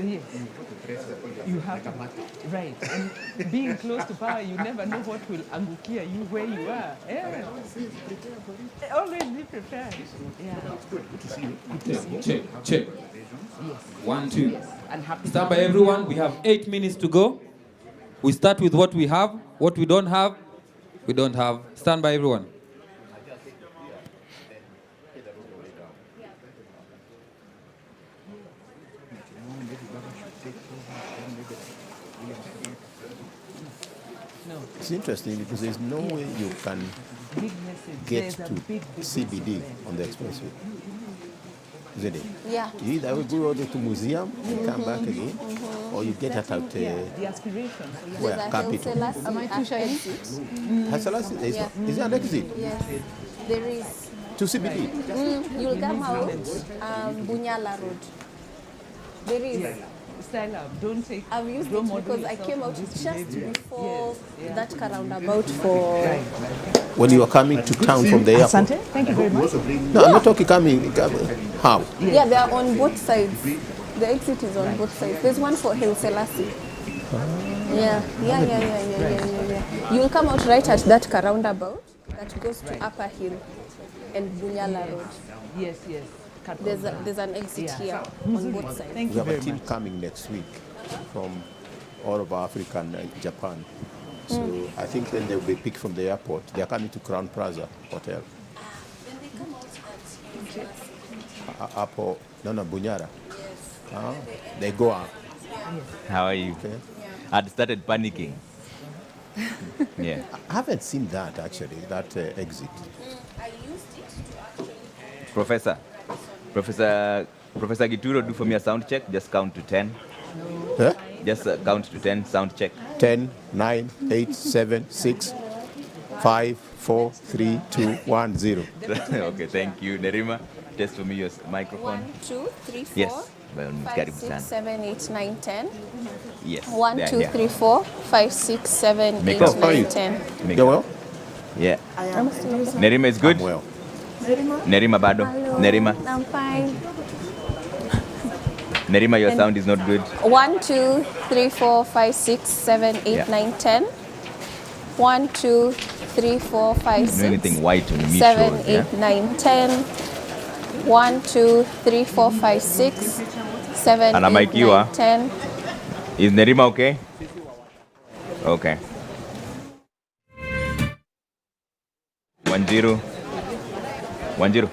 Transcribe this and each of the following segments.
Yes. You have to, right. And being close to power, you never know what will angukia you where you are. Yeah. Always be prepared. Yeah. Good to see you. Good to see you. Check. Yes. 1, 2. Yes. And happy Stand by, everyone. We have 8 minutes to go. We start with what we have. What we don't have, we don't have. Stand by, everyone. It's interesting because there's no way you can get to CBD on the expressway. Isn't it? Yeah. You either will go all the way to museum and come back again, or you get it out the aspirations. where capital. Am I too shy? Hasalas, is there an exit Yes, there is. to CBD? You'll come out Bunyala Road. There is. Style up. Don't take. I've used it because I came out just before that roundabout for. When you are coming to town from the airport. Asante, thank you very much. No, I'm not talking coming. How? Yeah, they are on both sides. The exit is on both sides. There's one for Haile Selassie. Yeah. You'll come out right at that roundabout that goes to Upper Hill and Bunyala Road. Yes. There's an exit here on both sides. Thank We you have a very team much. coming next week from all over Africa and Japan. So I think then they'll be picked from the airport. They are coming to Crown Plaza Hotel. Then they come out at Bunyara. Yes. They go up. How are you? Okay. I'd started panicking. Yeah. I haven't seen that actually, that exit. I used it to actually. Professor Gituro, do for me a sound check. Just count to 10. Huh? Just count to 10, sound check. 10, 9, 8, 7, 6, 5, 4, 3, 2, 1, 0. Okay, thank you. Nerima, test for me your microphone. 1, 2, 3, 4. Yes. Well, 5, 6, 7, 8, 9, 10. Yes. 1, they're 2, here. 3, 4, 5, 6, 7, Make 8, up. 9, 10. Make You up. well? Yeah. I'm still listening. Nerima is good? I'm well. Nerima Bado. Hello. Nerima. I'm fine. Nerima, your sound is not good. 1, 2, 3, 4, 5, 6, 7, 8, Yeah. 9, 10. 1, 2, 3, 4, 5, Do 6, anything white on me 7, shows, 8, yeah? 9, 10. 1, 2, 3, 4, 5, 6, 7, And I'm 8, like you, 9, 10. Is Nerima okay? Okay. 1, 0. 1, 0.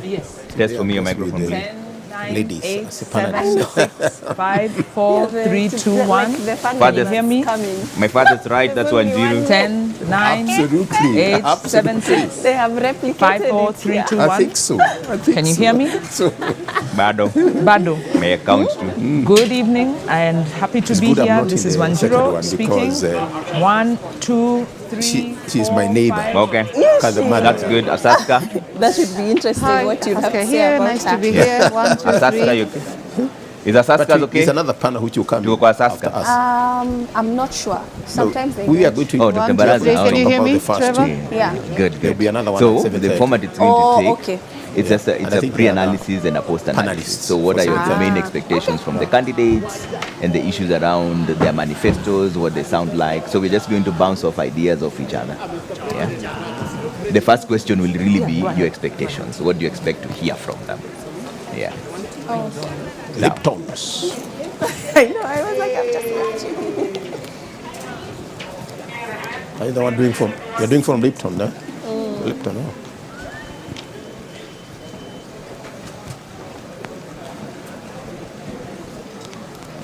Yes. Test for me your Of course, microphone, with the please. 10, 9, Ladies, 8, as a 7, panelist. 6, 5, 4, 3, 2, 1. Father, Can you hear me? Coming. My father's right, that's 1, 0. 10, 9, Absolutely. 8, 7, Absolutely. 6, They have replicated 5, 4, it 3, here. 2, I 1. think so. I think Can you so. hear me? So, Bado. Bado. May I count to? Good evening and happy to It's be good I'm here. not This in is the second Wanjiro one speaking. because, 1, 2, 3. she's 4, my neighbor. 5. Okay. That's good. Asaska. That would be interesting what you'd have to say here, about nice her. to be here. 1, 2, Asaska, 3. you okay? Is Asaska but okay? there's another panel which will come Tuko in kwa Saska. after us. I'm not sure. Sometimes they we are don't. going to Oh, Dr. 1, 2, Baraza. 3. Can you talk hear about me, the first Trevor? two. Yeah. Good. There'll be another one So at 7:30. the format it's going Oh, to take, okay. it's just And I a think pre-analysis and a post-analysis. panelists So what are your for main expectations from the candidates and the issues around their manifestos, what they sound like? So we're just going to bounce off ideas of each other. Yeah. The first question will really be your expectations. What do you expect to hear from them? Yeah. Liptons. I know, I was like, I'm just watching. Are you the one doing from? You're doing from Lipton, no? Lipton, oh.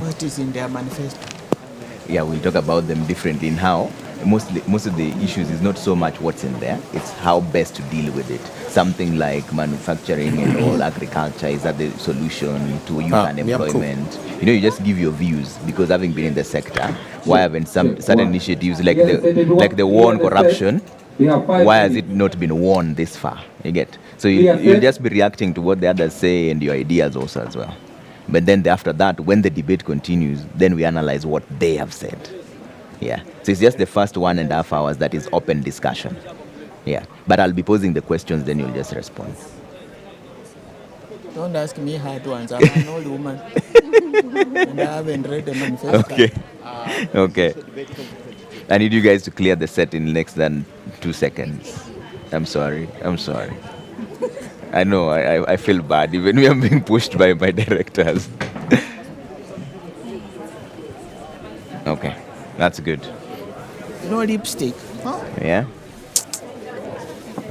What is in their manifesto? Yeah, we'll talk about them differently in how most of the issues is not so much what's in there, it's how best to deal with it. Something like manufacturing and all agriculture, is that the solution to youth unemployment? You know, you just give your views because having been in the sector, why haven't some certain initiatives like the war on corruption, why has it not been won this far? You get? So you'll just be reacting to what the others say and your ideas also as well. But then after that, when the debate continues, then we analyze what they have said. Yeah. So it's just the first 1.5 hours that is open discussion. Yeah. But I'll be posing the questions, then you'll just respond. Don't ask me hard ones. I'm an old woman. And I haven't read the manifesto. Okay. Okay. I need you guys to clear the set in less than 2 seconds. I'm sorry. I know, I feel bad even when I'm being pushed by my directors. Okay, that's good. No lipstick. Huh? Yeah?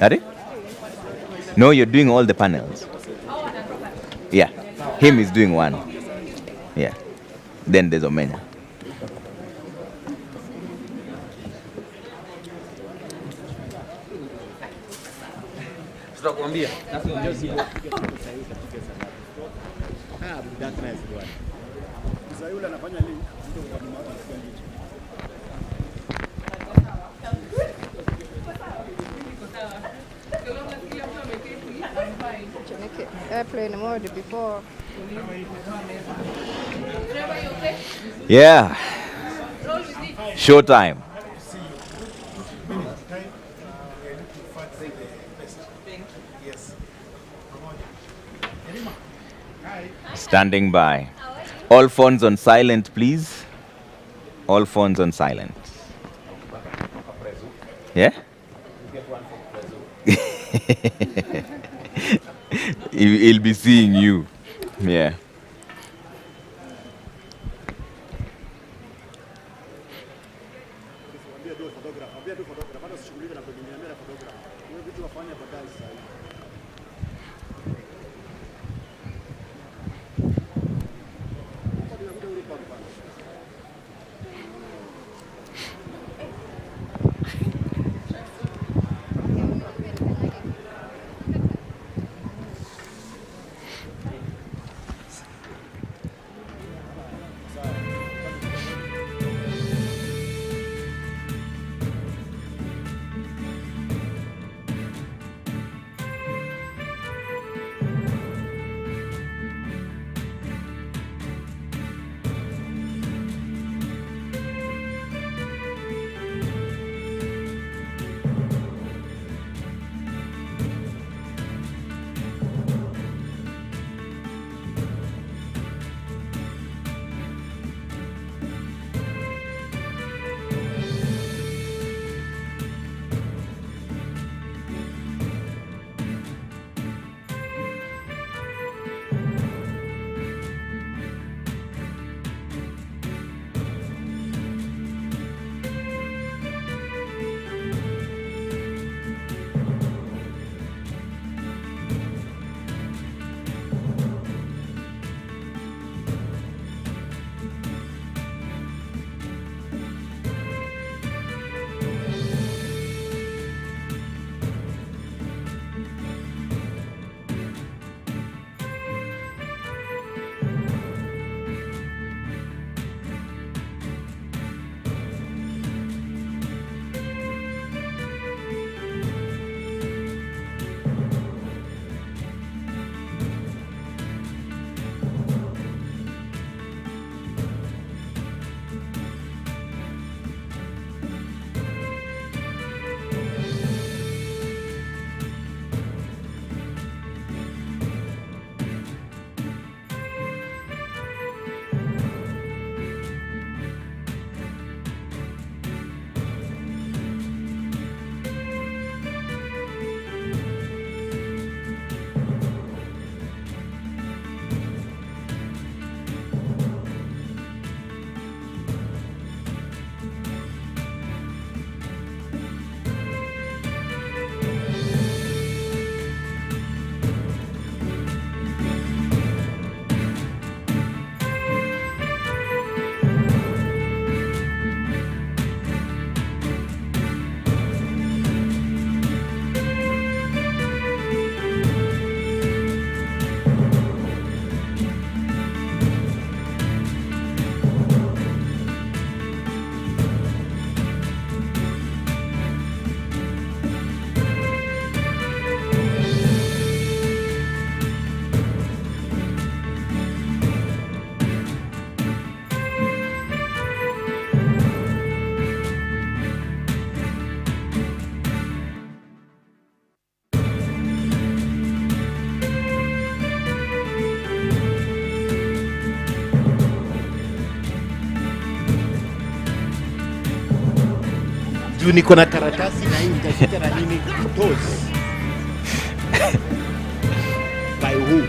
Are No, you're doing all the panels. Yeah. Him is doing one. Yeah. Then there's Omenya. Tutakwambia. Airplane mode before. Yeah. Showtime. Standing by. All phones on silent, please. All phones on silent. Yeah? He'll be seeing you. Yeah. Juu niko na karatasi na hii nitashika na nini? Toes. By who?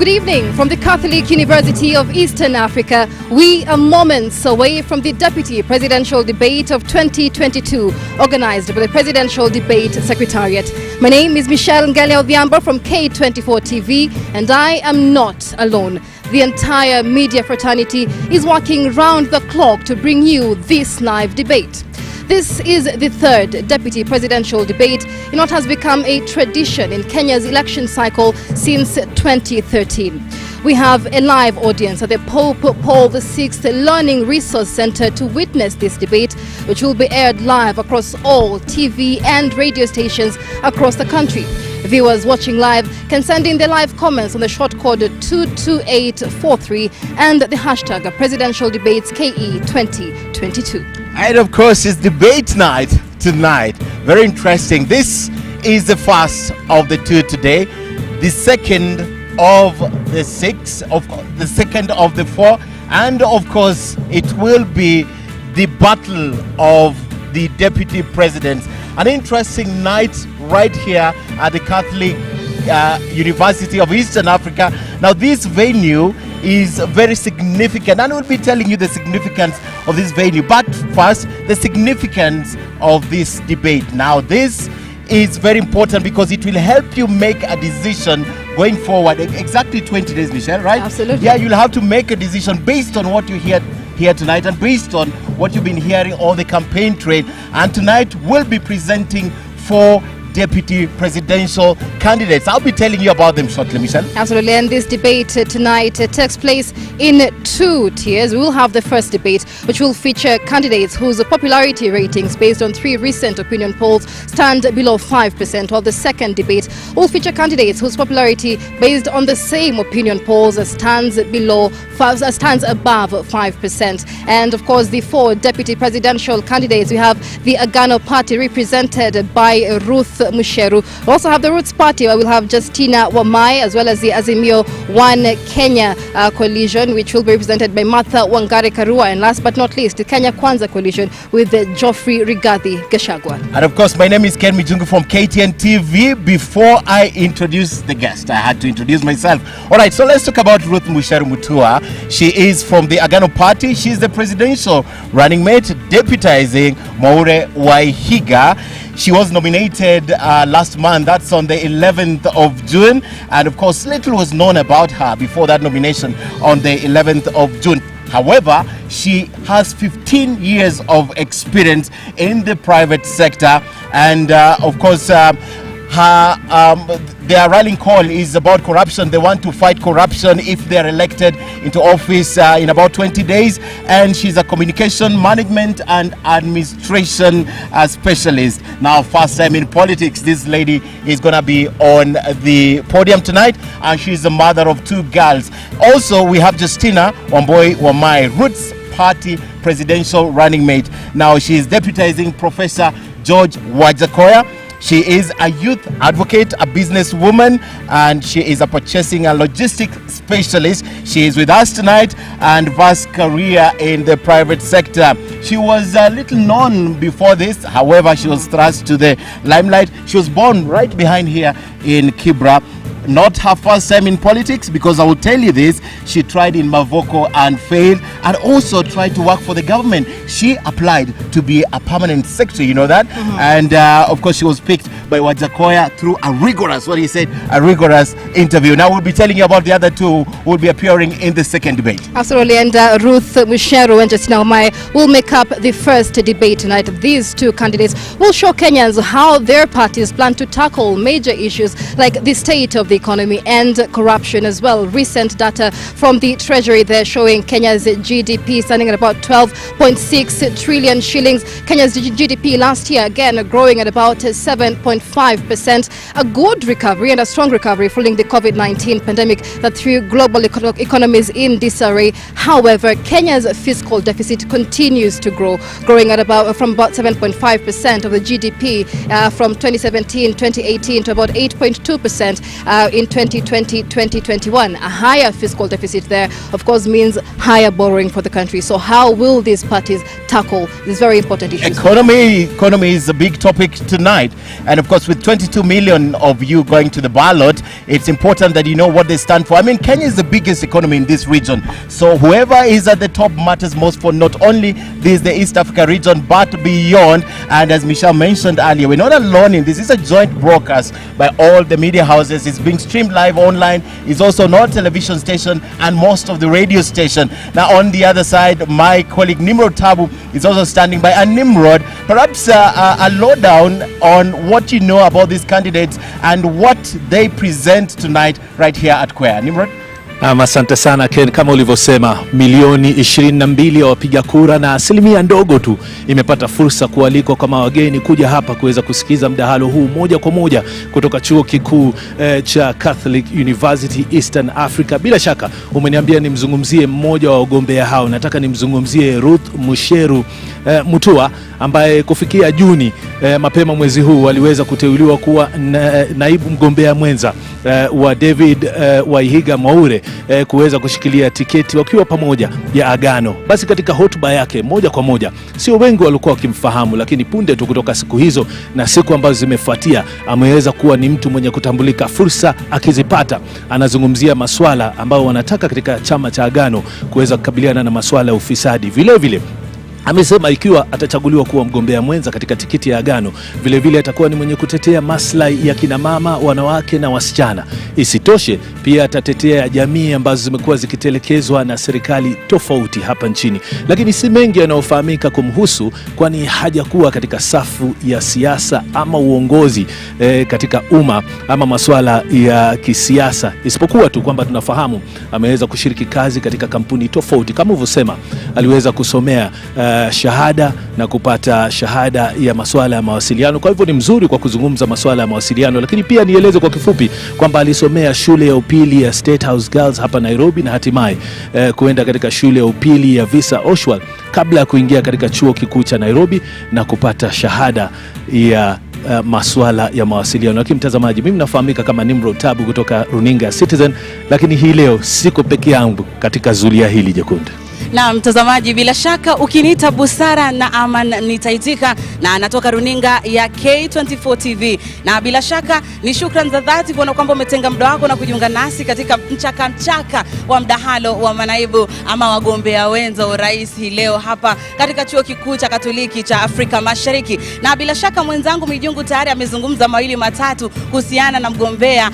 Good evening from the Catholic University of Eastern Africa. We are moments away from the Deputy Presidential Debate of 2022, organized by the Presidential Debate Secretariat. My name is Michelle Ngale from K24 TV, and I am not alone. The entire media fraternity is working round the clock to bring you this live debate. This is the third deputy presidential debate in what has become a tradition in Kenya's election cycle since 2013. We have a live audience at the Pope Paul VI Learning Resource Center to witness this debate, which will be aired live across all TV and radio stations across the country. Viewers watching live can send in their live comments on the short code 22843 and the hashtag Presidential Debates KE 2022. And of course, it's debate night tonight. Very interesting. This is the first of the two today, the second of the six, of the second of the four, and of course, it will be the battle of the deputy presidents. An interesting night right here at the Catholic University of Eastern Africa. Now, this venue is very significant, and we'll be telling you the significance of this venue. But first, the significance of this debate. Now, this is very important because it will help you make a decision going forward. Exactly 20 days, Michelle, right? Absolutely. Yeah, you'll have to make a decision based on what you hear here tonight and based on what you've been hearing on the campaign trail. And tonight we'll be presenting 4 deputy presidential candidates. I'll be telling you about them shortly, Michelle. Absolutely, and this debate tonight takes place in 2 tiers. We will have the first debate, which will feature candidates whose popularity ratings based on 3 recent opinion polls stand below 5%, while the second debate will feature candidates whose popularity based on the same opinion polls stands above 5%. And of course, the 4 deputy presidential candidates, we have the Agano Party represented by Ruth Mucheru. We also have the Roots Party, where we'll have Justina, Wamae, as well as the Azimio One Kenya coalition, which will be represented by Martha Wangari Karua, and last but not least, the Kenya Kwanza coalition with Geoffrey Rigathi Gachagua. And of course, my name is Ken Mijungu from KTN TV. Before I introduce the guest, I had to introduce myself. All right, so let's talk about Ruth Mucheru Mutua. She is from the Agano Party. She's the presidential running mate, deputizing Mwaure Waihiga. She was nominated last month, that's on the 11th of June. And of course, little was known about her before that nomination on the 11th of June. However, she has 15 years of experience in the private sector. And of course, their rallying call is about corruption. They want to fight corruption if they're elected into office in about 20 days. And she's a communication management and administration specialist. Now, first time in politics, this lady is going to be on the podium tonight. And she's the mother of 2 girls. Also, we have Justina Wamae, Roots Party presidential running mate. Now, she is deputizing Professor George Wajakoya. She is a youth advocate, a businesswoman, and she is a purchasing and logistics specialist. She is with us tonight and vast career in the private sector. She was a little known before this. However, she was thrust to the limelight. She was born right behind here in Kibra. Not her first time in politics, because I will tell you this, she tried in Mavoko and failed, and also tried to work for the government. She applied to be a permanent secretary, you know that? And of course, she was picked by Wajakoya through a rigorous interview. Now we'll be telling you about the other 2 who will be appearing in the second debate. Absolutely, and Ruth Mucheru and Justina Wamae will make up the first debate tonight. These 2 candidates will show Kenyans how their parties plan to tackle major issues like the state of the economy and corruption as well. Recent data from the Treasury there showing Kenya's GDP standing at about 12.6 trillion shillings. Kenya's GDP last year again growing at about 7.5%. A good recovery and a strong recovery following the COVID-19 pandemic that threw global economies in disarray. However, Kenya's fiscal deficit continues to grow, growing at about 7.5% of the GDP from 2017-2018 to about 8.2% in 2020-2021. A higher fiscal deficit there, of course, means higher borrowing for the country. So how will these parties tackle these very important issues? Economy is a big topic tonight. And of course, with 22 million of you going to the ballot, it's important that you know what they stand for. I mean, Kenya is the biggest economy in this region. So whoever is at the top matters most for not only the East Africa region, but beyond. And as Michelle mentioned earlier, we're not alone in this. It's a joint broadcast by all the media houses. It's being streamed live online. It's also not television station and most of the radio station. Now, on the other side, my colleague Nimrod Tabu is also standing by. And Nimrod, perhaps a lowdown on what you know about these candidates and what they present tonight right here at Kwea. Nimrod? Asante sana Ken, kama ulivyosema milioni 22 ya wapiga kura na asilimia ndogo tu imepata fursa kualikwa kama wageni kuja hapa kuweza kusikiza mdahalo huu moja kwa moja kutoka chuo kikuu cha Catholic University Eastern Africa. Bila shaka umeniambia nimzungumzie mmoja wa wagombea hao. Nataka nimzungumzie Ruth Mucheru Mutua ambaye kufikia Juni mapema mwezi huu aliweza kuteuliwa kuwa naibu mgombea mwenza wa David Waihiga Mwaure kuweza kushikilia tiketi wakiwa pamoja ya Agano. Basi katika hotuba yake moja kwa moja, sio wengi walikuwa wakimfahamu, lakini punde tu kutoka siku hizo na siku ambazo zimefuatia ameweza kuwa ni mtu mwenye kutambulika, fursa akizipata anazungumzia masuala ambayo wanataka katika chama cha Agano kuweza kukabiliana na masuala ya ufisadi. Vile vile amesema ikiwa atachaguliwa kuwa mgombea mwenza katika tikiti ya Agano, vile vile atakuwa ni mwenye kutetea maslahi ya kina mama, wanawake na wasichana. Isitoshe pia atatetea jamii ambazo zimekuwa zikitelekezwa na serikali tofauti hapa nchini. Lakini si mengi yanayofahamika kumhusu, kwani hajakuwa katika safu ya siasa ama uongozi katika umma ama masuala ya kisiasa, isipokuwa tu kwamba tunafahamu ameweza kushiriki kazi katika kampuni tofauti. Kama ulivyosema, aliweza kusomea shahada na kupata shahada ya masuala ya mawasiliano. Kwa hivyo ni mzuri kwa kuzungumza masuala ya mawasiliano. Lakini pia nieleze kwa kifupi kwamba alisomea shule ya upili ya State House Girls hapa Nairobi na hatimaye kuenda katika shule ya upili ya Visa Oshwal kabla ya kuingia katika chuo kikuu cha Nairobi na kupata shahada ya masuala ya mawasiliano. Lakini mtazamaji, mimi nafahamika kama Nimrod Tabu kutoka runinga Citizen, lakini hii leo siko peke yangu katika zulia hili jekundu. Na mtazamaji, bila shaka ukiniita busara na aman nitaitika, na anatoka runinga ya K24 TV. Na bila shaka ni shukrani za dhati kuona kwamba umetenga muda wako na kujiunga nasi katika mchaka wa mdahalo wa manaibu ama wagombea wenza urais hii leo hapa katika chuo kikuu cha Katoliki cha Afrika Mashariki. Na bila shaka mwenzangu Mijungu tayari amezungumza mawili matatu kuhusiana na mgombea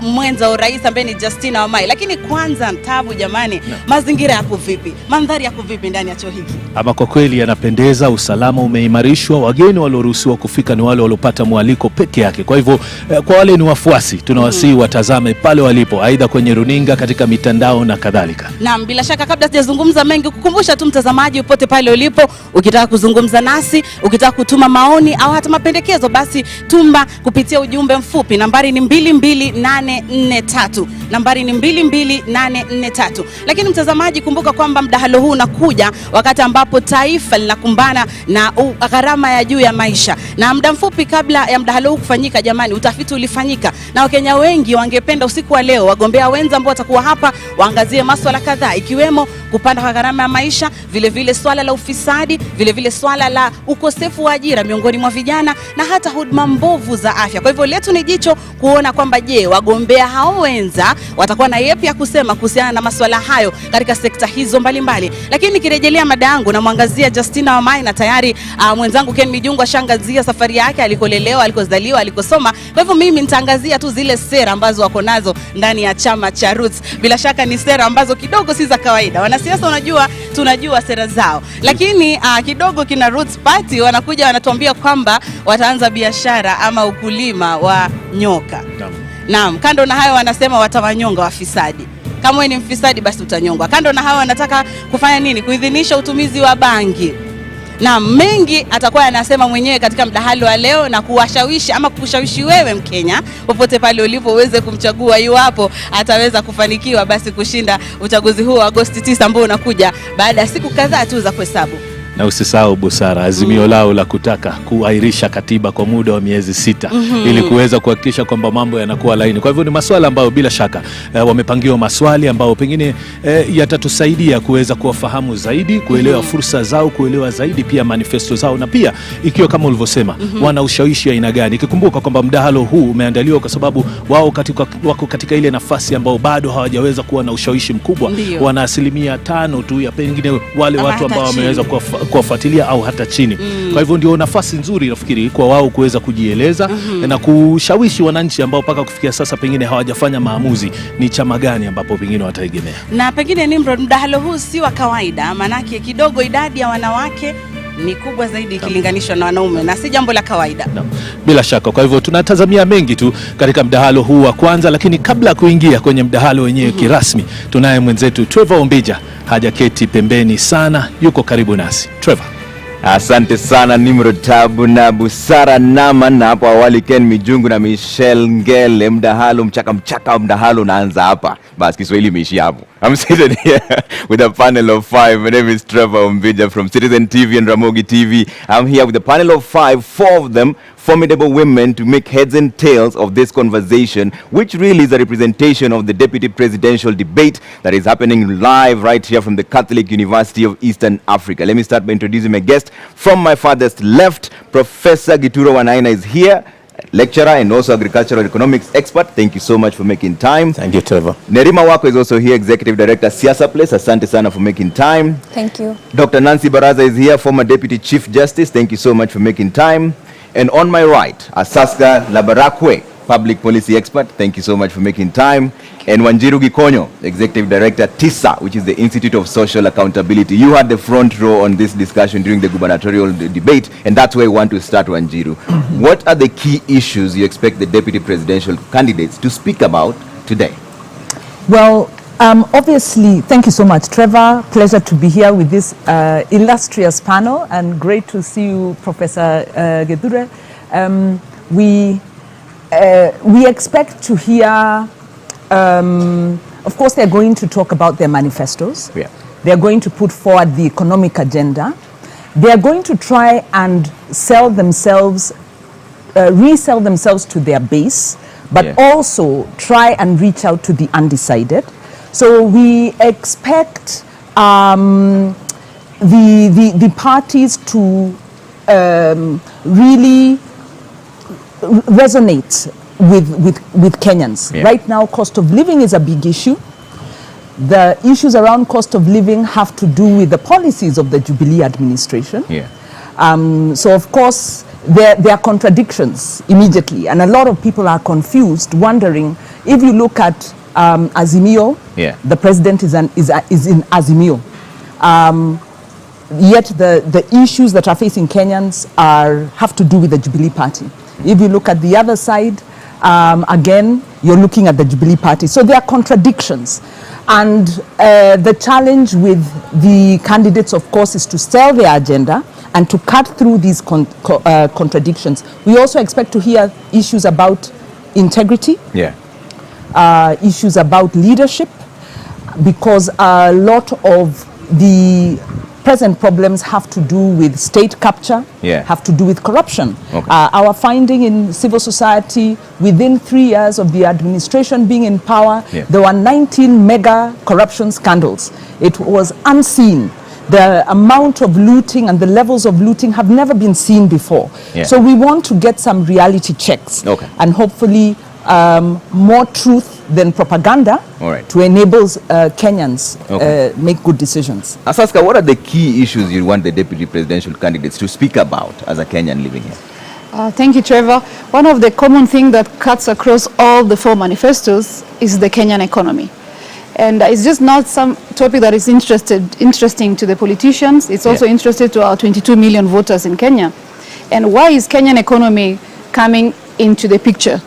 mwenza urais ambaye ni Justina Wamae. Lakini kwanza Tabu jamani, mazingira yapo vipi? Mandhari yako vipi ndani ya chuo hiki? Ama kwa kweli yanapendeza, usalama umeimarishwa, wageni walioruhusiwa kufika ni wale waliopata mwaliko peke yake. Kwa hivyo kwa wale ni wafuasi tunawasihi watazame pale walipo, aidha kwenye runinga, katika mitandao na kadhalika. Naam, bila shaka kabla sijazungumza mengi, kukumbusha tu mtazamaji upote pale ulipo, ukitaka kuzungumza nasi, ukitaka kutuma maoni au hata mapendekezo, basi tuma kupitia ujumbe mfupi. Nambari ni 22843. Nambari ni 22843. Lakini mtazamaji, kumbuka kwamba mdahalo huu unakuja wakati ambapo taifa linakumbana na gharama ya juu ya maisha. Na muda mfupi kabla ya mdahalo huu kufanyika, jamani, utafiti ulifanyika na Wakenya wengi wangependa usiku wa leo wagombea wenza ambao watakuwa hapa waangazie masuala kadhaa, ikiwemo kupanda kwa gharama ya maisha, vile vile swala la ufisadi, vile vile swala la ukosefu wa ajira miongoni mwa vijana na hata huduma mbovu za afya. Kwa hivyo letu ni jicho kuona kwamba je, wagombea hao wenza watakuwa na yepi ya kusema kuhusiana na masuala hayo katika sekta hizo mbalimbali. Lakini nikirejelea mada yangu na muangazia Justina Wamae, na tayari mwenzangu Ken Mijungu ashangazia safari yake, alikolelewa, alikozaliwa, alikosoma. Kwa hivyo mimi nitaangazia tu zile sera ambazo wako nazo ndani ya chama cha Ruth. Bila shaka ni sera ambazo kidogo si za kawaida. Wanasiasa unajua, tunajua sera zao. Lakini kidogo kina Ruth Party wanakuja wanatuambia kwamba wataanza biashara ama ukulima wa nyoka. Naam, kando na hayo wanasema watawanyonga wafisadi. Kama wewe ni mfisadi basi utanyongwa. Kando na hayo wanataka kufanya nini? Kuidhinisha utumizi wa bangi. Na mengi atakuwa anasema mwenyewe katika mdahalo wa leo na kuwashawishi ama kushawishi wewe Mkenya popote pale ulipo uweze kumchagua iwapo ataweza kufanikiwa basi kushinda uchaguzi huu wa Agosti 9 ambao unakuja baada ya siku kadhaa tu za kuhesabu. Na usisahau busara, azimio lao la kutaka kuahirisha katiba kwa muda wa miezi 6 ili kuweza kuhakikisha kwamba mambo yanakuwa laini. Kwa hivyo ni masuala ambayo bila shaka wamepangiwa maswali ambayo pengine yatatusaidia kuweza kuwafahamu zaidi, kuelewa fursa zao, kuelewa zaidi pia manifesto zao, na pia ikiwa kama ulivyosema wana ushawishi aina gani. Ikikumbuka kwamba mdahalo huu umeandaliwa kwa sababu wao wako katika ile nafasi ambao bado hawajaweza kuwa na ushawishi mkubwa. Wana 5% tu ya pengine wale watu ambao wameweza kuwafuatilia au hata chini. Kwa hivyo ndio nafasi nzuri nafikiri kwa wao kuweza kujieleza na kushawishi wananchi ambao paka kufikia sasa pengine hawajafanya maamuzi ni chama gani ambapo pengine wataegemea. Na pengine Nimrod, mdahalo huu si wa kawaida, manake kidogo idadi ya wanawake ni kubwa zaidi ikilinganishwa na wanaume na si jambo la kawaida. Bila shaka, kwa hivyo tunatazamia mengi tu katika mdahalo huu wa kwanza, lakini kabla ya kuingia kwenye mdahalo wenyewe kirasmi, tunaye mwenzetu Trevor Ombija, hajaketi pembeni sana, yuko karibu nasi. Trevor. Asante sana Nimrod Tabu na Busara Nama, na hapo awali Ken Mijungu na Michelle Ngele. Mdahalo mchaka mdahalo unaanza hapa. Basi Kiswahili imeishia hapo. I'm seated here with a panel of 5. My name is Trevor Ombija from Citizen TV and Ramogi TV. I'm here with a panel of 5, 4 of them formidable women, to make heads and tails of this conversation, which really is a representation of the deputy presidential debate that is happening live right here from the Catholic University of Eastern Africa. Let me start by introducing my guest. From my farthest left, Professor Gituro Wanaina is here, lecturer and also agricultural economics expert. Thank you so much for making time. Thank you, Trevor. Nerima Wako is also here, executive director, Siasa Place. Asante sana for making time. Thank you. Dr. Nancy Baraza is here, former deputy chief justice. Thank you so much for making time. And on my right, Asaska Labarakwe, public policy expert. Thank you so much for making time. And Wanjiru Gikonyo, executive director, TISA, which is the Institute of Social Accountability. You had the front row on this discussion during the gubernatorial debate, and that's where I want to start, Wanjiru. What are the key issues you expect the deputy presidential candidates to speak about today? Well, obviously, thank you so much, Trevor. Pleasure to be here with this illustrious panel, and great to see you, Professor Gedure. We expect to hear, of course, they're going to talk about their manifestos. Yeah. They're going to put forward the economic agenda. They're going to try and sell themselves, resell themselves to their base, but also try and reach out to the undecided. So we expect the parties to really resonate with Kenyans. Yeah. Right now, cost of living is a big issue. The issues around cost of living have to do with the policies of the Jubilee administration. Yeah. So of course, there are contradictions immediately, and a lot of people are confused, wondering, if you look at Azimio, the president is in Azimio. Yet the issues that are facing Kenyans have to do with the Jubilee Party. If you look at the other side, again, you're looking at the Jubilee Party. So there are contradictions. And the challenge with the candidates, of course, is to sell their agenda and to cut through these contradictions. We also expect to hear issues about integrity, issues about leadership, because a lot of the present problems have to do with state capture, have to do with corruption. Our finding in civil society, within 3 years of the administration being in power, there were 19 mega corruption scandals. It was unseen. The amount of looting and the levels of looting have never been seen before. So we want to get some reality checks and hopefully more truth than propaganda to enable Kenyans make good decisions. Asaska, what are the key issues you want the deputy presidential candidates to speak about as a Kenyan living here? Thank you, Trevor. One of the common things that cuts across all the 4 manifestos is the Kenyan economy. And it's just not some topic that is interesting to the politicians. It's also interested to our 22 million voters in Kenya. And why is Kenyan economy coming into the picture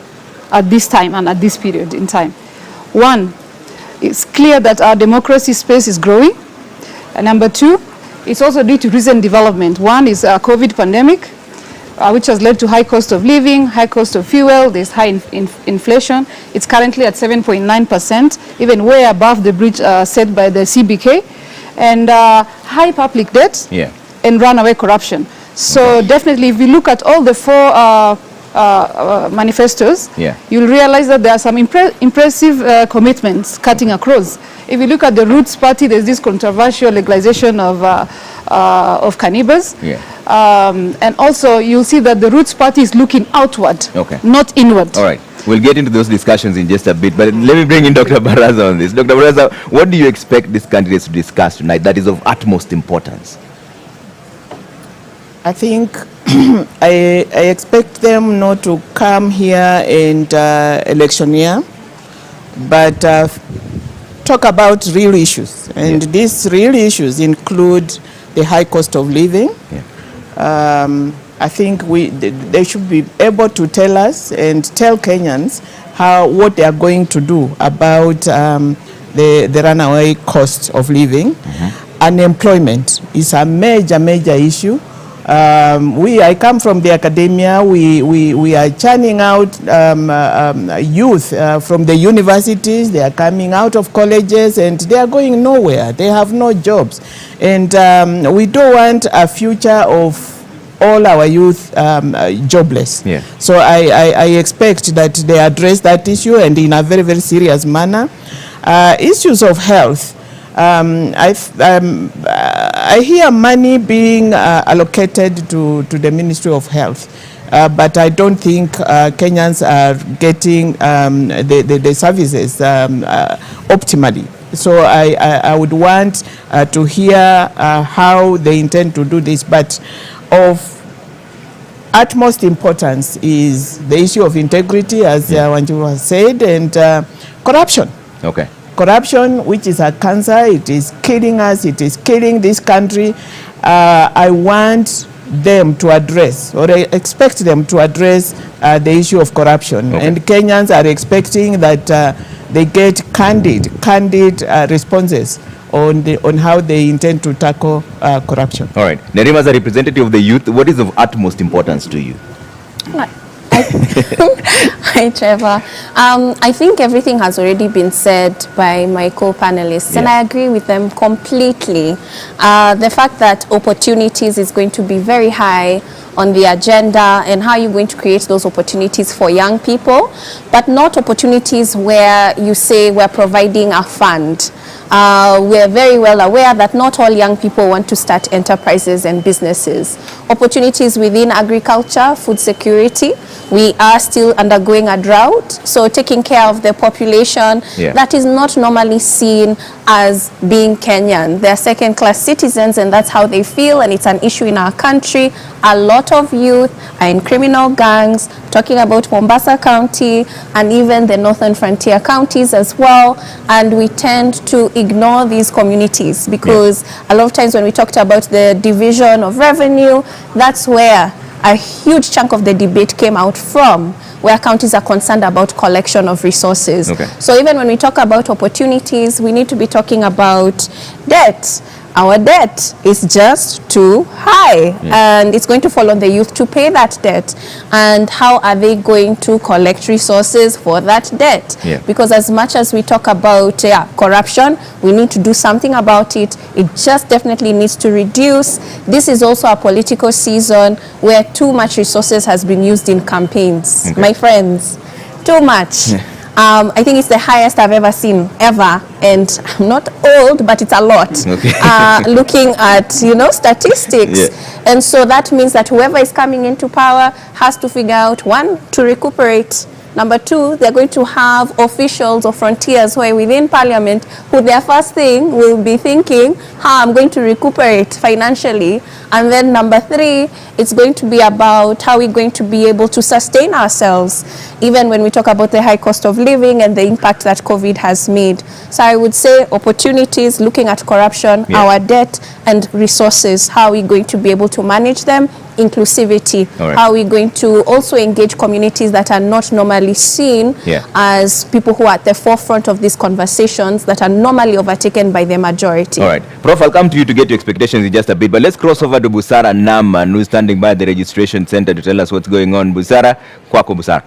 at this time and at this period in time? One, it's clear that our democracy space is growing. And number 2, it's also due to recent development. One is a COVID pandemic, which has led to high cost of living, high cost of fuel, there's high inflation. It's currently at 7.9%, even way above the bridge set by the CBK, and high public debt and runaway corruption. So definitely, if we look at all the 4 manifestos, you'll realize that there are some impressive commitments cutting across. If you look at the Roots party, there's this controversial legalization of cannabis. And also, you'll see that the Roots party is looking outward, not inward. All right. We'll get into those discussions in just a bit, but let me bring in Dr. Baraza on this. Dr. Baraza, what do you expect these candidates to discuss tonight that is of utmost importance? I think I expect them not to come here and electioneer, but talk about real issues. And these real issues include the high cost of living, I think they should be able to tell us and tell Kenyans what they are going to do about the runaway cost of living. Unemployment is a major issue. I come from the academia. We are churning out youth from the universities. They are coming out of colleges and they are going nowhere. They have no jobs. And we don't want a future of all our youth jobless. Yeah. So I expect that they address that issue and in a very serious manner. Issues of health. I hear money being allocated to the Ministry of Health, but I don't think Kenyans are getting the services optimally. So I would want to hear how they intend to do this, but of utmost importance is the issue of integrity, as Wanjiru has said, and corruption. Okay. Corruption, which is a cancer, it is killing us, it is killing this country. I want them to address, or I expect them to address the issue of corruption. Okay. And Kenyans are expecting that they get candid responses on how they intend to tackle corruption. All right. Nerima, as a representative of the youth, what is of utmost importance to you? Hi, Trevor. I think everything has already been said by my co-panelists, and I agree with them completely. The fact that opportunities is going to be very high on the agenda, and how you're going to create those opportunities for young people, but not opportunities where you say we're providing a fund. We're very well aware that not all young people want to start enterprises and businesses. Opportunities within agriculture, food security, we are still undergoing a drought, so taking care of the population that is not normally seen as being Kenyan. They're second-class citizens, and that's how they feel, and it's an issue in our country. A lot of youth are in criminal gangs, talking about Mombasa County and even the northern frontier counties as well, and we tend to ignore these communities because a lot of times when we talked about the division of revenue, that's where a huge chunk of the debate came out from, where counties are concerned about collection of resources. Okay. So even when we talk about opportunities, we need to be talking about debt. Our debt is just too high, and it's going to fall on the youth to pay that debt. And how are they going to collect resources for that debt? Because as much as we talk about corruption, we need to do something about it. It just definitely needs to reduce. This is also a political season where too much resources has been used in campaigns. Okay. My friends, too much. I think it's the highest I've ever seen, ever. And I'm not old, but it's a lot. Okay. Looking at, statistics. And so that means that whoever is coming into power has to figure out, one, to recuperate. Number two, they're going to have officials or frontiers who are within parliament who their first thing will be thinking, how I'm going to recuperate financially. And then number three, it's going to be about how we're going to be able to sustain ourselves, even when we talk about the high cost of living and the impact that COVID has made. So I would say opportunities, looking at corruption, our debt and resources, how are we going to be able to manage them? Inclusivity, how are we going to also engage communities that are not normally seen as people who are at the forefront of these conversations that are normally overtaken by the majority. All right, Prof, I'll come to you to get your expectations in just a bit, but let's cross over to Busara Naman, who's standing by the registration center to tell us what's going on. Busara, kwako Busara.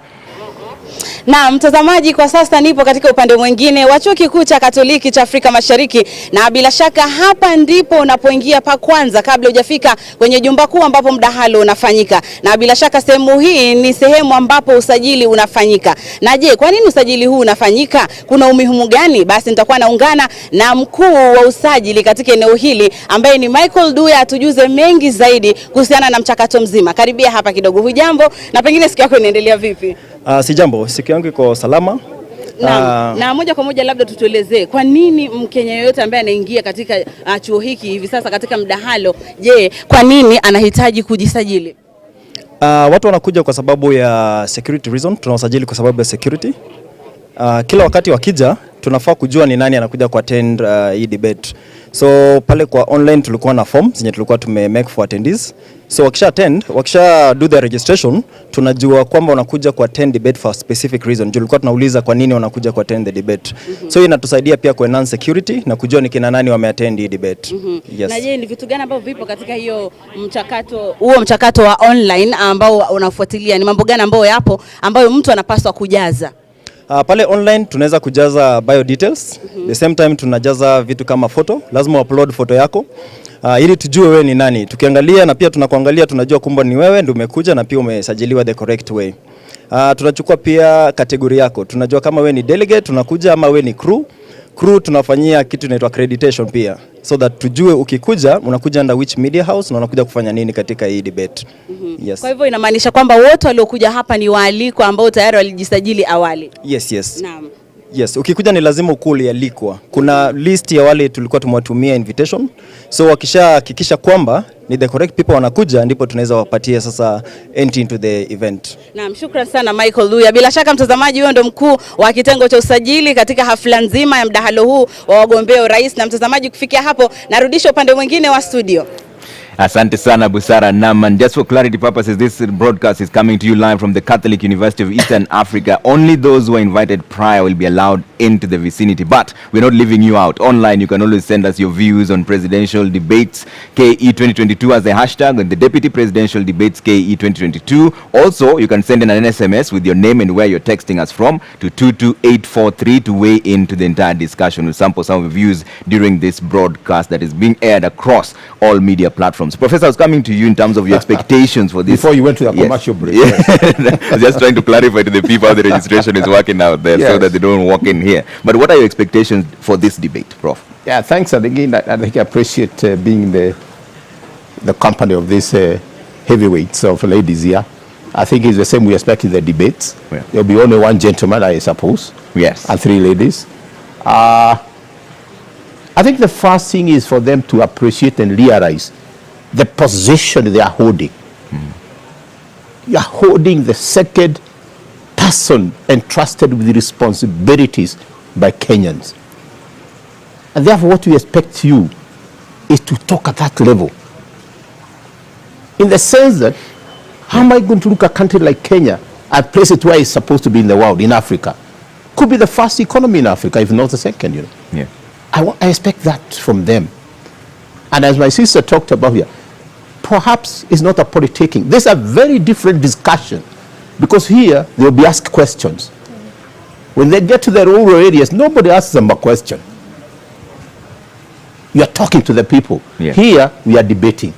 Na mtazamaji, kwa sasa nipo katika upande mwingine wa Chuo Kikuu cha Katoliki cha Afrika Mashariki, na bila shaka hapa ndipo unapoingia pa kwanza kabla hujafika kwenye jumba kuu ambapo mdahalo unafanyika. Na bila shaka sehemu hii ni sehemu ambapo usajili unafanyika. Na je, kwa nini usajili huu unafanyika? Kuna umuhimu gani? Basi nitakuwa naungana na mkuu wa usajili katika eneo hili ambaye ni Michael Duya, atujuze mengi zaidi kuhusiana na mchakato mzima. Karibia hapa kidogo. Hujambo na pengine siku yako inaendelea vipi? Si jambo, siku yangu iko salama. Na moja kwa moja labda tutuelezee kwa nini Mkenya yoyote ambaye anaingia katika chuo hiki hivi sasa katika mdahalo, je, kwa nini anahitaji kujisajili? Watu wanakuja kwa sababu ya security reason, tunawasajili kwa sababu ya security. Kila wakati wakija tunafaa kujua ni nani anakuja ku attend hii debate. So pale kwa online tulikuwa na form zenye tulikuwa make for attendees. So wakisha do the registration, tunajua kwamba wanakuja ku attend debate for a specific reason. Tulikuwa tunauliza kwa nini wanakuja ku attend the debate. So inatusaidia pia ku enhance security na kujua ni kina nani wameattend hii debate. Yes. Na je, ni vitu gani ambavyo vipo katika hiyo mchakato wa online ambao unafuatilia? Ni mambo gani ambayo yapo ambayo mtu anapaswa kujaza? Pale online tunaweza kujaza bio details. The same time tunajaza vitu kama photo. Lazima upload photo yako ili tujue wewe ni nani. Tukiangalia na pia tunakuangalia, tunajua kumbe ni wewe ndio umekuja na pia umesajiliwa the correct way. Tunachukua pia kategori yako. Tunajua kama wewe ni delegate tunakuja ama wewe ni crew. Crew tunafanyia kitu inaitwa accreditation pia, so that tujue ukikuja unakuja under which media house na unakuja kufanya nini katika hii debate. Yes. Kwa hivyo inamaanisha kwamba wote waliokuja hapa ni waalikwa ambao tayari walijisajili awali. Yes. Naam. Yes, ukikuja ni lazima ukuli alikwa. Kuna list ya wale tulikuwa tumewatumia invitation. So wakishahakikisha kwamba ni the correct people wanakuja, ndipo tunaweza wapatia sasa entry into the event. Naam, shukrani sana Michael Luya. Bila shaka mtazamaji, huyo ndo mkuu wa kitengo cha usajili katika hafla nzima ya mdahalo huu wa wagombea urais. Na mtazamaji, kufikia hapo narudisha upande mwingine wa studio. Asante sana Busara Naman. Just for clarity purposes, this broadcast is coming to you live from the Catholic University of Eastern Africa. Only those who are invited prior will be allowed into the vicinity, but we're not leaving you out. Online, you can always send us your views on presidential debates KE 2022 as a hashtag, and the deputy presidential debates KE 2022. Also, you can send in an SMS with your name and where you're texting us from to 22843 to weigh into the entire discussion. We'll sample some of the views during this broadcast that is being aired across all media platforms. Professor, I was coming to you in terms of your expectations for this. Before you went to the commercial break. I was just trying to clarify to the people how the registration is working out there, so that they don't walk in here. But what are your expectations for this debate, Prof? Yeah, thanks. And again, I think I appreciate being the company of these heavyweights of ladies here. I think it's the same we expect in the debates. Yeah. There'll be only one gentleman, I suppose. Yes. And 3 ladies. I think the first thing is for them to appreciate and realize the position they are holding. You are holding the second person entrusted with responsibilities by Kenyans. And therefore what we expect you is to talk at that level. In the sense that, how am I going to look at a country like Kenya and place it where it's supposed to be in the world, in Africa? Could be the first economy in Africa, if not the second, you know. Yeah. I expect that from them. And as my sister talked about here, perhaps it's not a politicking. This is a very different discussion, because here they'll be asked questions. When they get to the rural areas, nobody asks them a question. You are talking to the people. Yeah. Here we are debating.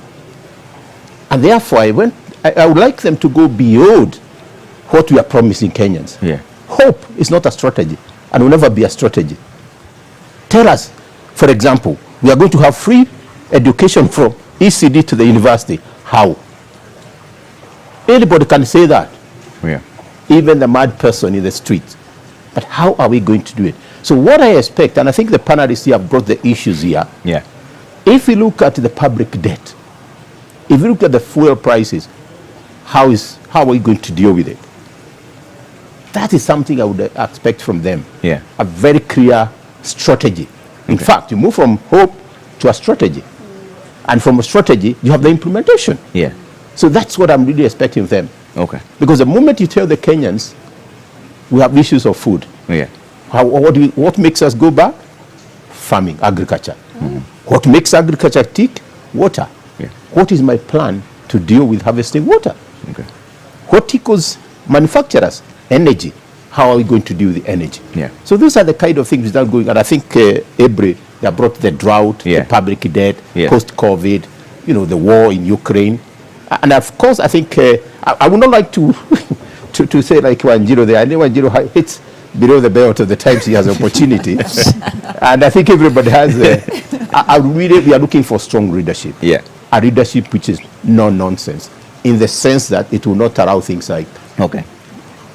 And therefore I would like them to go beyond what we are promising Kenyans. Yeah. Hope is not a strategy and will never be a strategy. Tell us, for example, we are going to have free education from ECD to the university. How? Anybody can say that. Yeah. Even the mad person in the street. But how are we going to do it? So what I expect, and I think the panelists here have brought the issues here. Yeah. If you look at the public debt, if you look at the fuel prices, how are we going to deal with it? That is something I would expect from them. Yeah. A very clear strategy. In fact, you move from hope to a strategy. And from a strategy, you have the implementation. Yeah. So that's what I'm really expecting of them. Okay. Because the moment you tell the Kenyans, we have issues of food. Yeah. What makes us go back? Farming, agriculture. What makes agriculture tick? Water. Yeah. What is my plan to deal with harvesting water? Okay. What tickles manufacturers? Energy. How are we going to deal with the energy? Yeah. So those are the kind of things that are going. And I think Ebre, they brought the drought, the public debt, post-COVID, the war in Ukraine. And of course, I think I would not like to to say like Wanjiru there. I know Wanjiru hits below the belt of the times he has opportunity. And I think everybody has. We are looking for strong leadership. Yeah. A leadership which is no nonsense, in the sense that it will not allow things like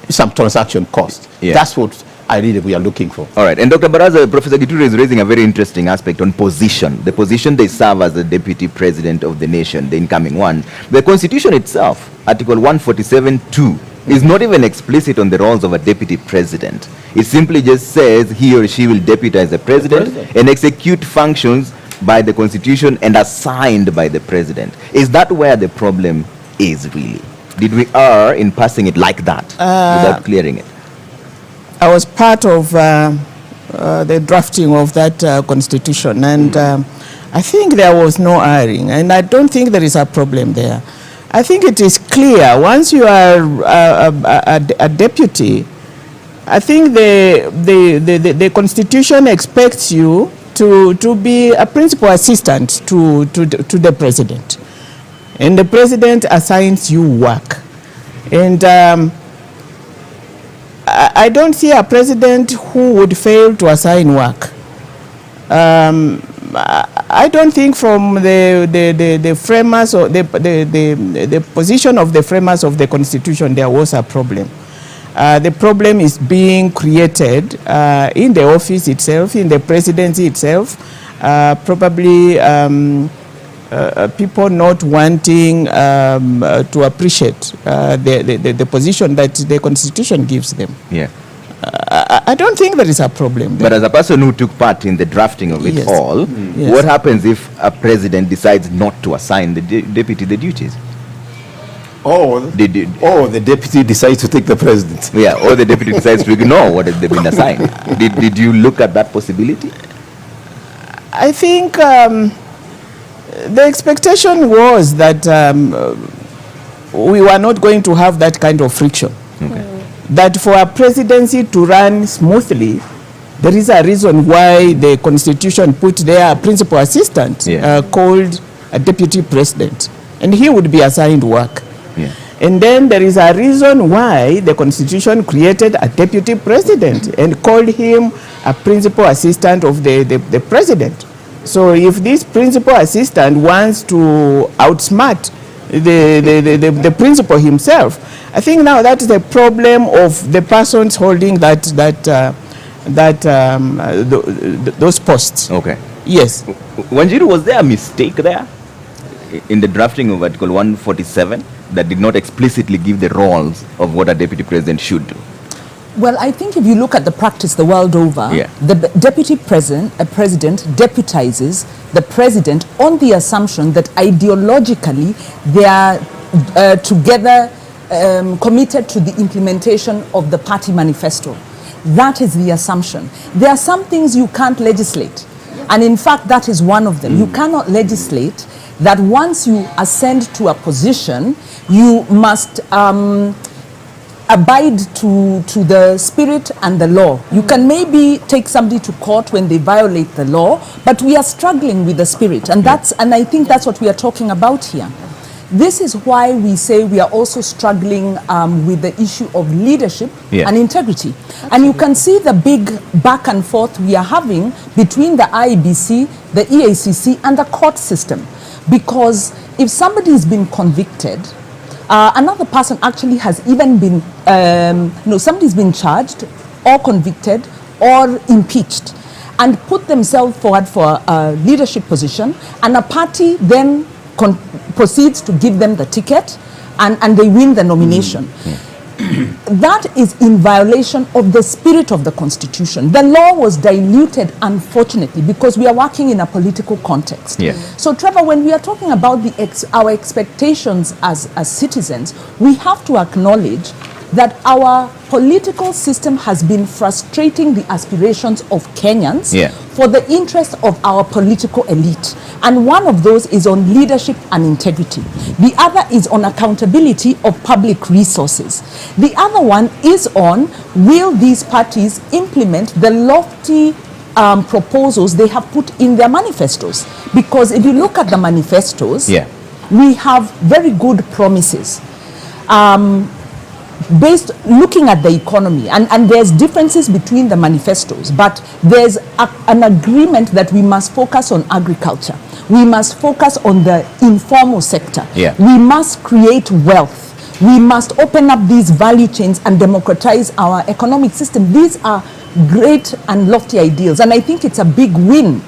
some transaction cost. Yeah. That's what we are looking for. All right. And Dr. Baraza, Professor Gituri is raising a very interesting aspect on position. The position they serve as the deputy president of the nation, the incoming one. The constitution itself, Article 147(2), is not even explicit on the roles of a deputy president. It simply just says he or she will deputize the president and execute functions by the constitution and assigned by the president. Is that where the problem is really? Did we err in passing it like that without clearing it? I was part of the drafting of that constitution, and I think there was no erring, and I don't think there is a problem there. I think it is clear once you are a deputy, I think the constitution expects you to be a principal assistant to the president, and the president assigns you work. And I don't see a president who would fail to assign work. I don't think from the framers or the position of the framers of the constitution there was a problem. The problem is being created in the office itself, in the presidency itself, probably people not wanting to appreciate the position that the constitution gives them. Yeah. I don't think there is a problem there. But as a person who took part in the drafting of it all, what happens if a president decides not to assign the deputy the duties? The deputy decides to take the president. Yeah, or the deputy decides to ignore what has been assigned. Did you look at that possibility? I think the expectation was that we were not going to have that kind of friction. Okay. That for a presidency to run smoothly, there is a reason why the constitution put there a principal assistant called a deputy president, and he would be assigned work. Yeah. And then there is a reason why the constitution created a deputy president and called him a principal assistant of the president. So if this principal assistant wants to outsmart the principal himself, I think now that is the problem of the persons holding those posts. Okay. Yes. Wanjiru, was there a mistake there in the drafting of Article 147 that did not explicitly give the roles of what a deputy president should do? Well, I think if you look at the practice the world over, the deputy president deputizes the president on the assumption that ideologically they are together committed to the implementation of the party manifesto. That is the assumption. There are some things you can't legislate, and in fact that is one of them. You cannot legislate that once you ascend to a position, you must abide to the spirit and the law. You can maybe take somebody to court when they violate the law, but we are struggling with the spirit, and I think that's what we are talking about here. This is why we say we are also struggling with the issue of leadership and integrity. And you can see the big back and forth we are having between the IEBC, the EACC, and the court system. Because if somebody has been convicted, another person actually has even been, somebody's been charged or convicted or impeached and put themselves forward for a leadership position, and a party then proceeds to give them the ticket and they win the nomination. That is in violation of the spirit of the Constitution. The law was diluted, unfortunately, because we are working in a political context. So, Trevor, when we are talking about our expectations as citizens, we have to acknowledge that our political system has been frustrating the aspirations of Kenyans for the interest of our political elite. And one of those is on leadership and integrity. The other is on accountability of public resources. The other one is on, will these parties implement the lofty proposals they have put in their manifestos? Because if you look at the manifestos, we have very good promises. Based looking at the economy, and there's differences between the manifestos, but there's an agreement that we must focus on agriculture, we must focus on the informal sector, we must create wealth, we must open up these value chains and democratize our economic system. These are great and lofty ideals, and I think it's a big win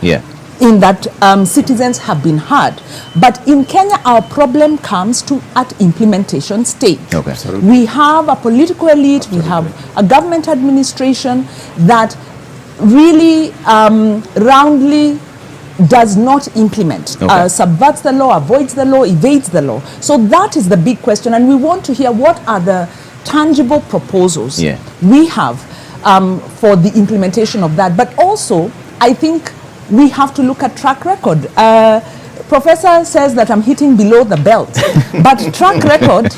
in that citizens have been heard. But in Kenya, our problem comes to at implementation stage. Okay. We have a political elite, we have a government administration that really roundly does not implement, subverts the law, avoids the law, evades the law. So that is the big question, and we want to hear what are the tangible proposals we have for the implementation of that. But also, I think we have to look at track record. Professor says that I'm hitting below the belt, but track record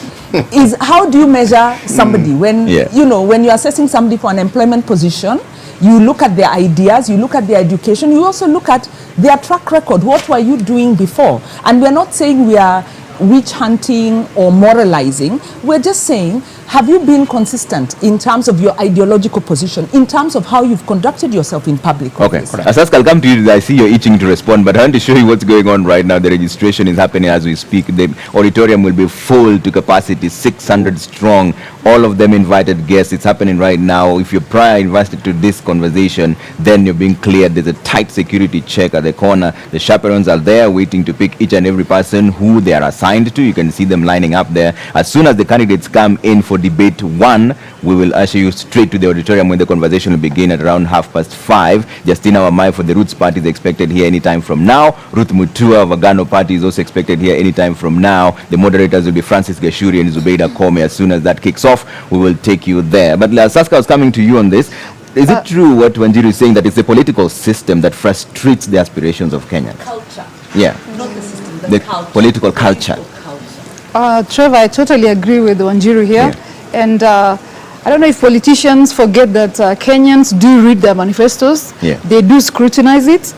is how do you measure somebody when you know, when you're assessing somebody for an employment position. You look at their ideas, you look at their education, you also look at their track record. What were you doing before? And we're not saying we are witch hunting or moralizing. We're just saying, have you been consistent in terms of your ideological position, in terms of how you've conducted yourself in public office? Okay. Asaska, I'll come to you. I see you're itching to respond, but I want to show you what's going on right now. The registration is happening as we speak. The auditorium will be full to capacity, 600 strong. All of them invited guests. It's happening right now. If you're prior invited to this conversation, then you're being cleared. There's a tight security check at the corner. The chaperones are there waiting to pick each and every person who they are assigned to. You can see them lining up there. As soon as the candidates come in for debate 1, we will usher you straight to the auditorium when the conversation will begin at around 5:30. Justina Wamae for the Roots party is expected here anytime from now. Ruth Mucheru of Agano party is also expected here anytime from now. The moderators will be Francis Gachuri and Zubeida Kome. As soon as that kicks off, we will take you there. But Saska, I was coming to you on this. Is it true what Wanjiru is saying, that it's the political system that frustrates the aspirations of Kenyans? Culture. Yeah. Not the system, The culture. political culture. Trevor, I totally agree with Wanjiru here. And I don't know if politicians forget that Kenyans do read their manifestos. They do scrutinize it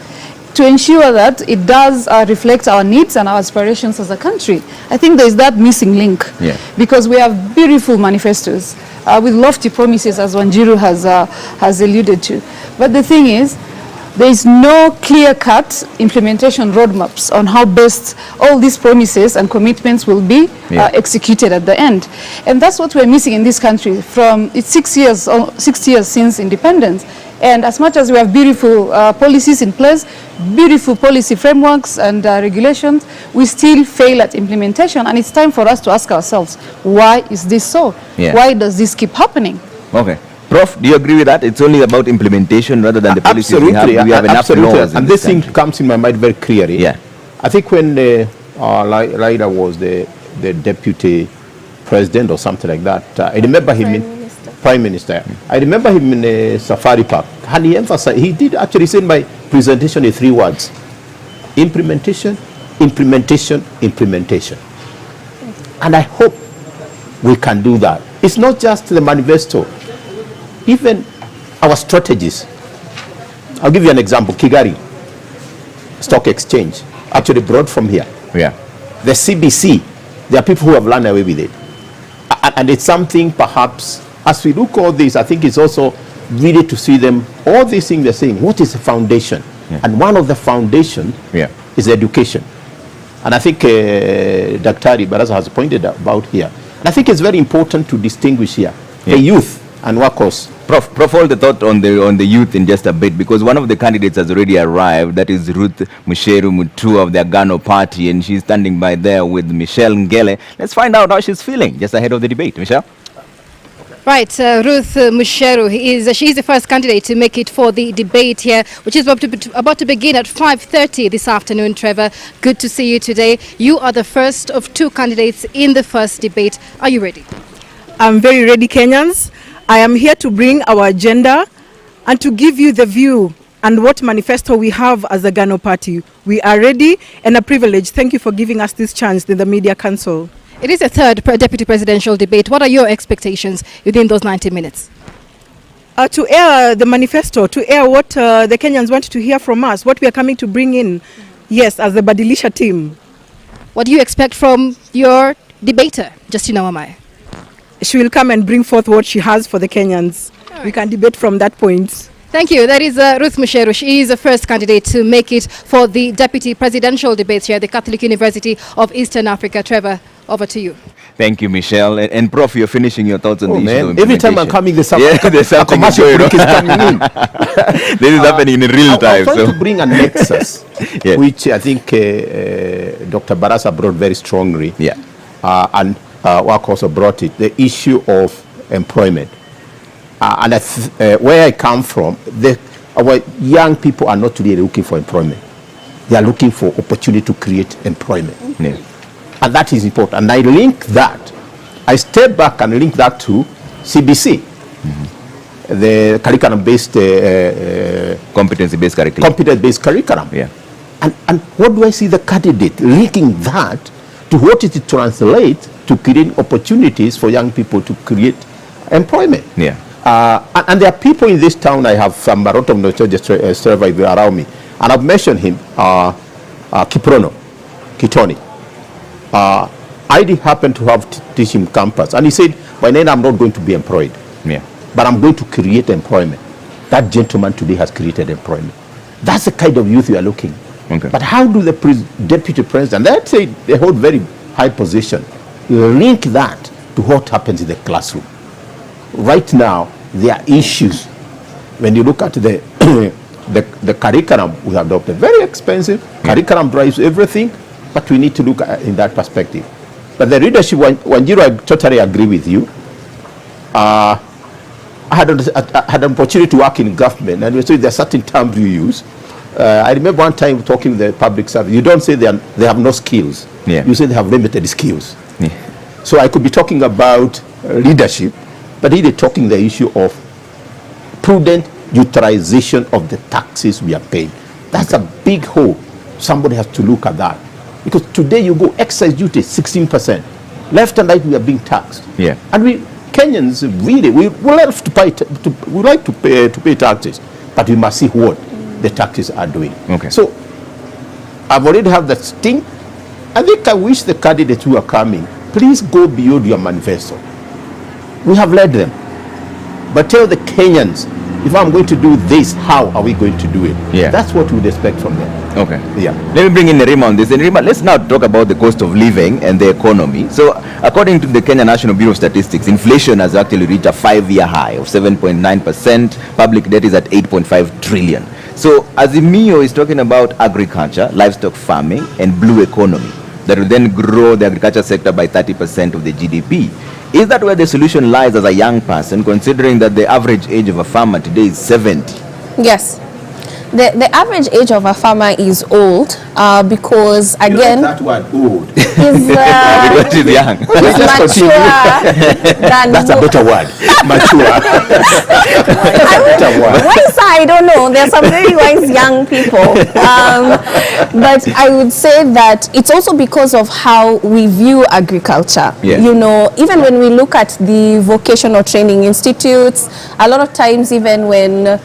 to ensure that it does reflect our needs and our aspirations as a country. I think there is that missing link because we have beautiful manifestos with lofty promises, as Wanjiru has alluded to. But the thing is, there is no clear-cut implementation roadmaps on how best all these promises and commitments will be executed at the end. And that's what we're missing in this country. It's 6 years since independence. And as much as we have beautiful policies in place, beautiful policy frameworks and regulations, we still fail at implementation. And it's time for us to ask ourselves, why is this so? Why does this keep happening? Okay. Prof, do you agree with that? It's only about implementation rather than the policies we have. Do we have enough laws and this thing comes in my mind very clearly. I think when Raila was the deputy president or something like that, I remember him Prime Minister. I remember him in a safari park, and he emphasized, he did actually say in my presentation in 3 words: implementation, implementation, implementation. And I hope we can do that. It's not just the manifesto, even our strategies. I'll give you an example. Kigali Stock Exchange, actually brought from here. The CBC, there are people who have run away with it. And it's something perhaps, as we look all this, I think it's also really to see them, all these things they're saying, what is the foundation? And one of the foundation is education. And I think Dr. Baraza has pointed about here. And I think it's very important to distinguish here the youth and workers. Prof, hold the thought on the youth in just a bit, because one of the candidates has already arrived. That is Ruth Mucheru of the Agano party, and she's standing by there with Michelle Ngele. Let's find out how she's feeling just ahead of the debate. Michelle? Right, Ruth Mucheru, she's the first candidate to make it for the debate here, which is about to begin at 5:30 this afternoon. Trevor, good to see you today. You are the first of 2 candidates in the first debate. Are you ready? I'm very ready, Kenyans. I am here to bring our agenda and to give you the view and what manifesto we have as the Agano Party. We are ready and a privilege. Thank you for giving us this chance in the Media Council. It is a third deputy presidential debate. What are your expectations within those 90 minutes? To air the manifesto, to air what the Kenyans want to hear from us, what we are coming to bring in, yes, as the Badilisha team. What do you expect from your debater, Justina Wamae? She will come and bring forth what she has for the Kenyans. Right. We can debate from that point. Thank you. That is Ruth Mucheru. She is the first candidate to make it for the deputy presidential debates here at the Catholic University of Eastern Africa. Trevor, over to you. Thank you, Michelle. And Prof, you're finishing your thoughts on the issue of every time I'm coming, there's a commercial break is coming in. This is happening in real time. I'm trying to bring a nexus, which I think Dr. Barasa brought very strongly. Yeah. And Wak also brought it, the issue of employment. And where I come from, our young people are not really looking for employment. They are looking for opportunity to create employment. Yeah. And that is important. And I link that, I step back and link that to CBC, the curriculum-based... competency-based curriculum. Competence-based curriculum. Yeah. And what do I see the candidate linking that to what it translates to creating opportunities for young people to create employment? Yeah. And there are people in this town, I have some Maroto survey around me, and I've mentioned him, Kiprono, Kitoni. I did happen to have teach him campus, and he said, by then I'm not going to be employed, but I'm going to create employment. That gentleman today has created employment. That's the kind of youth we are looking. Okay. But how do the deputy president, let's say they hold very high position, link that to what happens in the classroom? Right now, there are issues. When you look at the the curriculum we have adopted, very expensive. Curriculum drives everything, but we need to look at in that perspective. But the leadership, Wanjiru, I totally agree with you. I had an opportunity to work in government, and so there are certain terms you use. I remember one time talking to the public service. You don't say they have no skills. Yeah. You say they have limited skills. Yeah. So I could be talking about leadership, but really talking the issue of prudent utilization of the taxes we are paying. That's a big hole. Somebody has to look at that. Because today you go excise duty 16%. Left and right we are being taxed. Yeah. And we Kenyans really we love to pay we like to pay taxes, but we must see what the taxes are doing. Okay. So I've already have that sting. I think I wish the candidates who are coming, please go beyond your manifesto. We have led them. But tell the Kenyans, if I'm going to do this, how are we going to do it? Yeah. That's what we'd expect from them. Okay. Yeah. Let me bring in Nerima on this. And Nerima, let's now talk about the cost of living and the economy. So, according to the Kenya National Bureau of Statistics, inflation has actually reached a 5-year high of 7.9%. Public debt is at 8.5 trillion. So, Azimio is talking about agriculture, livestock farming, and blue economy that will then grow the agriculture sector by 30% of the GDP. Is that where the solution lies as a young person, considering that the average age of a farmer today is 70? Yes. The average age of a farmer is old because, again, you like that word, old. Is because he's young. mature than That's a better word. Mature. Wise, I don't know. There are some very wise young people. But I would say that it's also because of how we view agriculture. Yeah. You know, even when we look at the vocational training institutes, a lot of times even when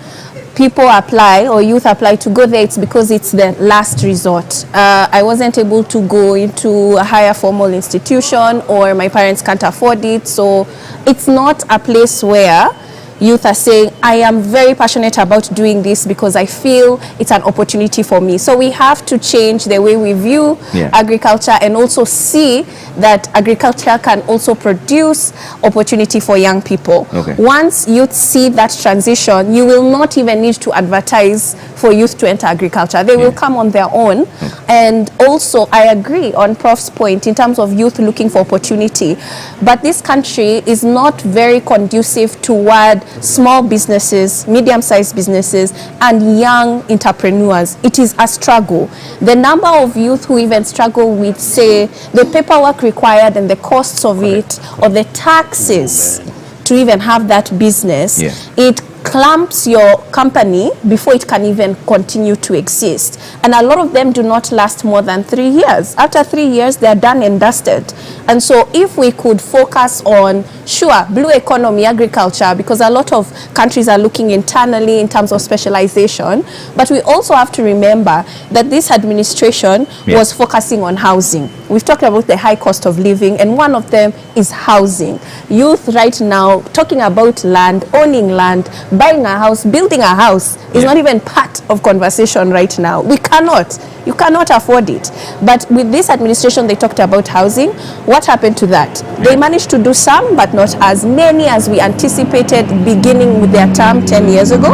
people apply or youth apply to go there, it's because it's the last resort. I wasn't able to go into a higher formal institution, or my parents can't afford it. So it's not a place where youth are saying, I am very passionate about doing this because I feel it's an opportunity for me. So we have to change the way we view agriculture, and also see that agriculture can also produce opportunity for young people. Okay. Once youth see that transition, you will not even need to advertise for youth to enter agriculture. They will come on their own. And also, I agree on Prof's point in terms of youth looking for opportunity. But this country is not very conducive toward small businesses, medium-sized businesses, and young entrepreneurs. It is a struggle. The number of youth who even struggle with, say, the paperwork required and the costs of it, or the taxes to even have that business, it clamps your company before it can even continue to exist. And a lot of them do not last more than 3 years. After 3 years, they're done and dusted. And so if we could focus on, sure, blue economy, agriculture, because a lot of countries are looking internally in terms of specialization, but we also have to remember that this administration was focusing on housing. We've talked about the high cost of living, and one of them is housing. Youth right now, talking about land, owning land, buying a house, building a house is not even part of conversation right now. We cannot. You cannot afford it. But with this administration, they talked about housing. what happened to that? They managed to do some, but not as many as we anticipated beginning with their term 10 years ago.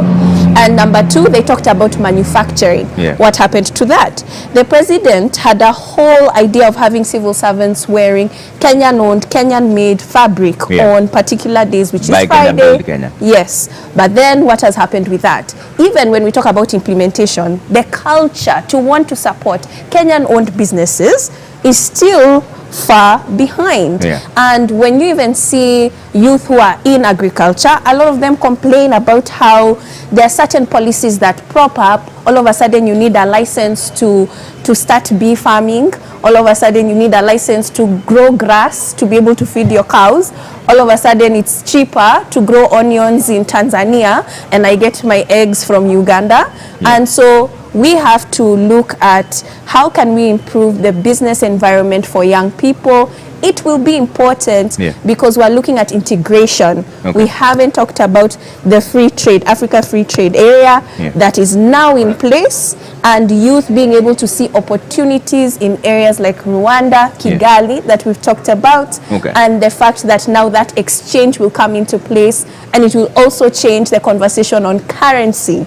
And number two, they talked about manufacturing. Yeah. What happened to that? The president had a whole idea of having civil servants wearing Kenyan-owned, Kenyan-made fabric on particular days, which is Friday. Kenya. Yes. But then what has happened with that? Even when we talk about implementation, the culture to want to support Kenyan-owned businesses is still far behind. And when you even see youth who are in agriculture, a lot of them complain about how there are certain policies that prop up. All of a sudden you need a license to start bee farming. All of a sudden you need a license to grow grass to be able to feed your cows. All of a sudden it's cheaper to grow onions in Tanzania and I get my eggs from Uganda. And so we have to look at how can we improve the business environment for young people. It will be important because we're looking at integration. We haven't talked about the free trade, Africa Free Trade Area that is now in place, and youth being able to see opportunities in areas like Rwanda, Kigali that we've talked about, and the fact that now that exchange will come into place, and it will also change the conversation on currency.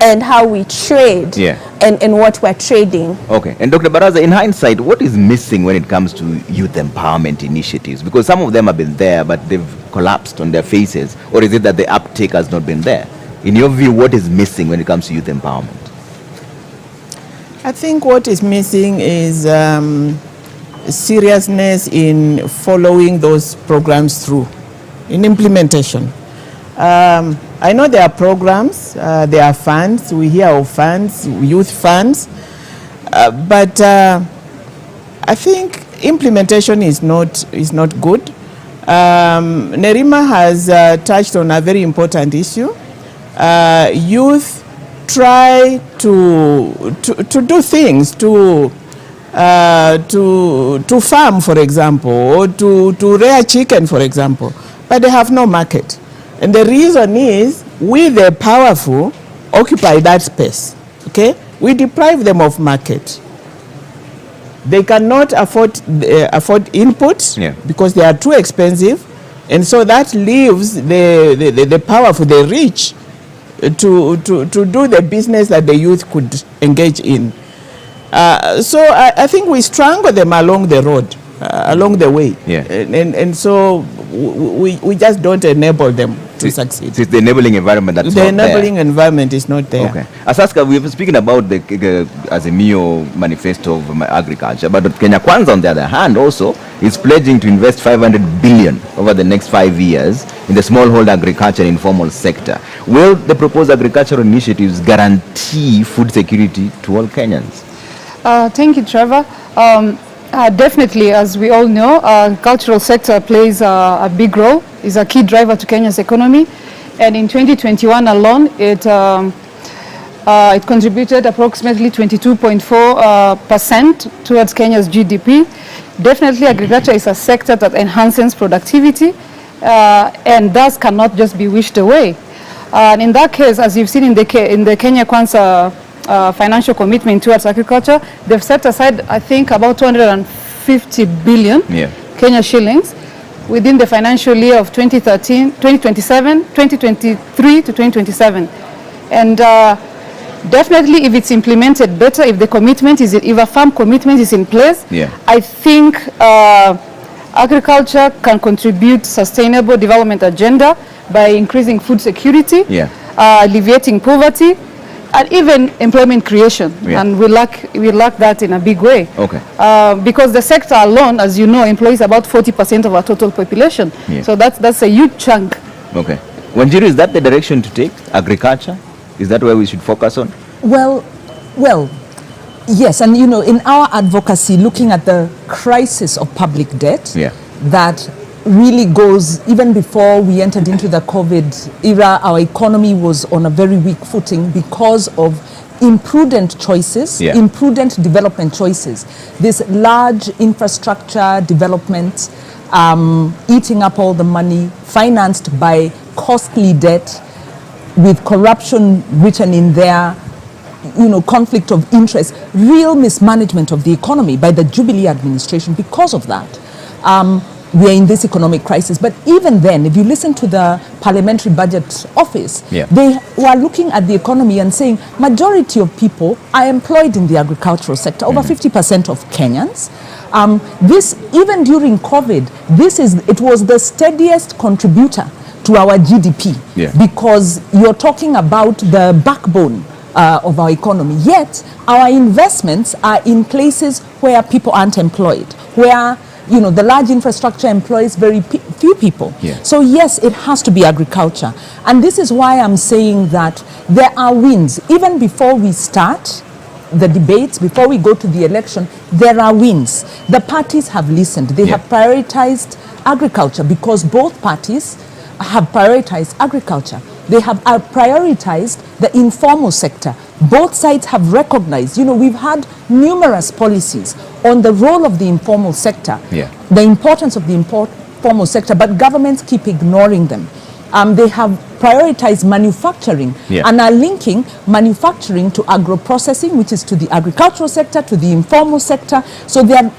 And how we trade and what we're trading. Okay. And Dr. Baraza, in hindsight, what is missing when it comes to youth empowerment initiatives? Because some of them have been there, but they've collapsed on their faces. Or is it that the uptake has not been there? In your view, what is missing when it comes to youth empowerment? I think what is missing is seriousness in following those programs through, in implementation. I know there are programs, there are funds, we hear of funds, youth funds, but I think implementation is not good. Nerima has touched on a very important issue. Youth try to do things, to farm, for example, or to rear chicken, for example, but they have no market. And the reason is we, the powerful, occupy that space. Okay, we deprive them of market. They cannot afford inputs because they are too expensive, and so that leaves the powerful, the rich, to do the business that the youth could engage in. So I think we strangle them along the road, along the way, and so we just don't enable them to succeed. It's the enabling environment that's the not enabling there. environment is not there. Okay. Asaska, we were speaking about the Azimio manifesto of agriculture, but Kenya Kwanza, on the other hand, also is pledging to invest 500 billion over the next 5 years in the smallholder agriculture and informal sector. Will the proposed agricultural initiatives guarantee food security to all Kenyans? Thank you, Trevor. Definitely, as we all know, cultural sector plays a big role, is a key driver to Kenya's economy. And in 2021 alone, it contributed approximately 22.4% towards Kenya's GDP. Definitely, agriculture is a sector that enhances productivity and thus cannot just be wished away. And in that case, as you've seen in the Kenya Kwanza financial commitment towards agriculture, they've set aside, I think, about 250 billion Kenya shillings within the financial year of 2023 to 2027. And definitely, if it's implemented better, if the commitment is, if a firm commitment is in place, I think agriculture can contribute sustainable development agenda by increasing food security, alleviating poverty, and even employment creation, and we lack that in a big way. Okay. Because the sector alone, as you know, employs about 40% of our total population. So that's a huge chunk. Okay. Wanjiru, is that the direction to take? Agriculture? Is that where we should focus on? Well, yes, and you know, in our advocacy, looking at the crisis of public debt, that really goes, even before we entered into the COVID era, our economy was on a very weak footing because of imprudent choices, imprudent development choices. This large infrastructure development, eating up all the money, financed by costly debt, with corruption written in there, you know, conflict of interest, real mismanagement of the economy by the Jubilee administration because of that. we are in this economic crisis. But even then, if you listen to the Parliamentary Budget Office, they were looking at the economy and saying majority of people are employed in the agricultural sector, over 50% of Kenyans. This, even during COVID, it was the steadiest contributor to our GDP because you're talking about the backbone of our economy. Yet, our investments are in places where people aren't employed, where the large infrastructure employs very few people. So yes, it has to be agriculture. And this is why I'm saying that there are wins. Even before we start the debates, before we go to the election, there are wins. The parties have listened. They have prioritized agriculture because both parties have prioritized agriculture. They have prioritized the informal sector. Both sides have recognized, we've had numerous policies on the role of the informal sector, the importance of the informal sector, but governments keep ignoring them. They have prioritized manufacturing and are linking manufacturing to agro-processing, which is to the agricultural sector, to the informal sector. So they are,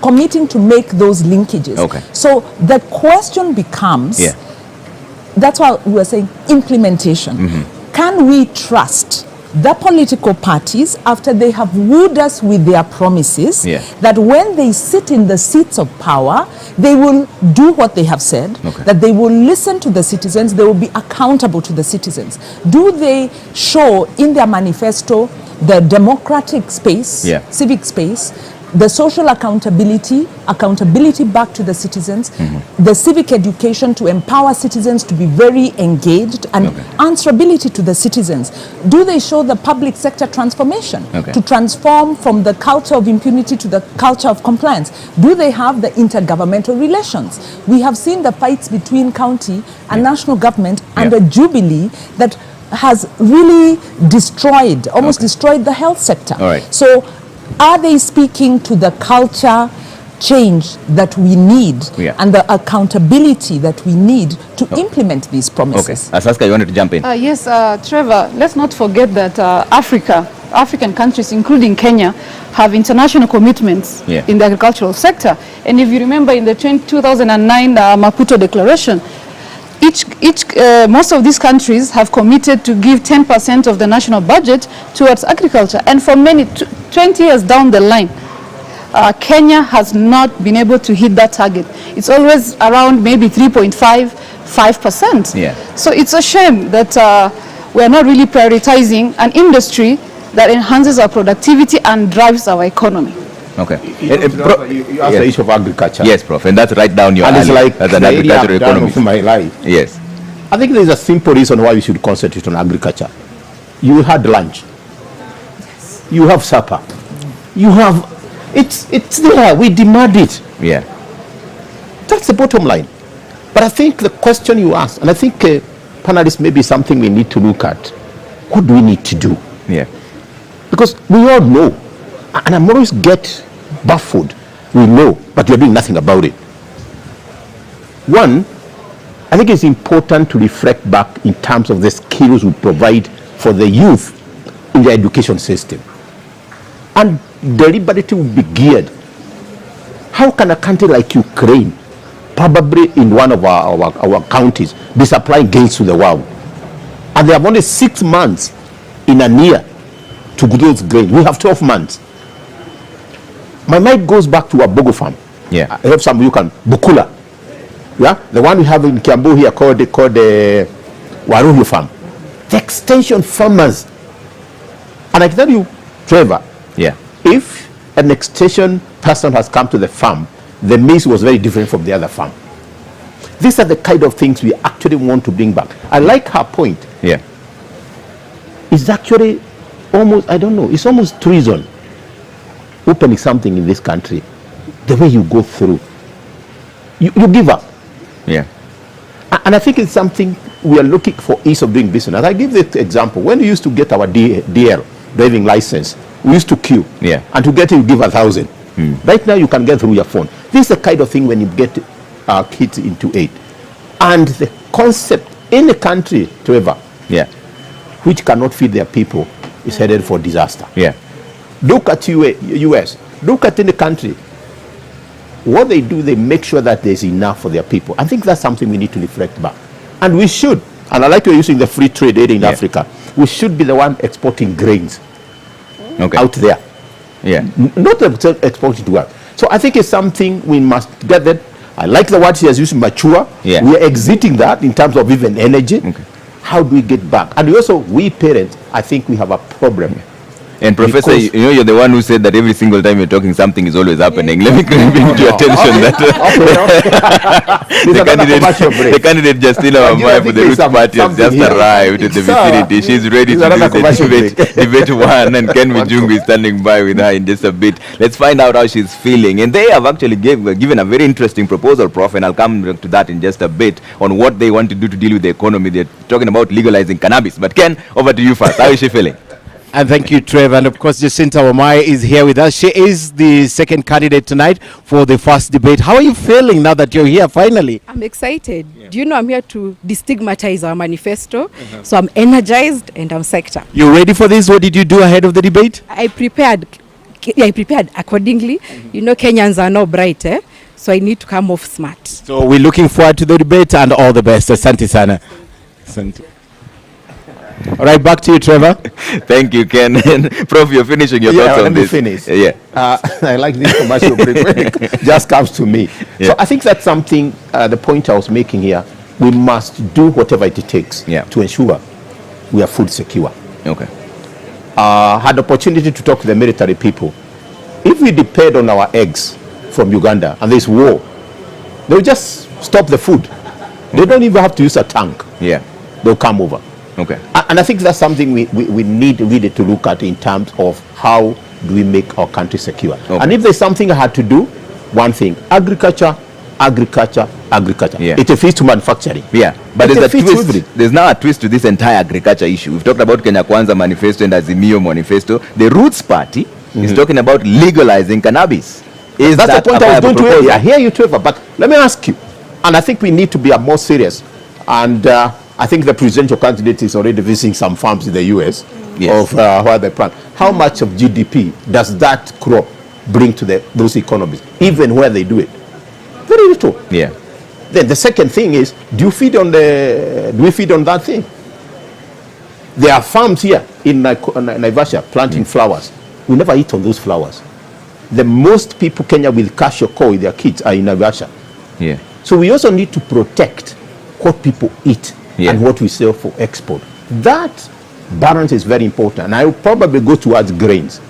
committing to make those linkages. So the question becomes, that's why we are saying implementation. Can we trust the political parties, after they have wooed us with their promises, that when they sit in the seats of power, they will do what they have said, that they will listen to the citizens, they will be accountable to the citizens? Do they show in their manifesto the democratic space, civic space, the social accountability back to the citizens, the civic education to empower citizens to be very engaged, and answerability to the citizens? Do they show the public sector transformation to transform from the culture of impunity to the culture of compliance? Do they have the intergovernmental relations? We have seen the fights between county and national government under Jubilee that has really destroyed, almost destroyed the health sector. So are they speaking to the culture change that we need and the accountability that we need to implement these promises? Asaska, you wanted to jump in? Yes, Trevor, let's not forget that African countries, including Kenya, have international commitments in the agricultural sector. And if you remember in the 2009 Maputo Declaration, most of these countries have committed to give 10% of the national budget towards agriculture. And for many, 20 years down the line, Kenya has not been able to hit that target. It's always around maybe 3.5%. So it's a shame that we're not really prioritizing an industry that enhances our productivity and drives our economy. You asked the issue of agriculture. Yes, Prof, and that's right down your alley. It's like as an agricultural economist. Of my life. Yes. I think there's a simple reason why we should concentrate on agriculture. You had lunch. You have supper. You have, it's there. We demand it. That's the bottom line. But I think the question you asked, and I think panelists, maybe something we need to look at. What do we need to do? Because we all know, and I'm always get baffled. We know, but we're doing nothing about it. One, I think it's important to reflect back in terms of the skills we provide for the youth in the education system. And deliberately will be geared. How can a country like Ukraine, probably in one of our counties, be supplying grains to the world? And they have only 6 months in a year to grow those grains. We have 12 months. My mind goes back to a Bogo farm. I have some you can Bukula. The one we have in Kiambu here called the Waruhu farm. The extension farmers. And I can tell you, Trevor, if an extension person has come to the farm, the maize was very different from the other farm. These are the kind of things we actually want to bring back. I like her point. It's actually almost, I don't know, it's almost treason opening something in this country. The way you go through, you give up. And I think it's something we are looking for ease of doing business. I give the example. When we used to get our DL, driving license, we used to queue. And to get it, you give 1,000. Right now, you can get through your phone. This is the kind of thing when you get kids into aid. And the concept in a country, Trevor, which cannot feed their people, is headed for disaster. Look at US. Look at any country. what they do, they make sure that there's enough for their people. I think that's something we need to reflect back. And we should, and I like you're using the free trade area in Africa, we should be the one exporting grains out there. Not exporting to us. So I think it's something we must get that. I like the word she has used, mature. We are exiting that in terms of even energy. How do we get back? And we parents, I think we have a problem. And Professor, you're the one who said that every single time you're talking, something is always happening. Let me bring to your attention that the candidate Justina Wamae for the Ruth Party has just arrived at the vicinity. She's ready to do the debate one, and Ken Mujungu is standing by with her in just a bit. Let's find out how she's feeling. And they have actually given a very interesting proposal, Prof, and I'll come to that in just a bit, on what they want to do to deal with the economy. They're talking about legalizing cannabis. But Ken, over to you first. How is she feeling? And thank you, Trevor. And of course, Jacinta Wamae is here with us. She is the second candidate tonight for the first debate. How are you feeling now that you're here finally? I'm excited. Do you know I'm here to destigmatize our manifesto? So I'm energized and I'm psyched up. You ready for this? What did you do ahead of the debate? I prepared accordingly. You know, Kenyans are not bright, so I need to come off smart. So we're looking forward to the debate and all the best. Asante sana. Asante. All right, back to you, Trevor. Thank you, Ken. And Prof, you're finishing your thoughts on this. Finish. I like this commercial break. Just comes to me. So I think that's something, the point I was making here, we must do whatever it takes to ensure we are food secure. Had opportunity to talk to the military people. If we depend on our eggs from Uganda and there's war, they'll just stop the food. They don't even have to use a tank. They'll come over. And I think that's something we need really to look at in terms of how do we make our country secure. And if there's something I had to do, one thing, agriculture. It feeds to manufacturing. But there's a twist. There's now a twist to this entire agriculture issue. We've talked about Kenya Kwanza manifesto and Azimio manifesto. The Roots Party is talking about legalizing cannabis. That's the point I was going to. I hear you, Trevor, but let me ask you, and I think we need to be more serious. And I think the presidential candidate is already visiting some farms in the US of where they plant. How much of GDP does that crop bring to those economies, even where they do it? Very little. Then the second thing is, do we feed on that thing? There are farms here in Naivasha planting flowers. We never eat on those flowers. The most people Kenya will cash your call with their kids are in Naivasha. So we also need to protect what people eat and what we sell for export. That balance is very important. And I will probably go towards grains.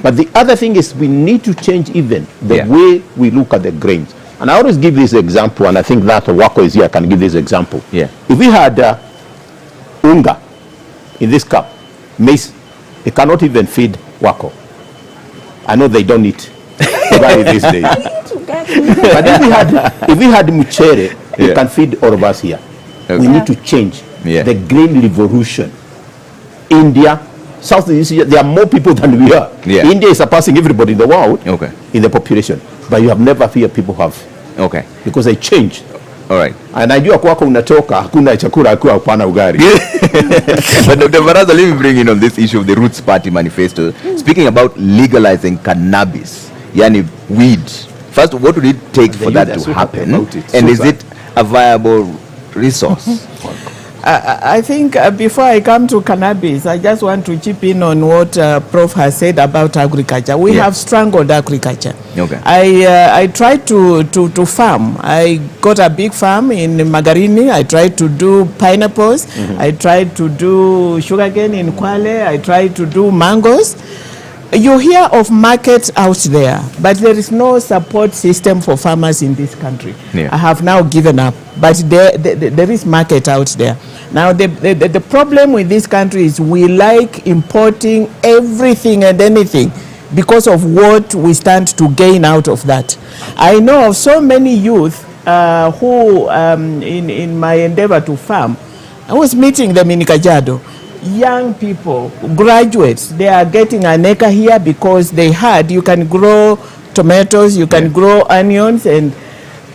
But the other thing is we need to change even the way we look at the grains. And I always give this example, and I think that Wako is here, can give this example. If we had unga in this cup, maize, it cannot even feed Wako. I know they don't eat these days. But if we had Mucheru, it can feed all of us here. We need to change the grain revolution. India, Southeast Asia, there are more people than we are. India is surpassing everybody in the world in the population. But you have never heard people have. Because they changed. And najua kwako unatoka hakuna chakula kwa hapana ugali. But Dr. Baraza, let me bring in on this issue of the Roots Party manifesto. Speaking about legalizing cannabis, yani weed. First, what would it take for that to happen? And is it a viable resource? I think before I come to cannabis, I just want to chip in on what Prof has said about agriculture. We have strangled agriculture. I tried to farm. I got a big farm in Magarini. I tried to do pineapples. I tried to do sugarcane in Kwale. I tried to do mangoes. You hear of markets out there, but there is no support system for farmers in this country. I have now given up, but there is market out there. Now, the problem with this country is we like importing everything and anything because of what we stand to gain out of that. I know of so many youth who, in my endeavor to farm, I was meeting them in Kajiado. Young people, graduates, they are getting an acre here because they had, you can grow tomatoes, you can grow onions,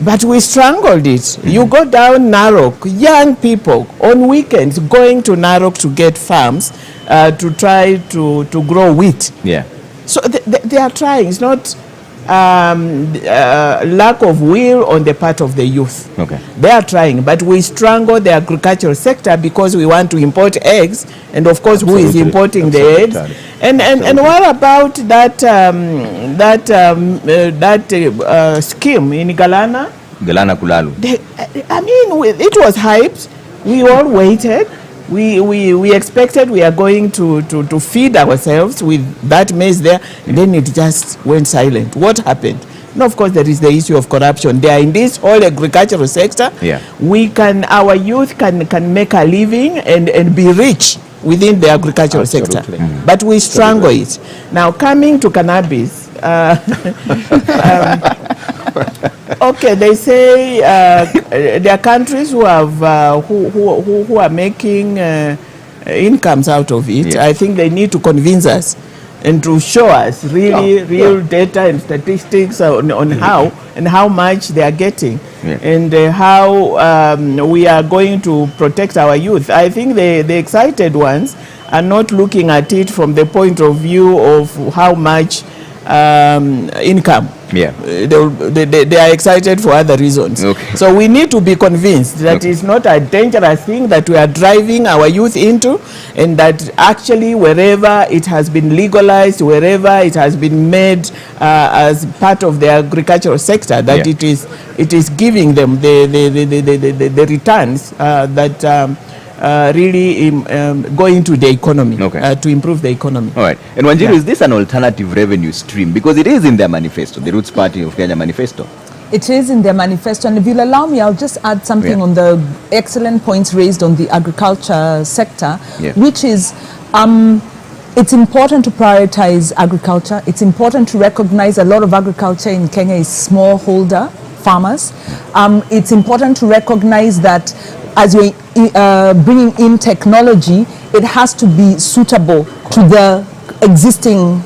but we strangled it. You go down Narok, young people on weekends going to Narok to get farms to try to grow wheat. So they are trying. It's not lack of will on the part of the youth. Okay. They are trying, but we strangle the agricultural sector because we want to import eggs, and of course, who is importing the eggs? And what about that scheme in Galana? Galana Kulalu. I mean, it was hyped. We all waited. We expected we are going to feed ourselves with that maize there, and then it just went silent. What happened? And of course, there is the issue of corruption. They are in this whole agricultural sector. Yeah. Our youth can make a living and be rich within the agricultural sector. But we strangle it. Now, coming to cannabis, okay, they say there are countries who have who are making incomes out of it. Yeah. I think they need to convince us and to show us real data and statistics on how and how much they are getting, and how we are going to protect our youth. I think the excited ones are not looking at it from the point of view of how much income. Yeah. They are excited for other reasons. Okay. So we need to be convinced that it's not a dangerous thing that we are driving our youth into, and that actually wherever it has been legalized, wherever it has been made as part of the agricultural sector, that it is giving them the returns that really go into the economy, to improve the economy. All right. And Wanjiru, is this an alternative revenue stream? Because it is in their manifesto, the Roots Party of Kenya manifesto. It is in their manifesto, and if you'll allow me, I'll just add something on the excellent points raised on the agriculture sector, which is it's important to prioritize agriculture. It's important to recognize a lot of agriculture in Kenya is smallholder farmers. It's important to recognize that as we're bringing in technology, it has to be suitable to the existing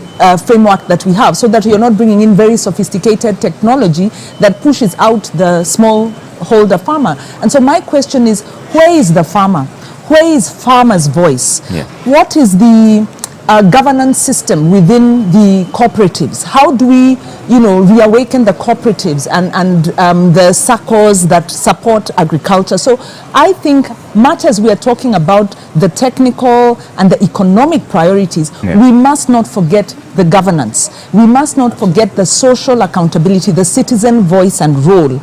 framework that we have, so that you're not bringing in very sophisticated technology that pushes out the smallholder farmer. And so my question is, where is the farmer? Where is farmer's voice? What is the governance system within the cooperatives? How do we, reawaken the cooperatives and the SACCOs that support agriculture? So I think much as we are talking about the technical and the economic priorities, we must not forget the governance. We must not forget the social accountability, the citizen voice and role,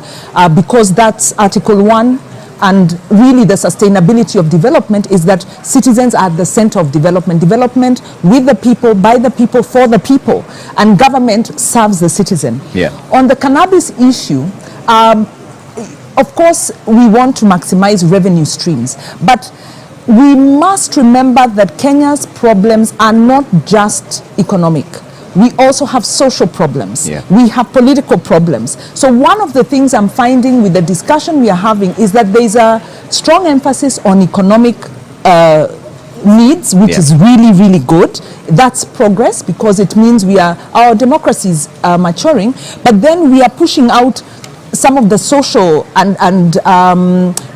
because that's Article 1. And really the sustainability of development is that citizens are at the center of development. Development with the people, by the people, for the people. And government serves the citizen. On the cannabis issue, of course, we want to maximize revenue streams. But we must remember that Kenya's problems are not just economic. We also have social problems. We have political problems. So one of the things I'm finding with the discussion we are having is that there's a strong emphasis on economic needs, which is really, really good. That's progress, because it means our democracies are maturing, but then we are pushing out some of the social and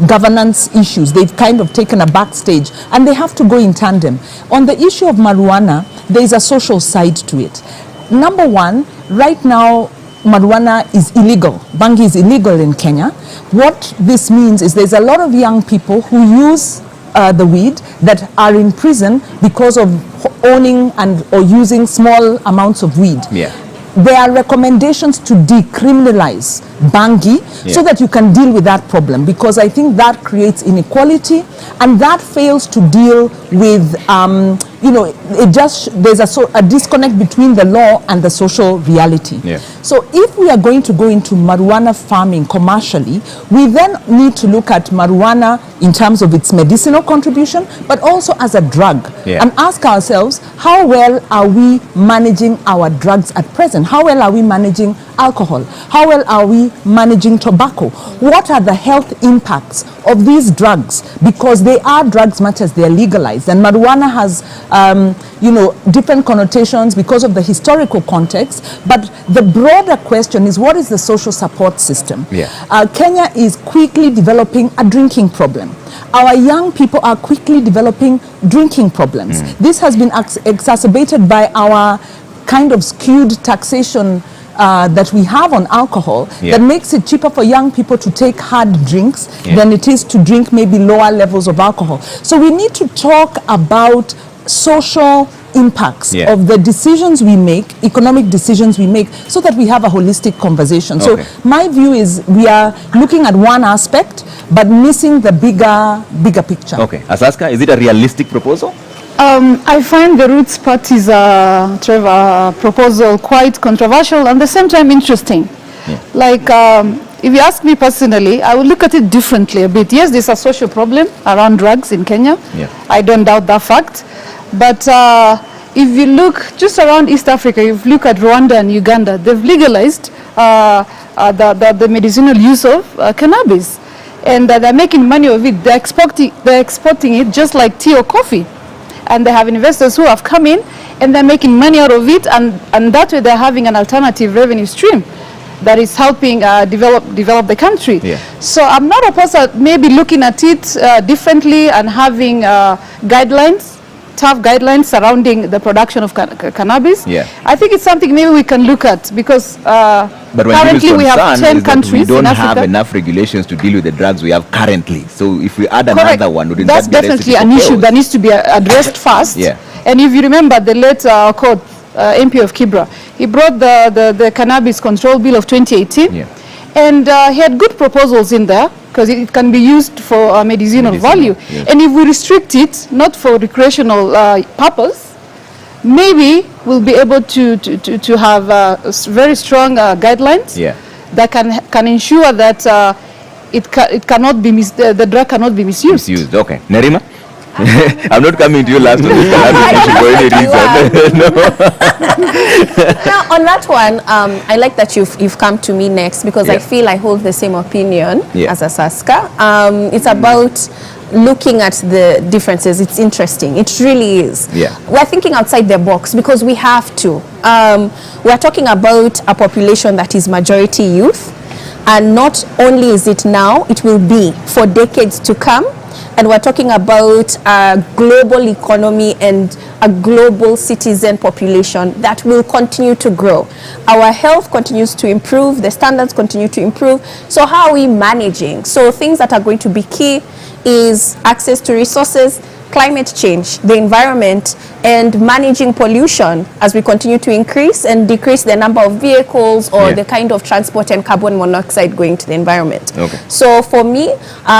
governance issues. They've kind of taken a backstage, and they have to go in tandem. On the issue of marijuana, there is a social side to it. Number one, right now, marijuana is illegal. Bangi is illegal in Kenya. What this means is there's a lot of young people who use the weed that are in prison because of owning or using small amounts of weed. There are recommendations to decriminalize bangi so that you can deal with that problem, because I think that creates inequality, and that fails to deal with, there's a disconnect between the law and the social reality. So if we are going to go into marijuana farming commercially, we then need to look at marijuana in terms of its medicinal contribution, but also as a drug, and ask ourselves, how well are we managing our drugs at present? How well are we managing alcohol? How well are we managing tobacco? What are the health impacts of these drugs? Because they are drugs much as they are legalized, and marijuana has different connotations because of the historical context. But the broader question is, what is the social support system? Kenya is quickly developing a drinking problem. Our young people are quickly developing drinking problems. This has been exacerbated by our kind of skewed taxation that we have on alcohol that makes it cheaper for young people to take hard drinks than it is to drink maybe lower levels of alcohol. So we need to talk about social impacts of the decisions we make, economic decisions we make, so that we have a holistic conversation. So my view is we are looking at one aspect but missing the bigger picture. Okay, Asaska, is it a realistic proposal? I find the Roots Party's proposal quite controversial and at the same time interesting. Like, if you ask me personally, I would look at it differently a bit. Yes, there's a social problem around drugs in Kenya. I don't doubt that fact. But if you look just around East Africa, if you look at Rwanda and Uganda, they've legalized the medicinal use of cannabis. And they're making money of it. They're exporting it just like tea or coffee. And they have investors who have come in and they're making money out of it, and that way they're having an alternative revenue stream that is helping develop the country. So I'm not opposed to maybe looking at it differently and having guidelines, tough guidelines surrounding the production of cannabis. I think it's something maybe we can look at, because but currently we have 10 countries we don't in Africa. have enough regulations to deal with the drugs we have currently. So if we add another one, wouldn't that's that be definitely an issue that needs to be addressed fast. And if you remember the late MP of Kibra, he brought the Cannabis Control Bill of 2018, and he had good proposals in there, because it can be used for medicinal value. And if we restrict it, not for recreational purpose, maybe we'll be able to have very strong guidelines that can ensure that it cannot be the drug cannot be misused. Okay, Nerima. I'm not coming to you last on this issue for any reason. Now, on that one, I like that you've come to me next, because I feel I hold the same opinion as Asaska. It's about looking at the differences. It's interesting. It really is. We're thinking outside the box, because we have to. We're talking about a population that is majority youth, and not only is it now, it will be for decades to come. And we're talking about a global economy and a global citizen population that will continue to grow. Our health continues to improve, the standards continue to improve. So how are we managing? So things that are going to be key is access to resources, climate change, the environment, and managing pollution as we continue to increase and decrease the number of vehicles or the kind of transport and carbon monoxide going to the environment. So for me,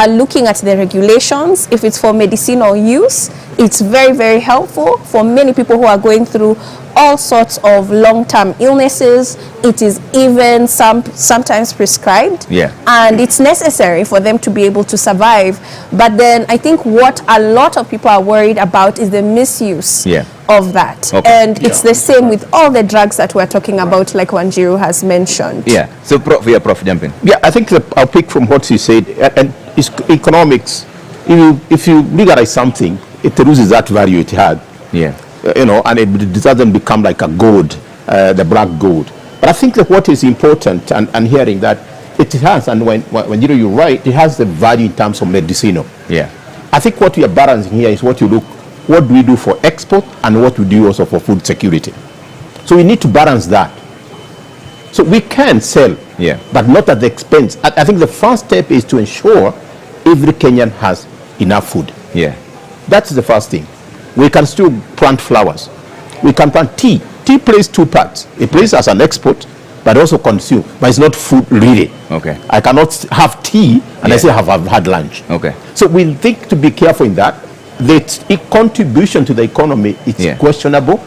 looking at the regulations, if it's for medicinal use, it's very, very helpful for many people who are going through all sorts of long-term illnesses. It is even sometimes prescribed, and it's necessary for them to be able to survive. But then I think what a lot of people are worried about is the misuse of that. And it's the same with all the drugs that we're talking about, like Wanjiru has mentioned. So Prof, jump in. I think I'll pick from what he said, and it's economics. If you legalize something, it loses that value it had. You know, and it doesn't become like a gold, the black gold. But I think that what is important, and hearing that it has, and when you're right, it has the value in terms of medicinal. I think what we are balancing here is what do we do for export and what we do also for food security. So we need to balance that. So we can sell, but not at the expense. I think the first step is to ensure every Kenyan has enough food. That's the first thing. We can still plant flowers. We can plant tea. Tea plays two parts. It plays as an export, but also consume. But it's not food really. I cannot have tea and I say I've had lunch. So we think to be careful in that. The contribution to the economy is questionable,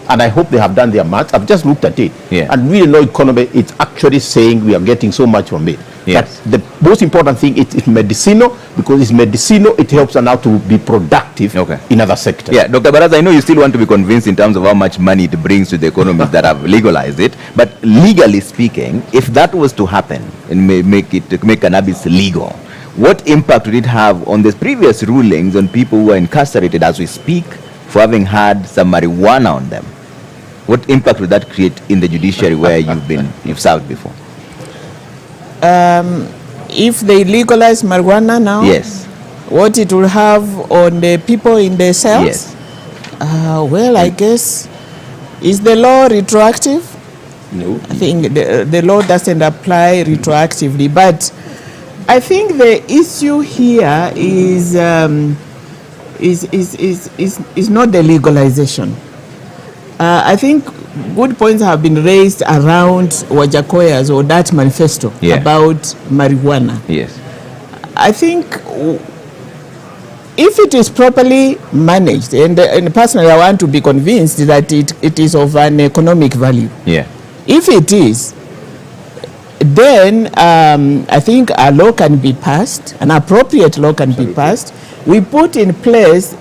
and I hope they have done their maths. I've just looked at it, and really no economy is actually saying we are getting so much from it. But the most important thing is medicinal, because it's medicinal, it helps us now to be productive in other sectors. Dr. Baraza, I know you still want to be convinced in terms of how much money it brings to the economies that have legalized it, but legally speaking, if that was to happen and make cannabis legal, what impact would it have on the previous rulings on people who are incarcerated as we speak for having had some marijuana on them? What impact would that create in the judiciary where you've served before? If they legalize marijuana now, what it will have on the people in the cells? Well, I guess, is the law retroactive? No. I think the law doesn't apply retroactively, but I think the issue here is not the legalization. I think good points have been raised around Wajakoya's or that manifesto about marijuana. Yes. I think if it is properly managed, and personally I want to be convinced that it is of an economic value. Yeah. If it is, then I think a law can be passed, an appropriate law can be passed. We put in place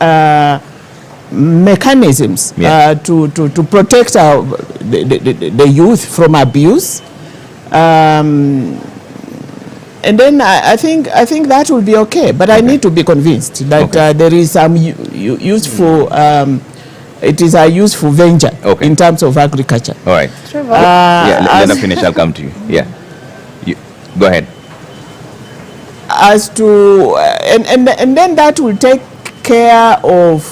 mechanisms to protect the youth from abuse. And then I think that will be okay. But I need to be convinced that there is some useful, it is a useful venture in terms of agriculture. All right. Let her finish. I'll come to you. Yeah. Go ahead. As to and then that will take care of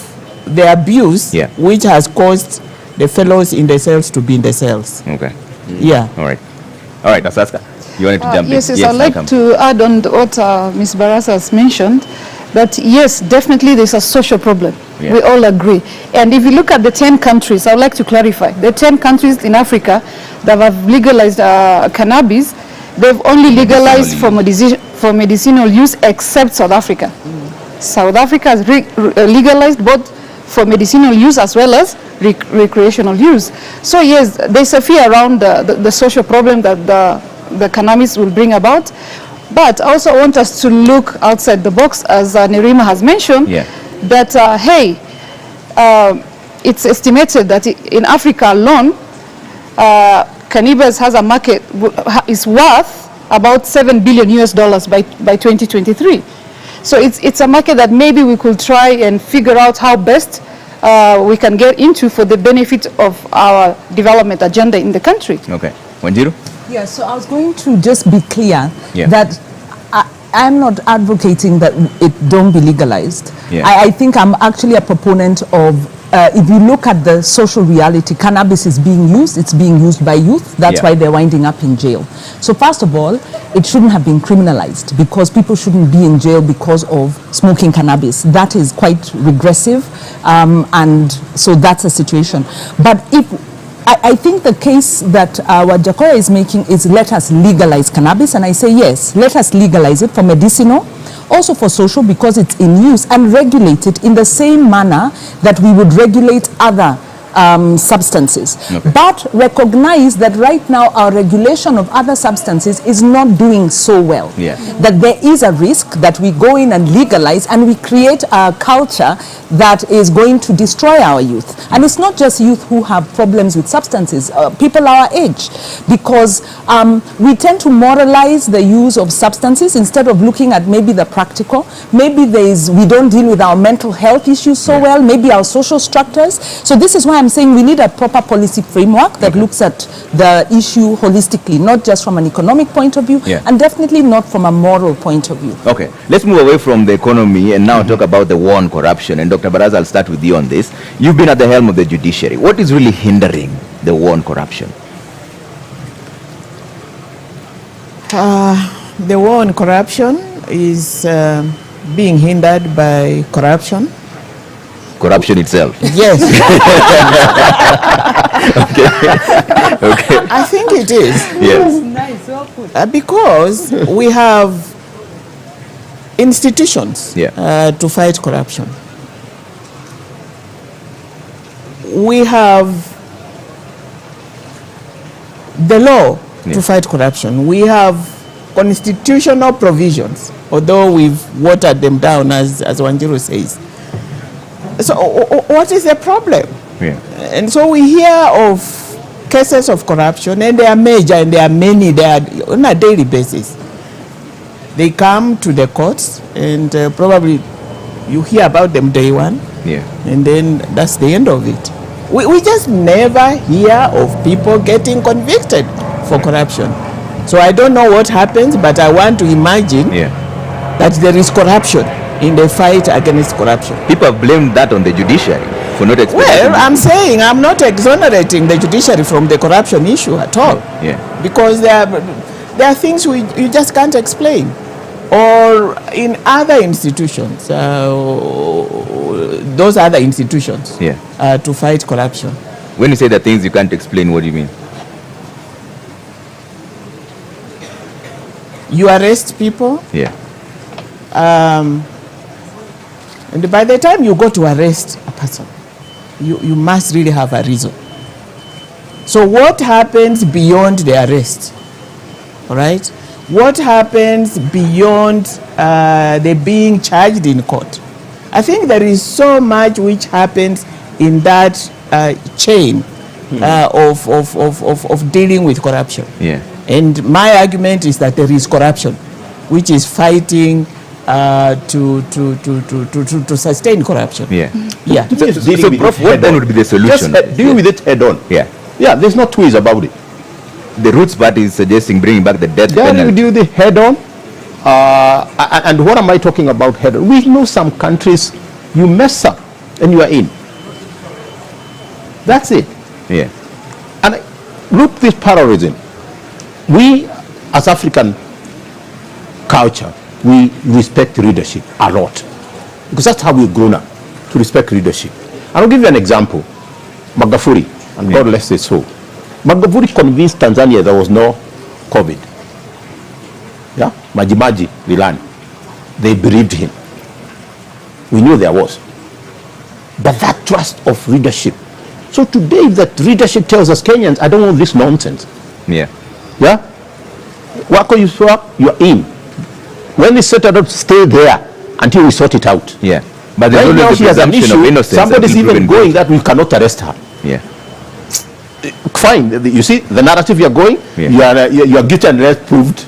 the abuse which has caused the fellows in the cells to be in the cells. Okay. Yeah. All right. All right, Asaska, you wanted to jump in? Yes, I'd like to add on what Ms. Barasa has mentioned, that yes, definitely there's a social problem. Yeah. We all agree. And if you look at the 10 countries, I would like to clarify, the 10 countries in Africa that have legalized cannabis, they've only legalized for medicinal use except South Africa. South Africa has legalized both for medicinal use as well as recreational use. So yes, there's a fear around the social problem that the cannabis will bring about. But I also want us to look outside the box, as Nerima has mentioned, that hey, it's estimated that in Africa alone, cannabis has a market, is worth about $7 billion by 2023. So it's a market that maybe we could try and figure out how best we can get into for the benefit of our development agenda in the country. Okay. Wanjiru? Yeah, so I was going to just be clear that I'm not advocating that it don't be legalized. I think I'm actually a proponent of, if you look at the social reality, cannabis is being used, it's being used by youth, that's why they're winding up in jail. So first of all, it shouldn't have been criminalized because people shouldn't be in jail because of smoking cannabis. That is quite regressive, and so that's a situation. But if I think the case that Wajakoya is making is let us legalize cannabis, and I say yes, let us legalize it for medicinal, also for social because it's in use, and regulate it in the same manner that we would regulate other substances. But recognize that right now our regulation of other substances is not doing so well. That there is a risk that we go in and legalize and we create a culture that is going to destroy our youth. And it's not just youth who have problems with substances, people our age, because we tend to moralize the use of substances instead of looking at maybe the practical. Maybe we don't deal with our mental health issues so well, maybe our social structures. So this is why I'm saying we need a proper policy framework that looks at the issue holistically, not just from an economic point of view, and definitely not from a moral point of view. Okay, let's move away from the economy and now talk about the war on corruption. And Dr. Baraza, I'll start with you on this. You've been at the helm of the judiciary. What is really hindering the war on corruption? The war on corruption is being hindered by corruption. Corruption itself? Yes. Okay. I think it is. Yes. Nice, well put. Because we have institutions to fight corruption. We have the law to fight corruption. We have constitutional provisions, although we've watered them down, as Wanjiru says. So what is the problem? And so we hear of cases of corruption, and they are major, and there are many, they are on a daily basis. They come to the courts, and probably you hear about them day one, and then that's the end of it. We just never hear of people getting convicted for corruption. So I don't know what happens, but I want to imagine that there is corruption in the fight against corruption. People have blamed that on the judiciary. For not Well, I'm saying I'm not exonerating the judiciary from the corruption issue at all. Yeah. Because there are things you just can't explain. Or in other institutions, those other institutions, to fight corruption. When you say the things you can't explain, what do you mean? You arrest people. Yeah. And by the time you go to arrest a person, you must really have a reason. So what happens beyond the arrest? All right? What happens beyond the being charged in court? I think there is so much which happens in that chain of dealing with corruption. Yeah. And my argument is that there is corruption, which is fighting to sustain corruption. Yeah. Yeah. So Prof, what then would be the solution? Just deal with it head on. Yeah. Yeah, there's no two ways about it. The Roots party is suggesting bringing back the death Then penalty. you do the head on. And what am I talking about head on? We know some countries, you mess up and you are in. That's it. Yeah. And look, this parallelism. We, as African culture, we respect leadership a lot. Because that's how we've grown up, to respect leadership. And I'll give you an example. Magufuli, and God bless his soul. Magufuli convinced Tanzania there was no COVID. Yeah? Majimaji, Lilani. They believed him. We knew there was. But that trust of leadership. So today, that leadership tells us Kenyans, I don't want this nonsense. Yeah. Yeah? Wako you show up, you're in. When they set it up, stay there until we sort it out. Yeah. But right now she has an issue, somebody's even going that we cannot arrest her. Yeah. Fine. You see, the narrative you're going, you are guilty and arrest proved.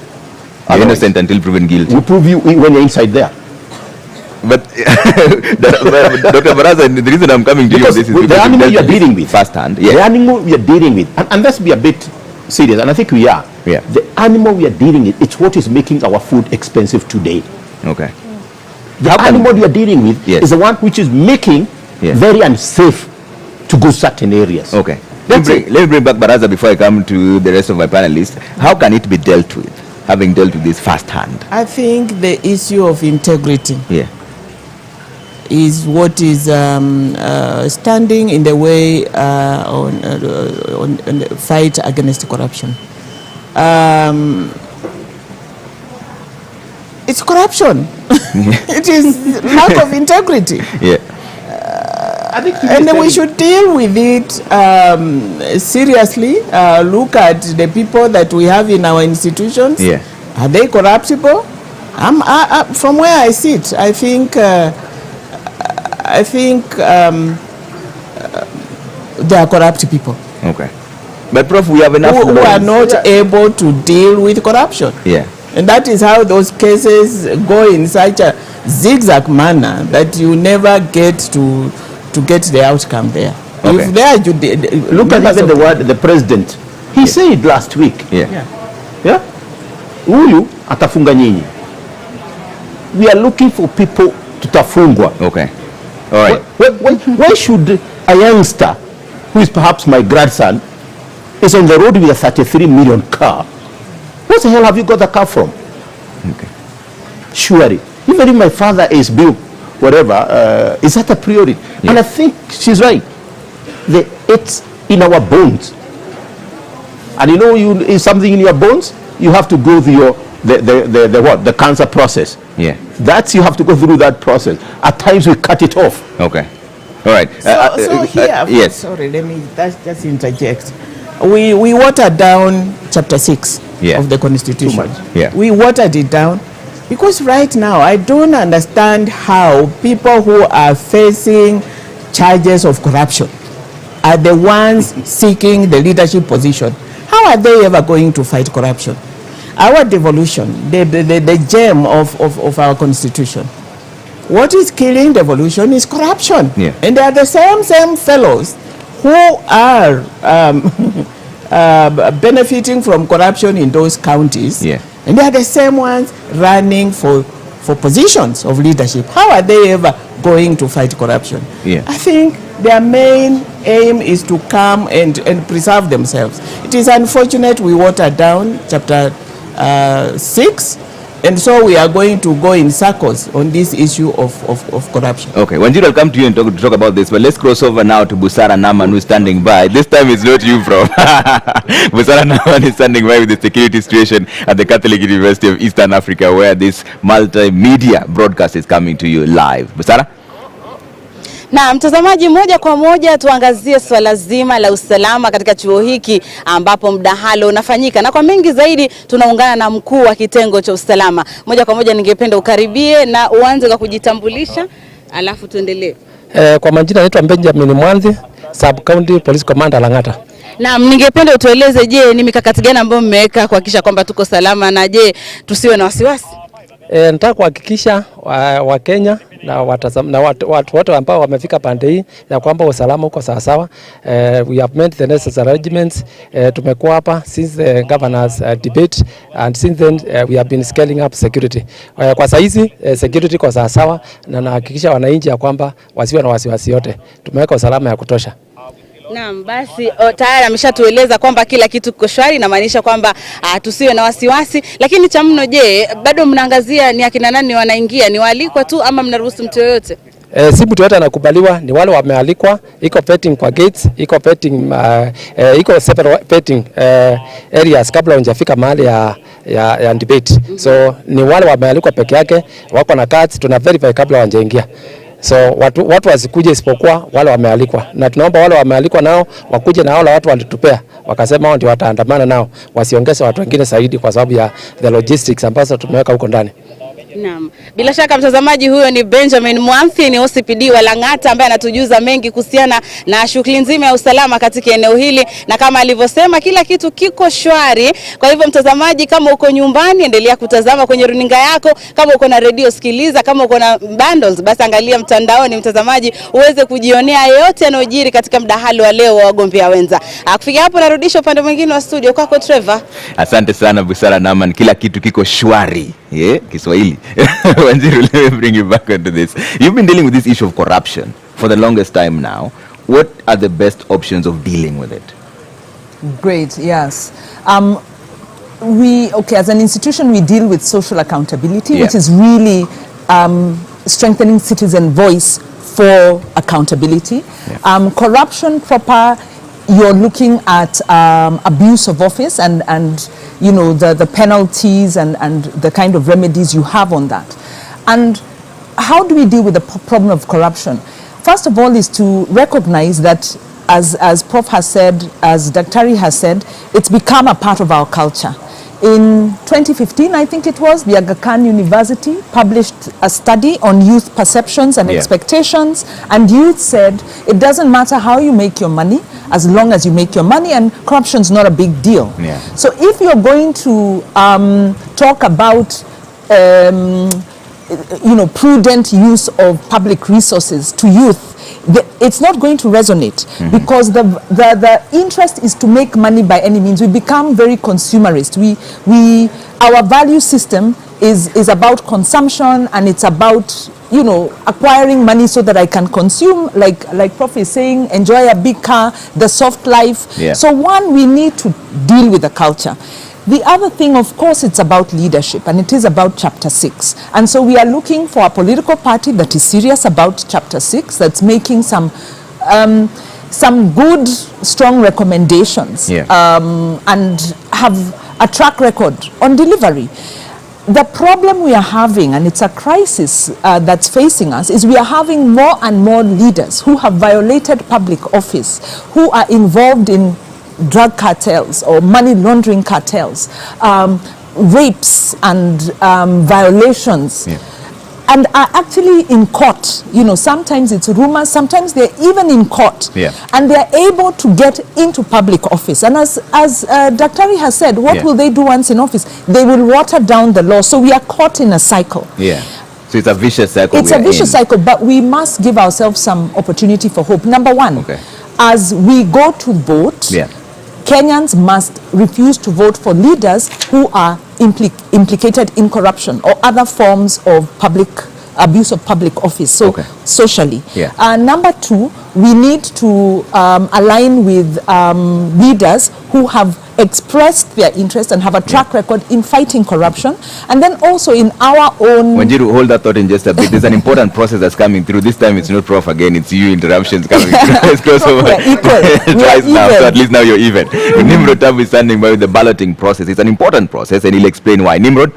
You're innocent until proven guilty. We prove you when you're inside there. But Dr. Baraza, the reason I'm coming to because you this is the animal you're dealing with. Firsthand. Yeah. The animal we are dealing with. And let's be a bit serious, and I think we are. Yeah. The animal we are dealing with, it's what is making our food expensive today. Okay. The animal you are dealing with is the one which is making very unsafe to go certain areas. Okay. Let me bring back Baraza before I come to the rest of my panelists. How can it be dealt with, having dealt with this firsthand? I think the issue of integrity is what is standing in the way on the fight against corruption. It's corruption. It is lack of integrity. Yeah. And we should deal with it seriously. Look at the people that we have in our institutions. Yeah. Are they corruptible? From where I sit, I think they are corrupt people. Okay. But Prof, we have enough who are not able to deal with corruption. Yeah. And that is how those cases go in such a zigzag manner that you never get to get the outcome there. Okay. If there look at even the word the president. He said last week. Yeah. Huyu atafunga nyinyi. We are looking for people tutafungwa. Okay. All right. Why should a youngster who is perhaps my grandson is on the road with a 33 million car? What the hell have you got the car from? Okay. Surely. Even if my father is built, whatever, is that a priority? Yeah. And I think she's right. It's in our bones. And you know, is something in your bones, you have to go through the cancer process. Yeah. You have to go through that process. At times we cut it off. Okay. All right. So here, yes. Sorry, let me just interject. We watered down chapter 6 of the Constitution. Too much. Yeah. We watered it down because right now I don't understand how people who are facing charges of corruption are the ones seeking the leadership position. How are they ever going to fight corruption? Our devolution, the gem of our Constitution, what is killing devolution is corruption. Yeah. And they are the same fellows who are benefiting from corruption in those counties. Yeah. And they are the same ones running for positions of leadership. How are they ever going to fight corruption? Yeah. I think their main aim is to come and preserve themselves. It is unfortunate we watered down chapter 6, and so we are going to go in circles on this issue of corruption. Okay, Wanjiru, I'll come to you and talk about this, but let's cross over now to Busara Naman, who's standing by. This time it's not you, bro. Busara Naman is standing by with the security situation at the Catholic University of Eastern Africa, where this multimedia broadcast is coming to you live. Busara? Na mtazamaji, moja kwa moja tuangazie swala zima la usalama katika chuo hiki ambapo mdahalo unafanyika, na kwa mengi zaidi tunaungana na mkuu wa kitengo cha usalama. Moja kwa moja ningependa ukaribie na uanze kwa kujitambulisha alafu tuendelee. Kwa majina naitwa Benjamin Mwanzi, Sub County Police Commander Lang'ata. Na ningependa utueleze, je, ni mikakati gani ambayo mmeweka kuhakikisha kwamba tuko salama, na je tusiwe na wasiwasi? Nataka kuhakikisha wa Kenya na watu wote ambao wamefika pande hii ya kwamba usalama uko sawa sawa. We have made the necessary arrangements. Tumekuwa hapa since the governor's debate, and since then we have been scaling up security. Kwa saizi security iko sawa sawa, na nahakikisha wananchi ya kwamba wasiwe na wasiwasi yote. Tumeweka usalama ya kutosha. Naam, basi tayari ameshatueleza kwamba kila kitu kiko shwari, inamaanisha kwamba tusiwe na wasiwasi. Lakini cha mno, je, bado mnaangazia ni akina nani wanaingia? Ni waalikwa tu ama mnaruhusu mtu yoyote? Si mtu yote anakubaliwa, ni wale wamealikwa. Iko petting kwa gates, iko petting, iko several petting areas kabla hujafika mahali ya debate. So ni wale wamealikwa peke yake, wako na cards, tuna verify kabla hawajaingia. So watu wasikuje isipokuwa wale wamealikwa, na tunaomba wale wamealikwa nao wakuje, na wale watu walitupea wakasema wao ndio wataandamana nao, wasiongeze watu wengine zaidi kwa sababu ya the logistics ambazo tumeweka huko ndani. Naam. Bila shaka mtazamaji, huyo ni Benjamin Mwanthi, ni OCPD wa Lang'ata, ambaye anatujuza mengi kuhusiana na shughuli nzima ya usalama katika eneo hili, na kama alivyosema kila kitu kiko shwari. Kwa hivyo mtazamaji, kama uko nyumbani endelea kutazama kwenye runinga yako, kama uko na radio sikiliza, kama uko na bundles basi angalia mtandaoni mtazamaji, uweze kujionea yote yanayojiri katika mdahalo wa leo wa wagombea wenza. Kufikia hapo narudisha upande mwingine wa studio kwako Trevor. Asante sana Busara Naman, kila kitu kiko shwari. Kiswahili. Wanjiru, let me bring you back into this. You've been dealing with this issue of corruption for the longest time now. What are the best options of dealing with it? Great, yes. As an institution, we deal with social accountability, which is really strengthening citizen voice for accountability. Corruption proper, you're looking at abuse of office and you know the penalties and the kind of remedies you have on that. And how do we deal with the problem of corruption? First of all is to recognize that, as Prof has said, as Dr. has said, it's become a part of our culture. In 2015, I think it was, the Aga Khan University published a study on youth perceptions and expectations, and youth said it doesn't matter how you make your money, as long as you make your money, and corruption's not a big deal. So if you're going to talk about prudent use of public resources to youth, it's not going to resonate, because the interest is to make money by any means. We become very consumerist. Our value system is about consumption, and it's about acquiring money so that I can consume, like Prof is saying, enjoy a big car, the soft life. So one, we need to deal with the culture. The other thing, of course, it's about leadership, and it is about Chapter 6. And so we are looking for a political party that is serious about Chapter 6, that's making some good, strong recommendations, and have a track record on delivery. The problem we are having, and it's a crisis that's facing us, is we are having more and more leaders who have violated public office, who are involved in drug cartels or money laundering cartels, rapes and violations, and are actually in court. Sometimes it's rumors, sometimes they're even in court, and they're able to get into public office. And as Dr. has said, what will they do once in office? They will water down the law. So we are caught in a cycle. So it's a vicious cycle. It's a vicious cycle, but we must give ourselves some opportunity for hope. Number one, as we go to vote, Kenyans must refuse to vote for leaders who are implicated in corruption or other forms of abuse of public office, socially. Number two, we need to align with leaders who have expressed their interest and have a track record in fighting corruption, and then also in our own... Wanjiru, hold that thought in just a bit. There's an important process that's coming through. This time it's not Prof again, it's you interruptions coming through. Let's close over. We're equal. Twice now, even. so at least now you're even. Nimrod Tabu is standing by with the balloting process. It's an important process and he'll explain why. Nimrod?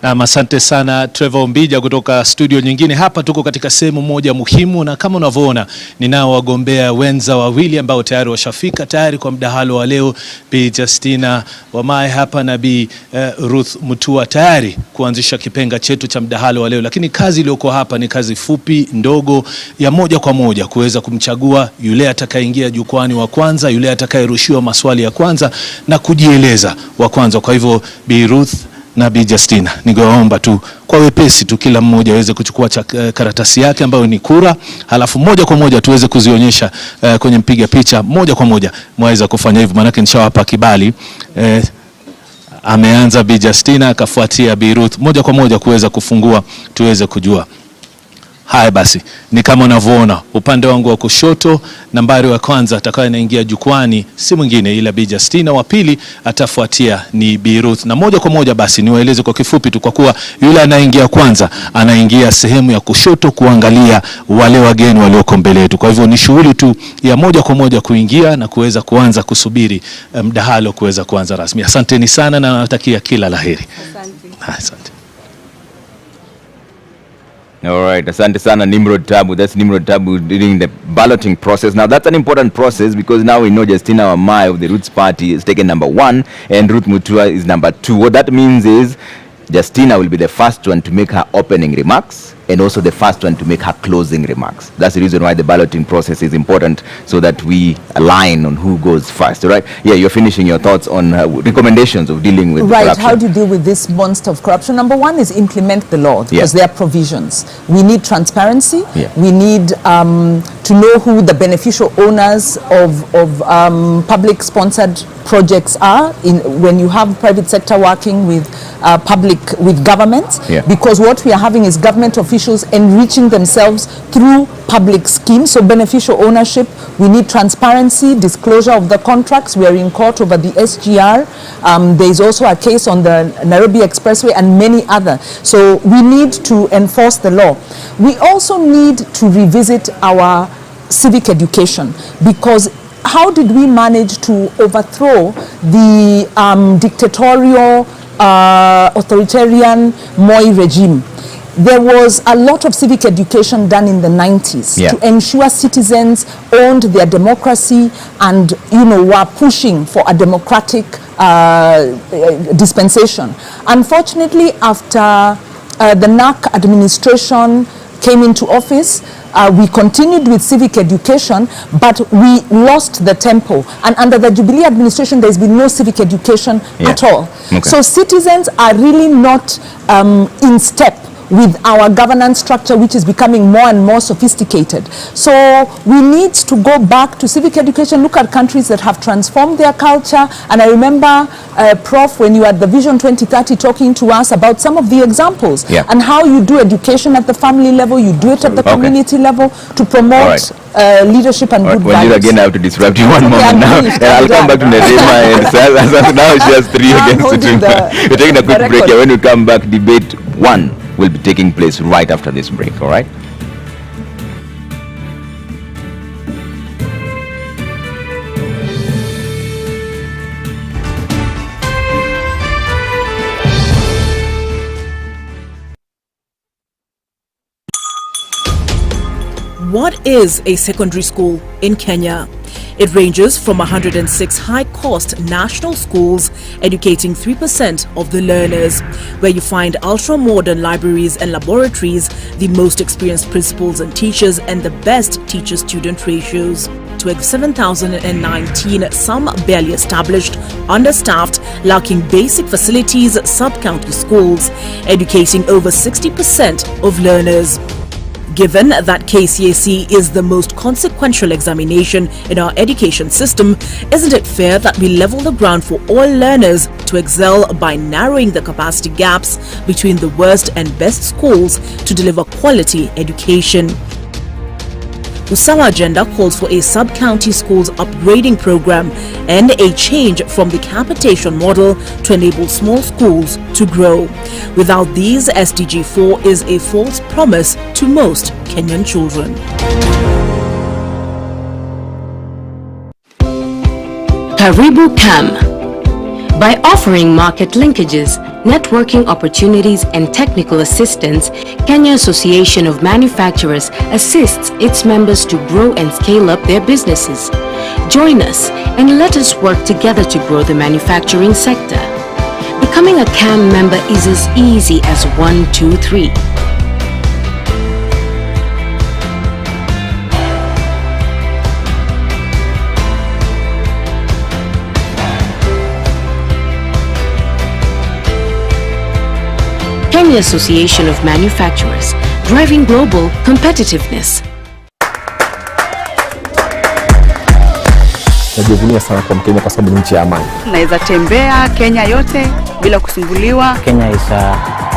Na asante sana Trevor Mbija kutoka studio nyingine. Hapa tuko katika sehemu moja muhimu, na kama unavyoona ninao wagombea wenza wawili ambao tayari washafika tayari kwa mdahalo wa leo. Bi Justina Wamae hapa na Bi Ruth Mutua tayari kuanzisha kipenga chetu cha mdahalo wa leo. Lakini kazi iliyoko hapa ni kazi fupi ndogo ya moja kwa moja kuweza kumchagua yule atakayeingia jukwani wa kwanza, yule atakayerushiwa maswali ya kwanza na kujieleza wa kwanza. Kwa hivyo Bi Ruth na Bi Justina, ningewaomba tu kwa wepesi tu kila mmoja aweze kuchukua karatasi yake ambayo ni kura, halafu moja kwa moja tuweze kuzionyesha kwenye mpiga picha moja kwa moja. Mwaweza kufanya hivyo maana nishawapa kibali. Ameanza Bi Justina, akafuatia Bi Ruth, moja kwa moja kuweza kufungua tuweze kujua. Haya basi, ni kama unavyoona upande wangu wa kushoto, nambari wa kwanza atakayeinaingia jukwani si mwingine ila Bi Justina, wa pili atafuatia ni Bi Ruth. Na moja kwa moja basi niwaeleze kwa kifupi tu, kwa kuwa yule anaingia kwanza anaingia sehemu ya kushoto kuangalia wale wageni walioko mbele yetu. Kwa hivyo ni shughuli tu ya moja kwa moja kuingia na kuweza kuanza kusubiri mdahalo kuweza kuanza rasmi. Asanteni sana na natakia kila laheri. Asante. All right, asante sana Nimrod Tabu. That's Nimrod Tabu during the balloting process. Now that's an important process because now we know Justina Wamae of the Roots Party is taken number 1 and Ruth Mutua is number 2. What that means is Justina will be the first one to make her opening remarks and also the first one to make her closing remarks. That's the reason why the balloting process is important, so that we align on who goes first, right? Yeah, you're finishing your thoughts on recommendations of dealing with corruption. How do you deal with this monster of corruption? Number one is implement the law, because there are provisions. We need transparency. We need to know who the beneficial owners of public-sponsored projects are when you have private sector working with with governments, because what we are having is government officials enriching themselves through public schemes. So beneficial ownership, we need transparency, disclosure of the contracts. We are in court over the SGR. There is also a case on the Nairobi Expressway and many other. So we need to enforce the law. We also need to revisit our civic education, because how did we manage to overthrow the dictatorial, authoritarian Moi regime? There was a lot of civic education done in the 90s to ensure citizens owned their democracy and, were pushing for a democratic dispensation. Unfortunately, after the NAC administration came into office, we continued with civic education, but we lost the tempo. And under the Jubilee administration, there's been no civic education at all. So citizens are really not in step with our governance structure, which is becoming more and more sophisticated. So we need to go back to civic education, look at countries that have transformed their culture. And I remember, Prof, when you were at the Vision 2030 talking to us about some of the examples and how you do education at the family level, you do it at the community level to promote leadership and good values. Again, I have to disrupt you one moment now. I'll come back to Nerima and now she has 3 against 2. We're taking a quick break here. When we come back, debate 1 will be taking place right after this break, all right? What is a secondary school in Kenya? It ranges from 106 high-cost national schools educating 3% of the learners, where you find ultra-modern libraries and laboratories, the most experienced principals and teachers, and the best teacher-student ratios. To 7,019, some barely established, understaffed, lacking basic facilities, sub-county schools, educating over 60% of learners. Given that KCSE is the most consequential examination in our education system, isn't it fair that we level the ground for all learners to excel by narrowing the capacity gaps between the worst and best schools to deliver quality education? Usawa Agenda calls for a sub-county schools upgrading program and a change from the capitation model to enable small schools to grow. Without these, SDG 4 is a false promise to most Kenyan children. Karibu Cam. By offering market linkages, networking opportunities and technical assistance, Kenya Association of Manufacturers assists its members to grow and scale up their businesses. Join us and let us work together to grow the manufacturing sector. Becoming a CAM member is as easy as 1, 2, 3. Kenya Association of Manufacturers, driving global competitiveness. Najivunia sana kwa Mkenya kwa sababu ni nchi ya amani. Naweza tembea Kenya yote bila kusumbuliwa. Kenya is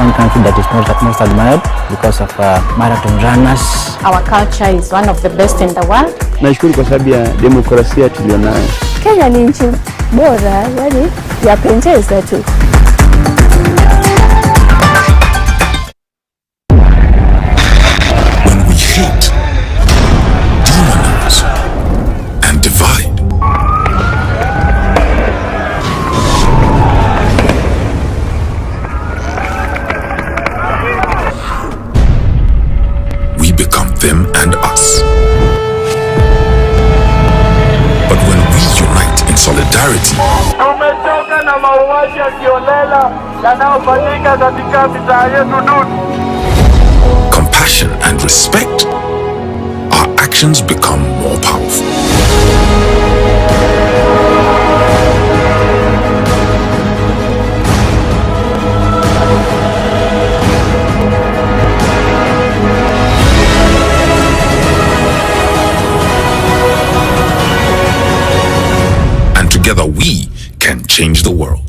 one country that is most admired because of marathon runners. Our culture is one of the best in the world. Nashukuru kwa sababu ya demokrasia tulionayo. Kenya ni nchi bora, yani yapendeza tu. Hate, demonize, and divide. We become them and us. But when we unite in solidarity, tumechoka na mauaji ya kiolela yanayofanyika katika mitaa yetu duni. Compassion and respect, our actions become more powerful. And together we can change the world.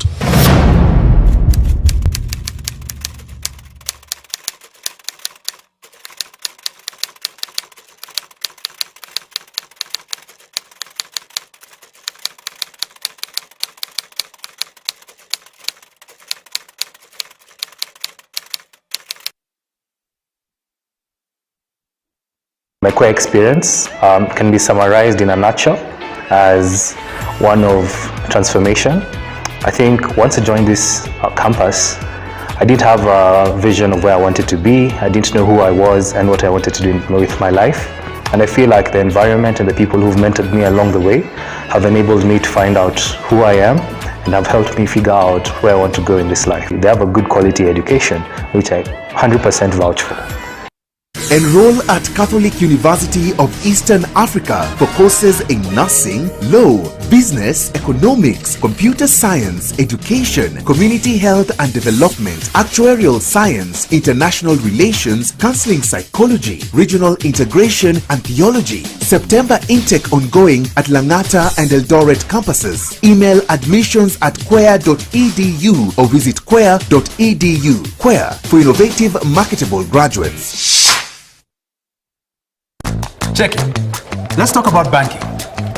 My core experience can be summarized in a nutshell as one of transformation. I think once I joined this campus, I didn't have a vision of where I wanted to be. I didn't know who I was and what I wanted to do with my life. And I feel like the environment and the people who've mentored me along the way have enabled me to find out who I am and have helped me figure out where I want to go in this life. They have a good quality education, which I 100% vouch for. Enroll at Catholic University of Eastern Africa for courses in nursing, law, business, economics, computer science, education, community health and development, actuarial science, international relations, counseling psychology, regional integration and theology. September intake ongoing at Langata and Eldoret campuses. Email admissions@quer.edu or visit quer.edu. Quer for innovative, marketable graduates. Check it. Let's talk about banking.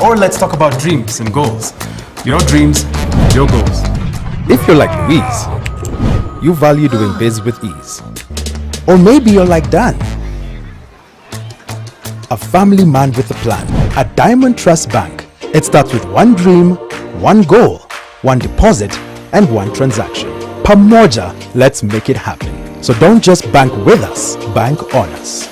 Or let's talk about dreams and goals. Your dreams, your goals. If you're like Louise, you value doing biz with ease. Or maybe you're like Dan, a family man with a plan. At Diamond Trust Bank, it starts with one dream, one goal, one deposit, and one transaction. Pamoja, let's make it happen. So don't just bank with us, bank on us.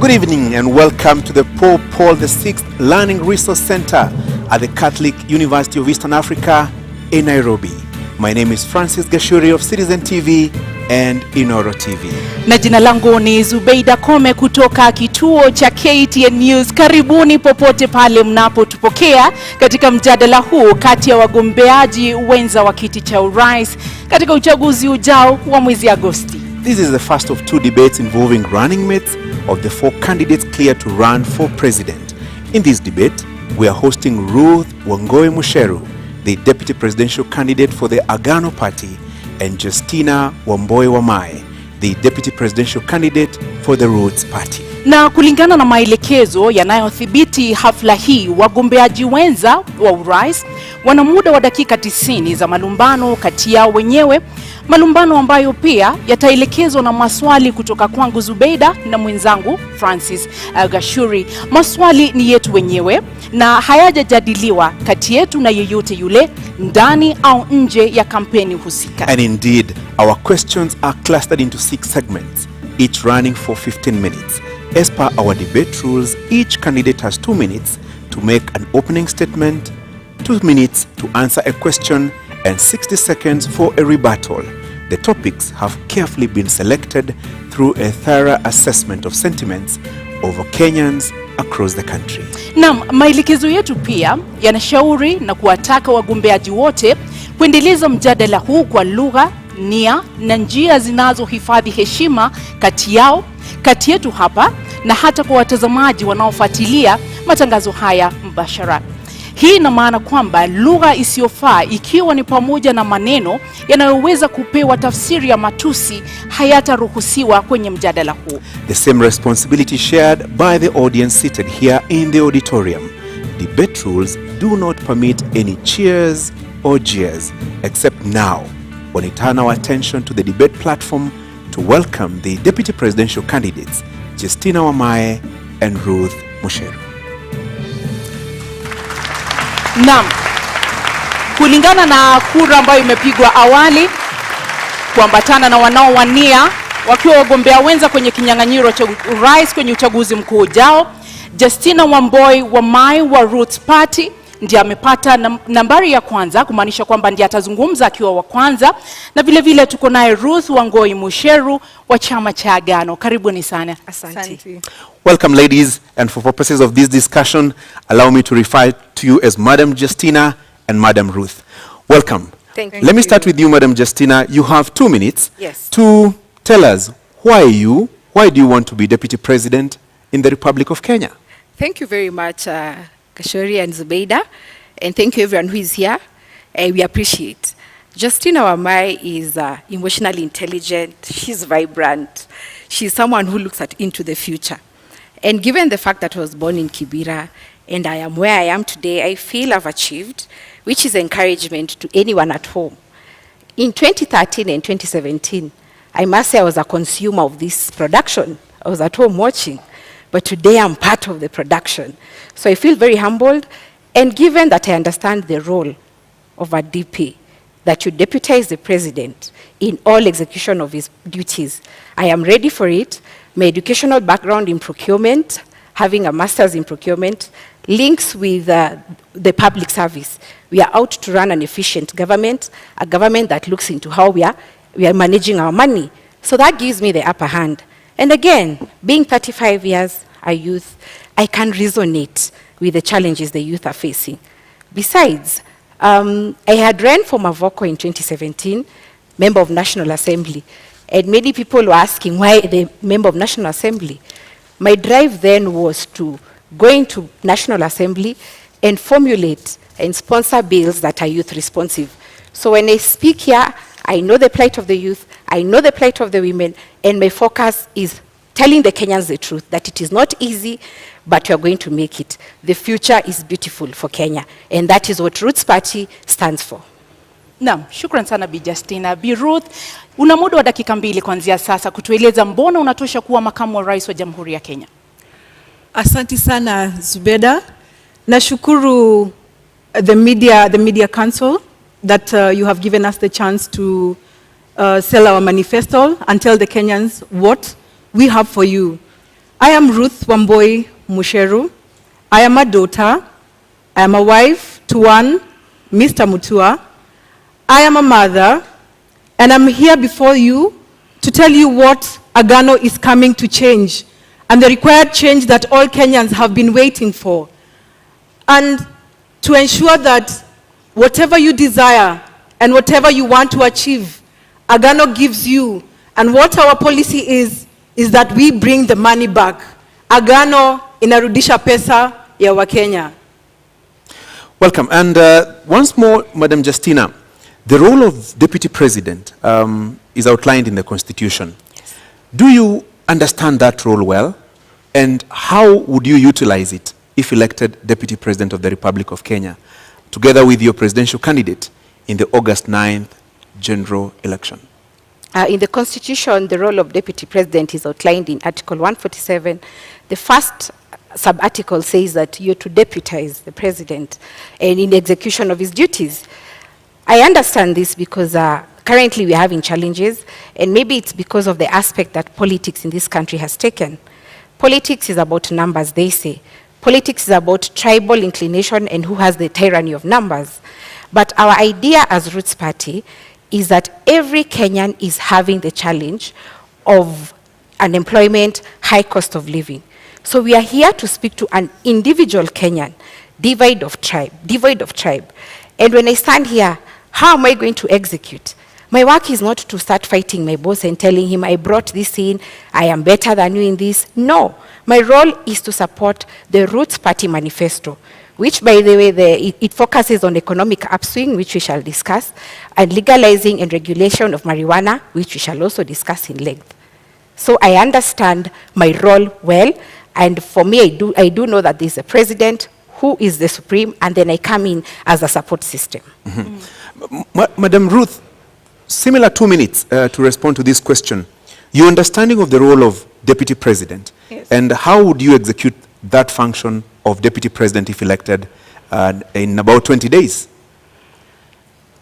Good evening and welcome to the Pope Paul VI Learning Resource Center at the Catholic University of Eastern Africa in Nairobi. My name is Francis Gachuri of Citizen TV and Inoro TV. Na jina langu ni Zubeida Kome kutoka kituo cha KTN News. Karibuni popote pale mnapotupokea katika mjadala huu kati ya wagombeaji wenza wa kiti cha urais katika uchaguzi ujao wa mwezi Agosti. This is the first of two debates involving running mates of the four candidates cleared to run for president. In this debate, we are hosting Ruth Mucheru, the deputy presidential candidate for the Agano Party, and Justina Wamae, the deputy presidential candidate for the Roots Party. Na kulingana na maelekezo yanayothibiti hafla hii, wagombeaji wenza wa urais wana muda wa dakika 90 za malumbano kati yao wenyewe, malumbano ambayo pia yataelekezwa na maswali kutoka kwangu Zubeida na mwenzangu Francis Gachuri. Maswali ni yetu wenyewe na hayajajadiliwa kati yetu na yeyote yule ndani au nje ya kampeni husika. And indeed, our questions are clustered into 6 segments, each running for 15 minutes. As per our debate rules, each candidate has 2 minutes to make an opening statement, 2 minutes to answer a question, and 60 seconds for a rebuttal. The topics have carefully been selected through a thorough assessment of sentiments over Kenyans across the country. Na maelekezo yetu pia yanashauri na kuwataka wagombeaji wote kuendeleza mjadala huu kwa lugha, nia na njia zinazohifadhi heshima kati yao, kati yetu hapa na hata kwa watazamaji wanaofuatilia matangazo haya mbashara. Hii ina maana kwamba lugha isiyofaa, ikiwa ni pamoja na maneno yanayoweza kupewa tafsiri ya matusi, hayataruhusiwa kwenye mjadala huu. The same responsibility shared by the audience seated here in the auditorium. Debate rules do not permit any cheers or jeers, except now, when we turn our attention to the debate platform to welcome the deputy presidential candidates, Justina Wamae and Ruth Mucheru. Naam, kulingana na kura ambayo imepigwa awali kuambatana na wanaowania wakiwa wagombea wenza kwenye kinyang'anyiro cha urais kwenye uchaguzi mkuu ujao, Justina Wamae wa Ruth Party ndiye amepata nambari ya kwanza, kumaanisha kwamba ndiye atazungumza akiwa wa kwanza, na vile vile tuko naye Ruth Mucheru wa chama cha Agano. Karibuni sana. Asante. Welcome, ladies, and for purposes of this discussion, allow me to refer to you as Madam Justina and Madam Ruth. Welcome. Thank you. Let me start with you, Madam Justina. You have 2 minutes to tell us why do you want to be Deputy President in the Republic of Kenya? Thank you very much, Gachuri and Zubeida, and thank you everyone who is here. We appreciate. Justina Wamae is emotionally intelligent, she's vibrant, she's someone who looks into the future. And given the fact that I was born in Kibera and I am where I am today, I feel I've achieved, which is encouragement to anyone at home. In 2013 and 2017, I must say I was a consumer of this production. I was at home watching, but today I'm part of the production. So I feel very humbled, and given that I understand the role of a DP, that you deputize the president in all execution of his duties, I am ready for it. My educational background in procurement, having a master's in procurement, links with the public service. We are out to run an efficient government, a government that looks into how we are managing our money. So that gives me the upper hand. And again, being 35 years a youth, I can resonate with the challenges the youth are facing. Besides, I had ran for Mavoko in 2017, member of National Assembly. And many people were asking why the member of National Assembly. My drive then was to go into National Assembly and formulate and sponsor bills that are youth responsive. So when I speak here, I know the plight of the youth, I know the plight of the women, and my focus is telling the Kenyans the truth, that it is not easy, but we are going to make it. The future is beautiful for Kenya, and that is what Roots Party stands for. Naam, shukran sana Bi Justina. Bi Ruth, una muda wa dakika 2 kuanzia sasa kutueleza mbona unatosha kuwa makamu wa rais wa Jamhuri ya Kenya. Asante sana Zubeda. Nashukuru the media council that you have given us the chance to sell our manifesto and tell the Kenyans what we have for you. I am Ruth Wamae Mucheru. I am a daughter. I am a wife to one, Mr. Mutua. I am a mother, and I'm here before you to tell you what Agano is coming to change, and the required change that all Kenyans have been waiting for. And to ensure that whatever you desire and whatever you want to achieve, Agano gives you. And what our policy is that we bring the money back. Agano inarudisha pesa ya Wakenya. Welcome. And once more, Madam Justina, the role of Deputy President is outlined in the Constitution. Yes. Do you understand that role well? And how would you utilize it if elected Deputy President of the Republic of Kenya, together with your presidential candidate in the August 9th general election? In the Constitution, the role of Deputy President is outlined in Article 147. The first sub-article says that you're to deputize the President and in the execution of his duties. I understand this because currently we're having challenges, and maybe it's because of the aspect that politics in this country has taken. Politics is about numbers, they say. Politics is about tribal inclination and who has the tyranny of numbers. But our idea as Roots Party is that every Kenyan is having the challenge of unemployment, high cost of living. So we are here to speak to an individual Kenyan, devoid of tribe. And when I stand here, how am I going to execute? My work is not to start fighting my boss and telling him, I brought this in, I am better than you in this. No, my role is to support the Roots Party manifesto, which, by the way, it focuses on economic upswing, which we shall discuss, and legalizing and regulation of marijuana, which we shall also discuss in length. So I understand my role well, and for me, I do know that there's a president who is the supreme, and then I come in as a support system. Madam Ruth, similar 2 minutes to respond to this question. Your understanding of the role of Deputy President, yes, and how would you execute that function of Deputy President if elected in about 20 days?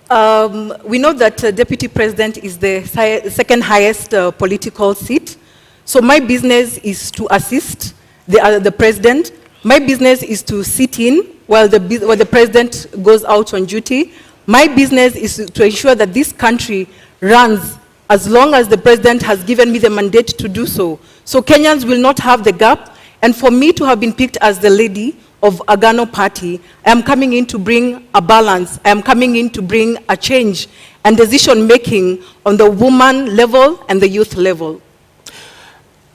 We know that Deputy President is the second highest political seat. So my business is to assist the President. My business is to sit in while the President goes out on duty. My business is to ensure that this country runs as long as the President has given me the mandate to do so. So Kenyans will not have the gap. And for me to have been picked as the lady of Agano Party, I am coming in to bring a balance. I am coming in to bring a change and decision making on the woman level and the youth level.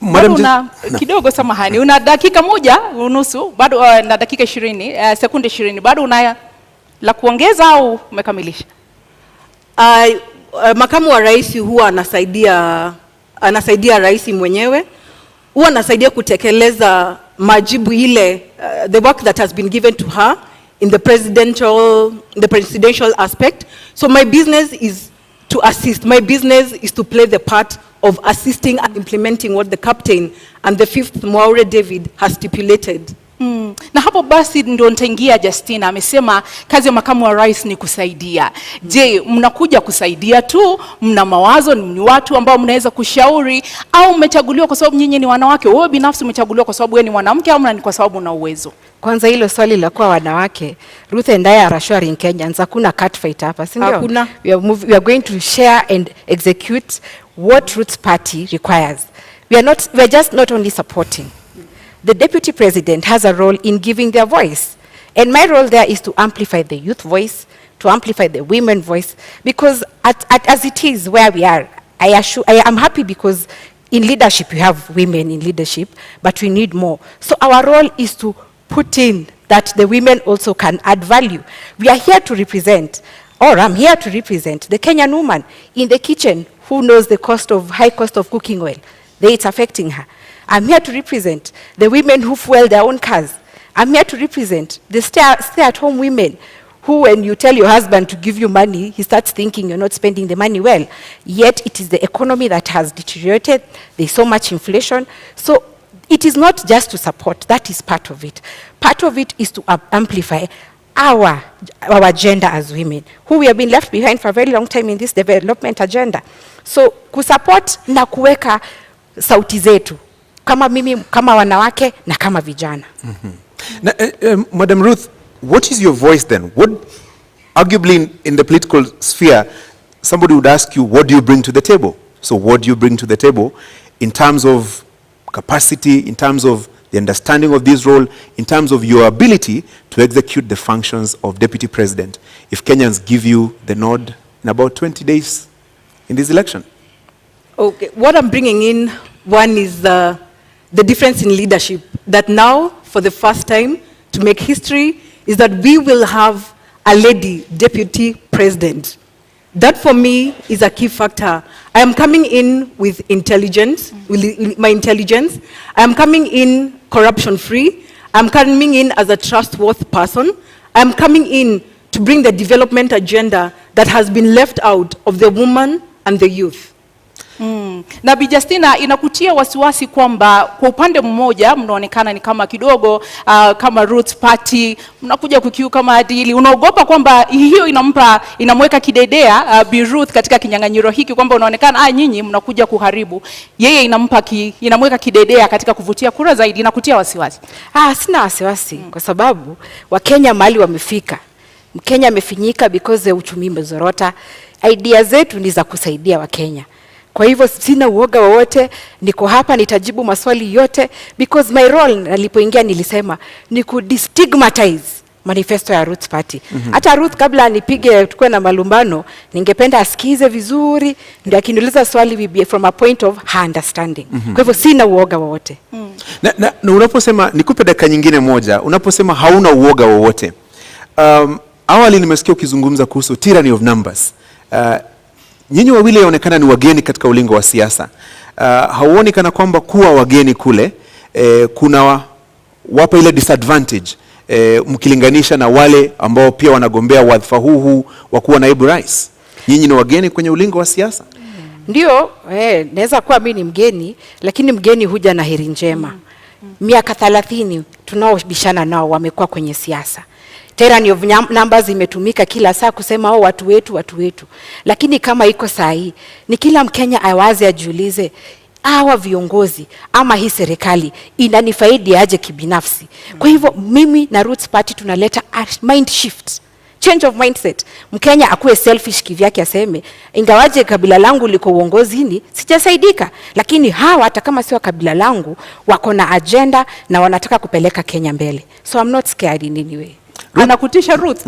Bado una kidogo, samahani, una dakika moja unusu, bado na dakika 20, sekunde 20, bado una la kuongeza au umekamilisha? Makamu wa rais huwa anasaidia rais mwenyewe, huwa anasaidia kutekeleza majibu ile, the work that has been given to her in the presidential aspect. So my business is to assist. My business is to play the part of assisting and implementing what the captain and the 5th Mwaure David has stipulated. Na hapo basi ndio nitaingia. Justina amesema kazi ya makamu wa rais ni kusaidia. Je, mnakuja kusaidia tu? Mna mawazo? Ni watu ambao mnaweza kushauri, au mmechaguliwa kwa sababu nyinyi ni wanawake? Wewe binafsi umechaguliwa kwa sababu wewe ni mwanamke, au ni kwa sababu una uwezo? Kwanza hilo swali la kuwa wanawake, Ruth and I are assuring Kenyans, hakuna cat fight hapa, si ndio? Hakuna. We are going to share and execute what Roots Party requires. We are just not only supporting. The Deputy President has a role in giving their voice. And my role there is to amplify the youth voice, to amplify the women voice, because as it is where we are, I am happy because in leadership you have women in leadership, but we need more. So our role is to put in that the women also can add value. We are here to represent, or I'm here to represent the Kenyan woman in the kitchen who knows the high cost of cooking oil. It's affecting her. I'm here to represent the women who fuel their own cars. I'm here to represent the stay-at-home women who, when you tell your husband to give you money, he starts thinking you're not spending the money well. Yet it is the economy that has deteriorated. There's so much inflation. So it is not just to support. That is part of it. Part of it is to amplify our agenda as women, who we have been left behind for a very long time in this development agenda. So kusupport na kuweka sauti zetu kama mimi, kama wanawake na kama vijana. Now, Madam Ruth, what is your voice then? What, arguably in the political sphere, somebody would ask you, what do you bring to the table? So what do you bring to the table in terms of capacity, in terms of the understanding of this role, in terms of your ability to execute the functions of Deputy President, if Kenyans give you the nod in about 20 days in this election? Okay, what I'm bringing in, one is the difference in leadership, that now, for the first time, to make history, is that we will have a lady Deputy President. That for me is a key factor. I am coming in with intelligence, with my intelligence. I am coming in corruption-free. I'm coming in as a trustworthy person. I'm coming in to bring the development agenda that has been left out of the woman and the youth. Na Bi Justina, inakutia wasiwasi kwamba kwa upande mmoja mnaonekana ni kama kidogo kama Ruth Party mnakuja kukiuka maadili. Unaogopa kwamba hiyo inamweka kidedea Bi Ruth katika kinyang'anyiro hiki, kwamba unaonekana nyinyi mnakuja kuharibu, yeye inamweka kidedea katika kuvutia kura zaidi? Inakutia wasiwasi? Sina wasiwasi kwa sababu Wakenya mahali wamefika. Mkenya amefinyika because uchumi umezorota. Idea zetu ni za kusaidia Wakenya. Kwa hivyo sina uoga wowote, niko hapa nitajibu maswali yote, because my role nilipoingia nilisema ni kudestigmatize manifesto ya Ruth Party. Hata Ruth kabla anipige tukue na malumbano, ningependa asikize vizuri, ndio akiniuliza swali we be from a point of her understanding. Kwa hivyo sina uoga wowote. Na unaposema, nikupe dakika nyingine moja, unaposema hauna uoga wowote, awali nimesikia ukizungumza kuhusu tyranny of numbers. Nyinyi wawili yaonekana ni wageni katika ulingo wa siasa. Hauoni kana kwamba kuwa wageni kule kuna wapa ile disadvantage mkilinganisha na wale ambao pia wanagombea wadhifa huu wa kuwa naibu rais? Nyinyi ni wageni kwenye ulingo wa siasa. Ndio, naweza kuwa mimi ni mgeni, lakini mgeni huja na heri njema. Miaka 30 tunaobishana nao wamekuwa kwenye siasa. Tyranny of numbers imetumika kila saa kusema watu wetu. Lakini kama iko sahi, ni kila Mkenya awaze ajiulize, hawa viongozi ama hii serikali inanifaidi aje kibinafsi? Kwa hivyo mimi na Ruth Party tunaleta mind shift, change of mindset. Mkenya akuwe selfish kivyake, aseme ingawaje kabila langu liko uongozini sijasaidika, lakini hawa hata kama sio kabila langu wako na agenda na wanataka kupeleka Kenya mbele. So I'm not scared in any way. Anakutisha Ruth?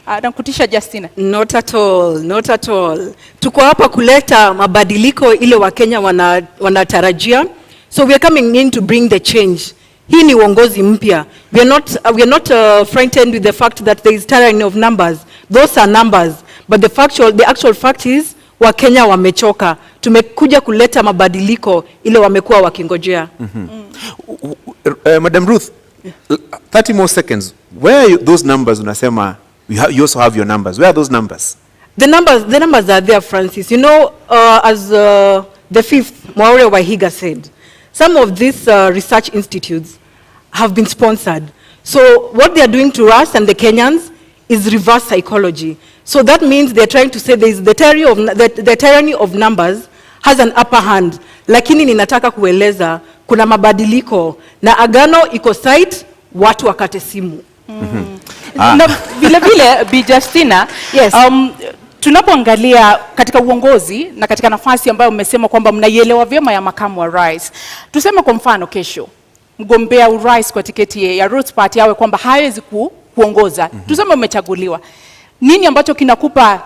Anakutisha Justina? Not at all, not at all. Tuko hapa kuleta mabadiliko ile Wakenya wanatarajia. So we are coming in to bring the change. Hii ni uongozi mpya. We are not frightened with the fact that there is tyranny of numbers. Those are numbers. But the actual fact is Wakenya wamechoka. Tumekuja kuleta mabadiliko ile wamekuwa wakingojea. Madam Ruth, 30 more seconds. Where are those numbers? Unasema you also have your numbers. Where are those numbers? The numbers are there, Francis. You know, as the fifth Mucheru Wahiga said, some of these research institutes have been sponsored. So what they are doing to us and the Kenyans is reverse psychology. So that means they're trying to say the tyranny of numbers has an upper hand. Lakini ninataka kueleza kuna mabadiliko na agano iko site, watu wakate simu. Na vile Bi Justina, yes. Tunapoangalia katika uongozi na katika nafasi ambayo mmesema kwamba mnaielewa vyema ya makamu wa rais, tuseme kwa mfano kesho mgombea urais kwa tiketi ya Ruth Party awe kwamba hawezi kuongoza, tuseme umechaguliwa, nini ambacho kinakupa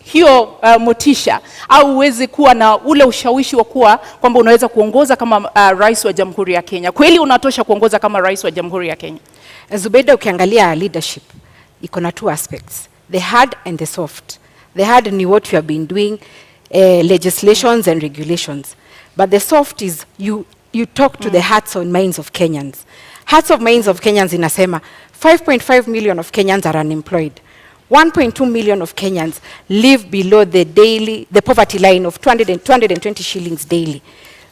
hiyo motisha au uweze kuwa na ule ushawishi wa kuwa kwamba unaweza kuongoza kama rais wa Jamhuri ya Kenya? Kweli unatosha kuongoza kama rais wa Jamhuri ya Kenya? Zubeida, ukiangalia leadership iko na two aspects, the hard and the soft. The hard ni what you have been doing, legislations and regulations, but the soft is you talk to the hearts and minds of Kenyans. Hearts of minds of Kenyans inasema 5.5 million of Kenyans are unemployed. 1.2 million of Kenyans live below the poverty line of 220 shillings daily.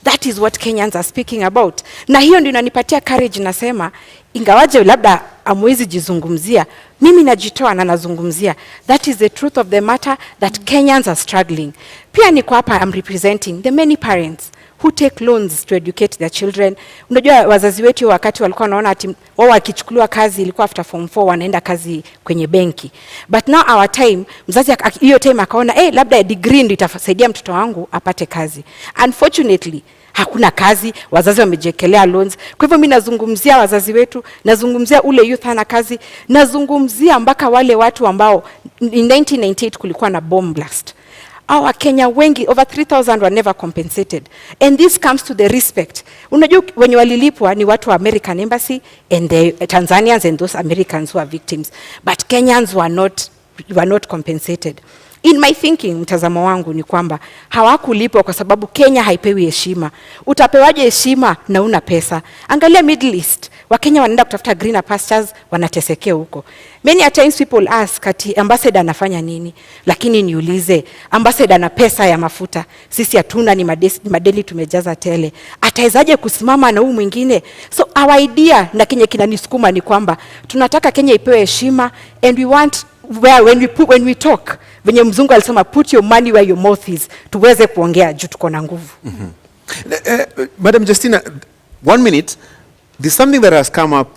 That is what Kenyans are speaking about. Na hiyo ndio inanipatia courage, nasema ingawaje labda amwezi jizungumzia, mimi najitoa na nazungumzia. That is the truth of the matter, that Kenyans are struggling. Pia niko hapa, I'm representing the many parents who take loans to educate their children. Unajua wazazi wetu wakati walikuwa wanaona ati wao wakichukuliwa kazi ilikuwa after form 4 wanaenda kazi kwenye benki. But now our time, mzazi hiyo time akaona labda degree ndio itasaidia mtoto wangu apate kazi. Unfortunately, hakuna kazi, wazazi wamejekelea loans. Kwa hivyo mimi nazungumzia wazazi wetu, nazungumzia ule youth hana kazi, nazungumzia mpaka wale watu ambao in 1998 kulikuwa na bomb blast. Our Kenya wengi, over 3,000 were never compensated. And this comes to the respect. Unajua wenye walilipwa ni watu wa American Embassy and the Tanzanians and those Americans who are victims. But Kenyans were not compensated. In my thinking, mtazamo wangu ni kwamba hawakulipwa kwa sababu Kenya haipewi heshima. Utapewaje heshima na una pesa? Angalia Middle East. Wakenya wanaenda kutafuta greener pastures, wanatesekea huko. Many a times people ask ati ambassador anafanya nini? Lakini niulize, ambassador na pesa ya mafuta. Sisi hatuna, ni madeni tumejaza tele. Atawezaje kusimama na huyu mwingine? So our idea na Kenya kinanisukuma ni kwamba tunataka Kenya ipewe heshima, and we want when we talk, venye mzungu alisema put your money where your mouth is, tuweze kuongea juu tuko na nguvu. Madam Justina, 1 minute. There's something that has come up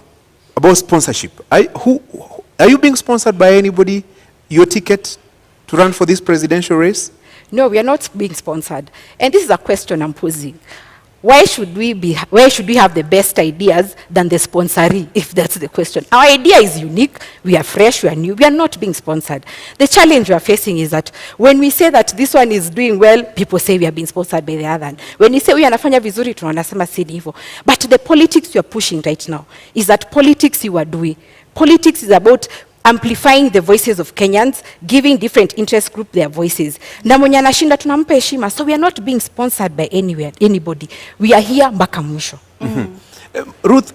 about sponsorship. Are you being sponsored by anybody? Your ticket to run for this presidential race? No, we are not being sponsored. And this is a question I'm posing. Where should we have the best ideas than the sponsoree, if that's the question? Our idea is unique, we are fresh, we are new, we are not being sponsored. The challenge we are facing is that when we say that this one is doing well, people say we are being sponsored by the other. When we say we anafanya vizuri, tunasema si hivyo. But the politics you are pushing right now is that politics you are doing. Politics is about amplifying the voices of Kenyans, giving different interest group their voices. Na mwenye anashinda tunampa heshima. So we are not being sponsored by anybody. We are here mpaka mwisho. Ruth,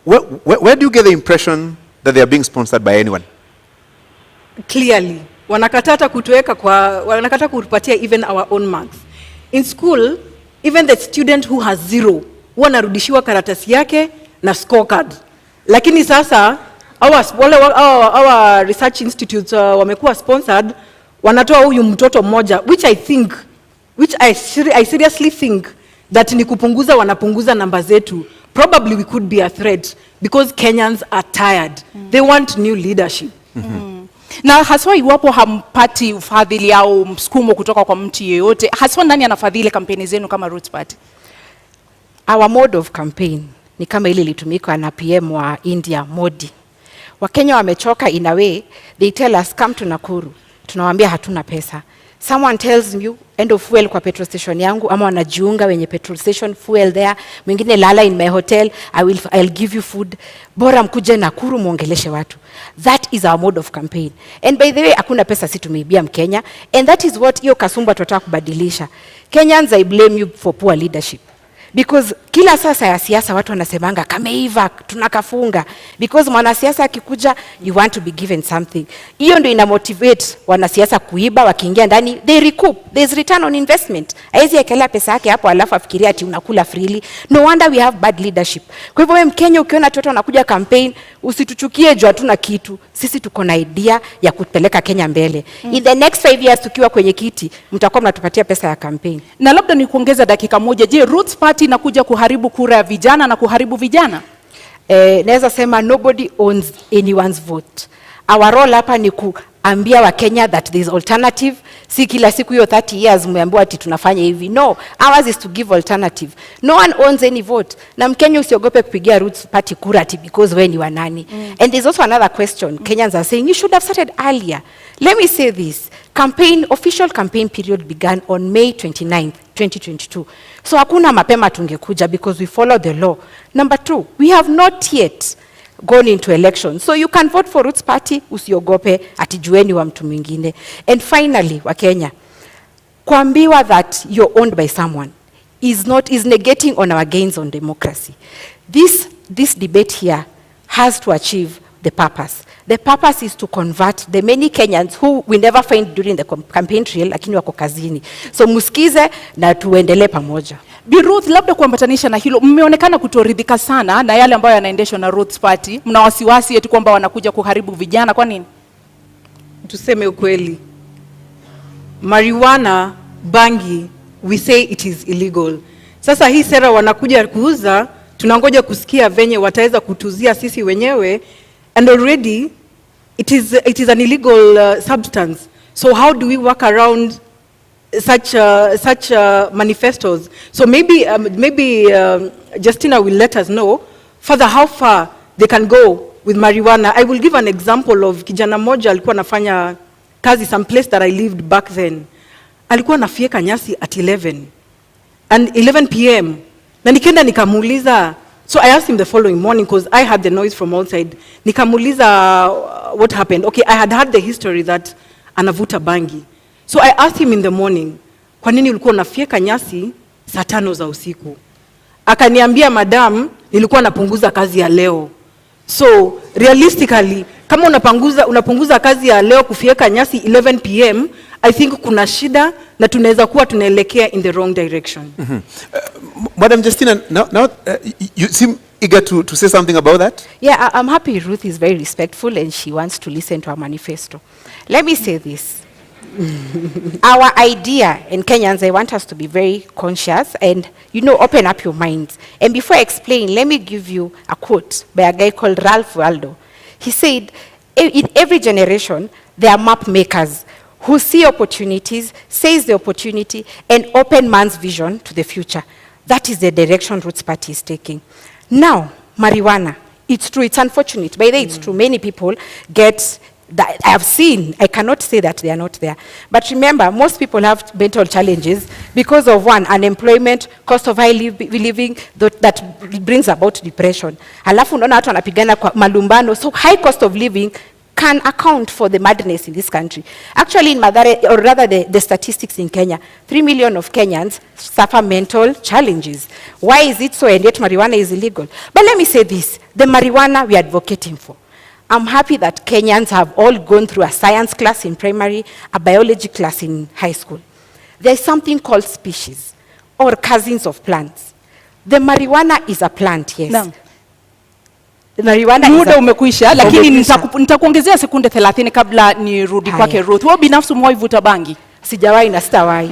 where do you get the impression that they are being sponsored by anyone? Clearly, wanakatata kutupatia even our own marks. In school, even the student who has 0, wanarudishiwa karatasi yake na scorecard. Lakini sasa our research institutes wamekuwa sponsored, wanatoa huyu mtoto mmoja, which I seriously think that ni kupunguza, wanapunguza namba zetu. Probably we could be a threat because Kenyans are tired. They want new leadership. Na haswa iwapo hampati ufadhili au msukumo kutoka kwa mtu yeyote, haswa nani anafadhili kampeni zenu kama Roots Party? Our mode of campaign ni kama ile ilitumika na PM wa India, Modi. Wakenya wamechoka in a way, they tell us come to Nakuru. Tunawaambia hatuna pesa. Someone tells you end of fuel kwa petrol station yangu, ama wanajiunga wenye petrol station fuel there. Mwingine lala in my hotel, I'll give you food. Bora mkuje Nakuru muongeleshe watu. That is our mode of campaign. And by the way, hakuna pesa si tumeibia Mkenya. And that is what hiyo kasumba tunataka kubadilisha. Kenyans, I blame you for poor leadership. Because kila sasa ya siasa watu wanasemanga kameiva tunakafunga, because mwanasiasa akikuja you want to be given something. Hiyo ndio ina motivate wanasiasa kuiba, wakiingia ndani they recoup, there's return on investment. Haizi ekelea pesa yake hapo alafu afikiria ati unakula freely. No wonder we have bad leadership. Kwa hivyo wewe Mkenya ukiona watu wanakuja campaign, usituchukie juu hatuna kitu. Sisi tuko na idea ya kupeleka Kenya mbele. In the next 5 years tukiwa kwenye kiti, mtakuwa mnatupatia pesa ya campaign. Na labda ni kuongeza dakika moja, je, Roots Party inakuja kuharibu kura ya vijana na kuharibu vijana? Naweza sema nobody owns anyone's vote. Our role hapa ni kuambia wa Kenya that there is alternative. Si kila siku hiyo 30 years mmeambiwa ati tunafanya hivi. No, ours is to give alternative. No one owns any vote. Na Mkenya usiogope kupigia Roots Party kura ati because wewe ni wa nani. And there's also another question. Kenyans are saying you should have started earlier. Let me say this. Official campaign period began on May 29th, 2022. So hakuna mapema tungekuja because we follow the law. Number 2, we have not yet gone into election. So you can vote for Roots Party, usiogope ati jueni wa mtu mwingine. And finally, wa Kenya, kuambiwa that you're owned by someone is negating on our gains on democracy. This debate here has to achieve the purpose. The purpose is to convert the many Kenyans who we never find during the campaign trail, lakini wako kazini. So musikize na tuendelee pamoja. Bi Ruth, labda kuambatanisha na hilo, mmeonekana kutoridhika sana na yale ambayo yanaendeshwa na Roots Party. Mna wasiwasi eti kwamba wanakuja kuharibu vijana, kwa nini? Tuseme ukweli. Marijuana, bangi, we say it is illegal. Sasa hii sera wanakuja kuuza, tunangoja kusikia venye wataweza kutuzia sisi wenyewe, and already it is an illegal substance. So how do we work around such manifestos? So maybe Justina will let us know further how far they can go with marijuana. I will give an example of kijana moja alikuwa nafanya kazi some place that I lived back then. Alikuwa nafieka nyasi at 11 p.m. Na nikenda nikamuuliza, so I asked him the following morning because I had the noise from outside. Nikamuuliza what happened. Okay, I had heard the history that anavuta bangi. So I asked him in the morning, kwa nini ulikuwa unafieka nyasi saa 5 za usiku? Akaniambia, madam, nilikuwa napunguza kazi ya leo. So realistically, kama unapunguza kazi ya leo kufieka nyasi 11 p.m., I think kuna shida na tunaweza kuwa tunaelekea in the wrong direction. Madam Justina, now you seem eager to say something about that? Yeah, I'm happy Ruth is very respectful and she wants to listen to our manifesto. Let me say this. Our idea in Kenyans, I want us to be very conscious and, open up your minds. And before I explain, let me give you a quote by a guy called Ralph Waldo. He said, in every generation, there are map makers who see opportunities, seize the opportunity, and open man's vision to the future. That is the direction Roots Party is taking. Now, marijuana, it's true, it's unfortunate. By the way, it's true, many people get that I have seen, I cannot say that they are not there. But remember, most people have mental challenges because of one, unemployment, cost of high living, that brings about depression. Alafu unaona watu wanapigana kwa malumbano, so high cost of living can account for the madness in this country. Actually, in Mathare, or rather the statistics in Kenya, 3 million of Kenyans suffer mental challenges. Why is it so, and yet marijuana is illegal? But let me say this, the marijuana we are advocating for. I'm happy that Kenyans have all gone through a science class in primary, a biology class in high school. There's something called species, or cousins of plants. The marijuana is a plant, yes. No. Muda umekwisha, lakini nitakuongezea sekunde 30 kabla nirudi kwake Ruth. Wewe binafsi umewahi vuta bangi? Sijawahi na sitawahi.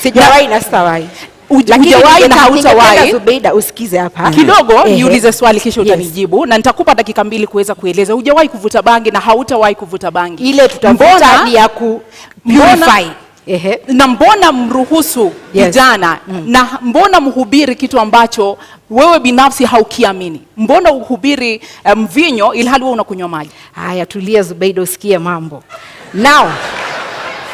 Sijawahi na sitawahi. Hujawahi na hautawahi. Zubeida, usikize hapa. Kidogo niulize swali kisha utanijibu na nitakupa dakika 2 kuweza kueleza. Hujawahi kuvuta bangi na hautawahi kuvuta bangi. Ile tutavuta ni ya ku purify. Na mbona mruhusu vijana na mbona mhubiri kitu ambacho wewe binafsi haukiamini? Mbona uhubiri mvinyo ilhali wewe unakunywa maji? Haya, tulia Zubeida, usikie mambo. Now,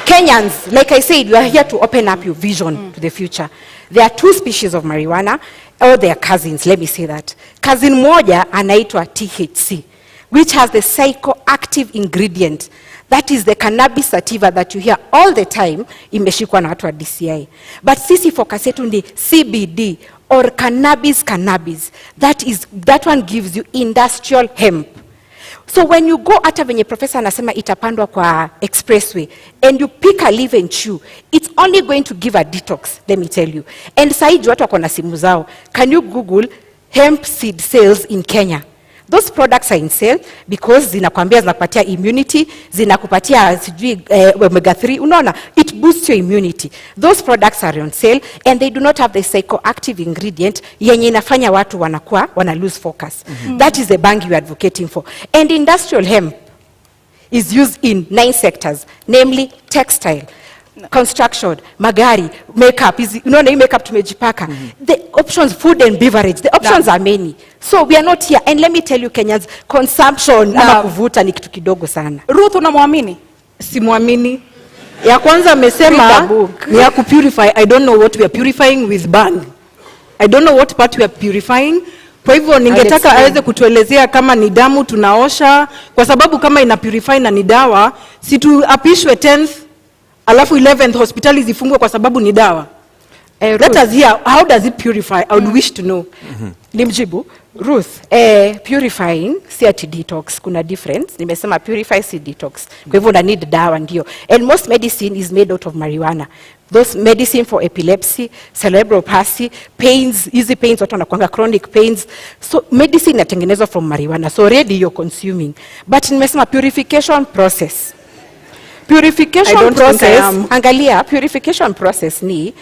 Kenyans, like I said, we are here to open up your vision to the future. There are 2 species of marijuana, or they are cousins, let me say that. Cousin moja anaitwa THC, which has the psychoactive ingredient. That is the cannabis sativa that you hear all the time, imeshikwa na watu wa DCI. But sisi focus yetu ni CBD, or cannabis. That one gives you industrial hemp. So when you go, hata venye professor anasema itapandwa kwa expressway, and you pick a leaf and chew, it's only going to give a detox, let me tell you. And saiji watu wako na simu zao. Can you Google hemp seed sales in Kenya? Those products are in sale because zinakupatia immunity, zinakupatia omega 3, unaona, it boosts your immunity. Those products are on sale and they do not have the psychoactive ingredient yenye inafanya watu wana lose focus. That is the bangi we are advocating for. And industrial hemp is used in 9 sectors, namely textile, construction, magari, makeup, unaona hii makeup tumejipaka. The options, food and beverage, the options are many. So we are not here. And let me tell you Kenyans, consumption ama kuvuta ni kitu kidogo sana. Ruth, unamwamini? Simwamini. Ya kwanza amesema ni ya kupurify. I don't know what we are purifying with bang. I don't know what part we are purifying. Kwa hivyo ningetaka aweze kutuelezea kama ni damu tunaosha, kwa sababu kama ina purify na ni dawa, si tuapishwe 10th alafu 11th hospitali zifungwe kwa sababu ni dawa. Let us hear, how does it purify? I would wish to know. Nimjibu Ruth, purifying si ati detox, kuna difference. Nimesema purify si detox. Kwa hivyo una need dawa ndio. And most medicine is made out of marijuana. Those medicine for epilepsy, cerebral palsy, pains, easy pains, watu wanakuanga chronic pains. So medicine inatengenezwa from marijuana. So already you're consuming. But nimesema purification process. Purification process, angalia, purification process ni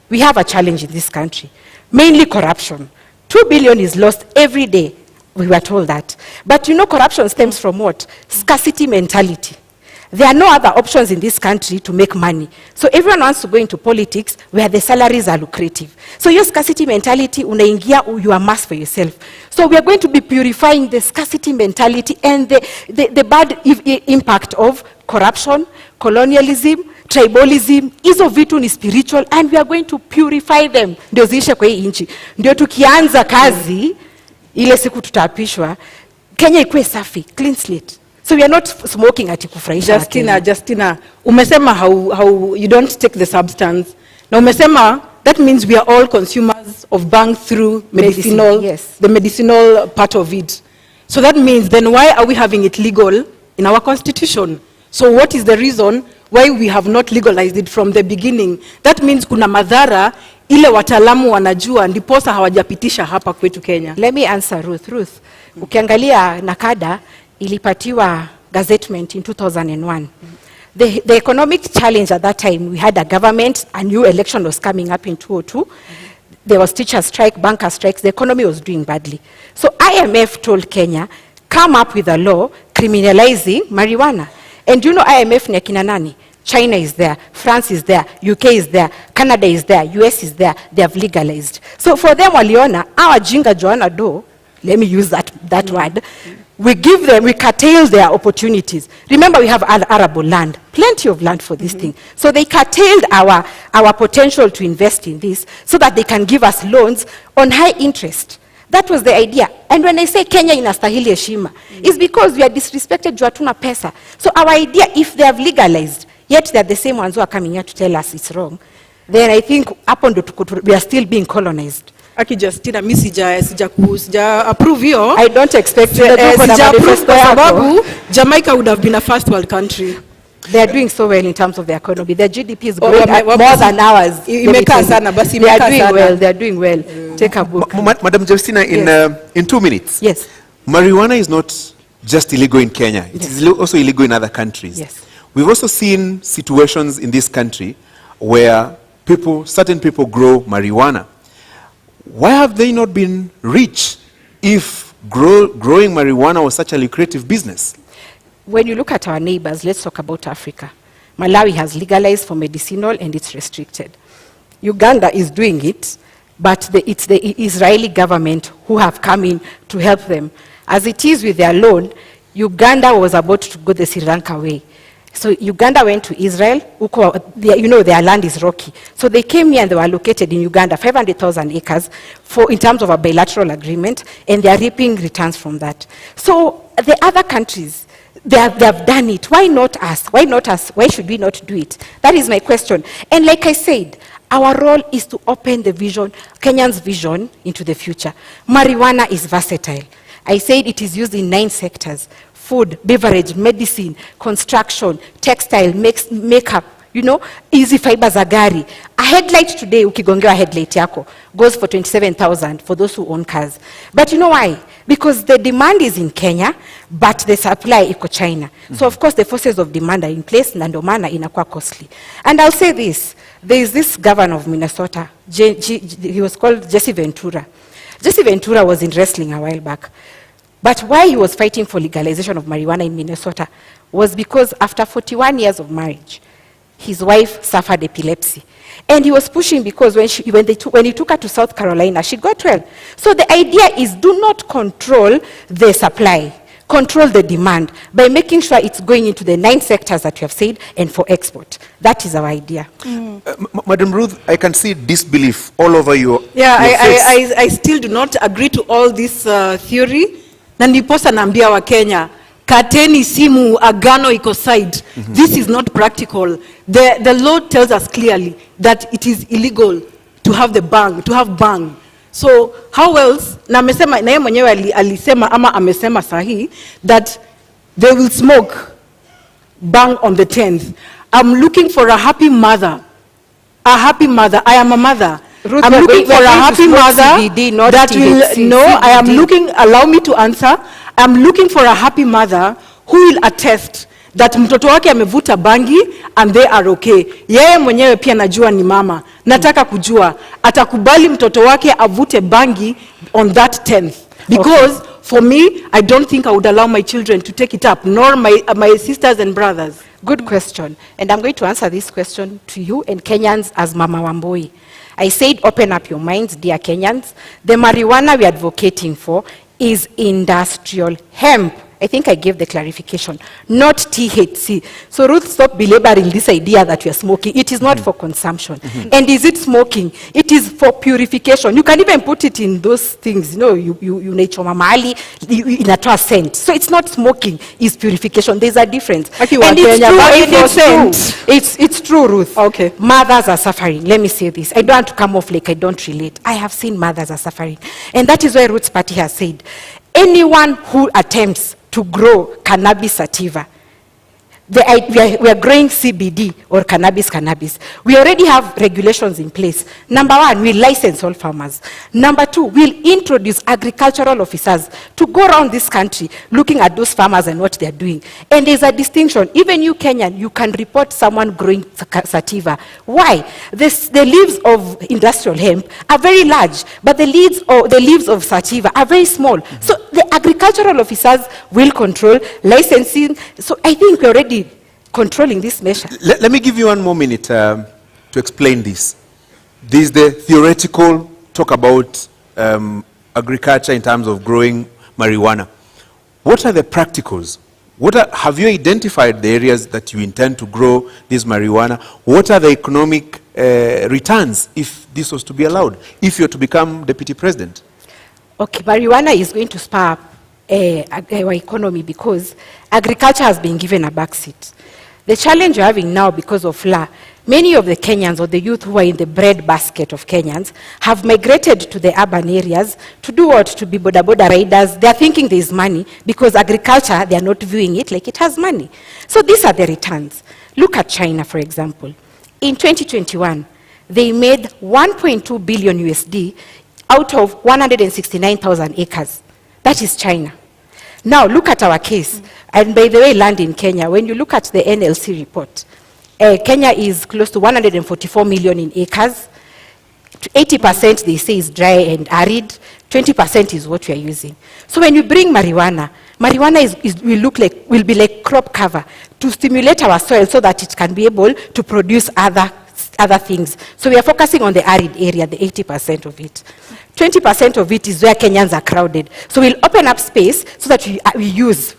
we have a challenge in this country, mainly corruption. 2 billion is lost every day. We were told that. But you know, corruption stems from what? Scarcity mentality. There are no other options in this country to make money. So everyone wants to go into politics where the salaries are lucrative. So your scarcity mentality, unaingia, you are mass for yourself. So we are going to be purifying the scarcity mentality and the bad impact of corruption, colonialism, tribalism. Hizo vitu ni spiritual, and we are going to purify them. Ndio ziishe kwa hii nchi. Ndio tukianza kazi, ile siku tutaapishwa, Kenya ikuwe safi, clean slate. So we are not smoking ati kufurahisha. Justina, umesema how you don't take the substance. Na umesema that means we are all consumers of bank through medicinal, yes. The medicinal part of it. So that means then why are we having it legal in our constitution? So what is the reason why we have not legalized it from the beginning? That means kuna madhara ile wataalamu wanajua ndiposa hawajapitisha hapa kwetu Kenya. Let me answer Ruth. Ukiangalia Nakada ilipatiwa gazettement in 2001. The economic challenge at that time, we had a government, a new election was coming up in 2002. There was teacher strike, banker strikes, the economy was doing badly. So IMF told Kenya, come up with a law criminalizing marijuana. And you know IMF ni akina nani? China is there, France is there, UK is there, Canada is there, US is there, they have legalized. So for them waliona, our jinga joana do, let me use that word, we give them, we curtail their opportunities. Remember, we have arable land, plenty of land for this thing. So they curtailed our potential to invest in this so that they can give us loans on high interest. That was the idea. And when I say Kenya inastahili heshima, it's because we are disrespected juu hatuna pesa. So our idea, if they have legalized, yet they are the same ones who are coming here to tell us it's wrong, then I think we are still being colonized. Aki Justina, mi sija approve hiyo. I don't expect you to sija approve kwa sababu Jamaica would have been a first world country. They are doing so well in terms of the economy. Their GDP is growing more than ours. Imekaa sana, basi they are doing well. They are doing well. Take a book. Madam Justina, in 2 minutes. Yes. Marijuana is not just illegal in Kenya. It is also illegal in other countries. Yes. We've also seen situations in this country where certain people grow marijuana. Why have they not been rich if growing marijuana was such a lucrative business? When you look at our neighbors, let's talk about Africa. Malawi has legalized for medicinal and it's restricted. Uganda is doing it, but it's the Israeli government who have come in to help them. As it is with their loan, Uganda was about to go the Sri Lanka way. So Uganda went to Israel, you know their land is rocky. So they came here and they were located in Uganda, 500,000 acres in terms of a bilateral agreement, and they are reaping returns from that. So the other countries, they have done it. Why not us? Why not us? Why should we not do it? That is my question. And like I said, our role is to open the vision, Kenyan's vision into the future. Marijuana is versatile. I said it is used in 9 sectors. Food, beverage, medicine, construction, textile, makeup, you know, easy fibers za gari. A headlight today, ukigongewa headlight yako, goes for 27,000 for those who own cars. But you know why? Because the demand is in Kenya, but the supply iko China. So of course the forces of demand are in place, na ndo maana inakuwa costly. And I'll say this, there is this governor of Minnesota, he was called Jesse Ventura. Jesse Ventura was in wrestling a while back. But why he was fighting for legalization of marijuana in Minnesota was because after 41 years of marriage, his wife suffered epilepsy. And he was pushing because when he took her to South Carolina, she got well. So the idea is do not control the supply, control the demand by making sure it's going into the 9 sectors that you have said and for export. That is our idea. Madam Ruth, I can see disbelief all over your face. I still do not agree to all this theory. Na ndiposa naambia wa Kenya, kateni simu, agano iko side. This is not practical. The law tells us clearly that it is illegal to have bang. So how else, na amesema, na yeye mwenyewe alisema ama amesema sahi, that they will smoke bang on the 10th. I'm looking for a happy mother. I am a mother. Ruth, I'm looking for a happy mother CBD, not that THC. will, no, CBD. I am looking, allow me to answer. I'm looking for a happy mother who will attest that mtoto wake amevuta bangi and they are okay. Yeye mwenyewe pia najua ni mama. Nataka kujua atakubali mtoto wake avute bangi on that 10th. Because for me, I don't think I would allow my children to take it up, nor my sisters and brothers. Good question. And I'm going to answer this question to you and Kenyans as Mama Wambui. I said open up your minds, dear Kenyans. The marijuana we are advocating for is industrial hemp. I think I gave the clarification, not THC. So Ruth, stop belaboring this idea that we are smoking. It is not for consumption. And is it smoking? It is for purification. You can even put it in those things, you know, you nachoma mahali, inatoa scent. So it's not smoking, it's purification. There's a difference. And it's true, it's true, Ruth. Okay. Mothers are suffering. Let me say this. I don't want to come off like I don't relate. I have seen mothers are suffering. And that is why Ruth's party has said, anyone who attempts to grow cannabis sativa, we are growing CBD or cannabis. We already have regulations in place. Number one, we'll license all farmers. Number two, we'll introduce agricultural officers to go around this country looking at those farmers and what they're doing. And there's a distinction. Even you Kenyan, you can report someone growing sativa. Why? The leaves of industrial hemp are very large, but the leaves of sativa are very small. So the agricultural officers will control licensing. So I think we're already controlling this measure. Let me give you one more minute to explain this. This is the theoretical talk about agriculture in terms of growing marijuana. What are the practicals? Have you identified the areas that you intend to grow this marijuana? What are the economic returns if this was to be allowed, if you're to become deputy president? Okay, marijuana is going to spur up our economy because agriculture has been given a backseat. The challenge you're having now because of law, many of the Kenyans or the youth who are in the bread basket of Kenyans have migrated to the urban areas to do what? To be boda riders. They're thinking there's money because agriculture, they're not viewing it like it has money. So these are the returns. Look at China, for example. In 2021, they made 1.2 billion USD out of 169,000 acres. That is China. Now look at our case. And by the way, land in Kenya, when you look at the NLC report, Kenya is close to 144 million in acres. 80% they say is dry and arid. 20% is what we are using. So when you bring marijuana will be like crop cover to stimulate our soil so that it can be able to produce other things. So we are focusing on the arid area, the 80% of it. 20% of it is where Kenyans are crowded. So we'll open up space so that we use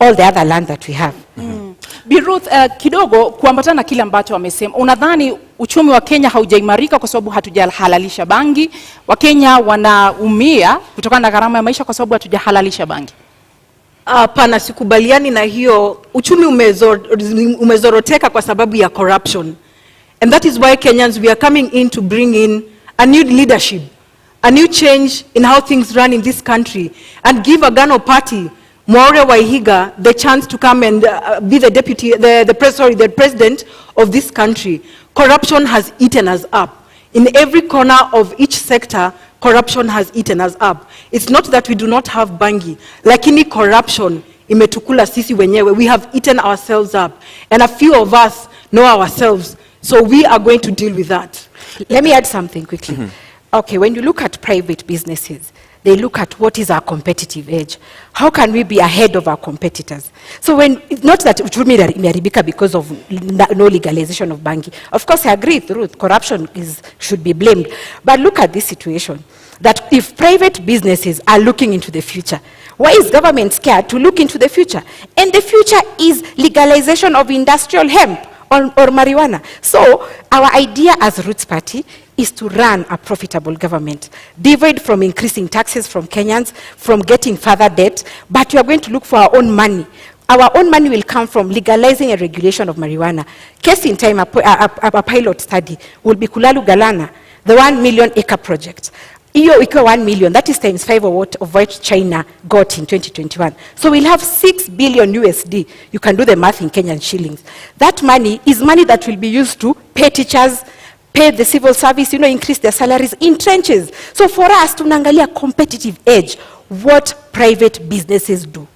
all the other land that we have. Bi Ruth, kidogo kuambatana na kile ambacho wamesema, unadhani uchumi wa Kenya haujaimarika kwa sababu hatujahalalisha bangi? Wakenya wanaumia kutokana na gharama ya maisha kwa sababu hatujahalalisha bangi? Hapana, sikubaliani na hiyo. Uchumi umezoroteka kwa sababu ya corruption. And that is why Kenyans, we are coming in to bring in a new leadership, a new change in how things run in this country, and give a Gano party, Mwaure Waihiga, the chance to come and be the president of this country. Corruption has eaten us up. In every corner of each sector, corruption has eaten us up. It's not that we do not have bangi, lakini corruption imetukula sisi wenyewe. We have eaten ourselves up, and a few of us know ourselves. So we are going to deal with that. Let me add something quickly. Okay, when you look at private businesses, they look at what is our competitive edge. How can we be ahead of our competitors? So not that uchumi imeharibika because of no legalization of banking. Of course, I agree with Ruth, corruption should be blamed. But look at this situation, that if private businesses are looking into the future, why is government scared to look into the future? And the future is legalization of industrial hemp or marijuana. So our idea as Roots Party is to run a profitable government, devoid from increasing taxes from Kenyans, from getting further debt, but we are going to look for our own money. Our own money will come from legalizing a regulation of marijuana. Case in time, a pilot study will be Kulalu Galana, the 1 million acre project. Iyo iko 1 million, that is times 5 of what China got in 2021. So we'll have 6 billion USD. You can do the math in Kenyan shillings. That money is money that will be used to pay teachers, pay the civil service, increase their salaries in trenches. So for us, tunaangalia competitive edge, what private businesses do.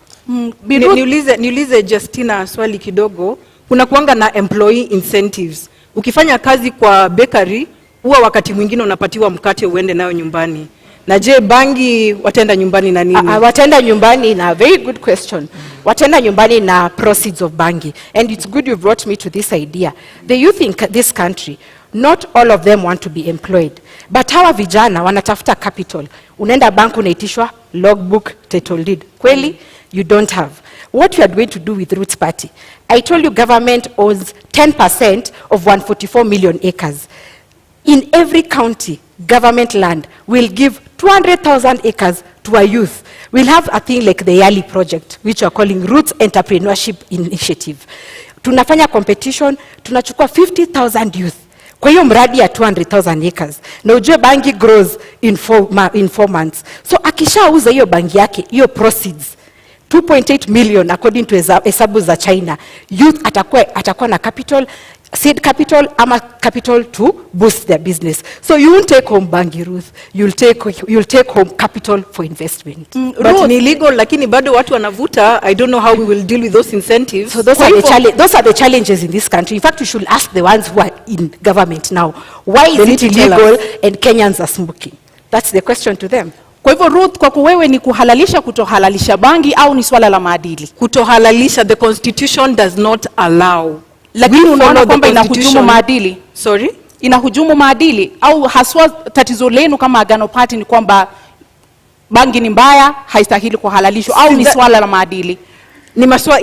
Niulize Justina swali kidogo. Kuna kuanga na employee incentives. Ukifanya kazi kwa bakery, huwa wakati mwingine unapatiwa mkate uende nayo nyumbani. Na je, bangi watenda nyumbani na nini? Watenda nyumbani na very good question. Watenda nyumbani na proceeds of bangi. And it's good you brought me to this idea. The youth in this country, not all of them want to be employed. But hawa vijana wanatafuta capital. Unaenda bank unaitishwa logbook, title deed. Kweli, you don't have. What you are going to do with Ruth's party? I told you government owns 10% of 144 million acres. In every county, government land will give 200,000 acres to our youth. We'll have a thing like the Yali project, which we are calling Roots Entrepreneurship Initiative. Tunafanya competition, tunachukua 50,000 youth. Kwa hiyo mradi ya 200,000 acres. Na ujue bangi grows in 4 months. So akishauza hiyo bangi yake, hiyo proceeds, 2.8 million according to hesabu za China, youth atakuwa na capital, seed capital ama capital to boost their business. So you won't take home bangi, Ruth. You'll take home capital for investment. But ni illegal, lakini bado watu wanavuta. I don't know how we will deal with those incentives. So those are the challenges in this country. In fact, you should ask the ones who are in government now. Why is it illegal and Kenyans are smoking? That's the question to them. Kwa hivyo Ruth, kwako wewe ni kuhalalisha kutohalalisha bangi au ni swala la maadili? Kutohalalisha, the constitution does not allow. Lakini unaona kwamba inahujumu maadili? Sorry? Inahujumu maadili au haswa tatizo lenu kama Agano Party ni kwamba bangi ni mbaya, haistahili kuhalalishwa au ni swala la maadili?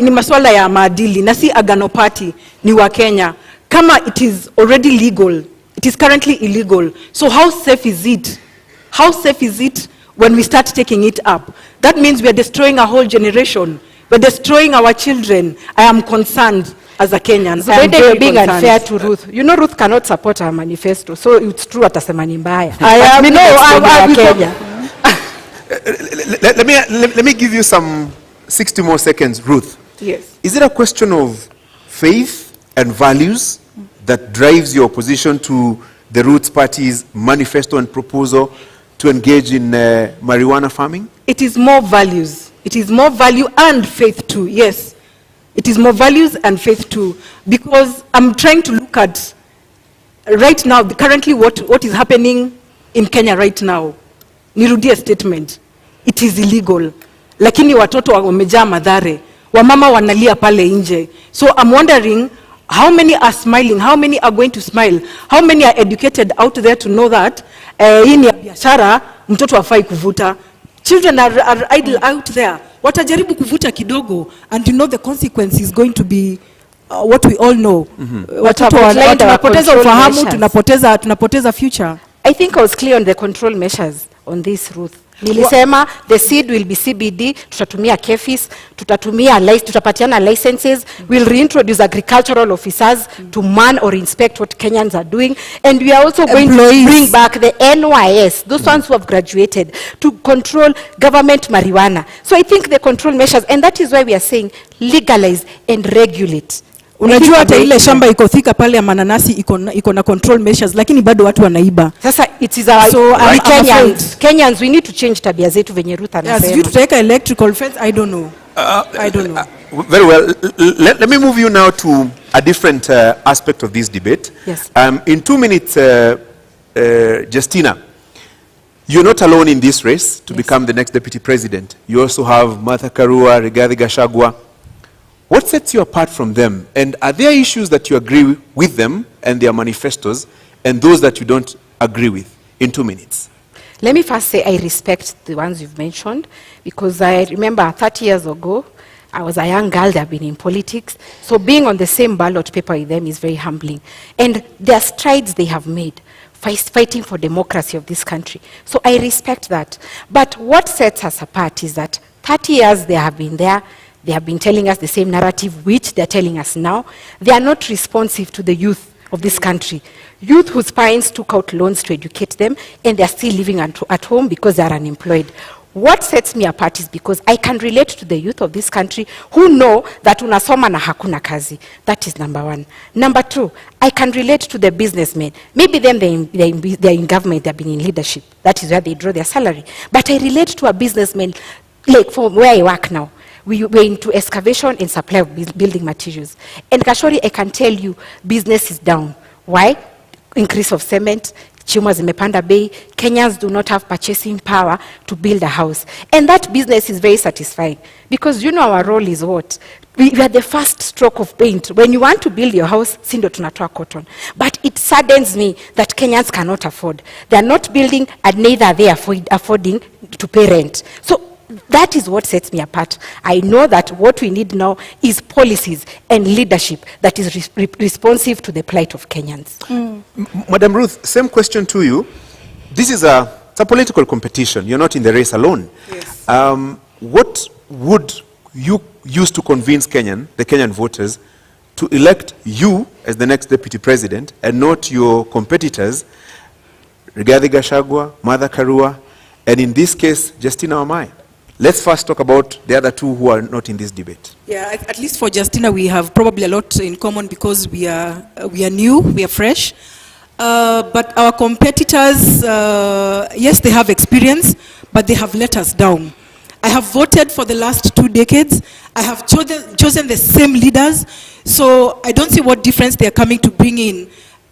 Ni maswala ya maadili na si Agano Party, ni wa Kenya. Kama it is already legal, it is currently illegal. So how safe is it? How safe is it when we start taking it up? That means we are destroying a whole generation. We're destroying our children. I am concerned as a Kenyan. So you're being unfair to Ruth. You know Ruth cannot support our manifesto. So it's true atasema ni mbaya. Let me give you some 60 more seconds, Ruth. Yes. Is it a question of faith and values that drives your opposition to the Roots Party's manifesto and proposal to engage in marijuana farming? It is more values. It is more value and faith too, yes. It is more values and faith too. Because I'm trying to look at, right now, currently what is happening in Kenya right now. Nirudie statement. It is illegal. Lakini watoto wamejaa madhare. Wamama wanalia pale nje. So I'm wondering, how many are smiling? How many are going to smile? How many are educated out there to know that hii ni biashara, mtoto hafai kuvuta? Children are idle out there. Watajaribu kuvuta kidogo, and you know the consequence is going to be what we all know. Watoto tunapoteza ufahamu, tunapoteza future. I think I was clear on the control measures on this, Ruth. Nilisema the seed will be CBD, tutatumia KEFIS, tutapatiana licenses, we'll reintroduce agricultural officers to man or inspect what Kenyans are doing, and we are also going to bring back the NYS, those ones who have graduated, to control government marijuana. So I think the control measures, and that is why we are saying legalize and regulate. Unajua hata ile shamba iko thika pale ya mananasi iko na control measures, lakini bado watu wanaiba. Sasa it is our Kenyans we need to change tabia zetu venye Ruth anasema. Yes, tutaweka electrical fence, I don't know. Very well. Let me move you now to a different aspect of this debate. Yes. In 2 minutes, Justina, you're not alone in this race to become the next deputy president. You also have Martha Karua, Rigathi Gachagua. What sets you apart from them? And are there issues that you agree with them and their manifestos, and those that you don't agree with? In 2 minutes. Let me first say I respect the ones you've mentioned, because I remember 30 years ago, I was a young girl, they have been in politics. So being on the same ballot paper with them is very humbling. And their strides they have made, fighting for democracy of this country. So I respect that. But what sets us apart is that 30 years they have been there. They have been telling us the same narrative which they're telling us now. They are not responsive to the youth of this country. Youth whose parents took out loans to educate them, and they're still living at home because they're unemployed. What sets me apart is because I can relate to the youth of this country who know that unasoma na hakuna kazi. That is number one. Number two, I can relate to the businessmen. Maybe them they're in government, they've been in leadership. That is where they draw their salary. But I relate to a businessman, like from where I work now. we were into excavation and supply of building materials. And Kashori, I can tell you, business is down. Why? Increase of cement, chuma zimepanda bei, Kenyans do not have purchasing power to build a house. And that business is very satisfying because you know our role is what? We are the first stroke of paint. When you want to build your house, sindo tunatoa cotton. But it saddens me that Kenyans cannot afford. They are not building and neither are they affording to pay rent. So that is what sets me apart. I know that what we need now is policies and leadership that is responsive to the plight of Kenyans. Madam Ruth, same question to you. This is it's a political competition. You're not in the race alone. Yes. What would you use to convince the Kenyan voters to elect you as the next deputy president and not your competitors, Rigathi Gachagua, Mother Karua, and in this case, Justina Wamae? Let's first talk about the other two who are not in this debate. Yeah, at least for Justina, we have probably a lot in common because we are new, we are fresh. But our competitors, yes, they have experience, but they have let us down. I have voted for the last 2 decades. I have chosen the same leaders, so I don't see what difference they are coming to bring in,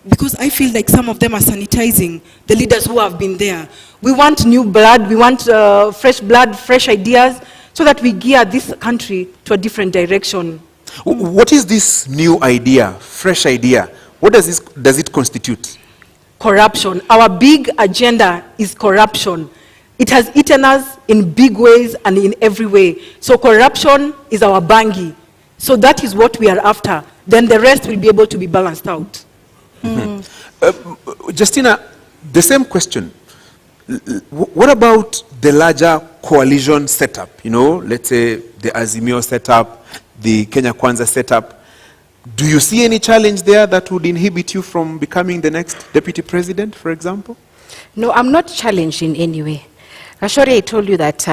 because I feel like some of them are sanitizing the leaders who have been there. We want new blood, we want fresh blood, fresh ideas, so that we gear this country to a different direction. What is this new idea, fresh idea? What does it constitute? Corruption. Our big agenda is corruption. It has eaten us in big ways and in every way. So corruption is our bangi. So that is what we are after. Then the rest will be able to be balanced out. Justina, the same question. What about the larger coalition setup? You know, let's say the Azimio setup, the Kenya Kwanza setup. Do you see any challenge there that would inhibit you from becoming the next deputy president, for example? No, I'm not challenged in any way. Ashori, I told you that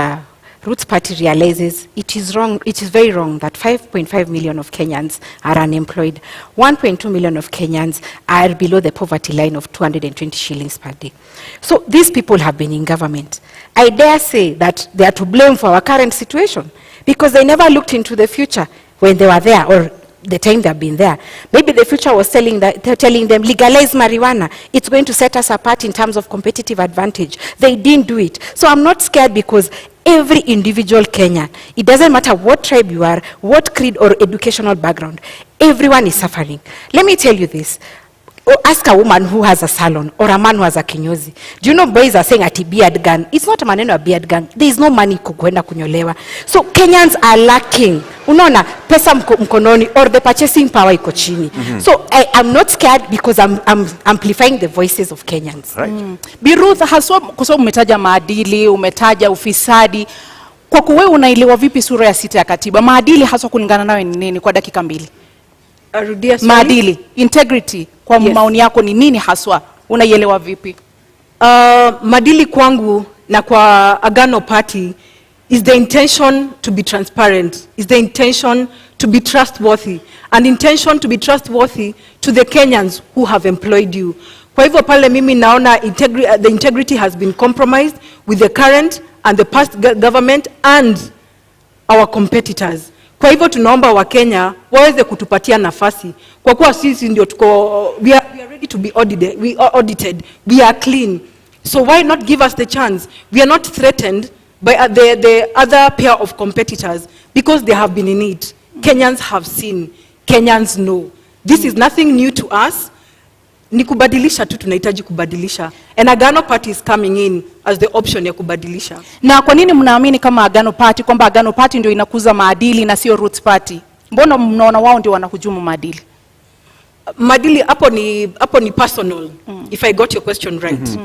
Ruth's party realizes it is wrong, it is very wrong that 5.5 million of Kenyans are unemployed. 1.2 million of Kenyans are below the poverty line of 220 shillings per day. So these people have been in government. I dare say that they are to blame for our current situation because they never looked into the future when they were there or the time they've been there. Maybe the future was telling them, legalize marijuana. It's going to set us apart in terms of competitive advantage. They didn't do it. So I'm not scared because every individual Kenyan, it doesn't matter what tribe you are, what creed or educational background, everyone is suffering. Let me tell you this. Ask a woman who has a salon or a man who has a kinyozi. Do you know boys are saying ati beard gun? It's not a maneno a beard gun. There is no money kukwenda kunyolewa. So Kenyans are lacking. Unaona pesa mkononi or the purchasing power iko chini. So I'm not scared because I'm amplifying the voices of Kenyans. Right. Bi Ruth, haswa kwa sababu umetaja maadili, umetaja ufisadi. Kwa kuwe unaelewa vipi sura ya 6 ya katiba? Maadili haswa kulingana nawe ni nini kwa dakika 2? Maadili, integrity, kwa maoni yako ni nini haswa? Unaielewa vipi? Maadili kwangu na kwa Agano Party is the intention to be transparent, is the intention to be trustworthy, an intention to be trustworthy to the Kenyans who have employed you. Kwa hivyo pale mimi naona the integrity has been compromised with the current and the past government and our competitors. Kwa hivyo tunaomba wa Kenya waweze kutupatia nafasi kwa kuwa sisi ndio tuko we are ready to be audited, we are clean, so why not give us the chance? We are not threatened by the other pair of competitors because they have been in it. Kenyans have seen, Kenyans know. This is nothing new to us. Ni kubadilisha tu, tunahitaji kubadilisha. And Agano Party is coming in as the option ya kubadilisha. Na kwa nini mnaamini kama Agano Party kwamba Agano Party ndio inakuza maadili na sio Roots Party? Mbona mnaona wao ndio wanahujumu maadili? Maadili hapo ni personal. If I got your question right.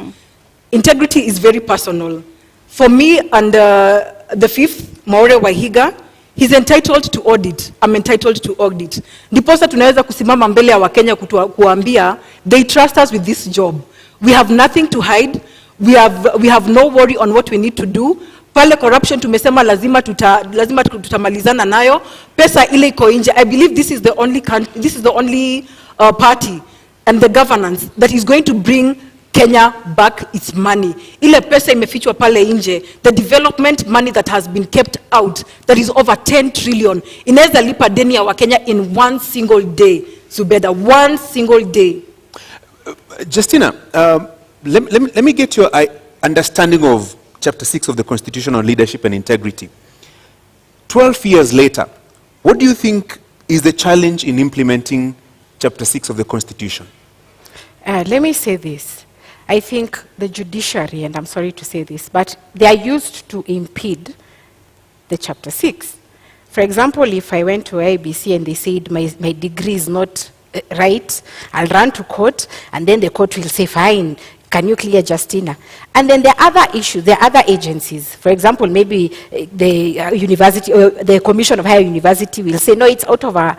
Integrity is very personal. For me and the fifth, Maure Wahiga, he's entitled to audit. I'm entitled to audit. Ndiposa tunaweza kusimama mbele ya Wakenya kuambia, they trust us with this job. We have nothing to hide. We have no worry on what we need to do. Pale corruption tumesema lazima tutamalizana nayo. Pesa ile iko nje. I believe this is the only party and the governance that is going to bring Kenya back its money. Ile pesa imefichwa pale nje, the development money that has been kept out, that is over 10 trillion, inaweza lipa deni ya Wakenya in one single day. Zubeda, one single day. Justina, let me get your understanding of Chapter 6 of the Constitution on Leadership and Integrity. 12 years later, what do you think is the challenge in implementing Chapter 6 of the Constitution? Let me say this. I think the judiciary, and I'm sorry to say this, but they are used to impede the Chapter 6. For example, if I went to IBC and they said my degree is not right, I'll run to court, and then the court will say, fine, can you clear Justina? And then there are other issues, there are other agencies. For example, maybe the university, or the Commission of Higher University will say, no, it's out of our,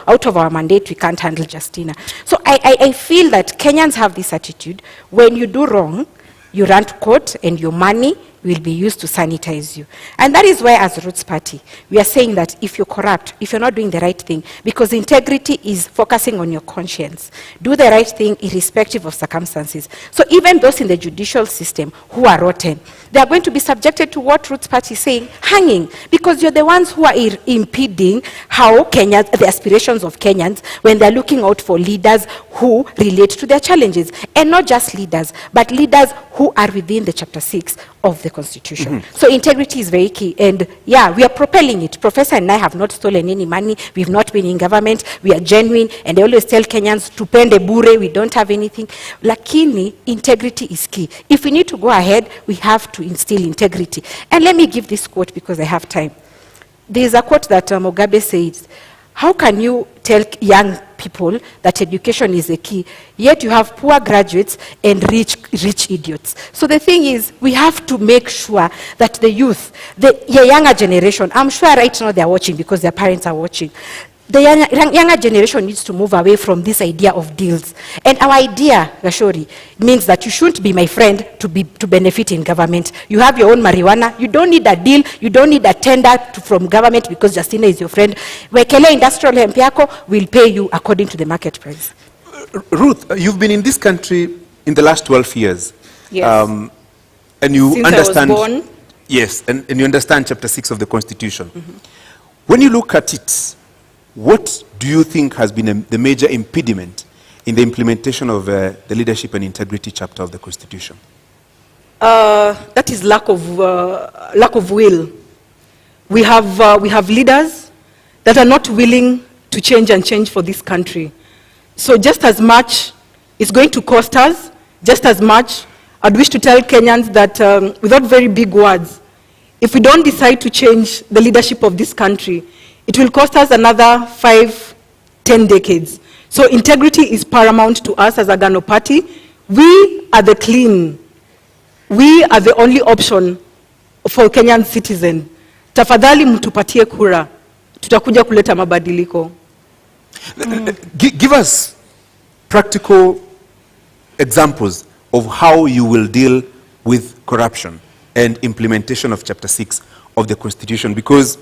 out of our mandate, we can't handle Justina. So I feel that Kenyans have this attitude, when you do wrong, you run to court and your money will be used to sanitize you. And that is why as Ruth's party, we are saying that if you're corrupt, if you're not doing the right thing, because integrity is focusing on your conscience, do the right thing irrespective of circumstances. So even those in the judicial system who are rotten, they are going to be subjected to what Ruth's party is saying, hanging, because you're the ones who are impeding how Kenya, the aspirations of Kenyans, when they're looking out for leaders who relate to their challenges. And not just leaders, but leaders who are within the Chapter 6 of the Constitution. Mm-hmm. So integrity is very key. And yeah, we are propelling it. Professor and I have not stolen any money. We've not been in government. We are genuine. And I always tell Kenyans, tupende bure, we don't have anything. Lakini, integrity is key. If we need to go ahead, we have to instill integrity. And let me give this quote because I have time. There is a quote that Mugabe says, how can you tell young people that education is a key, yet you have poor graduates and rich idiots? So the thing is, we have to make sure that the youth, the younger generation, I'm sure right now they're watching because their parents are watching, the younger generation needs to move away from this idea of deals. And our idea, Gashori, means that you shouldn't be my friend to benefit in government. You have your own marijuana. You don't need a deal. You don't need a tender from government because Justina is your friend. Wekele industrial hemp yako will pay you according to the market price. Ruth, you've been in this country in the last 12 years. Yes. And you Since understand. I was born. Yes, and you understand Chapter 6 of the Constitution. Mm-hmm. When you look at it, what do you think has been the major impediment in the implementation of the leadership and integrity chapter of the Constitution? That is lack of will. We have leaders that are not willing to change for this country. So just as much it's going to cost us, just as much I'd wish to tell Kenyans that without very big words, if we don't decide to change the leadership of this country, it will cost us another 5-10 decades. So integrity is paramount to us as a Gano party. We are the clean. We are the only option for Kenyan citizens. Tafadhali mtupatie kura. Tutakuja kuleta mabadiliko. Give us practical examples of how you will deal with corruption and implementation of Chapter 6 of the Constitution, because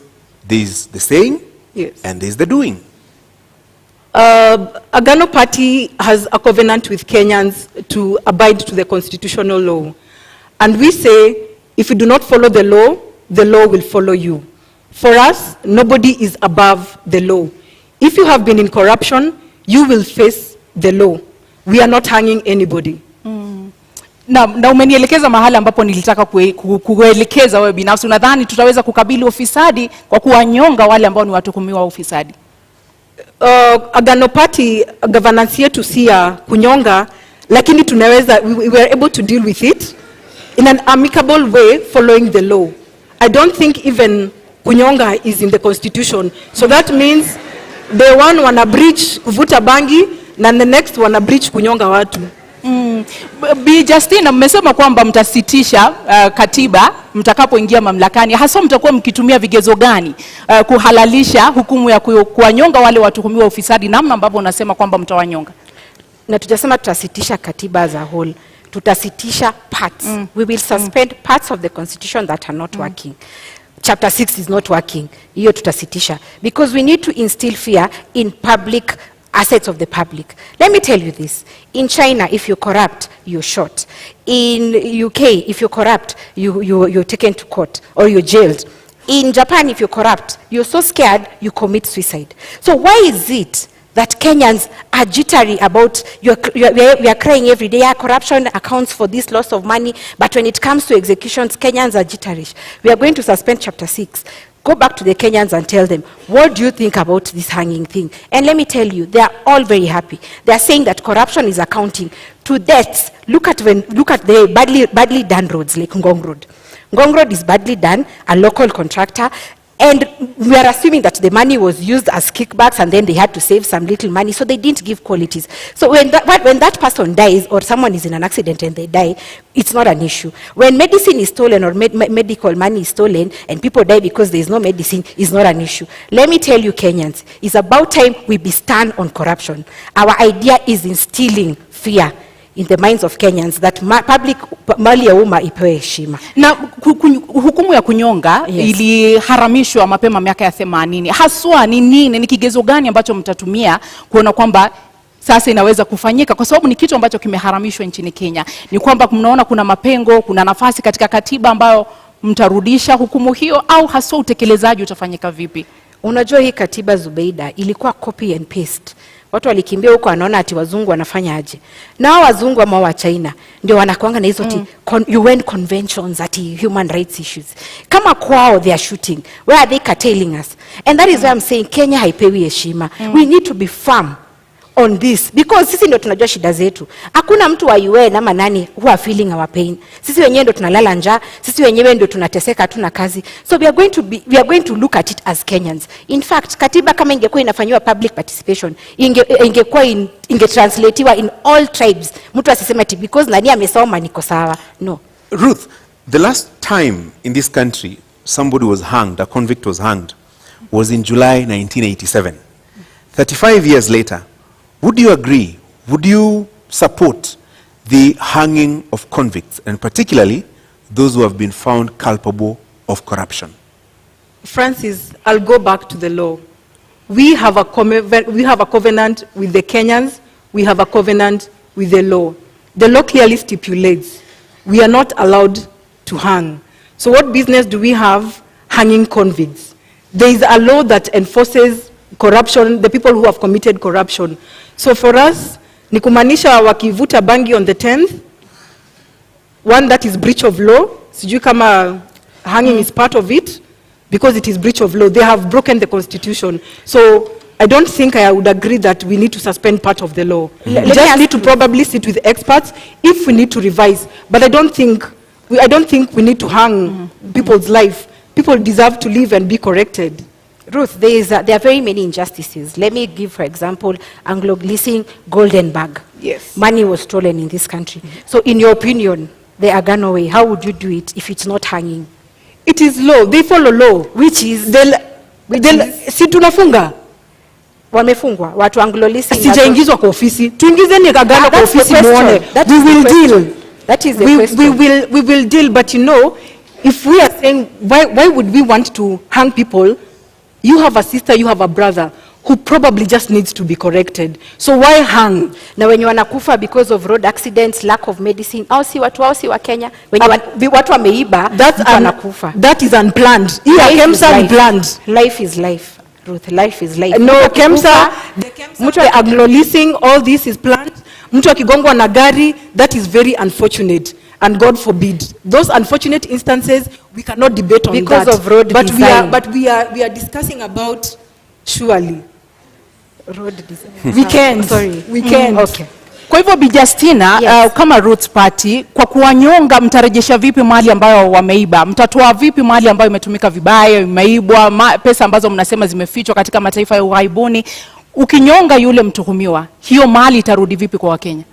there's the saying, yes, and there's the doing. Agano Party has a covenant with Kenyans to abide to the constitutional law. And we say, if you do not follow the law will follow you. For us, nobody is above the law. If you have been in corruption, you will face the law. We are not hanging anybody. Na umenielekeza mahali ambapo nilitaka kuelekeza wewe binafsi. Unadhani tutaweza kukabili ufisadi kwa kuwanyonga wale ambao ni watuhumiwa wa ufisadi? Agano Party governance yetu si ya kunyonga, lakini tunaweza, we were able to deal with it in an amicable way following the law. I don't think even kunyonga is in the Constitution. So that means the one wana breach kuvuta bangi na the next wana breach kunyonga watu. Bi Justina, mmesema kwamba mtasitisha katiba mtakapoingia mamlakani. Hasa mtakuwa mkitumia vigezo gani kuhalalisha hukumu ya kuwanyonga wale watuhumiwa ufisadi, namna ambavyo unasema kwamba mtawanyonga? Na tutasema tutasitisha katiba as a whole. Tutasitisha parts. We will suspend parts of the Constitution that are not working. Chapter 6 is not working. Hiyo tutasitisha. Because we need to instill fear in public assets of the public. Let me tell you this. In China, if you're corrupt, you're shot. In UK, if you're corrupt, you're taken to court or you're jailed. In Japan, if you're corrupt, you're so scared, you commit suicide. So why is it that Kenyans are jittery about, we are crying every day, corruption accounts for this loss of money, but when it comes to executions, Kenyans are jittery. We are going to suspend chapter 6. Go back to the Kenyans and tell them, what do you think about this hanging thing? And let me tell you, they are all very happy. They are saying that corruption is accounting to deaths. Look at the badly done roads like Ngong Road. Ngong Road is badly done, a local contractor, and we are assuming that the money was used as kickbacks and then they had to save some little money, so they didn't give qualities. So when that person dies or someone is in an accident and they die, it's not an issue. When medicine is stolen or medical money is stolen and people die because there is no medicine, it's not an issue. Let me tell you, Kenyans, it's about time we be stand on corruption. Our idea is instilling fear in the minds of Kenyans that public mali ya umma ipewe heshima. Na hukumu ya kunyonga iliharamishwa mapema miaka ya 80. Haswa ni nini, ni kigezo gani ambacho mtatumia kuona kwamba sasa inaweza kufanyika, kwa sababu ni kitu ambacho kimeharamishwa nchini Kenya? Ni kwamba mnaona kuna mapengo, kuna nafasi katika katiba ambayo mtarudisha hukumu hiyo, au haswa utekelezaji utafanyika vipi? Unajua hii katiba, Zubeida, ilikuwa copy and paste. Watu walikimbia huko wanaona ati wazungu wanafanya aje. Na wazungu ama wa China ndio wanakuanga na hizo UN conventions ati human rights issues. Kama kwao they are shooting, where are they curtailing us? And that is why I'm saying Kenya haipewi heshima. We need to be firm on this, because sisi ndio tunajua shida zetu. Hakuna mtu wa UN ama nani who are feeling our pain. Sisi wenyewe ndio tunalala njaa, sisi wenyewe ndio tunateseka, hatuna kazi. So we are going to look at it as Kenyans. In fact, katiba kama ingekuwa inafanywa public participation, ingekuwa ingetranslatiwa in all tribes. Mtu asiseme ati because nani amesoma niko sawa. No. Ruth, the last time in this country somebody was hanged, a convict was hanged, was in July 1987. 35 years later, would you agree, would you support the hanging of convicts, and particularly those who have been found culpable of corruption? Francis, I'll go back to the law. We have a covenant with the Kenyans. We have a covenant with the law. The law clearly stipulates we are not allowed to hang. So what business do we have hanging convicts? There is a law that enforces corruption, the people who have committed corruption. So for us, ni kumaanisha wakivuta bangi on the 10th, one, that is breach of law. Sijui kama hanging is part of it, because it is breach of law. They have broken the constitution. So I don't think I would agree that we need to suspend part of the law. We just need to probably sit with experts if we need to revise. But I don't think we need to hang people's life. People deserve to live and be corrected. Ruth, there are very many injustices. Let me give, for example, Anglo-Gleasing golden bag. Yes. Money was stolen in this country. So in your opinion, the Agano way, how would you do it if it's not hanging? It is law. They follow law. Which is? Si tunafunga. Wamefungwa. Watu Anglo-Gleasing. Sijaingizwa kwa ofisi. Tuingizeni Agano kwa ofisi muone. We will deal. That is the question. We will deal, but you know, if we are saying, why would we want to hang people? You have a sister, you have a brother who probably just needs to be corrected. So why hang? Na wenye wanakufa because of road accidents, lack of medicine, au si wa Kenya, wenye watu wameiba, wanakufa. That is unplanned. KEMSA unplanned. Life is life, Ruth. Life is life. No, KEMSA, the Anglo-Leasing, all this is planned. Mtu akigongwa na gari, that is very unfortunate. And God forbid, those unfortunate instances, we cannot debate on because that. Of road design. But we are discussing about surely road design. We can. Sorry, we can. Okay. Kwa hivyo Bi Justina, yes. Kama Ruth Party, kwa kuwanyonga mtarejesha vipi mali ambayo wameiba? Mtatoa vipi mali ambayo imetumika vibaya, imeibwa, pesa ambazo mnasema zimefichwa katika mataifa ya ughaibuni? Ukinyonga yule mtuhumiwa, hiyo mali itarudi vipi kwa Wakenya?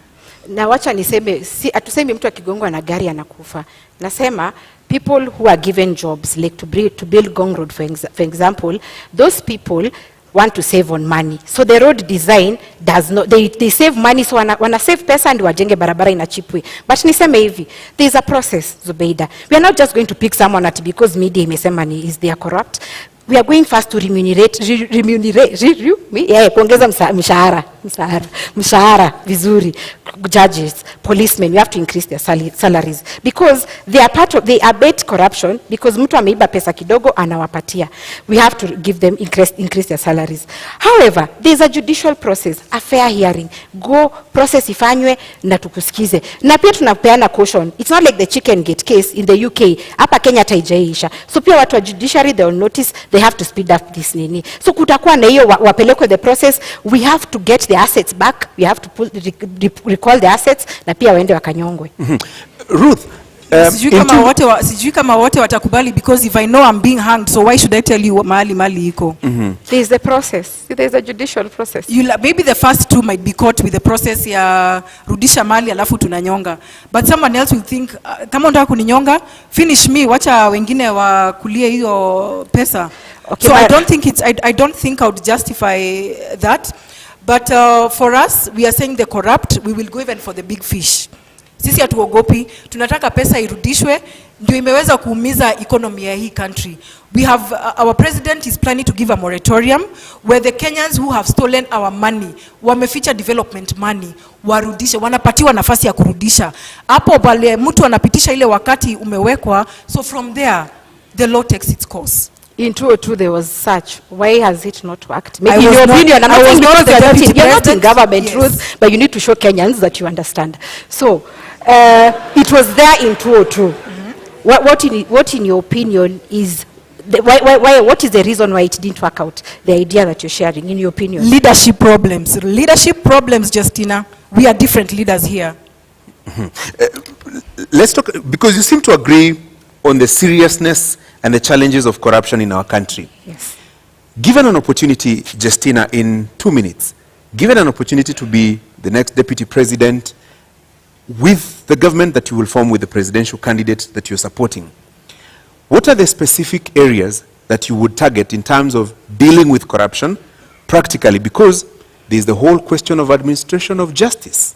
Na wacha niseme, atusemi mtu akigongwa na gari anakufa. Nasema people who are given jobs, like to build Ngong Road, for example, those people want to save on money. So the road design does not, they save money, so wana save pesa and wajenge barabara in a cheap way. But niseme hivi, there is a process, Zubeida. We are not just going to pick someone at because media imesema is they are corrupt. we are going first to kuongeza mshahara vizuri, judges, policemen, we have to increase their salaries because they are bait corruption, because mtu ameiba pesa kidogo anawapatia. We have to give them increase their salaries. However, there is a judicial process, a fair hearing. Go process ifanywe na tukusikize. Na pia tunapeana caution. It's not like the chicken gate case in the UK. Hapa Kenya taijaisha. So pia watu wa judiciary, they will notice they have to speed up this nini. So kutakuwa na hiyo wapelekwe the process. We have to get the assets back. We have to recall the assets na pia waende wakanyongwe. Ruth, sijui kama wote watakubali, because if I know I'm being hanged, so why should I tell you mali iko? There is the process. There is a judicial process. Maybe the first two might be caught with the process ya rudisha mali alafu tunanyonga. But someone else will think, kama unataka kuninyonga, finish me, wacha wengine wakulie hiyo pesa. Okay, so I don't think I would justify that. But for us, we are saying the corrupt, we will go even for the big fish. Sisi hatuogopi, tunataka pesa irudishwe, ndio imeweza kuumiza economy ya hii country. We have, our president is planning to give a moratorium where the Kenyans who have stolen our money, wameficha development money, warudishe, wanapatiwa nafasi ya kurudisha. Hapo bale mtu anapitisha ile wakati umewekwa, so from there, the law takes its course. In 2002 there was such. Why has it not worked? Maybe in your opinion, I'm not saying because you're not in government, yes. Ruth, but you need to show Kenyans that you understand. So, it was there in 2002. What in your opinion is, what is the reason why it didn't work out? The idea that you're sharing, in your opinion? Leadership problems. Leadership problems, Justina. We are different leaders here. Let's talk, because you seem to agree on the seriousness and the challenges of corruption in our country. Yes. Given an opportunity, Justina, in 2 minutes, given an opportunity to be the next deputy president with the government that you will form with the presidential candidate that you're supporting, what are the specific areas that you would target in terms of dealing with corruption practically? Because there's the whole question of administration of justice.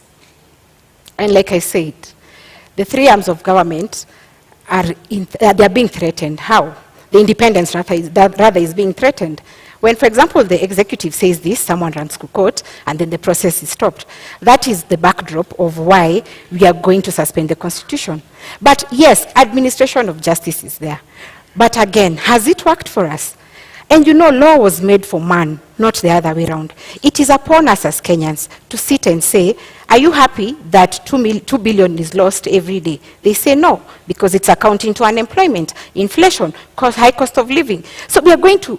And like I said, the three arms of government they are being threatened. How? The independence rather is being threatened. When, for example, the executive says this, someone runs to court, and then the process is stopped. That is the backdrop of why we are going to suspend the constitution. But yes, administration of justice is there. But again, has it worked for us? And you know, law was made for man, not the other way around. It is upon us as Kenyans to sit and say, are you happy that 2 billion is lost every day? They say no, because it's accounting to unemployment, inflation, high cost of living. So we are going to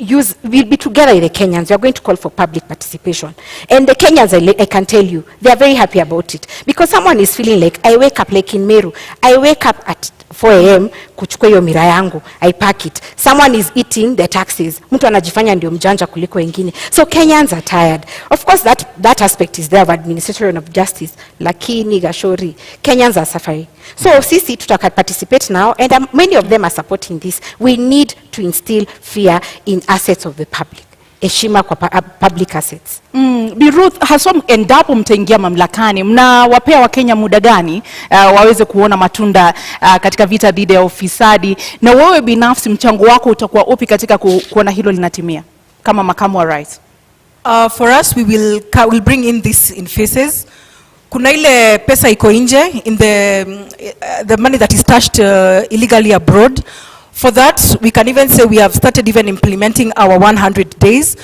we'll be together with the Kenyans. We are going to call for public participation. And the Kenyans, I can tell you, they are very happy about it. Because someone is feeling like, I wake up like in Meru, I wake up at 4 a.m. kuchukua hiyo mira yangu, I pack it. Someone is eating the taxes. Mtu anajifanya ndio mjanja kuliko wengine. So Kenyans are tired. Of course, that aspect is there of administration of justice. Lakini Gachagua, Kenyans are suffering. So sisi tutaka participate now, and many of them are supporting this. We need to instill fear in assets of the public. Heshima kwa public assets. Bi Ruth, haswa endapo mtaingia mamlakani, mnawapea Wakenya muda gani waweze kuona matunda katika vita dhidi ya ufisadi, na wewe binafsi mchango wako utakuwa upi katika kuona hilo linatimia kama makamu wa rais? For us, we will bring in this in phases. Kuna ile pesa iko nje, in the money that is stashed illegally abroad. For that, we can even say we have started even implementing our 100 days.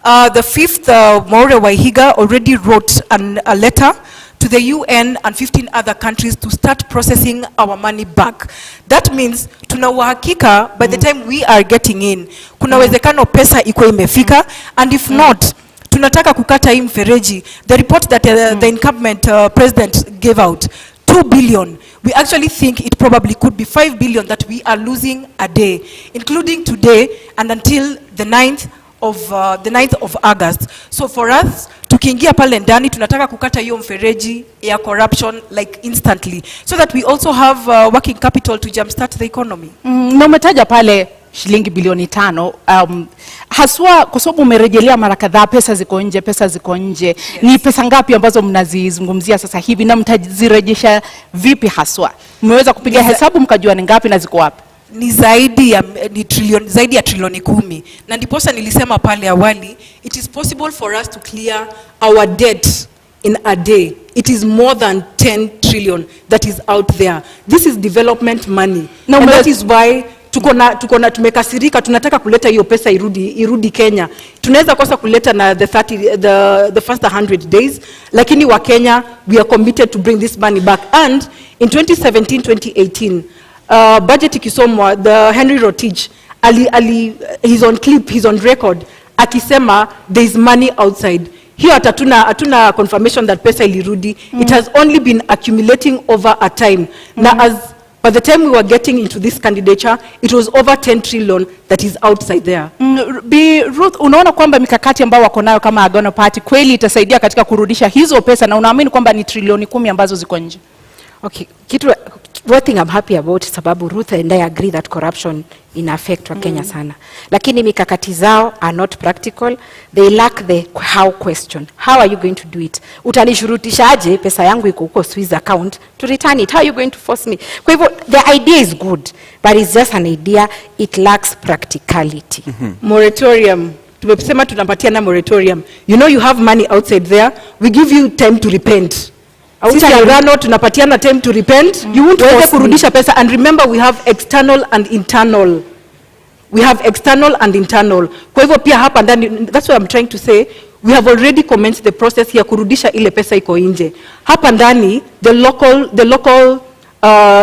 The fifth, Maure Waihiga already wrote a letter to the UN and 15 other countries to start processing our money back. That means tuna uhakika by the time we are getting in, kuna wezekano pesa iko imefika, and if not, tunataka kukata hii mfereji. The report that the incumbent president gave out, 2 billion. We actually think it probably could be 5 billion that we are losing a day, including today and until the 9th of August. So for us, tukiingia pale ndani, tunataka kukata hiyo mfereji ya corruption like instantly, so that we also have working capital to jumpstart the economy. Na umetaja pale shilingi bilioni 5. Haswa kwa sababu umerejelea mara kadhaa pesa ziko nje. Yes. Ni pesa ngapi ambazo mnazizungumzia sasa hivi na mtazirejesha vipi haswa? Mmeweza kupiga hesabu mkajua ni ngapi na ziko wapi? ni zaidi ya trilioni 10, na ndiposa nilisema pale awali, it is possible for us to clear our debt in a day. It is more than 10 trillion that is out there. This is development money. Now, and that is why tumekasirika, tunataka kuleta hiyo pesa irudi Kenya. Tunaweza kosa kuleta na the first 100 days, lakini wa Kenya, we are committed to bring this money back. And in 2017-2018, budget ikisomwa, the Henry Rotich, he's on clip, he's on record, akisema there is money outside. Here hatuna confirmation that pesa ilirudi. It has only been accumulating over a time. Now, by the time we were getting into this candidature, it was over 10 trillion that is outside there. Bi Ruth, unaona kwamba mikakati ambayo wako nayo kama Agano Party kweli itasaidia katika kurudisha hizo pesa, na unaamini kwamba ni trilioni 10 ambazo ziko nje? Okay, one thing I'm happy about sababu Ruth and I agree that corruption in affect wa Kenya sana. Lakini mikakati zao are not practical. They lack the how question. How are you going to do it? Utanishurutishaje pesa yangu iko huko Swiss account to return it? How are you going to force me? Kwa hivyo the idea is good, but it's just an idea. It lacks practicality. Moratorium. Tumesema tunapatiana moratorium. You know you have money outside there. We give you time to repent. Sisi Agano tunapatiana time to repent. You won't force kurudisha pesa. And remember, we have external and internal. We have external and internal. Kwa hivyo pia hapa ndani, that's what I'm trying to say. We have already commenced the process ya kurudisha ile pesa iko nje. Hapa ndani, the local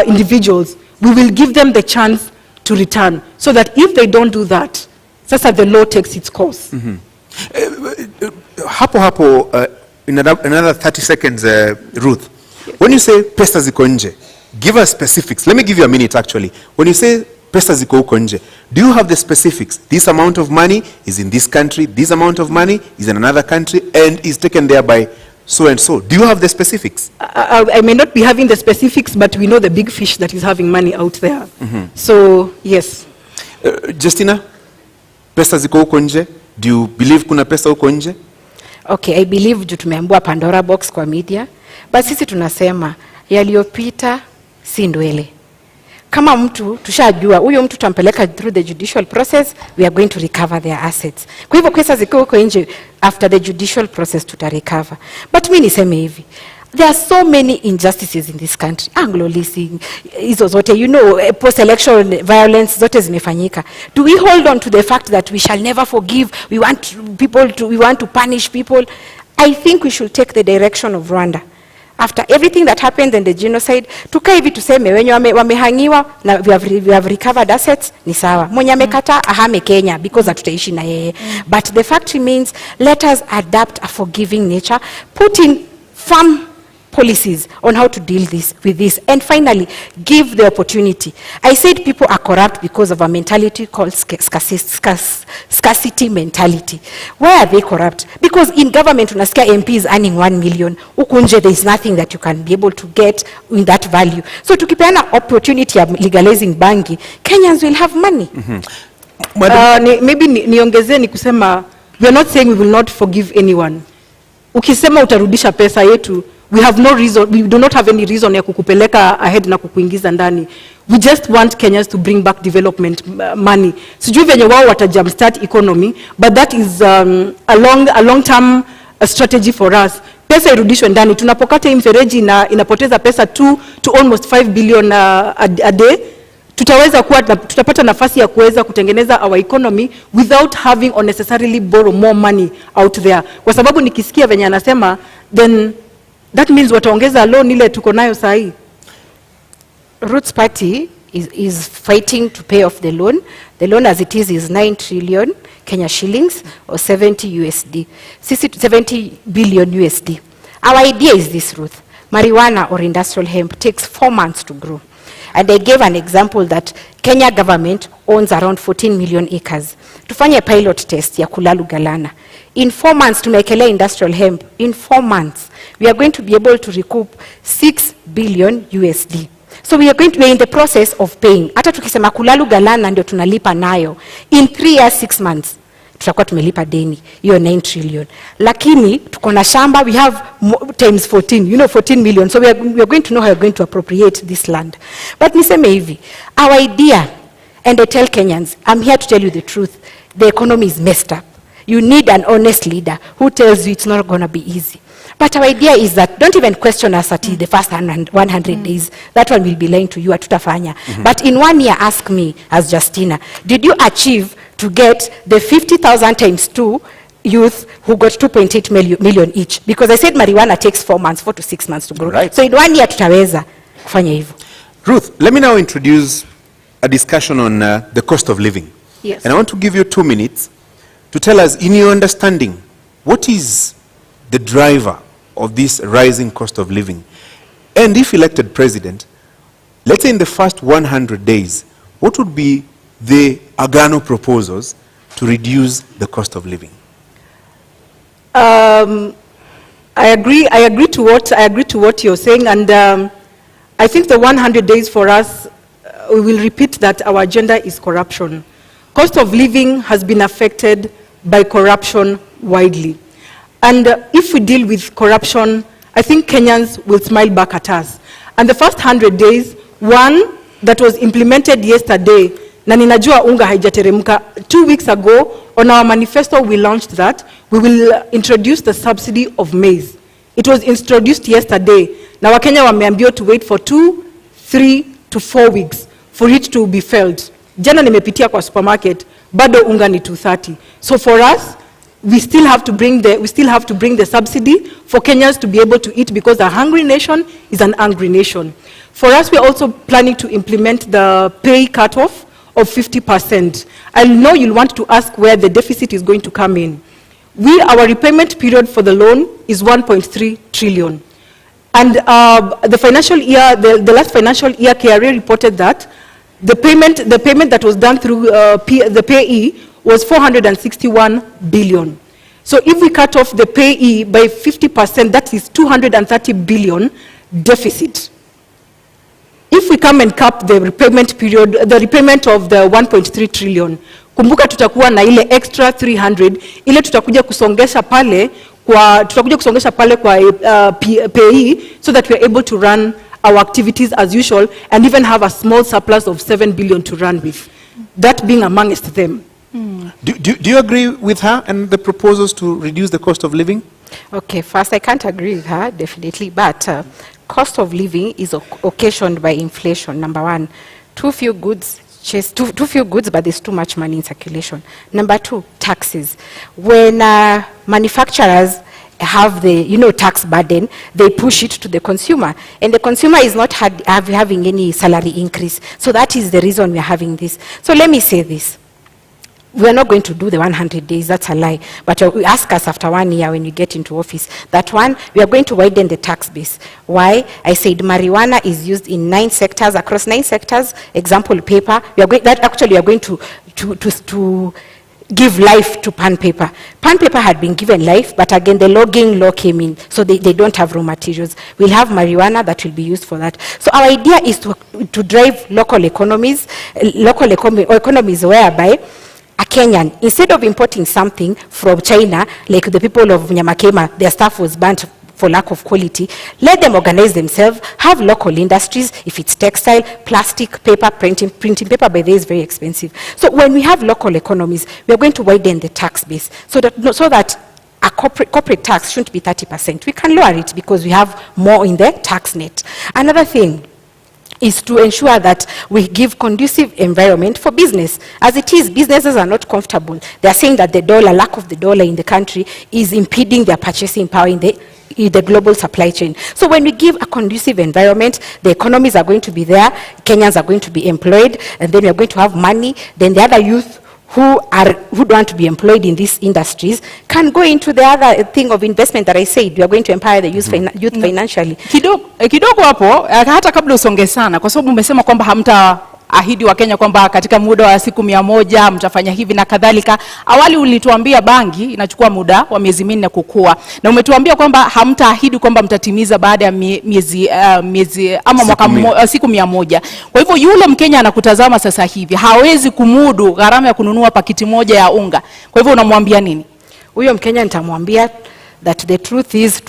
individuals, we will give them the chance to return, so that if they don't do that, sasa the law takes its course. Hapo in another 30 seconds, Ruth, when you say pesa ziko nje, give us specifics. Let me give you a minute actually. When you say pesa ziko huko nje, do you have the specifics? This amount of money is in this country, this amount of money is in another country, and is taken there by so and so. Do you have the specifics? I may not be having the specifics, but we know the big fish that is having money out there. So, yes. Justina, pesa ziko huko nje? Do you believe kuna pesa huko nje? Okay, I believe tumeambua Pandora box kwa media, but sisi tunasema yaliyopita si ndwele. Kama mtu tushajua huyo mtu tutampeleka through the judicial process, we are going to recover their assets. Kwa hivyo pesa ziko huko nje, after the judicial process tutarecover. But mimi niseme hivi, there are so many injustices in this country. Anglo leasing, hizo zote, you know, post-election violence, zote zimefanyika. Do we hold on to the fact that we shall never forgive? We want to punish people? I think we should take the direction of Rwanda. After everything that happened in the genocide, tukae hivi tuseme wenye wamehangiwa na we have recovered assets, ni sawa. Mwenye amekata ahame Kenya because hatutaishi na yeye. But the fact remains, let us adapt a forgiving nature, put in firm policies on how to deal with this, and finally give the opportunity. I said people are corrupt because of a mentality called scarcity mentality. Why are they corrupt? Because in government unasikia MPs earning 1 million, huku nje there is nothing that you can be able to get in that value. So tukipeana opportunity of legalizing banking, Kenyans will have money. Maybe niongezee ni kusema, we are not saying we will not forgive anyone. Ukisema utarudisha pesa yetu, we have no reason, we do not have any reason ya kukupeleka ahead na kukuingiza ndani. We just want Kenyans to bring back development money. Sijui venye wao wata jumpstart economy, but that is a long term strategy for us. Pesa irudishwe ndani. Tunapokata mfereji na inapoteza pesa 2 to almost 5 billion a day. Tutapata nafasi ya kuweza kutengeneza our economy without having unnecessarily borrow more money out there. Kwa sababu nikisikia venye anasema, then that means wataongeza loan ile tuko nayo sahi. Ruth's party is fighting to pay off the loan. The loan as it is 9 trillion Kenya shillings or 70 USD. 70 billion USD. Our idea is this, Ruth. Marijuana or industrial hemp takes 4 months to grow. And I gave an example that Kenya government owns around 14 million acres. Tufanye pilot test ya Kulalu Galana. In 4 months, tumekelea industrial hemp. In 4 months, we are going to be able to recoup 6 billion USD. So we are in the process of paying. Hata tukisema Kulalu Galana ndio tunalipa nayo. In 3 years, 6 months, tutakuwa tumelipa deni. Hiyo 9 trillion. Lakini, tuko na shamba, we have times 14, 14 million. So we are going to know how we are going to appropriate this land. But niseme hivi, our idea And I tell Kenyans, I'm here to tell you the truth. The economy is messed up. You need an honest leader who tells you it's not going to be easy. But our idea is that don't even question us at the first 100 days. That one will be lying to you at tutafanya. But in 1 year, ask me as Justina, did you achieve to get the 50,000 times 2 youth who got 2.8 million each? Because I said marijuana takes 4 to 6 months to grow. Right. So in 1 year, tutaweza kufanya hivyo. Ruth, let me now introduce a discussion on the cost of living. Yes. And I want to give you 2 minutes to tell us, in your understanding, what is the driver of this rising cost of living? And if elected president, let's say in the first 100 days, what would be the Agano proposals to reduce the cost of living? I agree to what you're saying, and I think the 100 days for us, we will repeat that our agenda is corruption. Cost of living has been affected by corruption widely. And if we deal with corruption, I think Kenyans will smile back at us. And the first 100 days, one that was implemented yesterday, na ninajua unga haijateremka, 2 weeks ago, on our manifesto we launched that. We will introduce the subsidy of maize. It was introduced yesterday. Na Wakenya wameambiwa to wait for 2, 3 to 4 weeks for it to be felt. Jana nimepitia kwa supermarket, bado unga ni 230. So for us, we still have to bring the subsidy for Kenyans to be able to eat, because a hungry nation is an angry nation. For us, we're also planning to implement the pay cutoff of 50%. I know you'll want to ask where the deficit is going to come in. Our repayment period for the loan is 1.3 trillion. And the financial year, the last financial year, KRA reported that the payment that was done through the payee was 461 billion. So if we cut off the payee by 50%, that is 230 billion deficit. If we come and cap the repayment period, the repayment of the 1.3 trillion, kumbuka tutakuwa na ile extra 300, ile tutakuja kusongesha pale kwa payee, so that we are able to run our activities as usual and even have a small surplus of 7 billion to run with. That being amongst them. Do you agree with her and the proposals to reduce the cost of living? Okay, first, I can't agree with her, definitely, but cost of living is occasioned by inflation, number one. Too few goods, but there's too much money in circulation. Number two, taxes. When manufacturers have the tax burden, they push it to the consumer, and the consumer is not having any salary increase. So that is the reason we are having this. So let me say this. We are not going to do the 100 days, that's a lie. But you ask us after 1 year when you get into office. That one, we are going to widen the tax base. Why? I said marijuana is used in 9 sectors, across 9 sectors. Example, paper. We are going to give life to pan paper. Pan paper had been given life, but again, the logging law came in, so they don't have raw materials. We'll have marijuana that will be used for that. So our idea is to drive local economies whereby a Kenyan, instead of importing something from China, like the people of Nyamakema, their stuff was burnt for lack of quality, let them organize themselves, have local industries. If it's textile, plastic, paper, printing paper by the way is very expensive. So when we have local economies, we are going to widen the tax base so that a corporate tax shouldn't be 30%. We can lower it because we have more in the tax net. Another thing is to ensure that we give conducive environment for business. As it is, businesses are not comfortable. They are saying that lack of the dollar in the country is impeding their purchasing power in the global supply chain. So when we give a conducive environment, the economies are going to be there, Kenyans are going to be employed, and then we are going to have money. Then the other youth who want to be employed in these industries can go into the other thing of investment that I said. We are going to empower the youth financially. Kidogo hapo, hata kabla usonge sana, kwa sababu umesema kwamba hamtaahidi wa Kenya kwamba katika muda wa siku 100 mtafanya hivi na kadhalika. Awali ulituambia bangi inachukua muda wa miezi 4 kukua, na umetuambia kwamba hamtaahidi kwamba mtatimiza baada ya miezi ama mwaka siku 100. Kwa hivyo yule Mkenya anakutazama sasa hivi hawezi kumudu gharama ya kununua pakiti moja ya unga. Kwa hivyo unamwambia nini? Huyo Mkenya nitamwambia that the truth is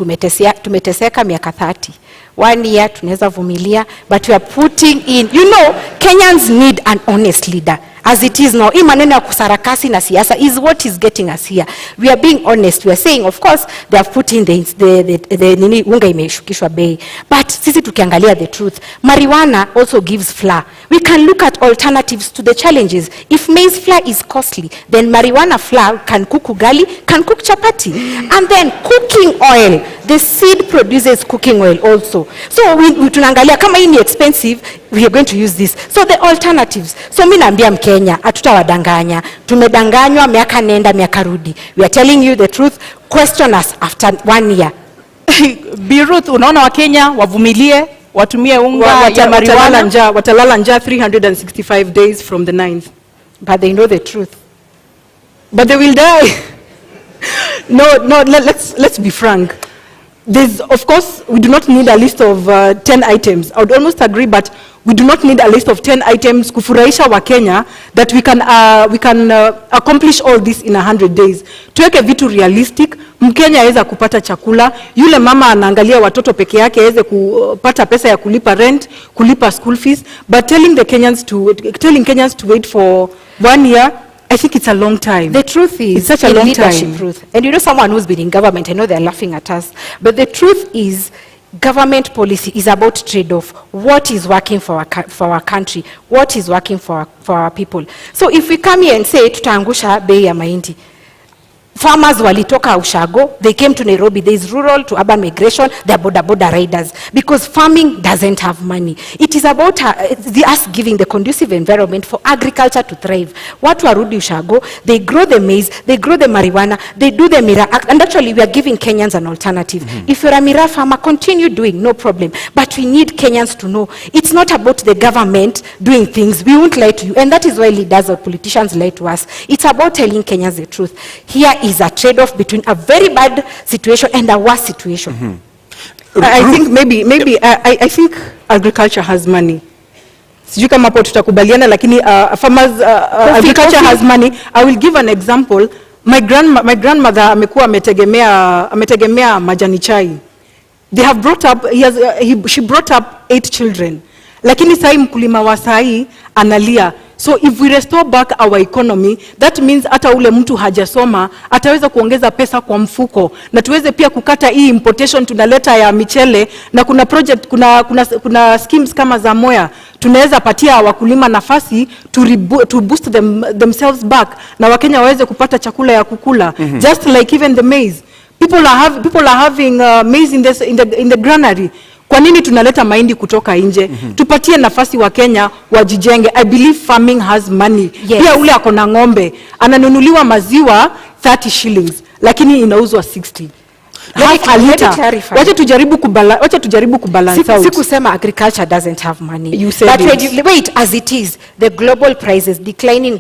tumeteseka miaka 30. 1 year tunaweza vumilia, but we are putting in, you know, Kenyans need an honest leader. As it is now, hii maneno ya kusarakasi na siasa is what is getting us here. We are being honest. We are saying, of course, they have put in the nini, unga imeshukishwa bei. But sisi tukiangalia the truth, marijuana also gives flour. We can look at alternatives to the challenges. If maize flour is costly, then marijuana flour can cook ugali, can cook chapati. And then cooking oil, the seed produces cooking oil also. So we tunaangalia kama hii ni expensive, we are going to use this. So the alternatives. So mimi naambia Mkenya, hatutawadanganya. Tumedanganywa miaka nenda miaka rudi. We are telling you the truth. Question us after 1 year. Ruth, unaona Wakenya wavumilie, watumie unga ya marijuana, watalala njaa 365 days from the 9th. But they know the truth. But they will die. No, let's be frank. There's, of course, we do not need a list of 10 items. I would almost agree, but we do not need a list of 10 items kufurahisha wa Kenya that we can accomplish all this in 100 days. Tuweke vitu realistic, Mkenya aweza kupata chakula, yule mama anaangalia watoto peke yake aweze kupata pesa ya kulipa rent, kulipa school fees, but telling Kenyans to wait for 1 year, I think it's a long time. The truth is, it's such a long time. Truth. And you know, someone who's been in government, I know they're laughing at us, but the truth is, government policy is about trade-off. What is working for our country? What is working for our people? So if we come here and say, tutaangusha bei ya mahindi, farmers walitoka Ushago, they came to Nairobi. There is rural to urban migration, they are border riders, because farming doesn't have money. It is about us giving the conducive environment for agriculture to thrive. Watu warudi Ushago, they grow the maize, they grow the marijuana, they do the miraa, and actually we are giving Kenyans an alternative. If you're a miraa farmer, continue doing, no problem. But we need Kenyans to know, it's not about the government doing things. We won't lie to you, and that is why leaders or politicians lie to us. It's about telling Kenyans the truth. Here is a trade-off between a very bad situation and a worse situation. I think maybe I think agriculture has money. Sijui kama hapo tutakubaliana, lakini farmers agriculture has money. I will give an example. My grandmother amekuwa ametegemea majani chai. They have brought up she brought up 8 children. Lakini sai mkulima wa sai analia. So if we restore back our economy, that means hata ule mtu hajasoma ataweza kuongeza pesa kwa mfuko, na tuweze pia kukata hii importation tunaleta ya michele, na kuna project kuna schemes kama za Moya tunaweza patia wakulima nafasi to boost themselves back, na Wakenya waweze kupata chakula ya kukula. Just like even the maize, people are having maize in the granary. Kwa nini tunaleta mahindi kutoka nje? Tupatie nafasi wa Kenya wajijenge. I believe farming has money. Yes. Pia ule akona ng'ombe ananunuliwa maziwa 30 shillings lakini inauzwa 60. Wacha tujaribu kubalance out. Sikusema agriculture doesn't have money. You said but wait, as it is, the global prices, declining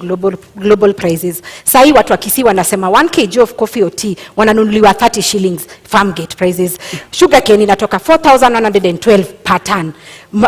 global prices. Sahi watu wa Kisii wanasema 1 kg of coffee or tea wananunuliwa 30 shillings farm gate prices. Sugar cane inatoka 4,112 per ton.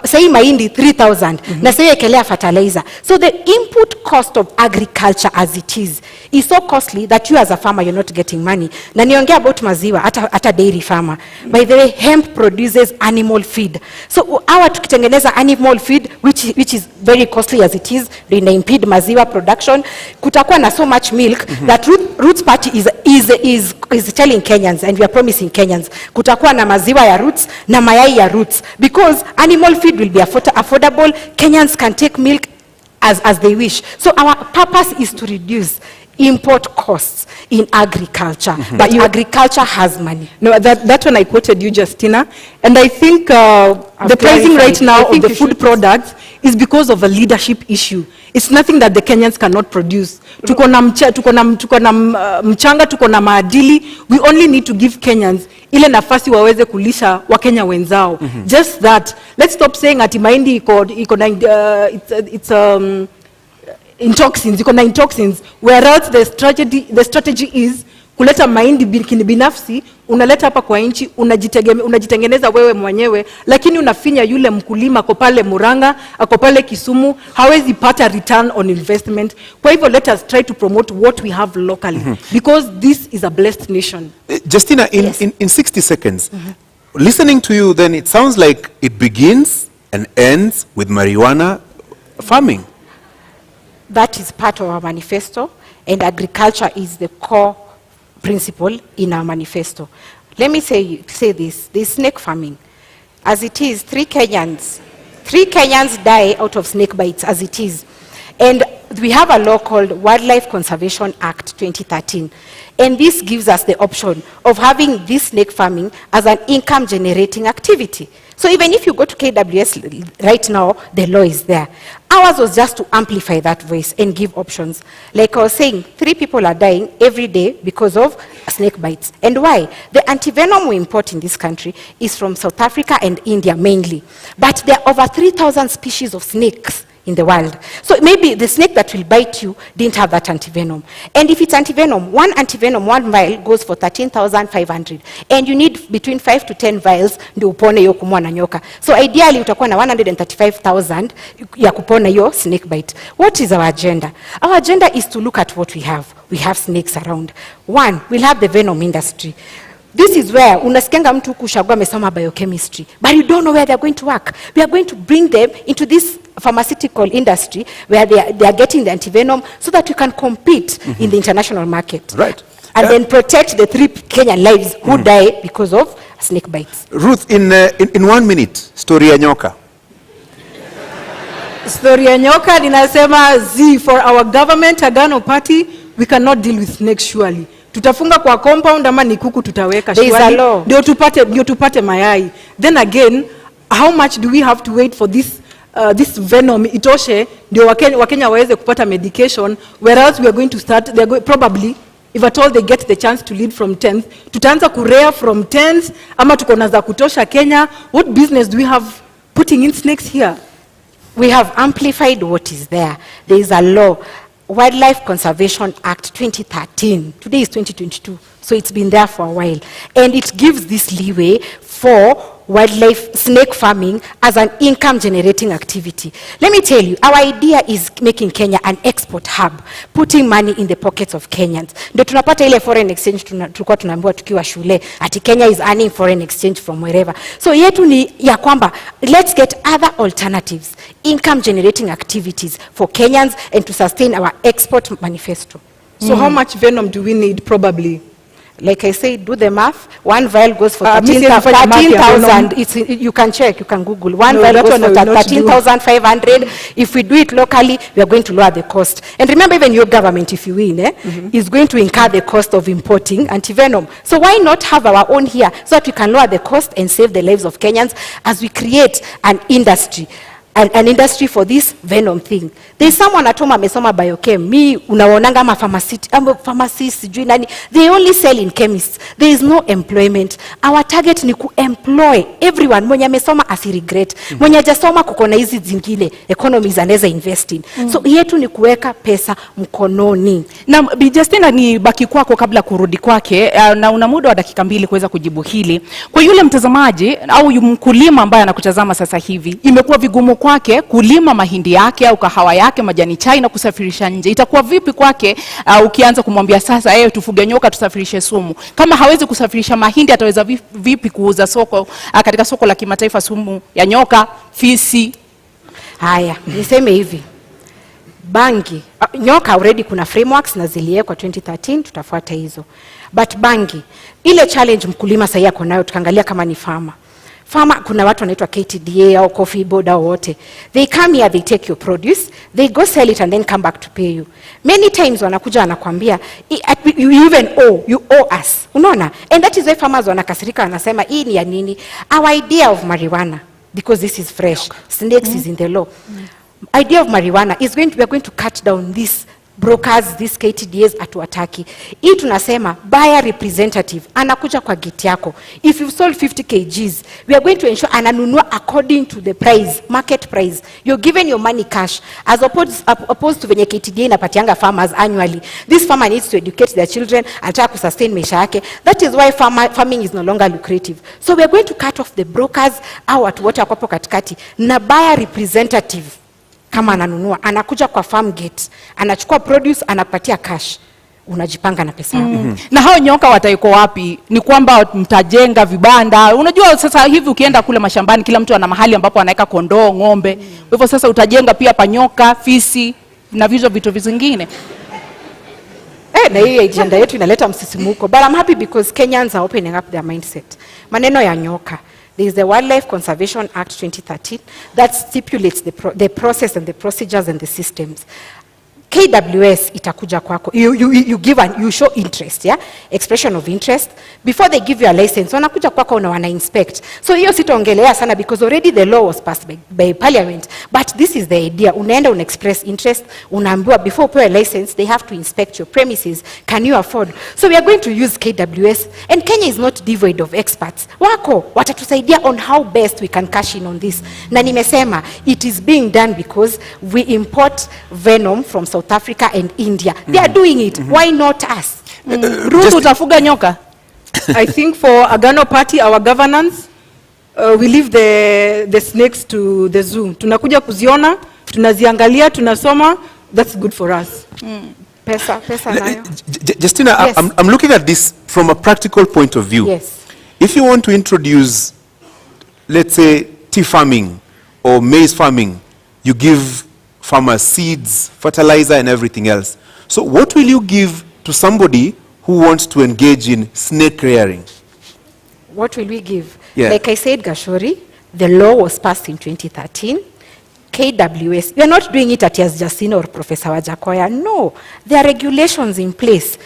Sahi mahindi 3,000. Na sahi ekelea fertilizer. So the input cost of agriculture as it is so costly that you as a farmer you're not getting money. Na niongea about maziwa hata dairy farmer. By the way, hemp produces animal feed. So our tukitengeneza animal feed which is very costly as it is, they impede maziwa production. Kutakuwa na so much milk that Roots Party is telling Kenyans, and we are promising Kenyans, kutakuwa na maziwa ya Roots na mayai ya Roots, because animal feed will be affordable. Kenyans can take milk as they wish. So our purpose is to reduce import costs in agriculture, but agriculture has money. No, that one I quoted you, Justina, and I think the pricing right now of the food products is because of a leadership issue. It's nothing that the Kenyans cannot produce. Tuko na mchanga, tuko na maadili. We only need to give Kenyans ile nafasi waweze kulisha Wakenya wenzao. Just that. Let's stop saying ati mahindi iko na intoxins, whereas the strategy is kuleta mahindi binafsi, unaleta hapa kwa nchi, unajitengeneza wewe mwenyewe, lakini unafinya yule mkulima ako pale Muranga, ako pale Kisumu, hawezi pata return on investment. Kwa hivyo let us try to promote what we have locally, because this is a blessed nation. Justina, in 60 seconds, listening to you, then it sounds like it begins and ends with marijuana farming. That is part of our manifesto, and agriculture is the core principle in our manifesto. Let me say this, the snake farming. As it is, 3 Kenyans die out of snake bites as it is. And we have a law called Wildlife Conservation Act 2013. And this gives us the option of having this snake farming as an income generating activity. So even if you go to KWS right now, the law is there. Ours was just to amplify that voice and give options. Like I was saying, 3 people are dying every day because of snake bites. And why? The antivenom we import in this country is from South Africa and India mainly. But there are over 3,000 species of snakes in the world. So maybe the snake that will bite you didn't have that antivenom. And if it's antivenom, one vial goes for 13,500. And you need between 5 to 10 vials ndio upone hiyo kumwa na nyoka. So ideally utakuwa na 135,000 ya kupona hiyo snake bite. What is our agenda? Our agenda is to look at what we have. We have snakes around. One, we'll have the venom industry. This is where unasikianga mtu kushagua amesoma biochemistry, but you don't know where they're going to work. We are going to bring them into this pharmaceutical industry where they are getting the antivenom so that we can compete in the international market. Right. And then protect the 3 Kenyan lives who die because of snake bites. Ruth, in 1 minute, story ya nyoka. Story ya nyoka linasema for our government, Agano Party, we cannot deal with snakes surely. Tutafunga kwa compound ama ni kuku tutaweka shwari ndio tupate mayai. Then again, how much do we have to wait for this venom itoshe ndio Wakenya waweze kupata medication, whereas we are going to start probably, if at all they get the chance to lead from 10th, tutaanza kurea from 10th ama tuko na za kutosha Kenya. What business do we have putting in snakes here? We have amplified what is there. There is a law, Wildlife Conservation Act 2013. Today is 2022, so it's been there for a while. And it gives this leeway for wildlife snake farming as an income generating activity. Let me tell you, our idea is making Kenya an export hub, putting money in the pockets of Kenyans. Ndio tunapata ile foreign exchange tulikuwa tunaambiwa tukiwa shule, ati Kenya is earning foreign exchange from wherever. So yetu ni ya kwamba, let's get other alternatives, income generating activities for Kenyans and to sustain our export manifesto. So how much venom do we need probably? Like I say, do the math. 1 vial goes for 13,000. You can check, you can Google. 1 vial goes for 13,500. If we do it locally, we are going to lower the cost. And remember, even your government, if you win, is going to incur the cost of importing antivenom. So why not have our own here so that we can lower the cost and save the lives of Kenyans as we create an industry. An industry for this venom thing. There's someone at home amesoma biochem. Me unaonanga ama pharmacist sijui nani. They only sell in chemists. There is no employment. Our target ni kuemploy everyone. Mwenye amesoma asiregret. Mwenye hajasoma kuko na hizi zingine economies anaweza invest in. So yetu ni kuweka pesa mkononi. Na Justina, ni baki kwako kabla kurudi kwake, na una muda wa dakika 2 kuweza kujibu hili. Kwa yule mtazamaji au mkulima ambaye anakutazama sasa hivi, imekuwa vigumu kwake kulima mahindi yake au kahawa yake, majani chai na kusafirisha nje. Itakuwa vipi kwake ukianza kumwambia sasa tufuge nyoka tusafirishe sumu? Kama hawezi kusafirisha mahindi, ataweza vipi kuuza katika soko la kimataifa sumu ya nyoka, fisi? Haya, niseme hivi. Bangi, nyoka already kuna frameworks na ziliwekwa 2013, tutafuata hizo. But bangi, ile challenge mkulima sasa yako nayo, tukaangalia kama ni farmer, kuna watu wanaitwa KTDA au Coffee Board au wote. They come here, they take your produce, they go sell it and then come back to pay you. Many times wanakuja wanakuambia, you even you owe us. Unaona? And that is why farmers wanakasirika, wanasema hii ni ya nini? Our idea of marijuana, because this is fresh, snakes is in the law. Idea of marijuana is we are going to cut down this brokers, these KTDAs hatuwataki. Hii tunasema buyer representative anakuja kwa gate yako. If you've sold 50 kgs, we are going to ensure ananunua according to the price, market price. You're given your money cash as opposed to venye KTDA inapatianga farmers annually. This farmer needs to educate their children, anataka kusustain maisha yake. That is why farming is no longer lucrative. So we are going to cut off the brokers au watu wote wako katikati na buyer representative. Kama ananunua, anakuja kwa farm gate, anachukua produce, anapatia cash, unajipanga na pesa. Na hao nyoka wataiko wapi? Ni kwamba mtajenga vibanda. Unajua sasa hivi ukienda kule mashambani kila mtu ana mahali ambapo anaweka kondoo, ng'ombe. Kwa hivyo sasa utajenga pia panyoka, fisi na vitu vingine. Na hii agenda yetu inaleta msisimuko. But I'm happy because Kenyans are opening up their mindset. Maneno ya nyoka. There is the Wildlife Conservation Act 2013 that stipulates the process and the procedures and the systems. KWS itakuja kwako. You give and you show interest, yeah? Expression of interest. Before they give you a license, wanakuja kwako na wana inspect. So hiyo sitaongelea sana because already the law was passed by parliament. But this is the idea. Unaenda express interest, unaambiwa before upewe license, they have to inspect your premises. Can you afford? So we are going to use KWS, and Kenya is not devoid of experts. Wako watatusaidia on how best we can cash in on this. Na nimesema it is being done because we import venom from South Africa and India. They are doing it. Why not us? Ruth, utafuga nyoka? I think for Agano Party, our governance, we leave the snakes to the zoo. Tunakuja kuziona, tunaziangalia, tunasoma. That's good for us. Pesa nayo. Justina, yes. I'm looking at this from a practical point of view. Yes. If you want to introduce, let's say, tea farming or maize farming, you give farmers seeds, fertilizer, and everything else. So what will you give to somebody who wants to engage in snake rearing? What will we give? Yeah. Like I said, Gachuri, the law was passed in 2013. KWS, we are not doing it at Justina or Professor Gachagua. No, there are regulations in place.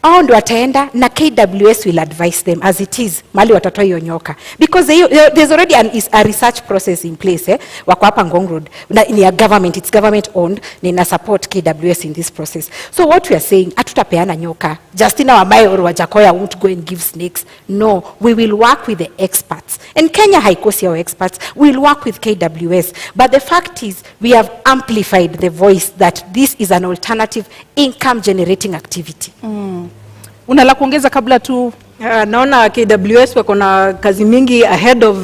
Hao ndio wataenda na KWS will advise them as it is mali watatoa hiyo nyoka because there's already a research process in place wako hapa Ngong Road ni a government, it's government owned, nina support KWS in this process. So what we are saying, hatutapeana nyoka. Justina Wamae or Gachagua won't go and give snakes. No, we will work with the experts, and Kenya haikosi our experts. We will work with KWS, but the fact is we have amplified the voice that this is an alternative income generating activity. Una la kuongeza kabla tu? Naona KWS wako na kazi mingi ahead of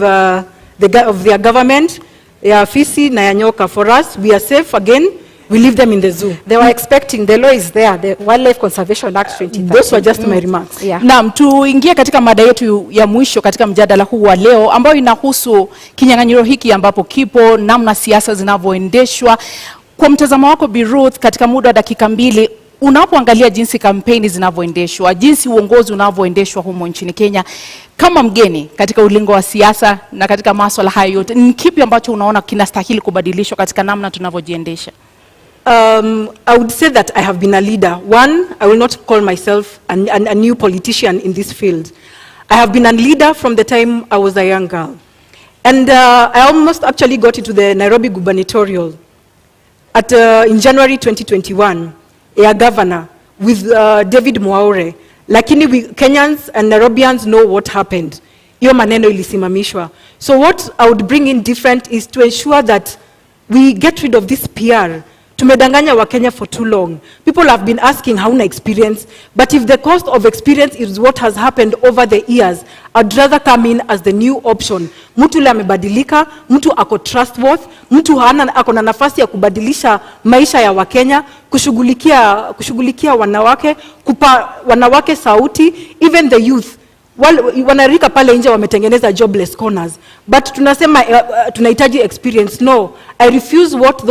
their government ya fisi na ya nyoka. For us, we are safe again. We leave them in the zoo. They were expecting, the law is there, the Wildlife Conservation Act 2013. Those were just my remarks. Yeah. Naam, tuingie katika mada yetu ya mwisho katika mjadala huu wa leo ambayo inahusu kinyang'anyiro hiki ambapo kipo, namna siasa zinavyoendeshwa. Kwa mtazamo wako Bi Ruth, katika muda wa dakika 2, unapoangalia jinsi kampeni zinavyoendeshwa, jinsi uongozi unavyoendeshwa humo nchini Kenya, kama mgeni katika ulingo wa siasa na katika masuala haya yote, ni kipi ambacho unaona kinastahili kubadilishwa katika namna tunavyojiendesha? I would say that I have been a leader. One, I will not call myself a new politician in this field. I have been a leader from the time I was a young girl. And I almost actually got into the Nairobi gubernatorial in January 2021. A governor with David Mwaure. Lakini Kenyans and Nairobians know what happened. Iyo maneno ilisimamishwa. So what I would bring in different is to ensure that we get rid of this PR. Tumedanganya wa Kenya for too long. People have been asking hauna experience, but if the cost of experience is what has happened over the years, I'd rather come in as the new option. Mtu le amebadilika, mtu ako trustworthy, mtu ako na nafasi ya kubadilisha maisha ya Wakenya, kushughulikia wanawake, kupa wanawake sauti, even the youth. Wanarika pale nje wametengeneza jobless corners, but tunasema tunahitaji experience. No, I refuse what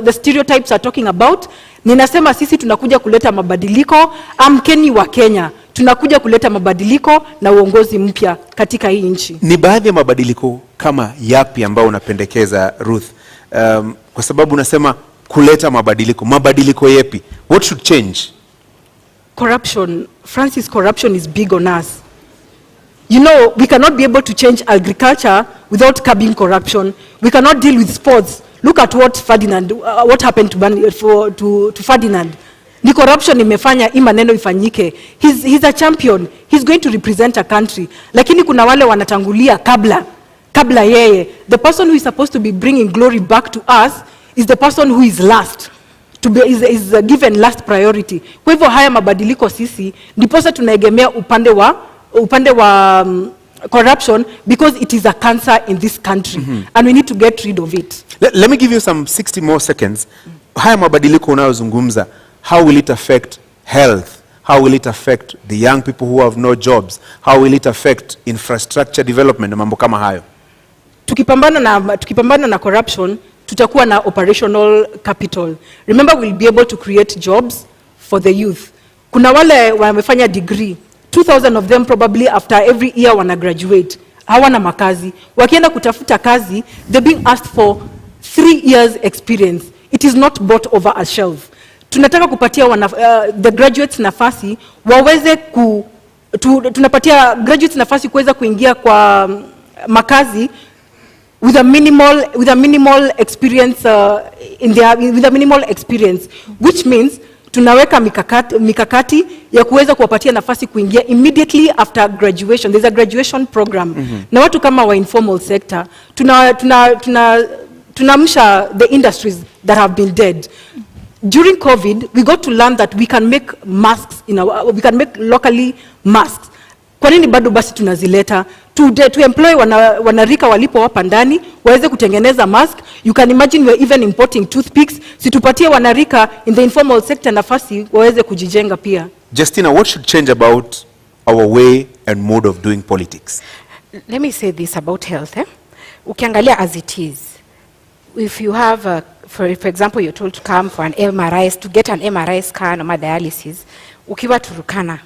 the stereotypes are talking about. Ninasema sisi tunakuja kuleta mabadiliko. Amkeni wa Kenya, tunakuja kuleta mabadiliko na uongozi mpya katika hii nchi. Ni baadhi ya mabadiliko kama yapi ambao unapendekeza Ruth? Kwa sababu unasema kuleta mabadiliko yapi? What should change? Corruption. Francis, corruption is big on us. You know, we cannot be able to change agriculture without curbing corruption. We cannot deal with sports. Look at what happened to Ferdinand. ni corruption imefanya hii maneno ifanyike. He's a champion, he's going to represent a country, lakini kuna wale wanatangulia kabla yeye. The person who is supposed to be bringing glory back to us is the person who is last, is given last priority. Kwa hivyo haya mabadiliko sisi ndiposa tunaegemea upande wa corruption, because it is a cancer in this country and we need to get rid of it. Let me give you some 60 more seconds. Haya mabadiliko unayozungumza, how will it affect health? How will it affect the young people who have no jobs? How will it affect infrastructure development na mambo kama hayo? Tukipambana na corruption, tutakuwa na operational capital. Remember, we'll be able to create jobs for the youth. Kuna wale wamefanya degree, 2,000 of them probably after every year wana graduate, hawana makazi. Wakienda kutafuta kazi, they're being asked for 3 years experience. It is not bought over a shelf. Tunataka kupatia the graduates nafasi waweze tunapatia graduates nafasi kuweza kuingia kwa makazi with a minimal experience with a minimal experience, which means tunaweka mikakati ya kuweza kuwapatia nafasi kuingia immediately after graduation. There's a graduation program. Na watu kama wa informal sector tunamsha the industries that have been dead. During COVID, we got to learn that we can make masks we can make locally masks. Kwa nini bado basi tunazileta? To employ wanarika walipo hapa ndani waweze kutengeneza mask. You can imagine we're even importing toothpicks. Situpatie wanarika in the informal sector nafasi waweze kujijenga pia. Justina, what should change about our way and mode of doing politics? Let me say this about health. Ukiangalia as it is, if you have for example, you're told to come for an MRI, to get an MRI scan or dialysis, ukiwa Turukana,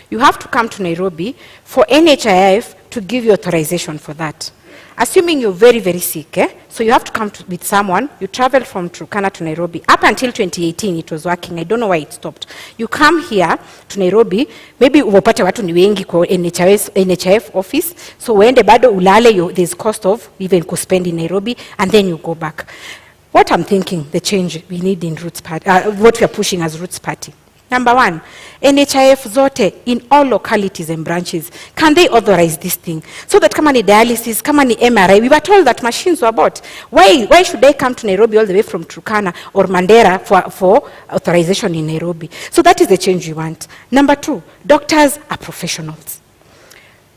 you have to come to Nairobi for NHIF to give you authorization for that. Assuming you're very, very sick, so you have to come with someone. You travel from Turkana to Nairobi. Up until 2018, it was working. I don't know why it stopped. You come here to Nairobi, maybe upate watu ni wengi kwa NHIF office, so uende bado ulale, there's cost of even kuspend in Nairobi, and then you go back. What I'm thinking, the change we need in Roots Party, what we are pushing as Roots Party. Number one, NHIF zote in all localities and branches, can they authorize this thing? So that kama ni dialysis, kama ni MRI, we were told that machines were bought. Why should they come to Nairobi all the way from Turkana or Mandera for authorization in Nairobi? So that is the change we want. Number two, doctors are professionals.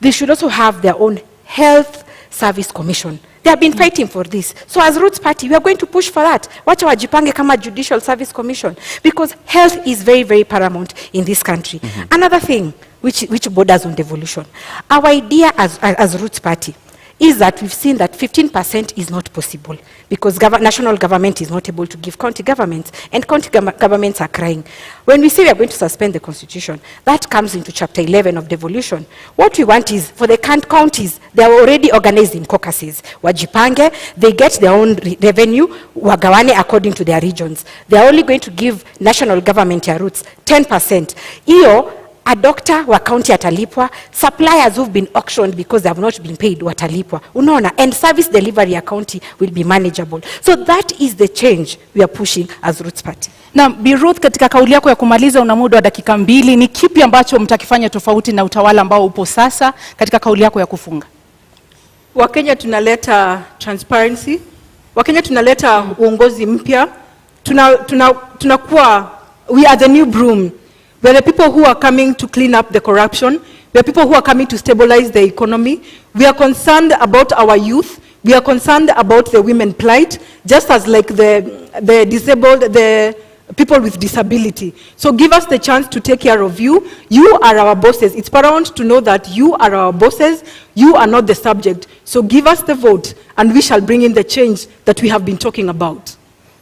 They should also have their own health service commission. They have been fighting for this. So as Roots Party, we are going to push for that. Wacha wajipange kama Judicial Service Commission, because health is very, very paramount in this country. Another thing which borders on devolution. Our idea as Roots Party is that we've seen that 15% is not possible because national government is not able to give county governments, and county governments are crying. When we say we are going to suspend the constitution, that comes into chapter 11 of devolution. What we want is for the counties, they are already organized in caucuses. Wajipange, they get their own revenue, wagawane according to their regions. They are only going to give national government ya Roots 10%. Iyo, a doctor wa county atalipwa, suppliers who've been auctioned because they have not been paid watalipwa. Unaona, and service delivery ya county will be manageable. So that is the change we are pushing as Roots Party. Na Bi Ruth, katika kauli yako ya kumaliza una muda wa dakika 2, ni kipi ambacho mtakifanya tofauti na utawala ambao upo sasa katika kauli yako ya kufunga? Wakenya tunaleta transparency. Wakenya tunaleta uongozi mpya. Tunakuwa, we are the new broom. We are the people who are coming to clean up the corruption. We are people who are coming to stabilize the economy. We are concerned about our youth. We are concerned about the women plight, just as like the disabled, the people with disability. So give us the chance to take care of you. You are our bosses. It's paramount to know that you are our bosses. You are not the subject. So give us the vote and we shall bring in the change that we have been talking about.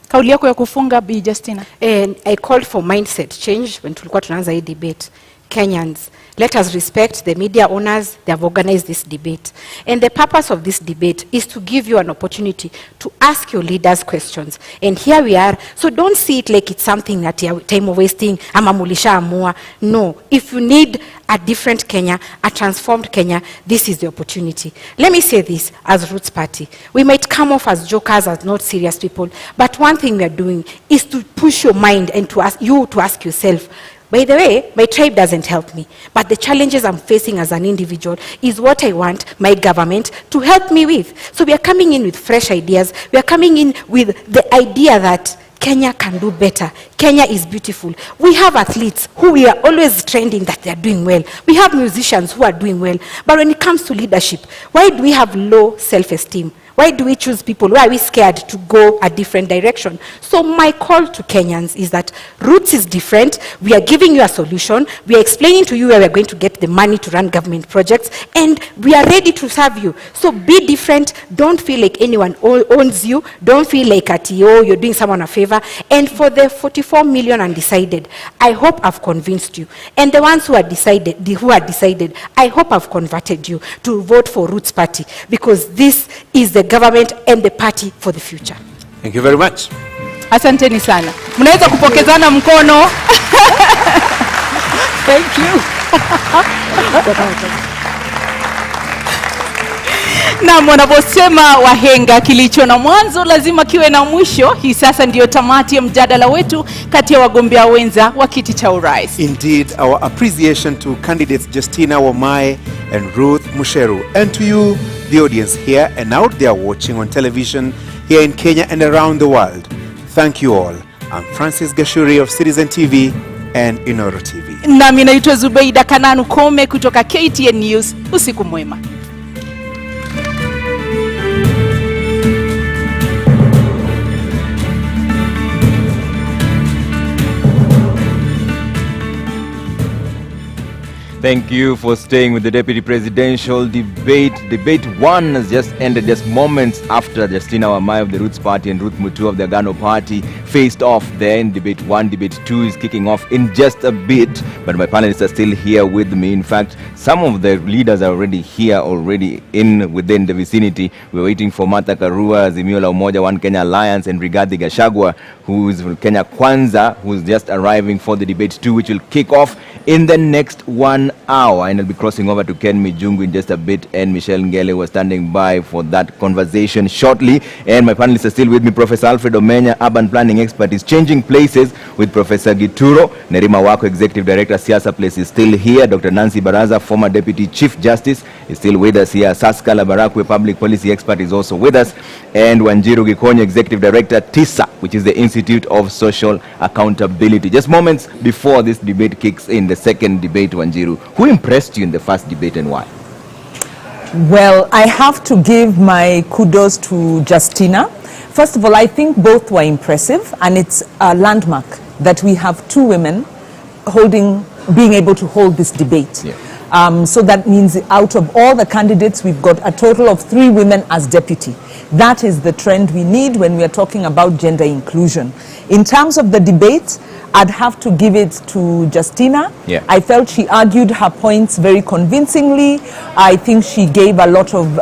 Kauli yako ya kufunga, Bi Justina? And I called for mindset change when tulikuwa tunaanza hii debate. Kenyans, let us respect the media owners. They have organized this debate. And the purpose of this debate is to give you an opportunity to ask your leaders questions. And here we are. So don't see it like it's something that you're time wasting, ama mulisha amua. No. If you need a different Kenya, a transformed Kenya, this is the opportunity. Let me say this as Roots Party. We might come off as jokers, as not serious people, but one thing we are doing is to push your mind and to ask yourself, by the way, my tribe doesn't help me, but the challenges I'm facing as an individual is what I want my government to help me with. So we are coming in with fresh ideas. We are coming in with the idea that Kenya can do better. Kenya is beautiful. We have athletes who we are always trending that they are doing well. We have musicians who are doing well. But when it comes to leadership, why do we have low self-esteem? Why do we choose people? Why are we scared to go a different direction? So my call to Kenyans is that Roots is different. We are giving you a solution. We are explaining to you where we are going to get the money to run government projects, and we are ready to serve you. So be different. Don't feel like anyone owns you. Don't feel like you're doing someone a favor. And for the 44 million undecided, I hope I've convinced you. And the ones who are decided, I hope I've converted you to vote for Roots Party, because this is the government and the party for the future. Thank you very much. Asanteni sana. Mnaweza kupokezana mkono. Thank you. Na wanaposema wahenga, kilicho na mwanzo lazima kiwe na mwisho. Hii sasa ndiyo tamati ya mjadala wetu kati ya wagombea wenza wa kiti cha urais. Indeed, our appreciation to candidates Justina, Wamae and Ruth, Mucheru, and to you, the audience here and out there watching on television here in Kenya and around the world. Thank you all. I'm Francis Gashuri of Citizen TV and Inoro TV. Nami naitwa Zubeida Kananu Kome kutoka KTN News. Usiku mwema. Thank you for staying with the deputy presidential debate. Debate 1 has just ended just moments after Justina Wamae of the Roots Party and Ruth Mucheru of the Agano Party faced off there in debate 1. Debate 2 is kicking off in just a bit, but my panelists are still here with me. In fact, some of the leaders are already here, within the vicinity. We're waiting for Martha Karua, Azimio la Umoja, One Kenya Alliance, and Rigathi Gachagua, who is from Kenya Kwanza, who's just arriving for the debate 2, which will kick off in the next 1 hour. And I'll be crossing over to Ken Mijungu in just a bit, and Michelle Ngele was standing by for that conversation shortly. And my panelists are still with me. Professor Alfred Omenya, urban planning expert, is changing places with Professor Gituro. Nerima Wako, executive director, Siasa Place, is still here. Dr. Nancy Baraza, former deputy chief justice, is still with us here. Saskala Barakwe, public policy expert, is also with us. And Wanjiru Gikonyo, executive director, TISA, which is the Institute of Social Accountability. Just moments before this debate kicks in, the second debate, Wanjiru, who impressed you in the first debate and why? Well, I have to give my kudos to Justina. First of all, I think both were impressive, and it's a landmark that we have two women being able to hold this debate. Yeah. So that means out of all the candidates, we've got a total of 3 women as deputy. That is the trend we need when we are talking about gender inclusion. In terms of the debate, I'd have to give it to Justina. Yeah. I felt she argued her points very convincingly. I think she gave a lot of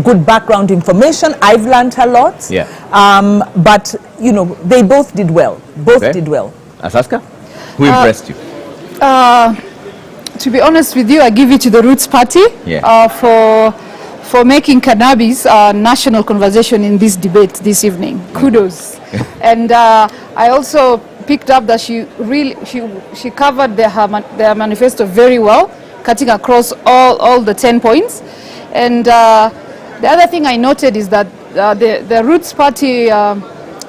good background information. I've learned a lot. Yeah. But they both did well. Both did well. Asaska, who impressed you? To be honest with you, I give it to the Roots Party. Yeah. For making cannabis a national conversation in this debate this evening. Kudos. And I also picked up that she covered their manifesto very well, cutting across all the 10 points. And the other thing I noted is that the Roots Party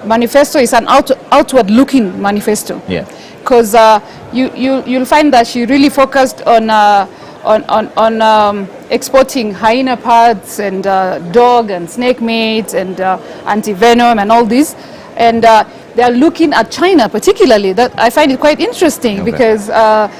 manifesto is an outward-looking manifesto. Yeah. Because you'll find that she really focused on exporting hyena parts and dog and snake meat and anti-venom and all this. And they are looking at China particularly. That I find it quite interesting because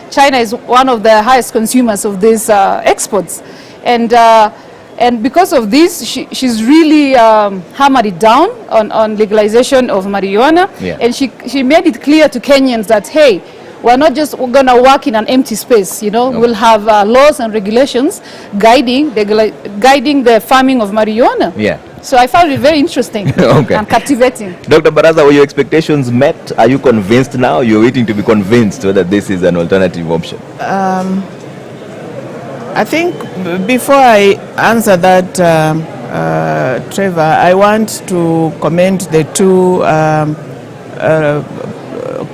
China is one of the highest consumers of these exports. And because of this, she's really hammered it down on legalization of marijuana. Yeah. And she made it clear to Kenyans that, hey, we're not just going to work in an empty space, you know. No. We'll have laws and regulations guiding the farming of marijuana. Yeah. So I found it very interesting and captivating. Dr. Baraza, were your expectations met? Are you convinced now? You're waiting to be convinced whether this is an alternative option? I think before I answer that, Trevor, I want to commend the two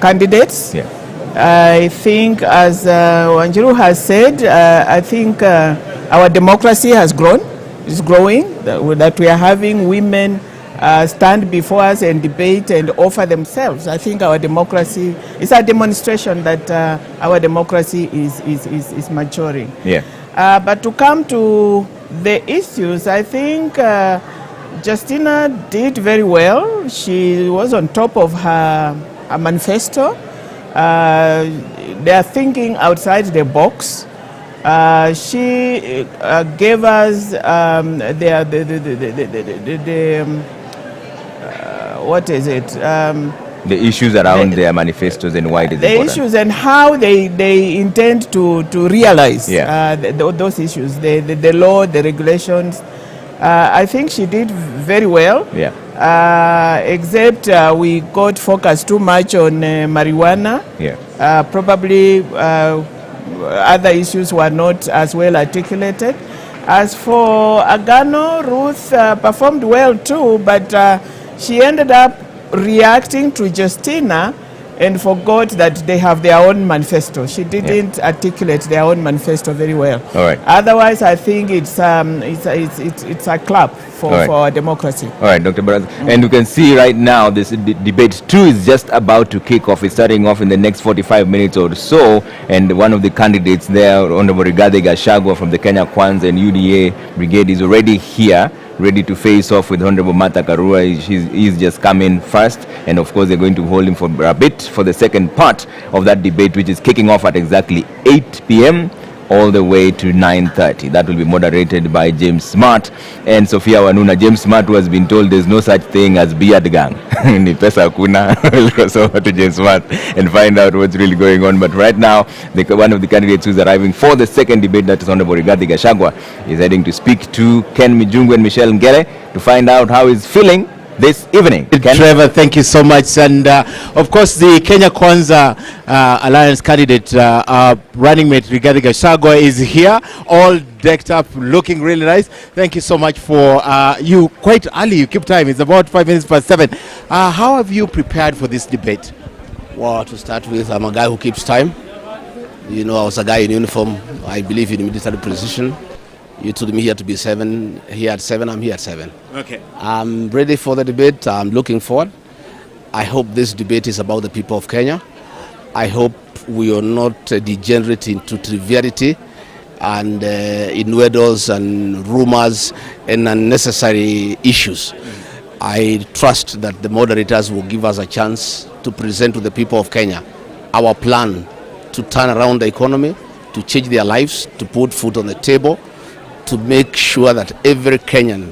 candidates. Yeah. I think, as Wanjiru has said, I think our democracy has grown. It's growing, that we are having women stand before us and debate and offer themselves. I think our democracy is a demonstration that our democracy is maturing. Yeah. But to come to the issues, I think Justina did very well. She was on top of her manifesto. They are thinking outside the box. She gave us what is it? The issues around their manifestos and why it is important. The issues and how they intend to realize those issues, the law, the regulations. I think she did very well. Yeah. Except we got focused too much on marijuana. Yeah. Probably other issues were not as well articulated. As for Agano, Ruth performed well too, but she ended up reacting to Justina and forgot that they have their own manifesto. She didn't articulate their own manifesto very well. All right. Otherwise, I think it's a clap for our democracy. All right, Dr. Baraza. And you can see right now this debate 2 is just about to kick off. It's starting off in the next 45 minutes or so. And one of the candidates there, Honorable Rigathi Gachagua from the Kenya Kwanza and UDA Brigade, is already here, ready to face off with Honorable Karua. He's just come in first, and of course they're going to hold him for a bit for the second part of that debate, which is kicking off at exactly 8 p.m. all the way to 9:30. That will be moderated by James Smart and Sophia Wanuna. James Smart, who has been told there's no such thing as beard gang. Ni pesa kuna. We'll cross over to James Smart and find out what's really going on. But right now, one of the candidates who's arriving for the second debate, that is Honorable Rigathi Gachagua, is heading to speak to Ken Mijungu and Michelle Ngere to find out how he's feeling this evening. Trevor, thank you so much. And of course, the Kenya Kwanza Alliance candidate, running mate Rigathi Gachagua, is here, all decked up, looking really nice. Thank you so much for you. Quite early, you keep time. It's about 5 minutes past 7. How have you prepared for this debate? Well, to start with, I'm a guy who keeps time. You know, I was a guy in uniform. I believe in military precision. You told me here to be 7, here at 7, I'm here at 7. Okay. I'm ready for the debate. I'm looking forward. I hope this debate is about the people of Kenya. I hope we are not degenerate into triviality and innuendos and rumors and unnecessary issues. I trust that the moderators will give us a chance to present to the people of Kenya our plan to turn around the economy, to change their lives, to put food on the table, to make sure that every Kenyan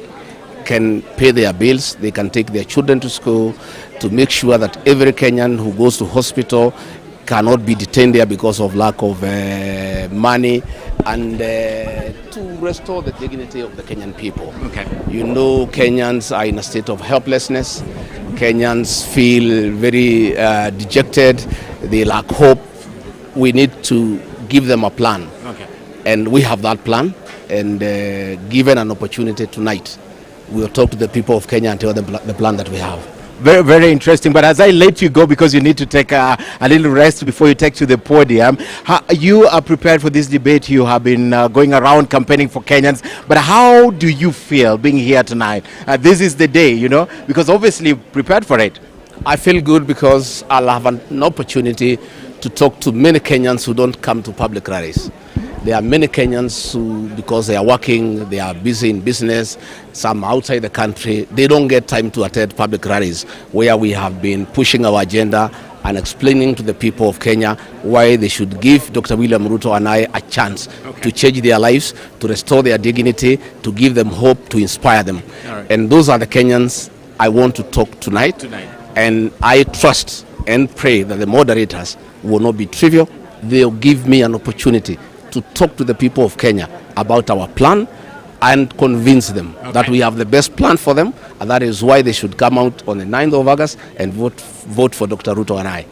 can pay their bills, they can take their children to school, to make sure that every Kenyan who goes to hospital cannot be detained there because of lack of money, and to restore the dignity of the Kenyan people. Okay. You know, Kenyans are in a state of helplessness. Kenyans feel very dejected. They lack hope. We need to give them a plan. Okay. And we have that plan. And given an opportunity tonight, we'll talk to the people of Kenya and tell them the plan that we have. Very, very interesting. But as I let you go, because you need to take a little rest before you take to the podium, you are prepared for this debate. You have been going around campaigning for Kenyans. But how do you feel being here tonight? This is the day, you know, because obviously prepared for it. I feel good because I'll have an opportunity to talk to many Kenyans who don't come to public rallies. There are many Kenyans who, because they are working, they are busy in business, some outside the country, they don't get time to attend public rallies where we have been pushing our agenda and explaining to the people of Kenya why they should give Dr. William Ruto and I a chance to change their lives, to restore their dignity, to give them hope, to inspire them. And those are the Kenyans I want to talk tonight. And I trust and pray that the moderators will not be trivial. They'll give me an opportunity to talk to the people of Kenya about our plan and convince them that we have the best plan for them, and that is why they should come out on the 9th of August and vote for Dr. Ruto and I.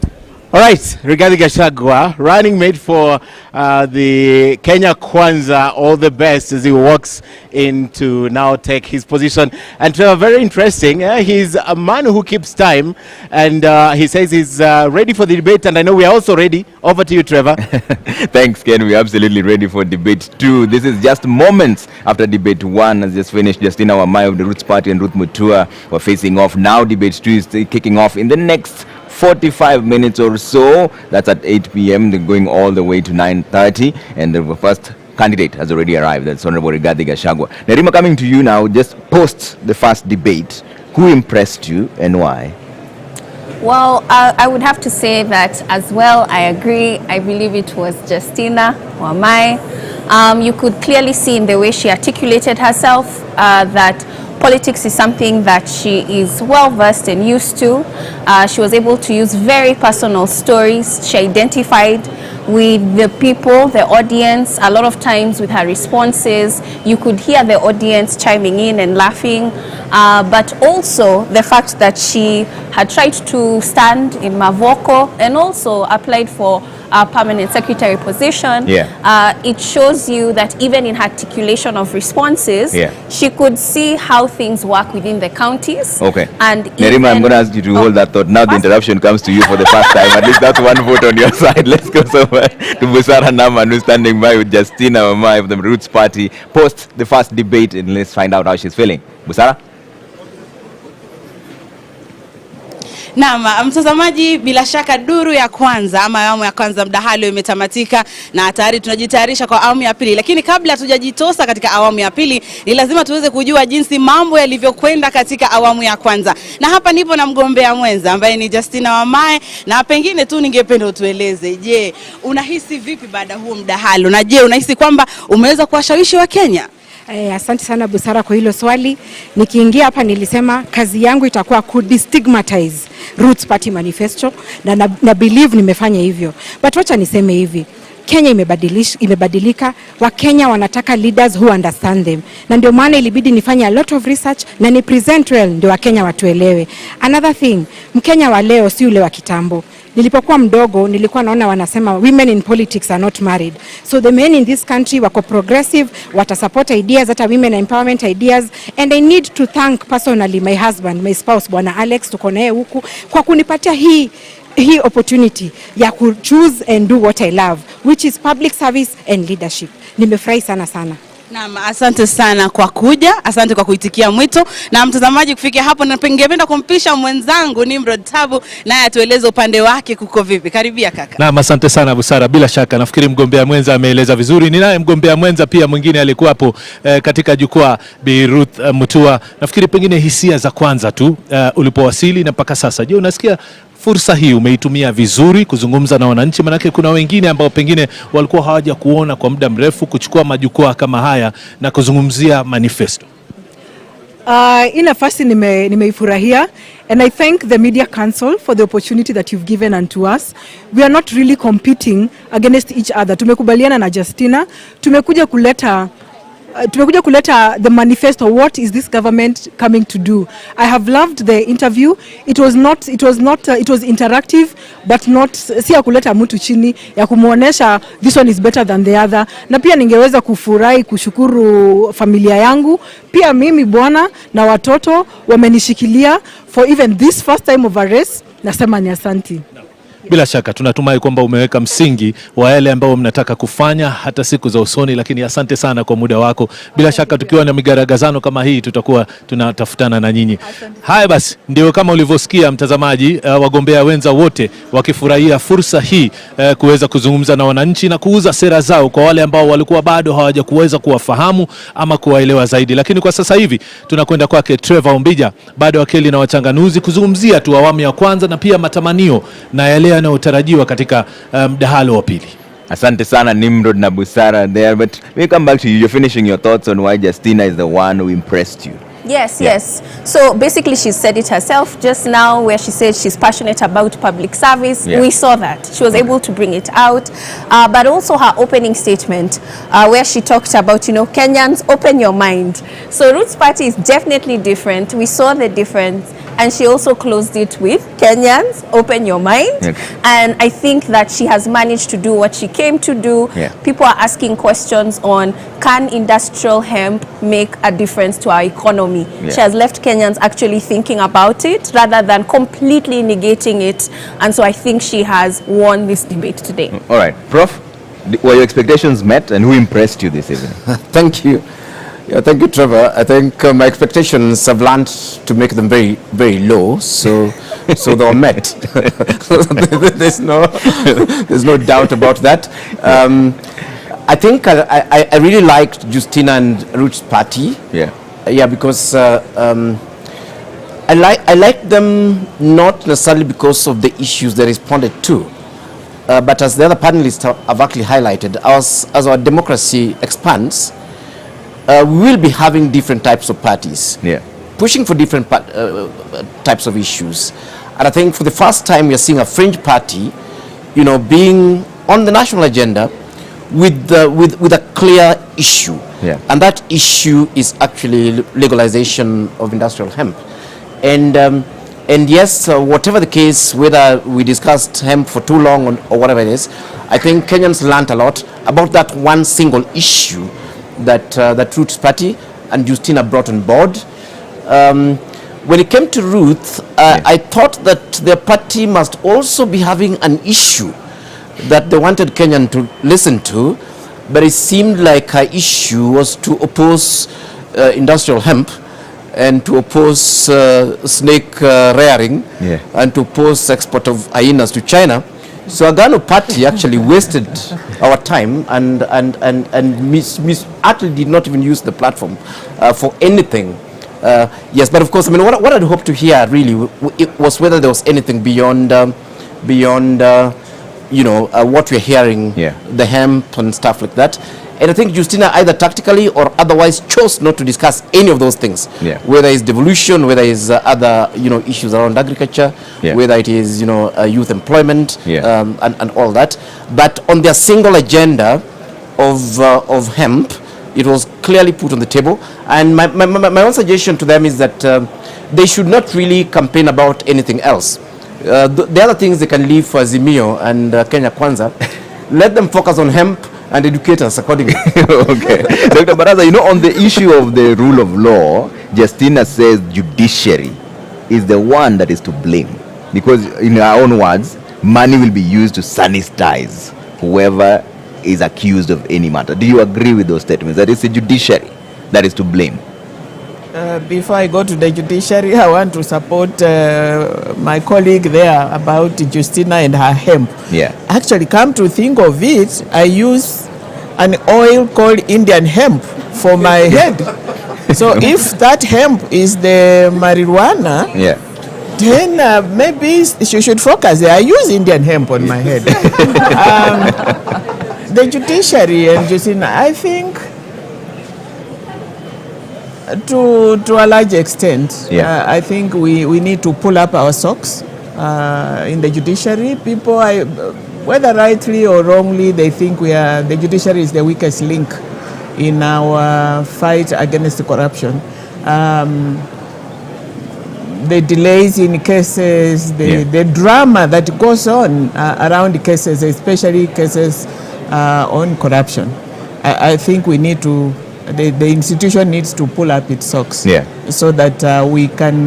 All right, Rigathi Gachagua, running mate for the Kenya Kwanza, all the best as he walks in to now take his position. And Trevor, very interesting, he's a man who keeps time, and he says he's ready for the debate, and I know we are also ready. Over to you, Trevor. Thanks, Ken. We're absolutely ready for debate 2. This is just moments after debate 1 has just finished. Justina Wamae of the Roots Party and Ruth were facing off. Now debate 2 is kicking off in the next 45 minutes or so. That's at 8 p.m. They're going all the way to 9:30, and the first candidate has already arrived. That's Honorable Rigathi Gachagua. Nerima, coming to you now, just post the first debate. Who impressed you and why? Well, I would have to say that as well. I agree. I believe it was Justina Wamae. You could clearly see in the way she articulated herself that politics is something that she is well versed and used to. She was able to use very personal stories. She identified with the people, the audience. A lot of times with her responses, you could hear the audience chiming in and laughing. But also the fact that she had tried to stand in Mavoko and also applied for a permanent secretary position. It shows you that even in her articulation of responses, she could see how things work within the counties. Okay. And Nerima, I'm going to ask you to hold that thought. Now the interruption comes to you for the first time. At least that's one vote on your side. Let's go over to Busara Naman, who's standing by with Justina Wamae of the Roots Party. Post the first debate and let's find out how she's feeling. Busara? Naam, mtazamaji, bila shaka duru ya kwanza ama awamu ya kwanza mdahalo imetamatika na tayari tunajitayarisha kwa awamu ya pili. Lakini kabla hatujajitosa katika awamu ya pili, ni lazima tuweze kujua jinsi mambo yalivyokwenda katika awamu ya kwanza. Na hapa nipo na mgombea mwenza ambaye ni Justina Wamae, na pengine tu ningependa utueleze, je, unahisi vipi baada huo mdahalo? Na je, unahisi kwamba umeweza kuwashawishi wa Kenya? Asante sana Busara kwa hilo swali. Nikiingia hapa nilisema kazi yangu itakuwa ku destigmatize Roots Party manifesto na believe nimefanya hivyo. But wacha niseme hivi, Kenya imebadilika, wa Kenya wanataka leaders who understand them. Na ndio maana ilibidi nifanye a lot of research na ni present well ndio wa Kenya watuelewe. Another thing, Mkenya wa leo si ule wa kitambo. Nilipokuwa mdogo nilikuwa naona wanasema women in politics are not married. So the men in this country wako progressive, watasupport ideas, hata women empowerment ideas, and I need to thank personally my husband, my spouse, Bwana Alex, tuko naye huku kwa kunipatia hii opportunity ya ku choose and do what I love, which is public service and leadership. Nimefurahi sana. Naam, asante sana kwa kuja, asante kwa kuitikia mwito. Na mtazamaji, kufikia hapo na ningependa kumpisha mwenzangu Nimrod Tabu naye atueleze upande wake kuko vipi. Karibia kaka. Naam, asante sana Busara. Bila shaka nafikiri mgombea mwenza ameeleza vizuri. Ninaye mgombea mwenza pia mwingine alikuwa hapo katika jukwaa, Bi Ruth Mutua. Nafikiri pengine hisia za kwanza tu ulipowasili na mpaka sasa. Je, unasikia fursa hii umeitumia vizuri kuzungumza na wananchi? Manake kuna wengine ambao pengine walikuwa hawaja kuona kwa muda mrefu kuchukua majukwaa kama haya na kuzungumzia manifesto. Hii nafasi nimeifurahia, and I thank the Media Council for the opportunity that you've given unto us. We are not really competing against each other. Tumekubaliana na Justina, tumekuja kuleta the manifesto. What is this government coming to do? I have loved the interview. It was interactive, but not si ya kuleta mtu chini, ya kumuonesha this one is better than the other. Na pia ningeweza kufurahi kushukuru familia yangu, pia mimi bwana na watoto wamenishikilia for even this first time of a race. Nasema ni asanti. Bila shaka tunatumai kwamba umeweka msingi wa yale ambao mnataka kufanya hata siku za usoni, lakini asante sana kwa muda wako. Bila shaka tukiwa na migaragazano kama hii tutakuwa tunatafutana na nyinyi. Haya basi, ndio kama ulivyosikia mtazamaji, wagombea wenza wote wakifurahia fursa hii kuweza kuzungumza na wananchi na kuuza sera zao kwa wale ambao walikuwa bado hawaja kuweza kuwafahamu ama kuwaelewa zaidi. Lakini kwa sasa hivi tunakwenda kwake Trevor Ombija, bado wakili na wachanganuzi, kuzungumzia tu awamu ya kwanza na pia matamanio na yale yanayotarajiwa katika mdahalo wa pili. Asante sana Nimrod na Busara there, but we come back to you. You're finishing your thoughts on why Justina is the one who impressed you. Yes, yes. So basically she said it herself just now, where she said she's passionate about public service. Yeah. We saw that. She was able to bring it out. But also her opening statement, where she talked about, you know, Kenyans, open your mind. So Ruth's party is definitely different. We saw the difference. And she also closed it with Kenyans, open your mind. Okay. And I think that she has managed to do what she came to do. Yeah. People are asking questions on, can industrial hemp make a difference to our economy? Yeah. She has left Kenyans actually thinking about it rather than completely negating it. And so I think she has won this debate today. All right. Prof, were your expectations met, and who impressed you this evening? Thank you. Yeah, thank you, Trevor. I think my expectations have learned to make them very, very low. So they were met. there's no doubt about that. I think I really liked Justina and Ruth's party. Yeah. Yeah, because I like them not necessarily because of the issues they responded to, but as the other panelists have actually highlighted, as our democracy expands, we will be having different types of parties, pushing for different types of issues. And I think for the first time we are seeing a fringe party, you know, being on the national agenda with a clear issue. And that issue is actually legalization of industrial hemp. And yes, whatever the case, whether we discussed hemp for too long or whatever it is, I think Kenyans learned a lot about that one single issue that Ruth's party and Justina brought on board. When it came to Ruth, I thought that their party must also be having an issue that they wanted Kenyan to listen to, but it seemed like her issue was to oppose industrial hemp and to oppose snake rearing and to oppose export of hyenas to China. So Agano party actually wasted our time and actually did not even use the platform for anything. Yes, but of course, I mean, what I'd hoped to hear really was whether there was anything beyond you know, what we're hearing, the hemp and stuff like that. And I think Justina either tactically or otherwise chose not to discuss any of those things. Whether it's devolution, whether it's other, you know, issues around agriculture, whether it is, you know, youth employment, and all that. But on their single agenda of hemp, it was clearly put on the table. And my own suggestion to them is that they should not really campaign about anything else. The other things they can leave for Azimio and Kenya Kwanza. Let them focus on hemp and educate us accordingly. Okay. Dr. Baraza, you know, on the issue of the rule of law, Justina says judiciary is the one that is to blame. Because in her own words, money will be used to sanitize whoever is accused of any matter. Do you agree with those statements? That it's the judiciary that is to blame? Before I go to the judiciary, I want to support my colleague there about Justina and her hemp. Actually, come to think of it, I use an oil called Indian hemp for my head. So if that hemp is the marijuana, then maybe she should focus there. I use Indian hemp on my head. The judiciary and Justina, I think, to a large extent, I think we need to pull up our socks in the judiciary. People, whether rightly or wrongly, they think the judiciary is the weakest link in our fight against corruption. The delays in cases, the drama that goes on around cases, especially cases on corruption. I think we need to, the institution needs to pull up its socks so that we can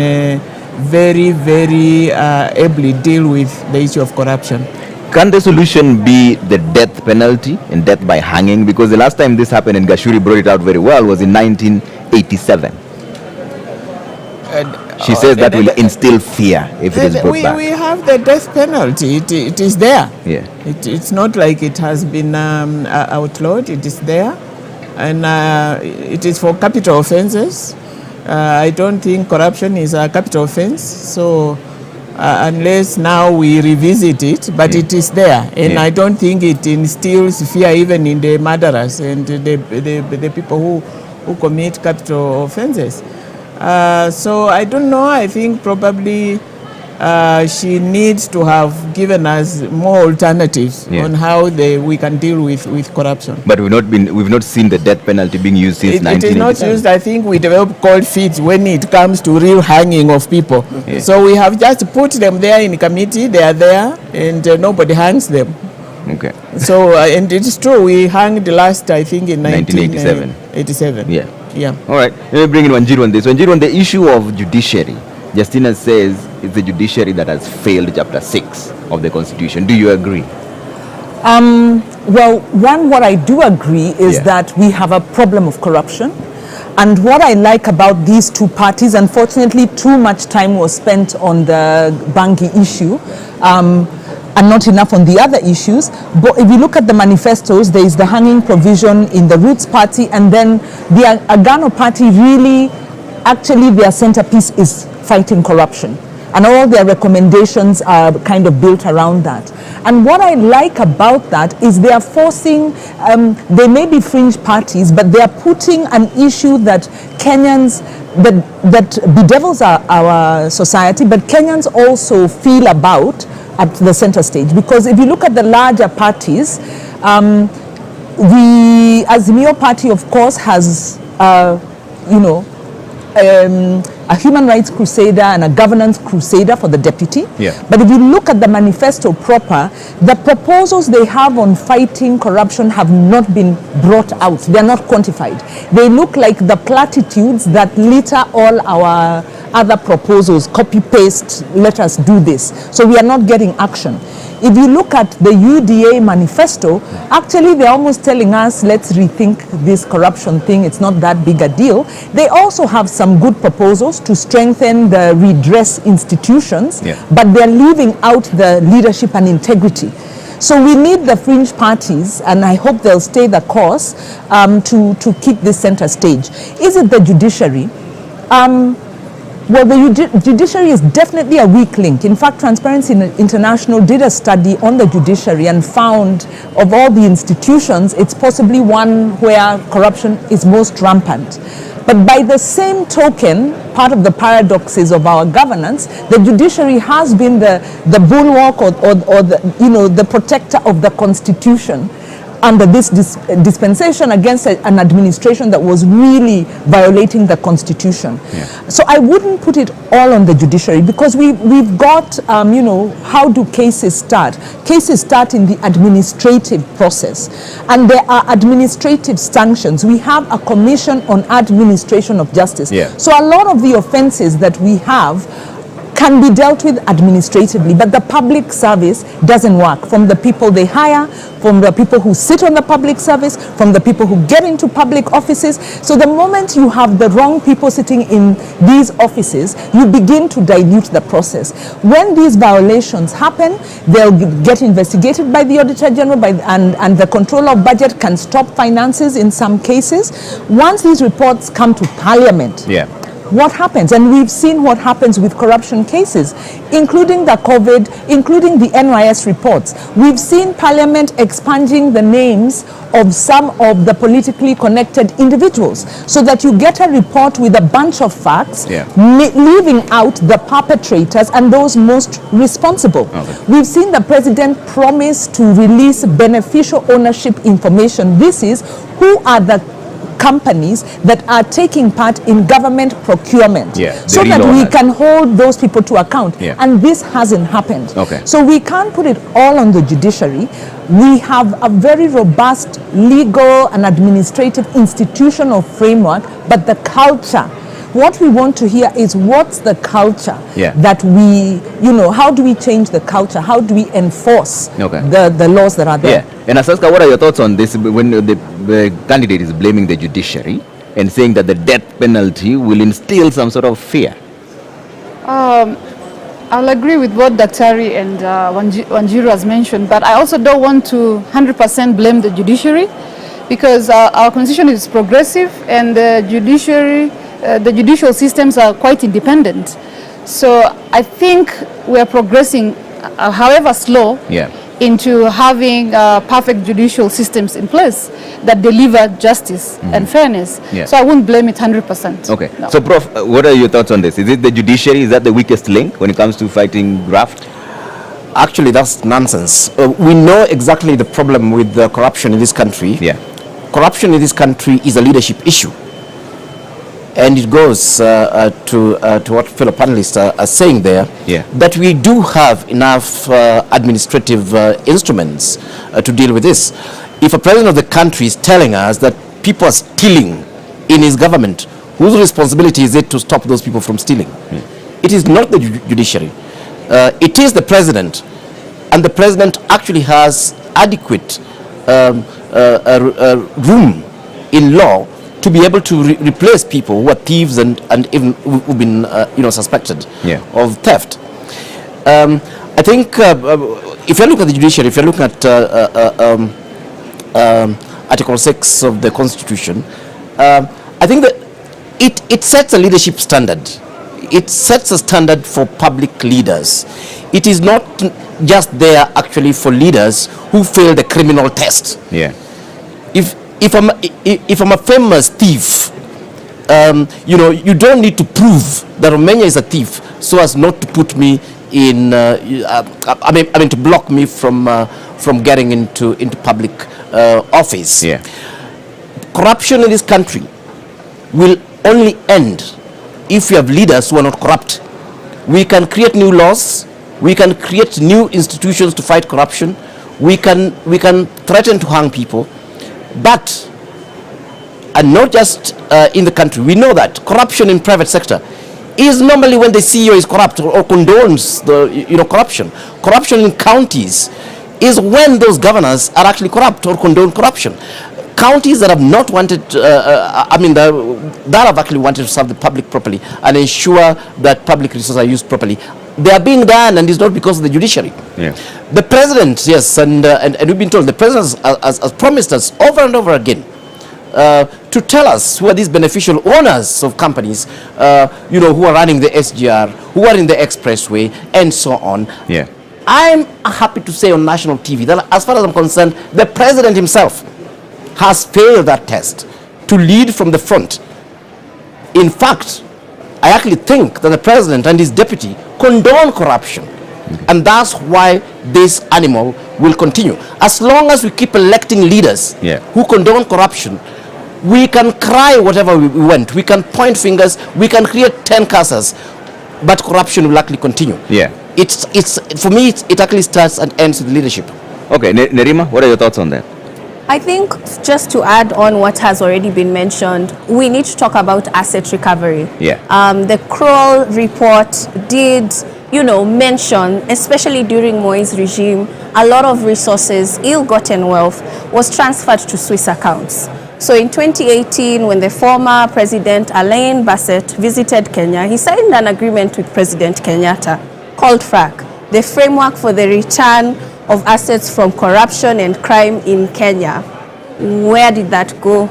very, very ably deal with the issue of corruption. Can the solution be the death penalty and death by hanging? Because the last time this happened, and Gachagua brought it out very well, was in 1987. She says that will instill fear if it is brought back. We have the death penalty. It is there. It's not like it has been outlawed. It is there. And it is for capital offenses. I don't think corruption is a capital offense. So unless now we revisit it, but it is there. And I don't think it instills fear even in the murderers and the people who commit capital offenses. So I don't know. I think probably she needs to have given us more alternatives on how we can deal with corruption. But we've not seen the death penalty being used since 1987. It is not used. I think we develop cold feet when it comes to real hanging of people. Yeah. So we have just put them there in committee. They are there, and nobody hangs them. Okay. So and it's true. We hanged last, I think, in 1987. 87. Yeah. Yeah. All right. Let me bring in Wanjiru on this. Wanjiru, on the issue of judiciary, Justina says it's the judiciary that has failed Chapter 6 of the Constitution. Do you agree? Well, what I do agree is that we have a problem of corruption. And what I like about these two parties, unfortunately, too much time was spent on the Bangi issue and not enough on the other issues. But if you look at the manifestos, there is the hanging provision in the Roots party, and then the Agano party really, actually their centerpiece is fighting corruption. And all their recommendations are kind of built around that. And what I like about that is they are forcing, they may be fringe parties, but they are putting an issue that Kenyans, that bedevils our society, but Kenyans also feel about at the center stage. Because if you look at the larger parties, the Azimio party, of course, has, a human rights crusader and a governance crusader for the deputy. Yeah. But if you look at the manifesto proper, the proposals they have on fighting corruption have not been brought out. They are not quantified. They look like the platitudes that litter all our other proposals, copy paste, let us do this. So we are not getting action. If you look at the UDA manifesto, actually they're almost telling us, let's rethink this corruption thing. It's not that big a deal. They also have some good proposals to strengthen the redress institutions, but they're leaving out the leadership and integrity. So we need the fringe parties, and I hope they'll stay the course to keep this center stage. Is it the judiciary? Well, the judiciary is definitely a weak link. In fact, Transparency International did a study on the judiciary and found of all the institutions, it's possibly one where corruption is most rampant. But by the same token, part of the paradoxes of our governance, the judiciary has been the bulwark or the protector of the Constitution under this dispensation against an administration that was really violating the Constitution. Yeah. So I wouldn't put it all on the judiciary, because we've got, how do cases start? Cases start in the administrative process, and there are administrative sanctions. We have a Commission on Administration of Justice. Yeah. So a lot of the offenses that we have can be dealt with administratively, but the public service doesn't work. From the people they hire, from the people who sit on the public service, from the people who get into public offices. So the moment you have the wrong people sitting in these offices, you begin to dilute the process. When these violations happen, they'll get investigated by the Auditor General, and the Controller of Budget can stop finances in some cases. Once these reports come to Parliament, what happens? And we've seen what happens with corruption cases, including the COVID, including the NYS reports. We've seen Parliament expunging the names of some of the politically connected individuals, so that you get a report with a bunch of facts, leaving out the perpetrators and those most responsible. Okay. We've seen the president promise to release beneficial ownership information. This is who are the companies that are taking part in government procurement, so that we can hold those people to account. And this hasn't happened. Okay. So we can't put it all on the judiciary. We have a very robust legal and administrative institutional framework, but the culture, what we want to hear is, what's the culture that we, how do we change the culture? How do we enforce the laws that are there? And Asaska, what are your thoughts on this when the candidate is blaming the judiciary and saying that the death penalty will instill some sort of fear? I'll agree with what Daktari and Wanjiru has mentioned, but I also don't want to 100% blame the judiciary, because our constitution is progressive, and the judicial systems are quite independent. So I think we are progressing, however slow, into having perfect judicial systems in place that deliver justice and fairness. Yeah. So I wouldn't blame it 100%. Okay. No. So, Prof, what are your thoughts on this? Is it the judiciary? Is that the weakest link when it comes to fighting graft? Actually, that's nonsense. We know exactly the problem with corruption in this country. Yeah. Corruption in this country is a leadership issue. And it goes to what fellow panelists are saying there, that we do have enough administrative instruments to deal with this. If a president of the country is telling us that people are stealing in his government, whose responsibility is it to stop those people from stealing? It is not the judiciary. It is the president. And the president actually has adequate room in law to be able to replace people who are thieves and even who've been suspected of theft. I think if you look at the judiciary, if you look at Article 6 of the Constitution, I think that it sets a leadership standard. It sets a standard for public leaders. It is not just there actually for leaders who fail the criminal test. If I'm a famous thief, you don't need to prove that Romania is a thief so as not to put me in, to block me from getting into public office. Corruption in this country will only end if we have leaders who are not corrupt. We can create new laws. We can create new institutions to fight corruption. We can threaten to hang people. But, and not just in the country, we know that corruption in private sector is normally when the CEO is corrupt or condones the corruption. Corruption in counties is when those governors are actually corrupt or condone corruption. Counties that have not wanted, that have actually wanted to serve the public properly and ensure that public resources are used properly, they are being done, and it's not because of the judiciary. The president, yes, and we've been told, the president has promised us over and over again to tell us who are these beneficial owners of companies, who are running the SGR, who are in the expressway, and so on. I'm happy to say on national TV that as far as I'm concerned, the president himself has failed that test to lead from the front. In fact, I actually think that the president and his deputy condone corruption. And that's why this animal will continue. As long as we keep electing leaders who condone corruption, we can cry whatever we want. We can point fingers. We can create 10 casas. But corruption will actually continue. It's for me, it actually starts and ends with leadership. Okay, Nerima, what are your thoughts on that? I think just to add on what has already been mentioned, we need to talk about asset recovery. The Kroll report did, mention, especially during Moi's regime, a lot of resources, ill-gotten wealth, was transferred to Swiss accounts. So in 2018, when the former President Alain Berset visited Kenya, he signed an agreement with President Kenyatta called FRAC, the Framework for the Return of Assets from Corruption and Crime in Kenya. Where did that go?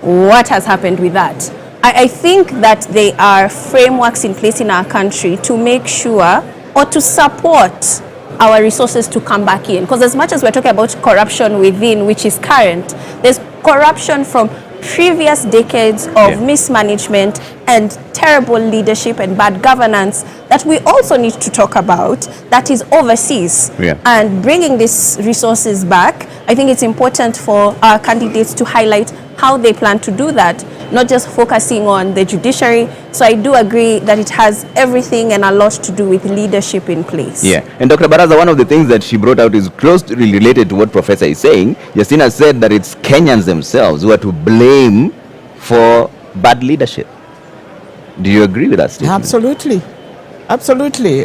What has happened with that? I think that there are frameworks in place in our country to make sure or to support our resources to come back in. Because as much as we're talking about corruption within, which is current, there's corruption from previous decades of mismanagement and terrible leadership and bad governance that we also need to talk about, that is overseas. And bringing these resources back, I think it's important for our candidates to highlight how they plan to do that, not just focusing on the judiciary. So I do agree that it has everything and a lot to do with leadership in place. And Dr. Baraza, one of the things that she brought out is closely related to what Professor is saying. Justina said that it's Kenyans themselves who are to blame for bad leadership. Do you agree with that statement? Absolutely. Absolutely.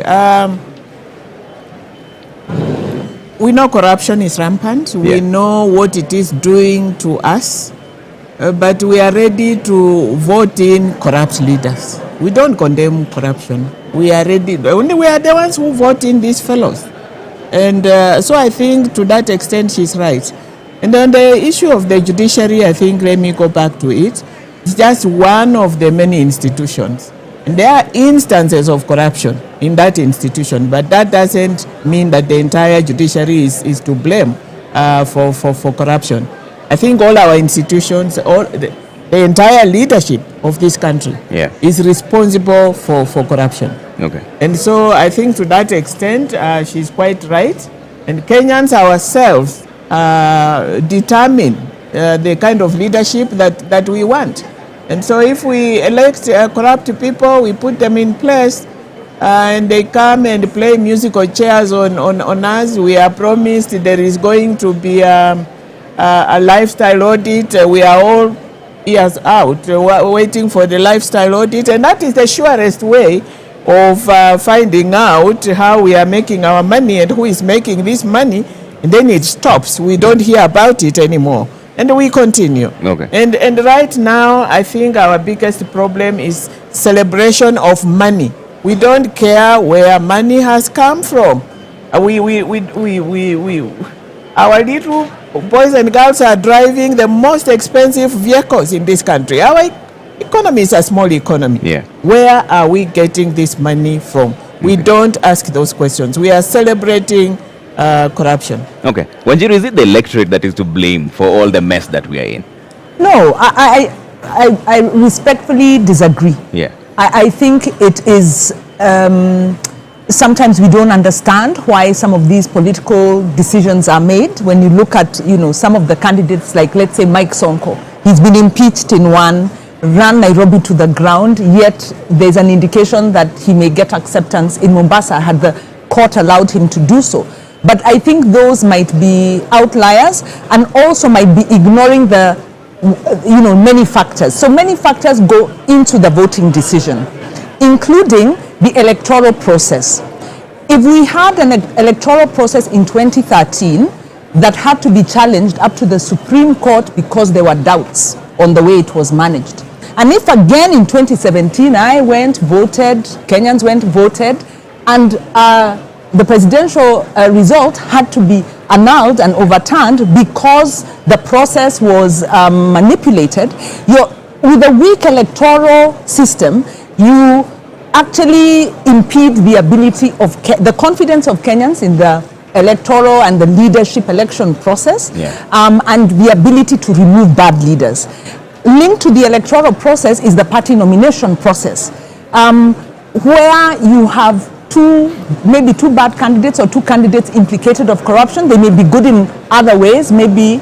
We know corruption is rampant. We know what it is doing to us. But we are ready to vote in corrupt leaders. We don't condemn corruption. We are ready. Only we are the ones who vote in these fellows. And so I think to that extent she's right. And on the issue of the judiciary, I think let me go back to it. It's just one of the many institutions And there are instances of corruption in that institution, but that doesn't mean that the entire judiciary is to blame for corruption. I think all our institutions, the entire leadership of this country is responsible for corruption. Okay. And so I think to that extent, she's quite right. And Kenyans ourselves determine the kind of leadership that we want. And so if we elect corrupt people, we put them in place, and they come and play musical chairs on us. We are promised there is going to be a lifestyle audit. We are all ears out waiting for the lifestyle audit, and that is the surest way of finding out how we are making our money and who is making this money, and then it stops. We don't hear about it anymore. And we continue. Okay. And right now, I think our biggest problem is celebration of money. We don't care where money has come from. Our little boys and girls are driving the most expensive vehicles in this country. Our economy is a small economy. Yeah. Where are we getting this money from? We don't ask those questions. We are celebrating corruption. Okay. Wanjiru, is it the electorate that is to blame for all the mess that we are in? No, I respectfully disagree. Yeah. I think it is, sometimes we don't understand why some of these political decisions are made. When you look at, some of the candidates, like let's say Mike Sonko, he's been impeached in one, ran Nairobi to the ground, yet there's an indication that he may get acceptance in Mombasa had the court allowed him to do so. But I think those might be outliers and also might be ignoring the, many factors. So many factors go into the voting decision, including the electoral process. If we had an electoral process in 2013 that had to be challenged up to the Supreme Court because there were doubts on the way it was managed, and if again in 2017 I went, voted, Kenyans went, voted, and the presidential result had to be annulled and overturned because the process was manipulated, with a weak electoral system, you actually impede the ability of the confidence of Kenyans in the electoral and the leadership election process, and the ability to remove bad leaders. Linked to the electoral process is the party nomination process, where you have maybe two bad candidates or two candidates implicated of corruption. They may be good in other ways, maybe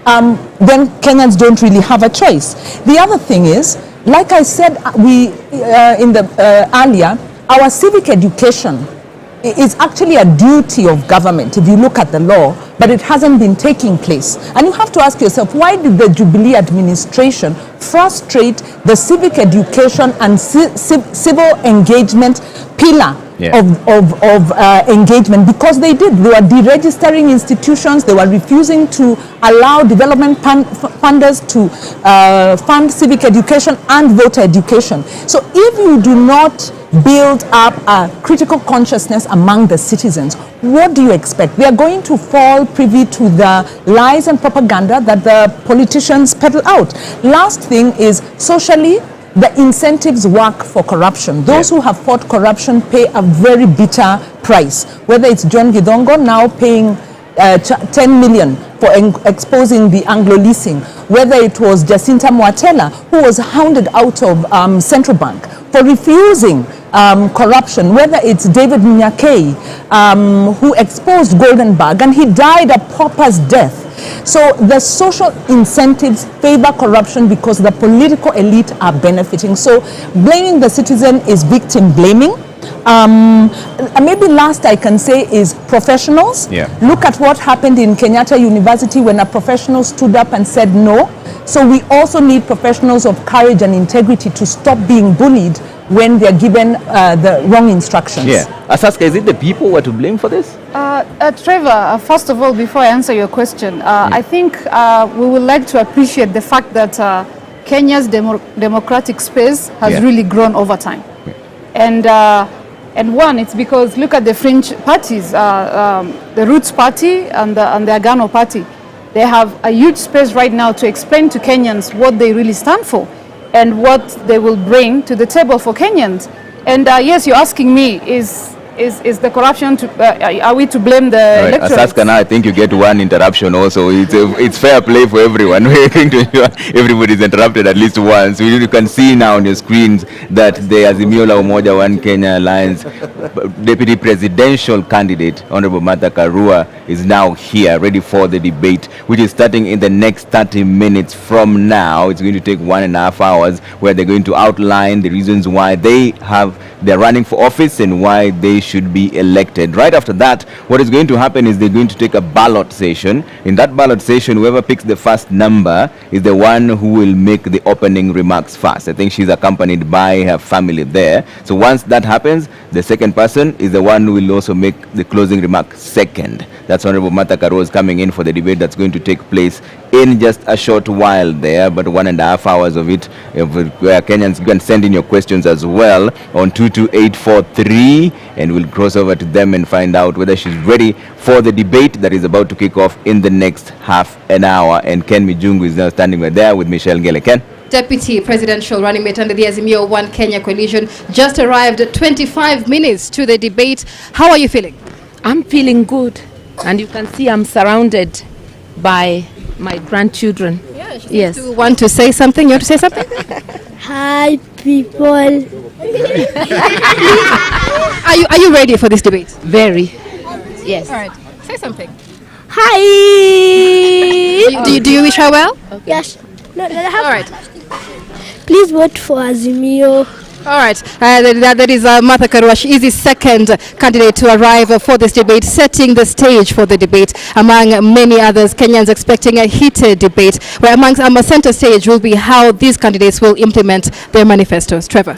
then Kenyans don't really have a choice. The other thing is, like I said earlier, our civic education is actually a duty of government if you look at the law, but it hasn't been taking place. And you have to ask yourself, why did the Jubilee administration frustrate the civic education and civil engagement pillar of engagement? Because they did. They were deregistering institutions. They were refusing to allow development funders to fund civic education and voter education. So if you do not build up a critical consciousness among the citizens, what do you expect? They are going to fall privy to the lies and propaganda that the politicians peddle out. Last thing is, socially, the incentives work for corruption. Those who have fought corruption pay a very bitter price. Whether it's John Githongo now paying 10 million for exposing the Anglo leasing, whether it was Jacinta Mwatela, who was hounded out of Central Bank for refusing corruption, whether it's David Munyakei, who exposed Goldenberg, and he died a pauper's death. So the social incentives favor corruption because the political elite are benefiting. So blaming the citizen is victim blaming. Maybe last I can say is professionals. Look at what happened in Kenyatta University when a professional stood up and said no. So we also need professionals of courage and integrity to stop being bullied when they're given the wrong instructions. Asaska, is it the people who are to blame for this? Trevor, first of all, before I answer your question, I think we would like to appreciate the fact that Kenya's democratic space has really grown over time. And one, it's because look at the fringe parties, the Roots Party and the Agano Party. They have a huge space right now to explain to Kenyans what they really stand for. and what they will bring to the table for Kenyans. And yes, you're asking me, is the corruption, are we to blame the electorate? Asaska, now I think you get one interruption also. It's fair play for everyone. We're going to ensure everybody's interrupted at least once. You can see now on your screens that the Azimio la Umoja One Kenya Alliance Deputy Presidential Candidate, Honorable Martha Karua, is now here, ready for the debate, which is starting in the next 30 minutes from now. It's going to take 1.5 hours, where they're going to outline the reasons why they're running for office and why they should be elected. Right after that, what is going to happen is they're going to take a ballot session. In that ballot session, whoever picks the first number is the one who will make the opening remarks first. I think she's accompanied by her family there. So once that happens, the second person is the one who will also make the closing remark second. That's Honorable Martha Karua coming in for the debate that's going to take place in just a short while there, but 1.5 hours of it, where Kenyans, you can send in your questions as well on 22843, and we'll cross over to them and find out whether she's ready for the debate that is about to kick off in the next half an hour. And Ken Mijungu is now standing right there with Michelle Ngele. Ken? Deputy Presidential Running Mate under the Azimio One Kenya Coalition just arrived 25 minutes to the debate. How are you feeling? I'm feeling good, and you can see I'm surrounded by my grandchildren. Yeah, yes. Do you want to say something? You want to say something? Hi, people. Are you ready for this debate? Very. Yes. All right. Say something. Hi. Do you wish her well? Okay. Yes. No, all right. Please vote for Azimio. All right, that is Martha Karua. She is the second candidate to arrive for this debate, setting the stage for the debate. Among many others, Kenyans expecting a heated debate, where amongst center stage will be how these candidates will implement their manifestos. Trevor.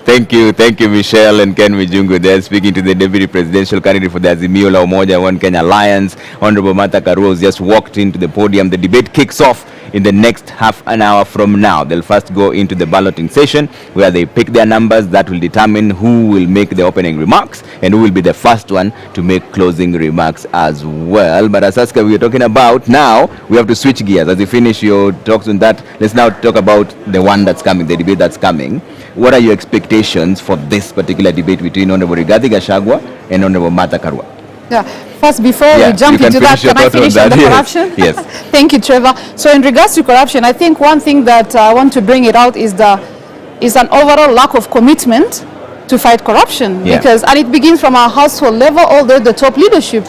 Thank you, Michelle and Ken Mijungu there, speaking to the Deputy Presidential Candidate for the Azimio la Umoja One Kenya Alliance. Honorable Martha Karua has just walked into the podium. The debate kicks off in the next half an hour from now. They'll first go into the balloting session, where they pick their numbers. That will determine who will make the opening remarks and who will be the first one to make closing remarks as well. But as Asaska, we are talking about now, we have to switch gears. As you finish your talks on that, let's now talk about the one that's coming, the debate that's coming. What are your expectations for this particular debate between Honorable Rigathi Gachagua and Honorable Martha Karua? Yeah. First, before we jump into that, can I finish on the corruption? Yes. Thank you, Trevor. So in regards to corruption, I think one thing that I want to bring it out is an overall lack of commitment to fight corruption. Yeah. And it begins from our household level all the way to the top leadership.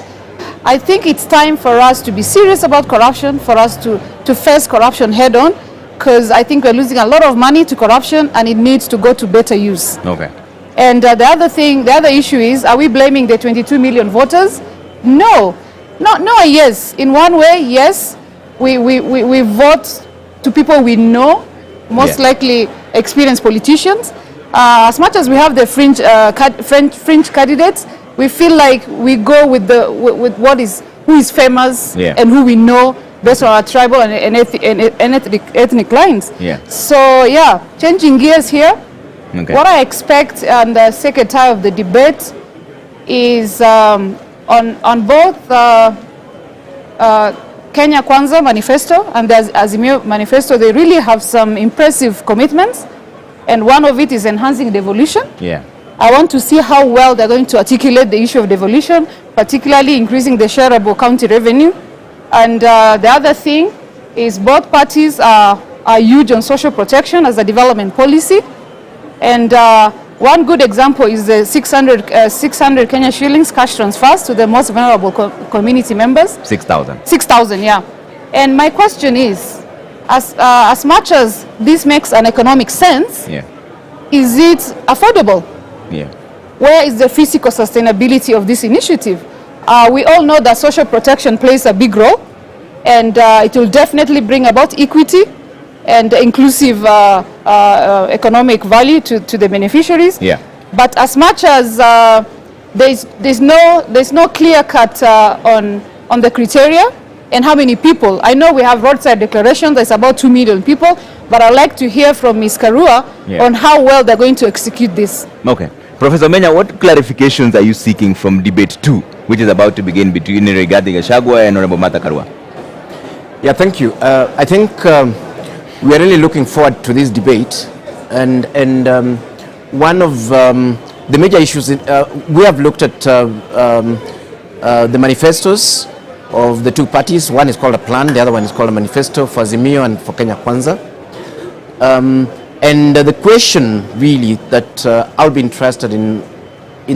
I think it's time for us to be serious about corruption, for us to face corruption head on, because I think we're losing a lot of money to corruption, and it needs to go to better use. Okay. And the other issue is, are we blaming the 22 million voters? No, yes. In one way, yes. We vote to people we know, most likely experienced politicians. As much as we have the fringe candidates, we feel like we go with who is famous and who we know based on our tribal and ethnic lines. Yeah. So changing gears here. Okay. What I expect on the second time of the debate is on both Kenya Kwanza manifesto and the Azimio manifesto, they really have some impressive commitments, and one of it is enhancing devolution. Yeah. I want to see how well they're going to articulate the issue of devolution, particularly increasing the shareable county revenue. And the other thing is both parties are huge on social protection as a development policy. And one good example is the 600 Kenya shillings cash transfers to the most vulnerable community members. 6,000. 6,000, yeah. And my question is, as much as this makes an economic sense, is it affordable? Yeah. Where is the physical sustainability of this initiative? We all know that social protection plays a big role, and it will definitely bring about equity and inclusive economic value to the beneficiaries. Yeah. But as much as there's no clear cut on the criteria and how many people. I know we have roadside declarations. There's about 2 million people, but I'd like to hear from Ms. Karua on how well they're going to execute this. Okay. Professor Menya, what clarifications are you seeking from debate 2, which is about to begin between Rigathi Gachagua and Honorable Martha Karua? Yeah, thank you. I think we are really looking forward to this debate, and one of the major issues we have looked at the manifestos of the two parties. One is called a plan, the other one is called a manifesto for Azimio and for Kenya Kwanza. And the question really that I'll be interested in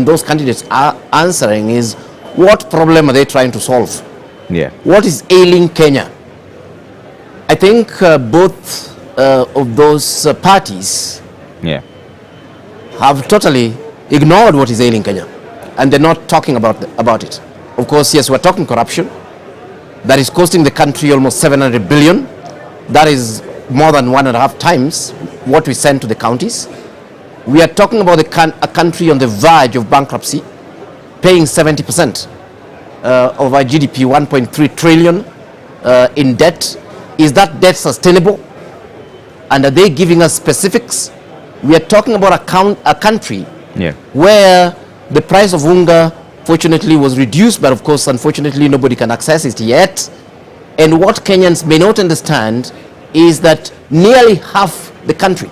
those candidates are answering is, what problem are they trying to solve? Yeah. What is ailing Kenya? I think both of those parties have totally ignored what is ailing Kenya, and they're not talking about it. Of course, yes, we're talking corruption. That is costing the country almost 700 billion. That is more than 1.5 times what we send to the counties. We are talking about a country on the verge of bankruptcy, paying 70% of our GDP, 1.3 trillion in debt. Is that debt sustainable? And are they giving us specifics? We are talking about a country where the price of unga fortunately was reduced, but of course, unfortunately, nobody can access it yet. And what Kenyans may not understand is that nearly half the country,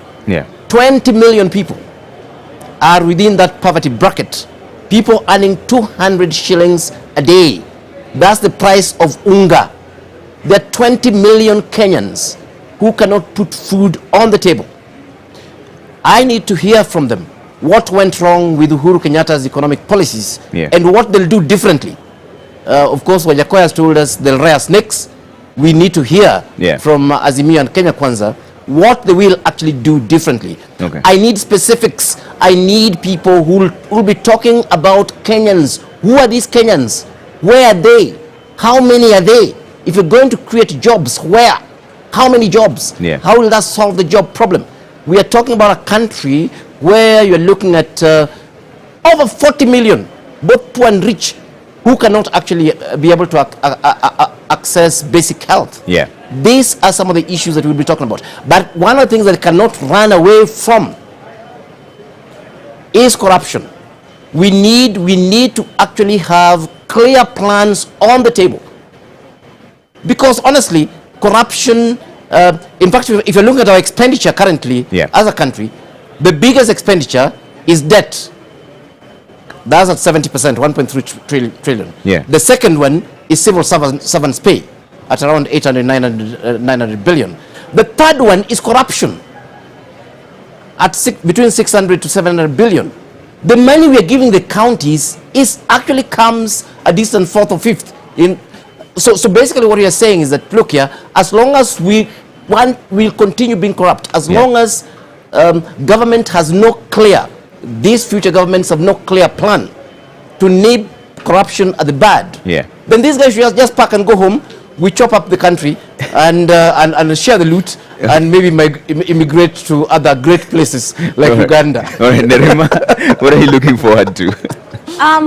20 million people, are within that poverty bracket. People earning 200 shillings a day. That's the price of unga. There are 20 million Kenyans who cannot put food on the table. I need to hear from them what went wrong with Uhuru Kenyatta's economic policies and what they'll do differently. Of course, Wamae has told us they'll rear snakes. We need to hear from Azimio and Kenya Kwanza what they will actually do differently. I need specifics. I need people who will be talking about Kenyans. Who are these Kenyans? Where are they? How many are they? If you're going to create jobs, where? How many jobs? How will that solve the job problem? We are talking about a country where you're looking at over 40 million, both poor and rich, who cannot actually be able to access basic health. These are some of the issues that we'll be talking about. But one of the things that cannot run away from is corruption. We need to actually have clear plans on the table. Because honestly, corruption, in fact, if you look at our expenditure currently as a country, the biggest expenditure is debt. That's at 70%, 1.3 trillion. The second one is civil servants pay at around 800, 900 billion. The third one is corruption at between 600 to 700 billion. The money we are giving the counties actually comes a distant fourth or fifth. So basically what we are saying is that, look here, as long as we'll continue being corrupt, as long as government has no clear, these future governments have no clear plan to nip corruption at the bud, then these guys should just pack and go home. We chop up the country and share the loot and maybe immigrate to other great places like Uganda. All right, Nerima, what are you looking forward to?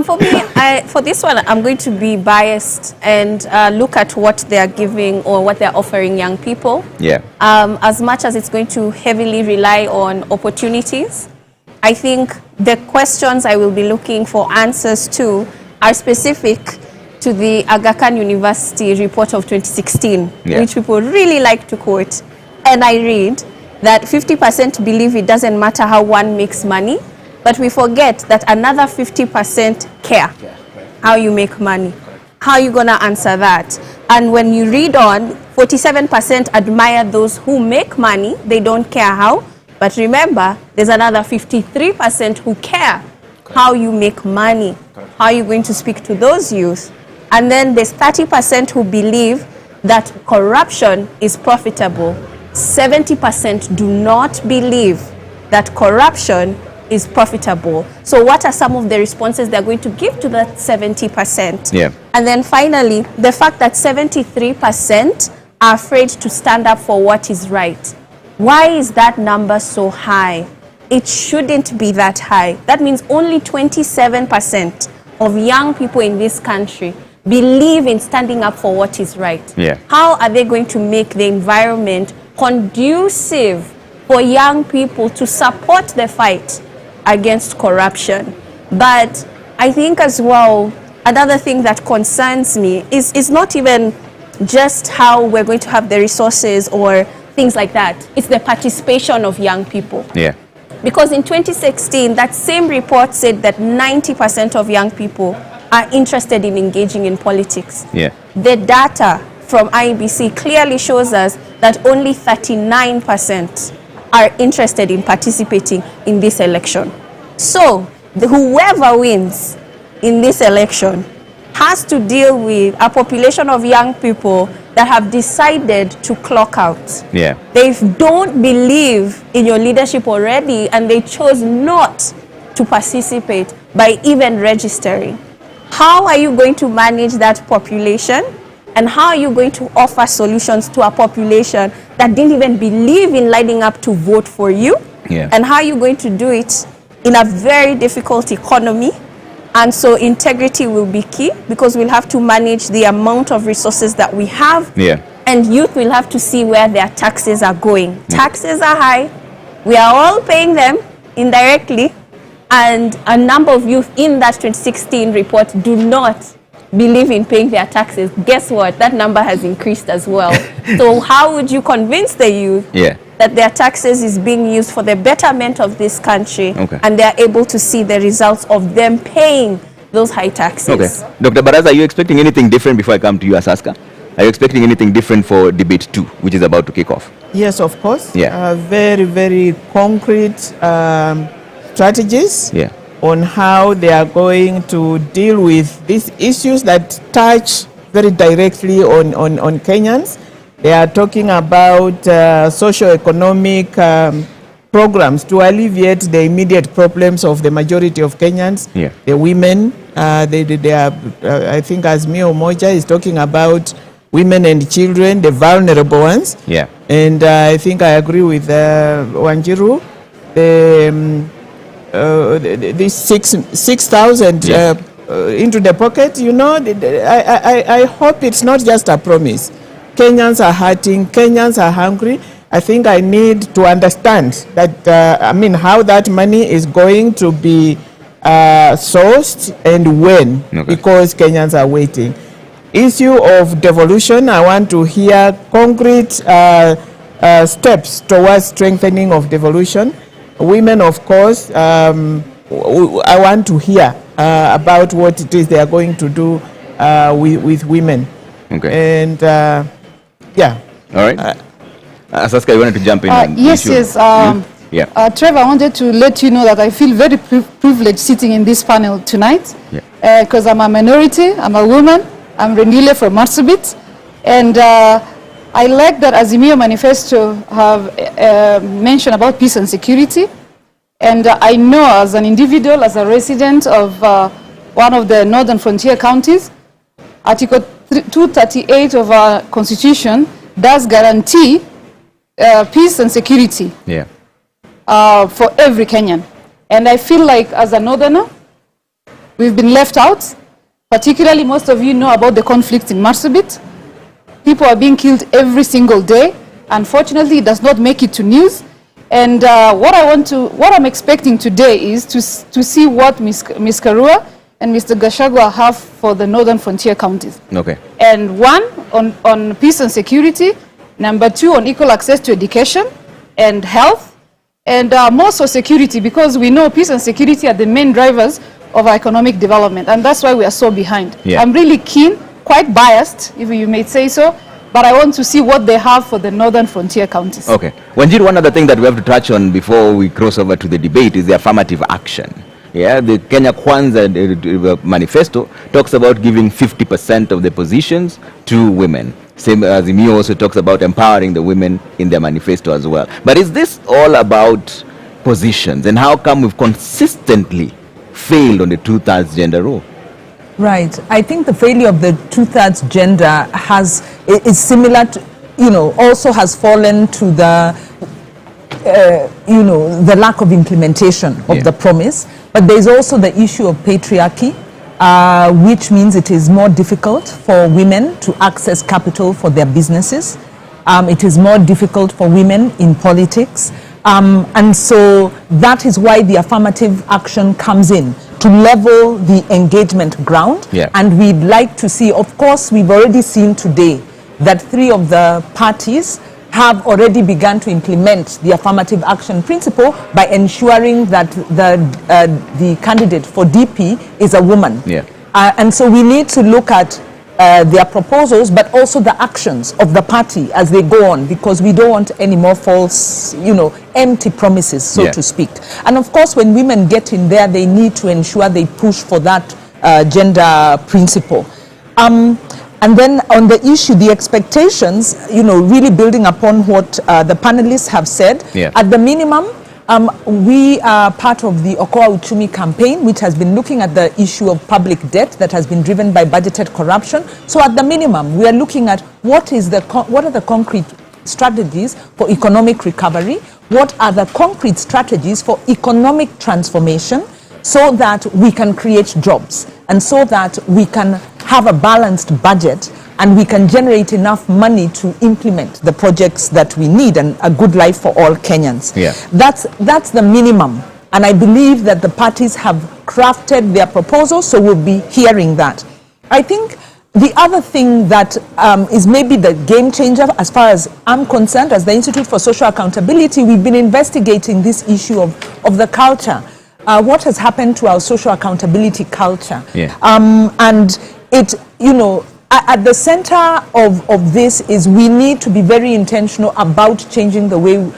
For me, for this one, I'm going to be biased and look at what they are giving or what they're offering young people. As much as it's going to heavily rely on opportunities, I think the questions I will be looking for answers to are specific to the Aga Khan University report of 2016, which people really like to quote. And I read that 50% believe it doesn't matter how one makes money, but we forget that another 50% care how you make money. How are you going to answer that? And when you read on, 47% admire those who make money. They don't care how. But remember, there's another 53% who care how you make money. How are you going to speak to those youth? And then there's 30% who believe that corruption is profitable. 70% do not believe that corruption is profitable. So what are some of the responses they're going to give to that 70%? And then finally, the fact that 73% are afraid to stand up for what is right. Why is that number so high? It shouldn't be that high. That means only 27% of young people in this country believe in standing up for what is right. How are they going to make the environment conducive for young people to support the fight against corruption? But I think as well, another thing that concerns me is not even just how we're going to have the resources or things like that. It's the participation of young people. Yeah. Because in 2016, that same report said that 90% of young people are interested in engaging in politics. Yeah. The data from IEBC clearly shows us that only 39% are interested in participating in this election. So, whoever wins in this election has to deal with a population of young people that have decided to clock out. Yeah. They don't believe in your leadership already, and they chose not to participate by even registering. How are you going to manage that population? And how are you going to offer solutions to a population that didn't even believe in lining up to vote for you? Yeah. And how are you going to do it in a very difficult economy? And so integrity will be key, because we'll have to manage the amount of resources that we have. Yeah. And youth will have to see where their taxes are going. Taxes are high. We are all paying them indirectly. And a number of youth in that 2016 report do not believe in paying their taxes. Guess what? That number has increased as well. So how would you convince the youth that their taxes is being used for the betterment of this country, and they are able to see the results of them paying those high taxes? Okay. Dr. Baraza, are you expecting anything different before I come to you, Asaska? Are you expecting anything different for debate 2, which is about to kick off? Yes, of course. Yeah. Very, very concrete strategies on how they are going to deal with these issues that touch very directly on Kenyans. They are talking about socio-economic programs to alleviate the immediate problems of the majority of Kenyans. Yeah. The women, they are, I think Azimio Moja is talking about women and children, the vulnerable ones. Yeah. And I think I agree with Wanjiru. This 6,000 into the pocket, you know, I hope it's not just a promise. Kenyans are hurting, Kenyans are hungry. I think I need to understand that, how that money is going to be sourced and when, because Kenyans are waiting. Issue of devolution, I want to hear concrete steps towards strengthening of devolution. Women, of course, I want to hear about what it is they are going to do with women. Okay. And yeah. All right. Saska, you wanted to jump in? Yes. Trevor, I wanted to let you know that I feel very privileged sitting in this panel tonight, because I'm a minority, I'm a woman, I'm Rendile from Marsabit, and I like that Azimio Manifesto have mentioned about peace and security. And I know as an individual, as a resident of one of the northern frontier counties, Article 238 of our constitution does guarantee peace and security for every Kenyan. And I feel like as a northerner, we've been left out. Particularly, most of you know about the conflict in Marsabit. People are being killed every single day. Unfortunately, it does not make it to news. And what I'm expecting today is to see what Ms. Karua and Mr. Gachagua have for the northern frontier counties. Okay. And one, on peace and security. Number two, on equal access to education and health. And more so security, because we know peace and security are the main drivers of our economic development. And that's why we are so behind. Yeah. I'm really keen, quite biased, if you may say so, but I want to see what they have for the northern frontier counties. Okay. Wanjiru, one other thing that we have to touch on before we cross over to the debate is the affirmative action. Yeah, the Kenya Kwanza manifesto talks about giving 50% of the positions to women. Same as Azimio also talks about empowering the women in their manifesto as well. But is this all about positions? And how come we've consistently failed on the 2/3 gender rule? Right. I think the failure of the 2/3 gender is similar to, also has fallen to the, the lack of implementation of the promise. But there's also the issue of patriarchy, which means it is more difficult for women to access capital for their businesses. It is more difficult for women in politics. And so that is why the affirmative action comes in, to level the engagement ground. Yeah. And we'd like to see, of course, we've already seen today that 3 of the parties have already begun to implement the affirmative action principle by ensuring that the candidate for DP is a woman. Yeah. And so we need to look at their proposals, but also the actions of the party as they go on, because we don't want any more false, empty promises, so to speak. And of course, when women get in there, they need to ensure they push for that gender principle. And then on the issue, the expectations, really building upon what the panelists have said, at the minimum, we are part of the Okoa Uchumi campaign, which has been looking at the issue of public debt that has been driven by budgeted corruption. So at the minimum, we are looking at what are the concrete strategies for economic recovery, what are the concrete strategies for economic transformation, so that we can create jobs and so that we can have a balanced budget and we can generate enough money to implement the projects that we need and a good life for all Kenyans. Yeah. That's the minimum. And I believe that the parties have crafted their proposals, so we'll be hearing that. I think the other thing that is maybe the game changer, as far as I'm concerned, as the Institute for Social Accountability, we've been investigating this issue of the culture. What has happened to our social accountability culture? Yeah. And it, at the center of this is we need to be very intentional about changing the way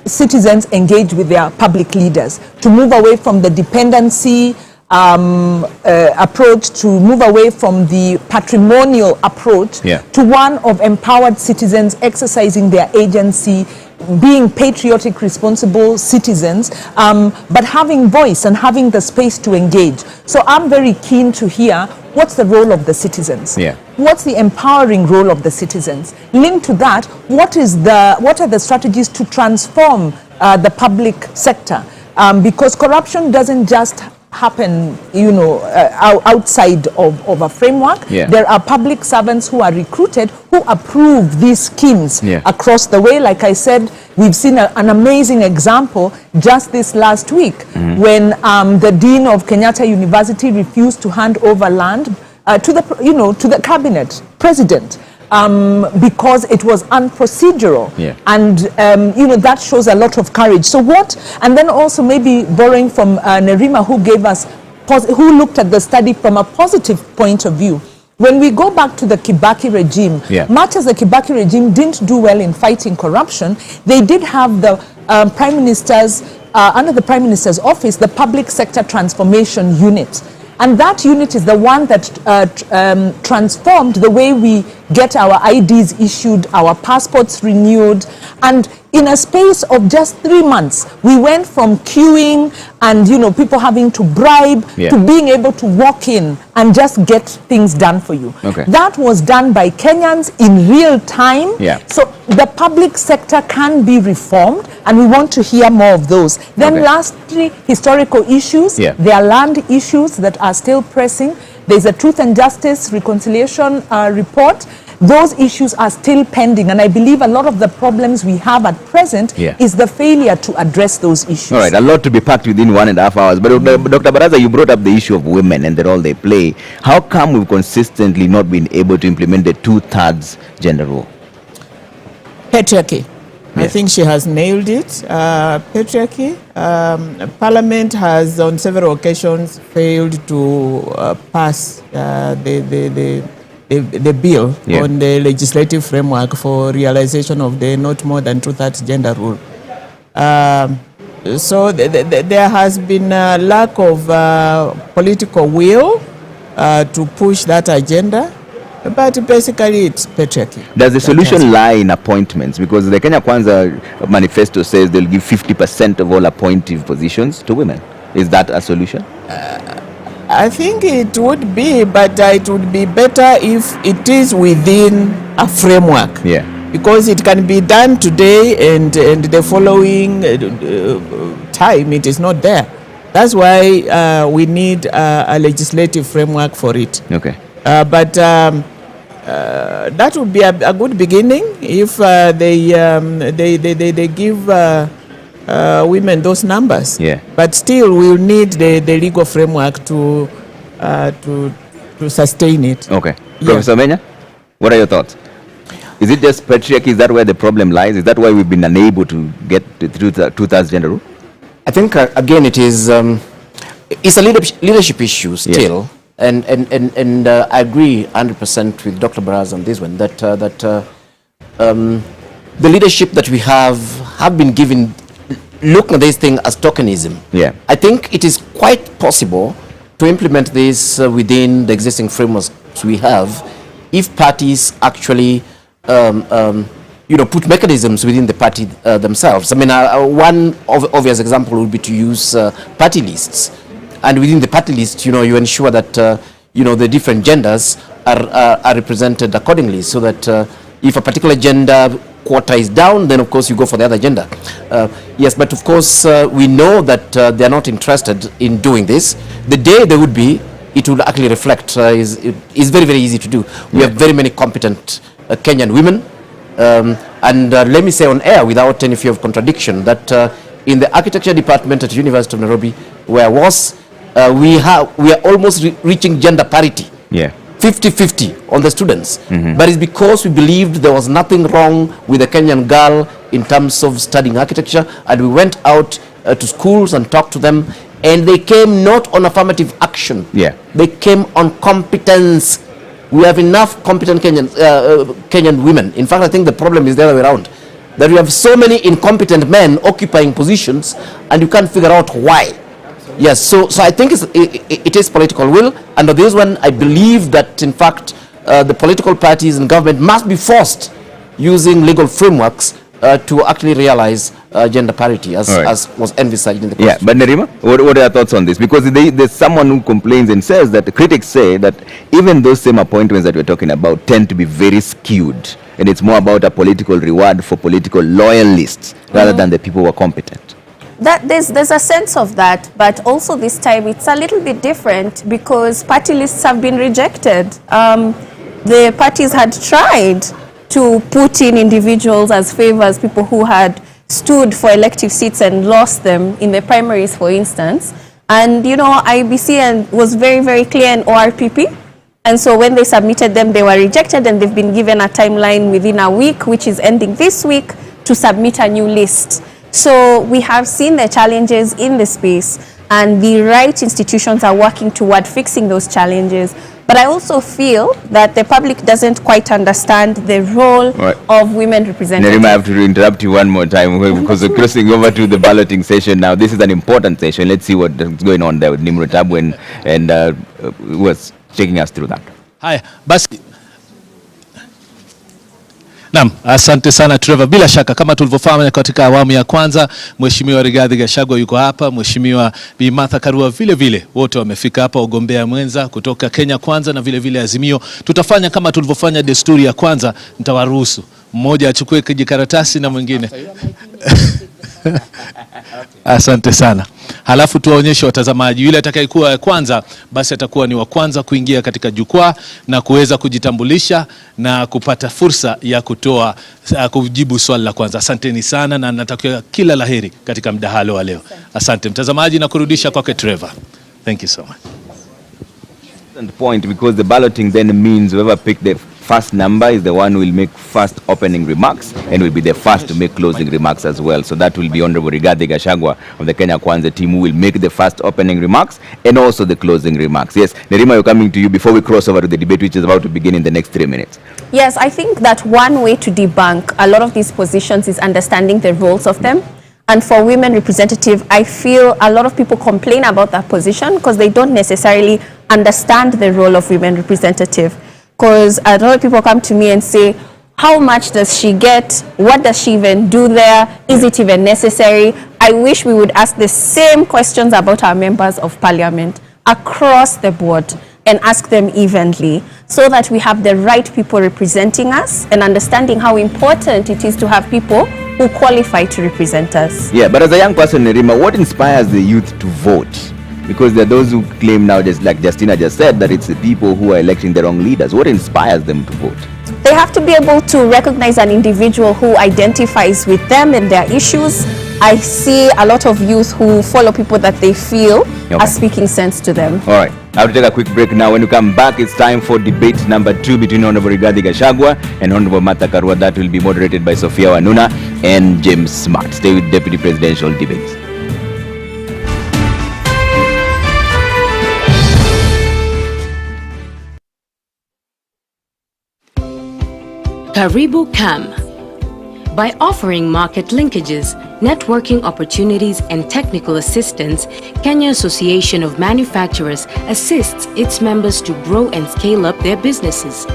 citizens engage with their public leaders, to move away from the dependency approach, to move away from the patrimonial approach, to one of empowered citizens exercising their agency, being patriotic, responsible citizens, but having voice and having the space to engage. So I'm very keen to hear what's the role of the citizens. What's the empowering role of the citizens? Linked to that, what are the strategies to transform the public sector? Because corruption doesn't just happen, outside of a framework. There are public servants who are recruited who approve these schemes across the way. Like I said, we've seen an amazing example just this last week when the dean of Kenyatta University refused to hand over land to the cabinet president. Because it was unprocedural, and that shows a lot of courage. So and then also maybe borrowing from Nerima, who looked at the study from a positive point of view. When we go back to the Kibaki regime, much as the Kibaki regime didn't do well in fighting corruption, they did have the prime minister's under the prime minister's office, the public sector transformation unit. And that unit is the one that transformed the way we get our IDs issued, our passports renewed. And in a space of just 3 months, we went from queuing and people having to bribe to being able to walk in and just get things done for you. That was done by Kenyans in real time. So the public sector can be reformed, and we want to hear more of those. Then lastly, historical issues. There are land issues that are still pressing. There's a Truth and Justice Reconciliation report. Those issues are still pending, and I believe a lot of the problems we have at present is the failure to address those issues. All right, a lot to be packed within 1.5 hours. But Dr. Baraza, you brought up the issue of women and the role they play. How come we've consistently not been able to implement the 2/3 gender rule? Patriarchy. I think she has nailed it. Patriarchy. Parliament has on several occasions failed to pass the bill on the legislative framework for realization of the not more than 2/3 gender rule. So there has been a lack of political will to push that agenda. But basically, it's patriarchy. Does the solution lie in appointments? Because the Kenya Kwanza manifesto says they'll give 50% of all appointive positions to women. Is that a solution? I think it would be, but it would be better if it is within a framework. Because it can be done today and the following time it is not there. That's why we need a legislative framework for it. But that would be a good beginning if they give women those numbers. But still, we'll need the legal framework to sustain it. Professor Menya, what are your thoughts? Is it just patriarchy? Is that where the problem lies? Is that why we've been unable to get to two-thirds gender rule? I think, again, it is, it's a leadership issue still. Yes. And I agree 100% with Dr. Baraz on this one, that the leadership that we have been given, looking at this thing as tokenism. Yeah. I think it is quite possible to implement this within the existing frameworks we have if parties actually put mechanisms within the party themselves. I mean, one obvious example would be to use party lists. And within the party list, you ensure that, the different genders are represented accordingly, so that if a particular gender quota is down, then of course you go for the other gender. Yes, but of course we know that they are not interested in doing this. The day they would be, it would actually reflect, is very, very easy to do. We have very many competent Kenyan women. And let me say on air, without any fear of contradiction, that in the architecture department at University of Nairobi, where I was, we are almost reaching gender parity. Yeah. 50-50 on the students. Mm-hmm. But it's because we believed there was nothing wrong with a Kenyan girl in terms of studying architecture, and we went out to schools and talked to them, and they came not on affirmative action. Yeah. They came on competence. We have enough competent Kenyan women. In fact, I think the problem is the other way around. That we have so many incompetent men occupying positions, and you can't figure out why. Yes, so I think it is political will, and on this one, I believe that, in fact, the political parties and government must be forced, using legal frameworks, to actually realize gender parity, as was envisaged in the Constitution. Yeah, but Nerima, what are your thoughts on this? Because there's someone who complains and says that the critics say that even those same appointments that we're talking about tend to be very skewed, and it's more about a political reward for political loyalists rather than the people who are competent. There's a sense of that, but also this time it's a little bit different because party lists have been rejected. The parties had tried to put in individuals as favors, people who had stood for elective seats and lost them in the primaries, for instance. And, IBC was very, very clear in ORPP. And so when they submitted them, they were rejected, and they've been given a timeline within a week, which is ending this week, to submit a new list. So we have seen the challenges in the space, and the right institutions are working toward fixing those challenges. But I also feel that the public doesn't quite understand the role of women representatives. Nerima, I have to interrupt you one more time because we're crossing over to the balloting session now. This is an important session. Let's see what's going on there with Nimrod Tabu and was taking us through that. Hi, basi. Naam, asante sana Trevor. Bila shaka kama tulivyofahamu katika awamu ya kwanza, Mheshimiwa Rigathi Gachagua yuko hapa, Mheshimiwa Bi Martha Karua vile wote wamefika hapa, ugombea mwenza kutoka Kenya Kwanza na vile Azimio. Tutafanya kama tulivyofanya desturi ya kwanza, nitawaruhusu mmoja achukue kijikaratasi na mwingine. Asante sana. Halafu tuwaonyeshe watazamaji, yule atakayekuwa kwanza basi atakuwa ni wa kwanza kuingia katika jukwaa na kuweza kujitambulisha na kupata fursa ya kujibu swali la kwanza. Asanteni sana na natakia kila laheri katika mdahalo wa leo. Asante mtazamaji na kurudisha kwake Trevor. Thank you so much. Point, because the balloting then means whoever picked the first number is the one who will make first opening remarks and will be the first to make closing remarks as well. So that will be Honorable Rigathi Gachagua of the Kenya Kwanza team who will make the first opening remarks and also the closing remarks. Yes, Nerima, we're coming to you before we cross over to the debate which is about to begin in the next 3 minutes. Yes, I think that one way to debunk a lot of these positions is understanding the roles of them. And for women representative, I feel a lot of people complain about that position because they don't necessarily understand the role of women representative. Because a lot of people come to me and say, how much does she get? What does she even do there? Is it even necessary? I wish we would ask the same questions about our members of parliament across the board and ask them evenly so that we have the right people representing us and understanding how important it is to have people who qualify to represent us. Yeah, but as a young person, Nerima, what inspires the youth to vote? Because there are those who claim now, just like Justina just said, that it's the people who are electing the wrong leaders. What inspires them to vote? They have to be able to recognize an individual who identifies with them and their issues, I see a lot of youth who follow people that they feel are speaking sense to them. All right, I have to take a quick break now. When we come back, it's time for debate number 2 between Honorable Rigathi Gachagua and Honorable Martha Karua. That will be moderated by Sophia Wanuna and James Smart. Stay with Deputy Presidential Debates. Karibu Kam. By offering market linkages, networking opportunities, and technical assistance, Kenya Association of Manufacturers assists its members to grow and scale up their businesses.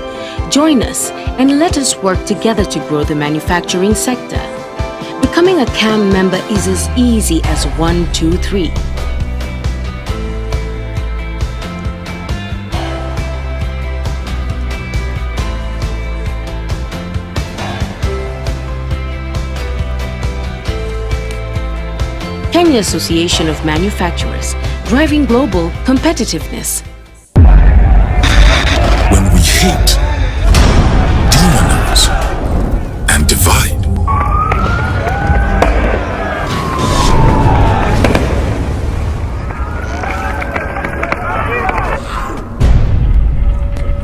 Join us and let us work together to grow the manufacturing sector. Becoming a CAM member is as easy as 1, 2, 3. Kenya Association of Manufacturers, driving global competitiveness. When we hate, demonize, and divide,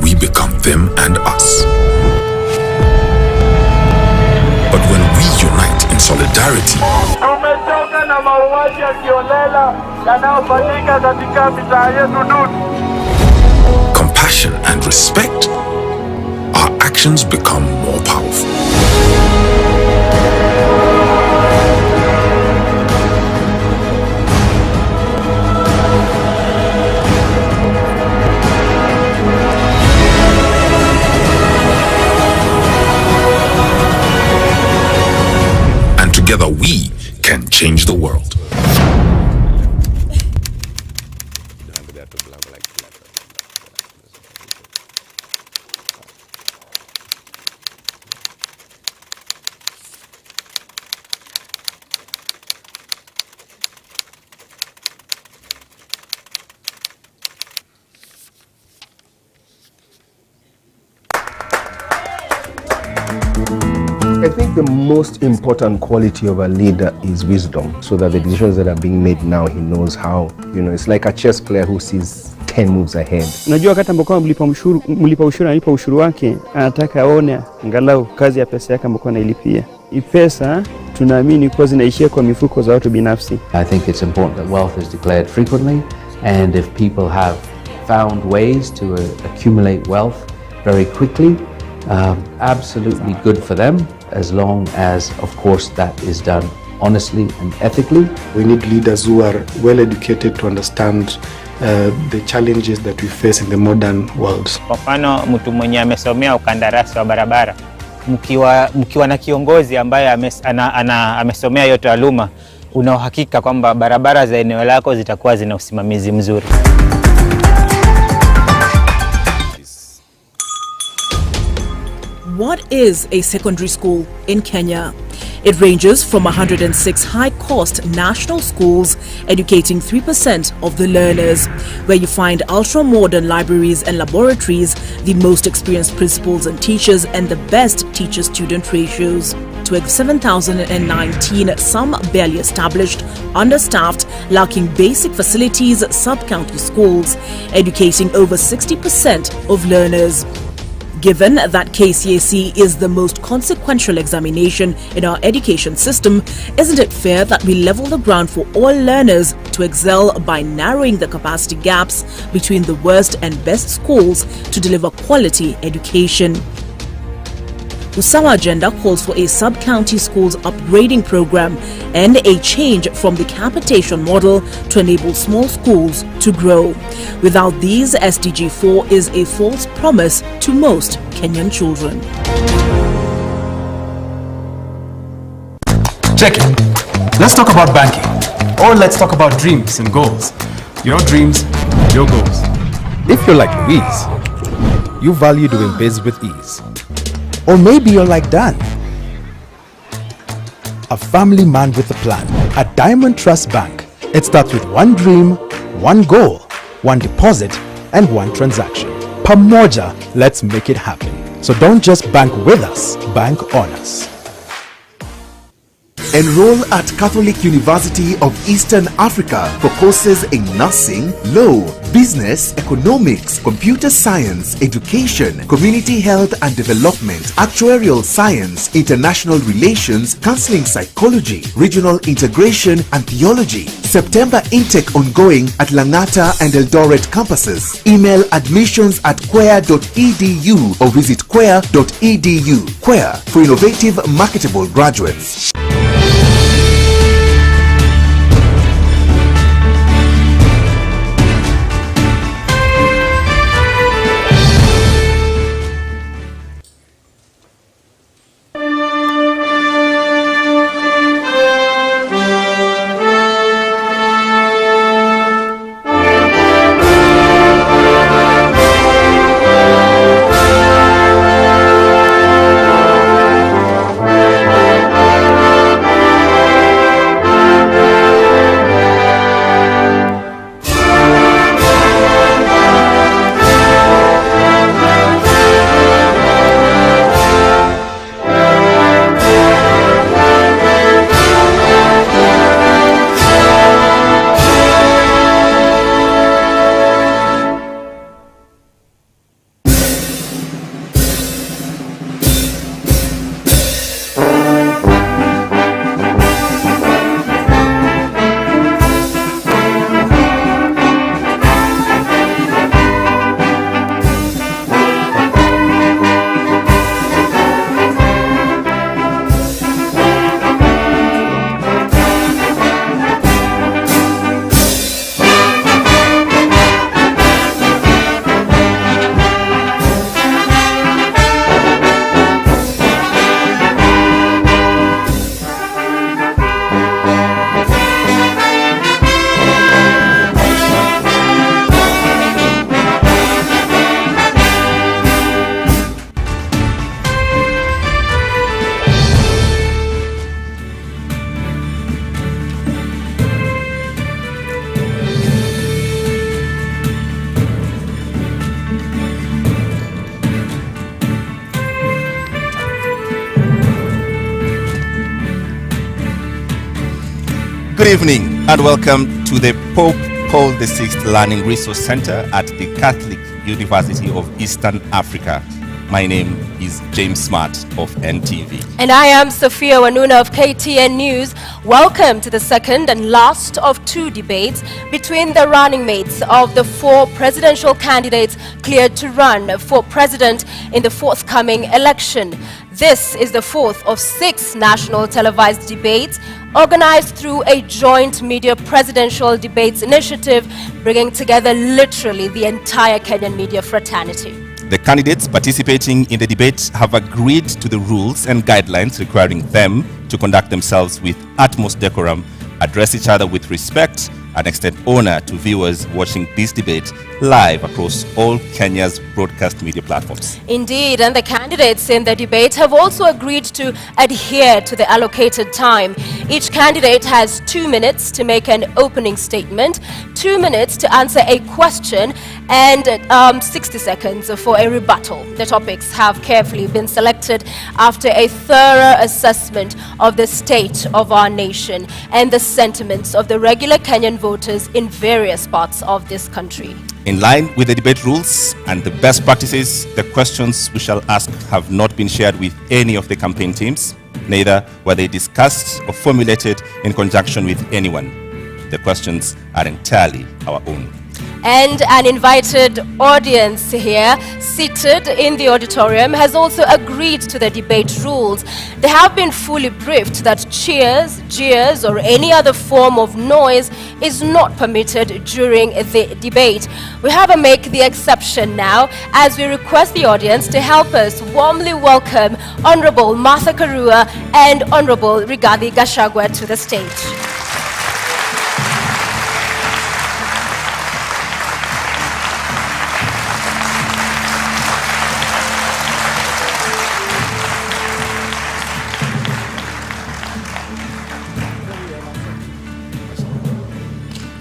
we become them and us. But when we unite in solidarity, na mauaji ya kiolela yanayofanyika katika mitaa yetu duni, compassion and respect, our actions become more powerful. And together we can change the world. I think the most important quality of a leader is wisdom, so that the decisions that are being made now, he knows how, it's like a chess player who sees 10 moves ahead. Unajua wakati ambapo mlipa ushuru analipa ushuru wake, anataka aone angalau kazi ya pesa yake ambayo anailipia. Hii pesa tunaamini kwa zinaishia kwa mifuko za watu binafsi. I think it's important that wealth is declared frequently, and if people have found ways to accumulate wealth very quickly, absolutely good for them, as long as, of course, that is done honestly and ethically. We need leaders who are well educated to understand the challenges that we face in the modern world. Kwa mfano, mtu mwenye amesomea ukandarasi wa barabara, mkiwa na kiongozi ambaye amesomea hiyo taaluma, una uhakika kwamba barabara za eneo lako zitakuwa zina usimamizi mzuri. What is a secondary school in Kenya? It ranges from 106 high-cost national schools educating 3% of the learners, where you find ultra-modern libraries and laboratories, the most experienced principals and teachers, and the best teacher-student ratios. To 7,019, some barely established, understaffed, lacking basic facilities, sub-county schools, educating over 60% of learners. Given that KCSE is the most consequential examination in our education system, isn't it fair that we level the ground for all learners to excel by narrowing the capacity gaps between the worst and best schools to deliver quality education? Usawa agenda calls for a sub-county schools upgrading program and a change from the capitation model to enable small schools to grow. Without these, SDG 4 is a false promise to most Kenyan children. Check it. Let's talk about banking. Or let's talk about dreams and goals. Your dreams, your goals. If you're like Louise, you value doing biz with ease. Or maybe you're like Dan, a family man with a plan. At Diamond Trust Bank, it starts with one dream, one goal, one deposit, and one transaction. Pamoja, let's make it happen. So don't just bank with us, bank on us. Enroll at Catholic University of Eastern Africa for courses in nursing, law, business, economics, computer science, education, community health and development, actuarial science, international relations, counseling psychology, regional integration and theology. September intake ongoing at Langata and Eldoret campuses. Email admissions@quer.edu or visit quer.edu. Quer for innovative, marketable graduates. Good evening and welcome to the Pope Paul VI Learning Resource Center at the Catholic University of Eastern Africa. My name is James Smart of NTV. And I am Sophia Wanuna of KTN News. Welcome to the second and last of two debates between the running mates of the four presidential candidates cleared to run for president in the forthcoming election. This is the fourth of 6 national televised debates organized through a joint media presidential debates initiative, bringing together literally the entire Kenyan media fraternity. The candidates participating in the debate have agreed to the rules and guidelines requiring them to conduct themselves with utmost decorum, address each other with respect, and extend honor to viewers watching this debate live across all Kenya's broadcast media platforms. Indeed, and the candidates in the debate have also agreed to adhere to the allocated time. Each candidate has 2 minutes to make an opening statement, 2 minutes to answer a question, and 60 seconds for a rebuttal. The topics have carefully been selected after a thorough assessment of the state of our nation and the sentiments of the regular Kenyan voters in various parts of this country. In line with the debate rules and the best practices, the questions we shall ask have not been shared with any of the campaign teams. Neither were they discussed or formulated in conjunction with anyone. The questions are entirely our own. And an invited audience here, seated in the auditorium, has also agreed to the debate rules. They have been fully briefed that cheers, jeers, or any other form of noise is not permitted during the debate. We have to make the exception now as we request the audience to help us warmly welcome Honorable Martha Karua and Honorable Rigathi Gachagua to the stage.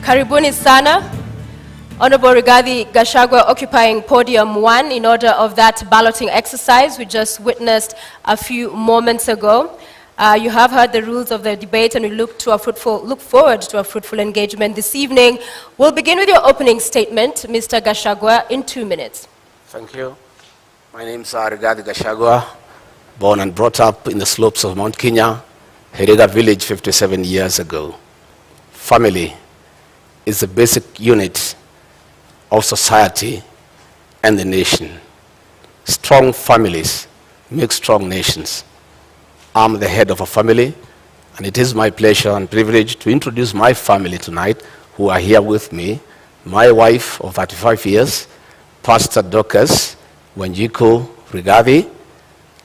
Karibuni sana. Honorable Rigathi Gachagua occupying podium 1 in order of that balloting exercise we just witnessed a few moments ago. You have heard the rules of the debate, and we look forward to a fruitful engagement this evening. We'll begin with your opening statement, Mr. Gachagua, in 2 minutes. Thank you. My name is Rigathi Gachagua, born and brought up in the slopes of Mount Kenya, Heriga village 57 years ago. Family is the basic unit of society and the nation. Strong families make strong nations. I'm the head of a family, and it is my pleasure and privilege to introduce my family tonight, who are here with me. My wife of 35 years, Pastor Dorcas Wanjiku Rigathi,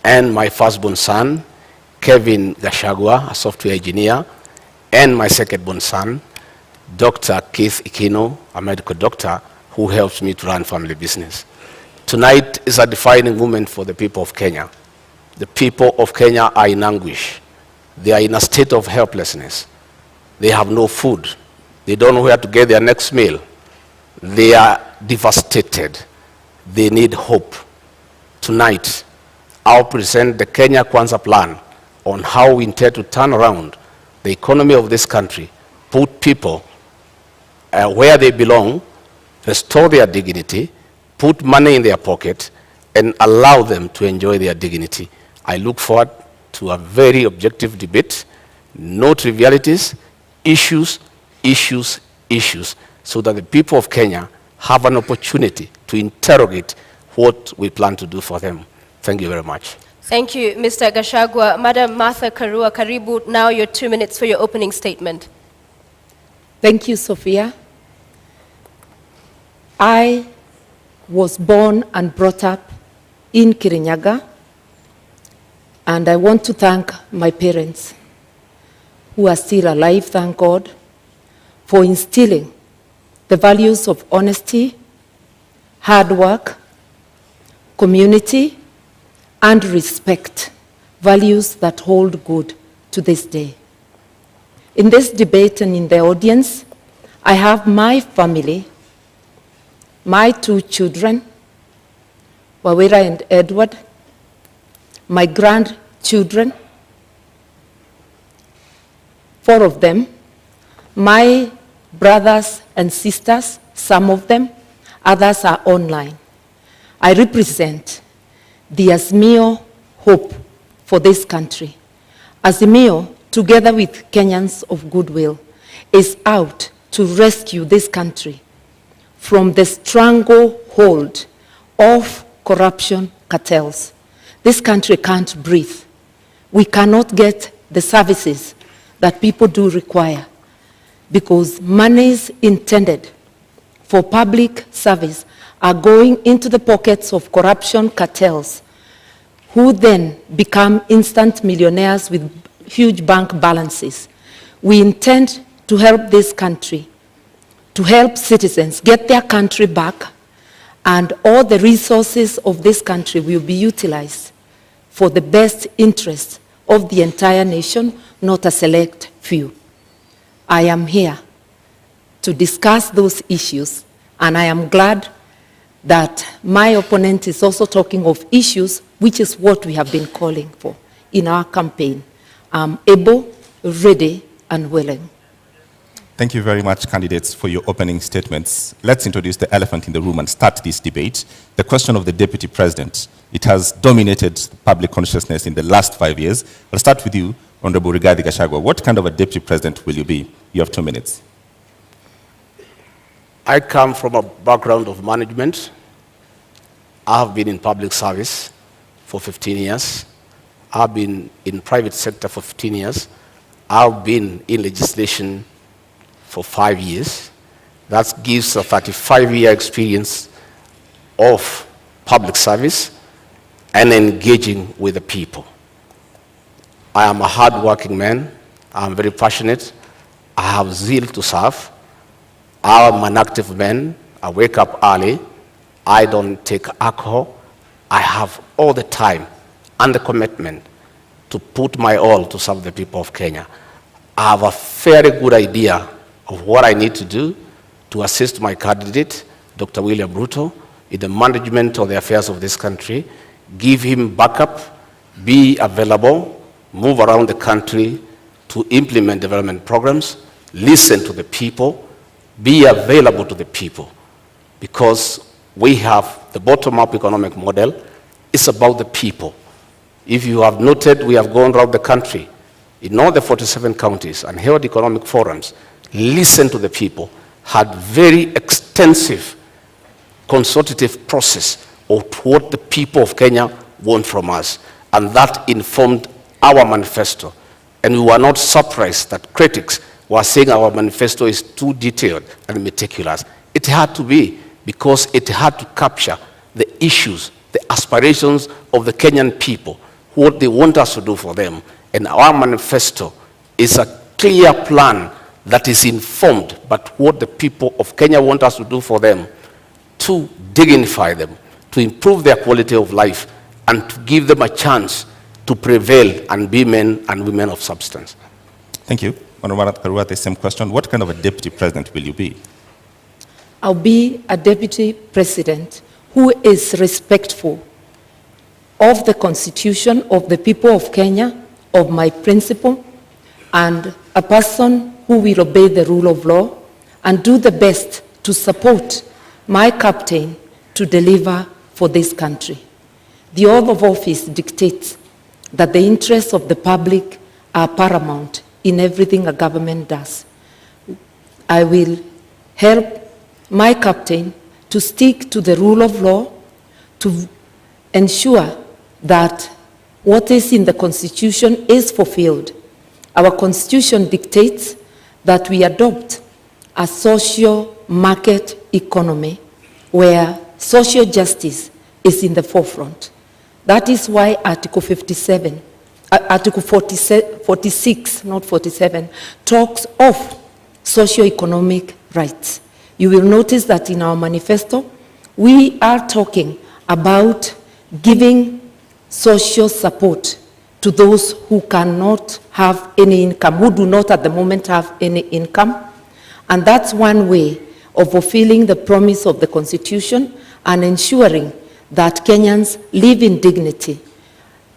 and my firstborn son, Kevin Gachagua, a software engineer, and my secondborn son, Dr. Keith Ikino, a medical doctor, who helps me to run family business. Tonight is a defining moment for the people of Kenya. The people of Kenya are in anguish. They are in a state of helplessness. They have no food. They don't know where to get their next meal. They are devastated. They need hope. Tonight, I'll present the Kenya Kwanza plan on how we intend to turn around the economy of this country, put people where they belong, restore their dignity, put money in their pocket, and allow them to enjoy their dignity. I look forward to a very objective debate, no trivialities, issues, issues, issues, so that the people of Kenya have an opportunity to interrogate what we plan to do for them. Thank you very much. Thank you, Mr. Gachagua. Madam Martha Karua, karibu, now your 2 minutes for your opening statement. Thank you, Sophia. I was born and brought up in Kirinyaga, and I want to thank my parents, who are still alive, thank God, for instilling the values of honesty, hard work, community, and respect, values that hold good to this day. In this debate and in the audience, I have my family, my 2 children, Wawira and Edward, my grandchildren, 4 of them, my brothers and sisters, some of them, others are online. I represent the Azimio hope for this country. Azimio, together with Kenyans of goodwill, is out to rescue this country from the stranglehold of corruption cartels. This country can't breathe. We cannot get the services that people do require because monies intended for public service are going into the pockets of corruption cartels, who then become instant millionaires with huge bank balances. We intend to help this country, to help citizens get their country back, and all the resources of this country will be utilized for the best interest of the entire nation, not a select few. I am here to discuss those issues, and I am glad that my opponent is also talking of issues, which is what we have been calling for in our campaign. I'm able, ready, and willing. Thank you very much, candidates, for your opening statements. Let's introduce the elephant in the room and start this debate. The question of the deputy president. It has dominated public consciousness in the last 5 years. I'll start with you, Honorable Rigathi Gachagua. What kind of a deputy president will you be? You have 2 minutes. I come from a background of management. I have been in public service for 15 years. I've been in private sector for 15 years. I've been in legislation for 5 years. That gives a 35-year experience of public service and engaging with the people. I am a hard-working man. I'm very passionate. I have zeal to serve. I'm an active man. I wake up early. I don't take alcohol. I have all the time and the commitment to put my all to serve the people of Kenya. I have a very good idea of what I need to do to assist my candidate, Dr. William Ruto, in the management of the affairs of this country, give him backup, be available, move around the country to implement development programs, listen to the people, be available to the people, because we have the bottom-up economic model. It's about the people. If you have noted, we have gone around the country in all the 47 counties and held economic forums, listened to the people, had very extensive consultative process of what the people of Kenya want from us, and that informed our manifesto. And we were not surprised that critics were saying our manifesto is too detailed and meticulous. It had to be, because it had to capture the issues, the aspirations of the Kenyan people, what they want us to do for them. And our manifesto is a clear plan that is informed by what the people of Kenya want us to do for them, to dignify them, to improve their quality of life, and to give them a chance to prevail and be men and women of substance. Thank you. Honorable Karua, the same question. What kind of a deputy president will you be? I'll be a deputy president who is respectful of the Constitution, of the people of Kenya, of my principle, and a person who will obey the rule of law and do the best to support my captain to deliver for this country. The oath of office dictates that the interests of the public are paramount in everything a government does. I will help my captain to stick to the rule of law, to ensure that what is in the Constitution is fulfilled. Our Constitution dictates that we adopt a social market economy where social justice is in the forefront. That is why Article 46, not 47, talks of socio-economic rights. You will notice that in our manifesto, we are talking about giving social support to those who cannot have any income, who do not at the moment have any income. And that's one way of fulfilling the promise of the Constitution and ensuring that Kenyans live in dignity,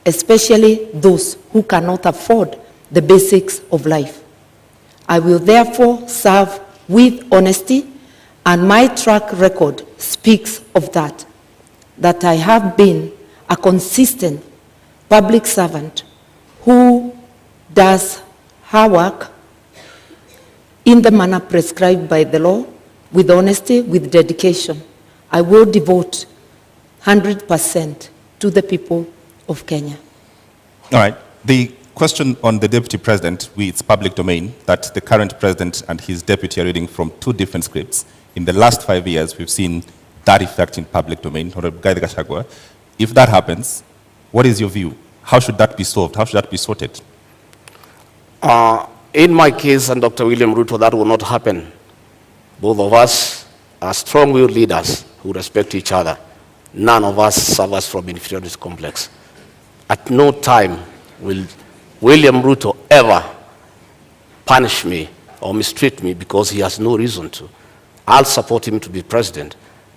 especially those who cannot afford the basics of life. I will therefore serve with honesty, and my track record speaks of that I have been a consistent public servant who does her work in the manner prescribed by the law, with honesty, with dedication. I will devote 100% to the people of Kenya. All right. The question on the deputy president, it's public domain, that the current president and his deputy are reading from two different scripts. In the last 5 years, we've seen that effect in public domain. Honorable Rigathi Gachagua, if that happens, what is your view? How should that be solved? How should that be sorted? In my case and Dr. William Ruto, that will not happen. Both of us are strong-willed leaders who respect each other. None of us suffers from inferiority complex. At no time will William Ruto ever punish me or mistreat me because he has no reason to. I'll support him to be president,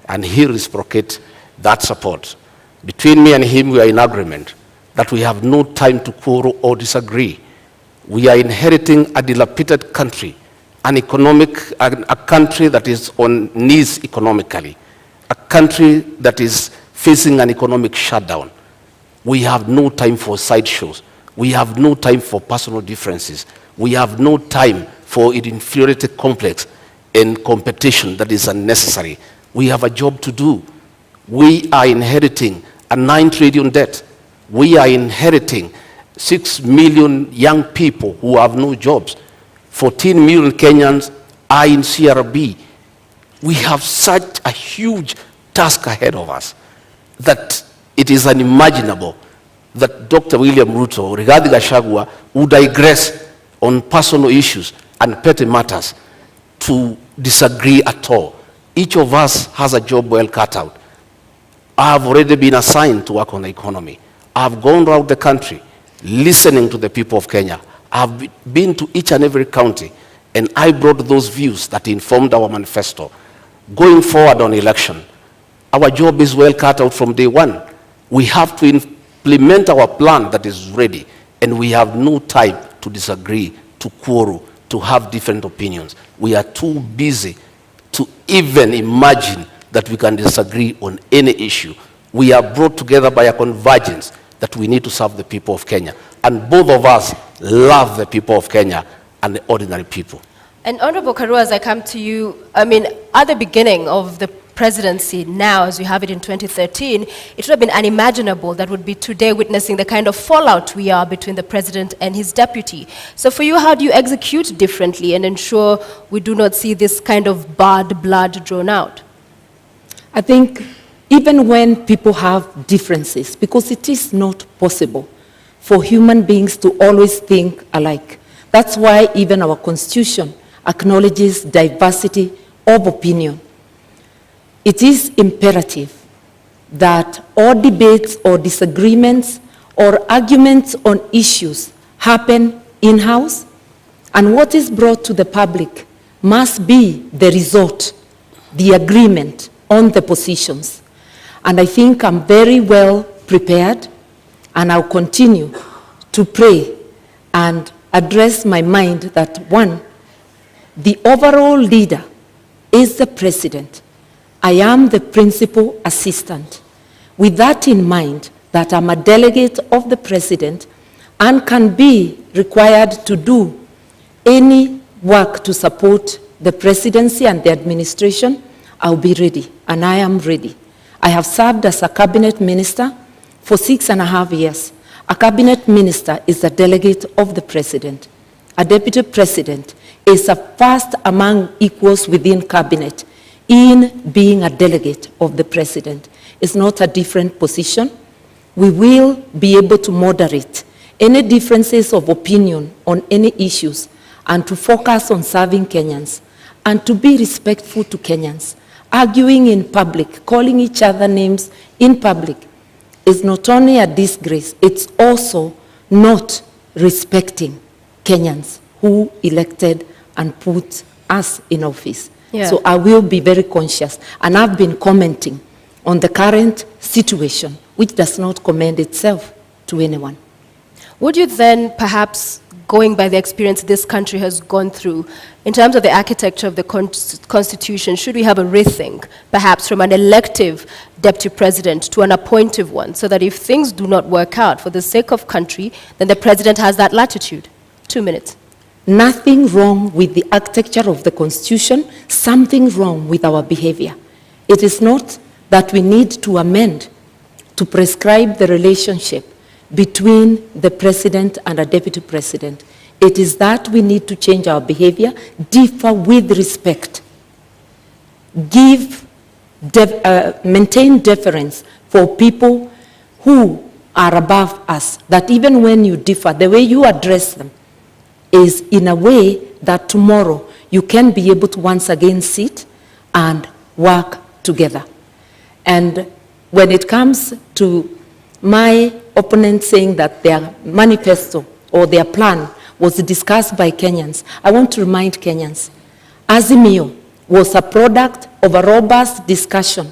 and he'll reciprocate that support. Between me and him, we are in agreement that we have no time to quarrel or disagree. We are inheriting a dilapidated country, a country that is on knees economically, a country that is facing an economic shutdown. We have no time for sideshows. We have no time for personal differences. We have no time for inferiority complex and competition that is unnecessary. We have a job to do. We are inheriting a 9 trillion debt. We are inheriting 6 million young people who have no jobs. 14 million Kenyans are in CRB. We have such a huge task ahead of us that it is unimaginable that Dr. William Ruto, Rigathi Gachagua, would digress on personal issues and petty matters to disagree at all. Each of us has a job well cut out. I have already been assigned to work on the economy. I have gone around the country listening to the people of Kenya. I have been to each and every county, and I brought those views that informed our manifesto. Going forward on election, our job is well cut out from day one. We have to implement our plan that is ready And we have no time to disagree, to quarrel, to have different opinions. We are too busy to even imagine that we can disagree on any issue. We are brought together by a convergence that we need to serve the people of Kenya. And both of us love the people of Kenya and the ordinary people. And Honorable Karua, as I come to you, I mean, at the beginning of the presidency now, as we have it in 2013, it would have been unimaginable that would be today witnessing the kind of fallout we are between the president and his deputy. So for you, how do you execute differently and ensure we do not see this kind of bad blood drawn out? I think even when people have differences, because it is not possible for human beings to always think alike. That's why even our constitution acknowledges diversity of opinion. It is imperative that all debates or disagreements or arguments on issues happen in-house, and what is brought to the public must be the result, the agreement on the positions. And I think I'm very well prepared, and I'll continue to pray and address my mind that, one, the overall leader is the president. I am the principal assistant. With that in mind, that I'm a delegate of the president and can be required to do any work to support the presidency and the administration, I'll be ready, and I am ready. I have served as a cabinet minister for 6.5 years. A cabinet minister is a delegate of the president. A deputy president is a first among equals within cabinet in being a delegate of the president. It's not a different position. We will be able to moderate any differences of opinion on any issues and to focus on serving Kenyans and to be respectful to Kenyans. Arguing in public, calling each other names in public is not only a disgrace, it's also not respecting Kenyans who elected and put us in office. Yeah. So I will be very conscious, and I've been commenting on the current situation, which does not commend itself to anyone. Would you then, perhaps going by the experience this country has gone through, in terms of the architecture of the Constitution, should we have a rethink, perhaps from an elective deputy president to an appointive one, so that if things do not work out for the sake of country, then the president has that latitude? 2 minutes. Nothing wrong with the architecture of the Constitution, something wrong with our behavior. It is not that we need to amend to prescribe the relationship between the president and a deputy president. It is that we need to change our behavior, differ with respect, maintain deference for people who are above us, that even when you differ, the way you address them is in a way that tomorrow you can be able to once again sit and work together. And when it comes to my opponent saying that their manifesto or their plan was discussed by Kenyans, I want to remind Kenyans, Azimio was a product of a robust discussion,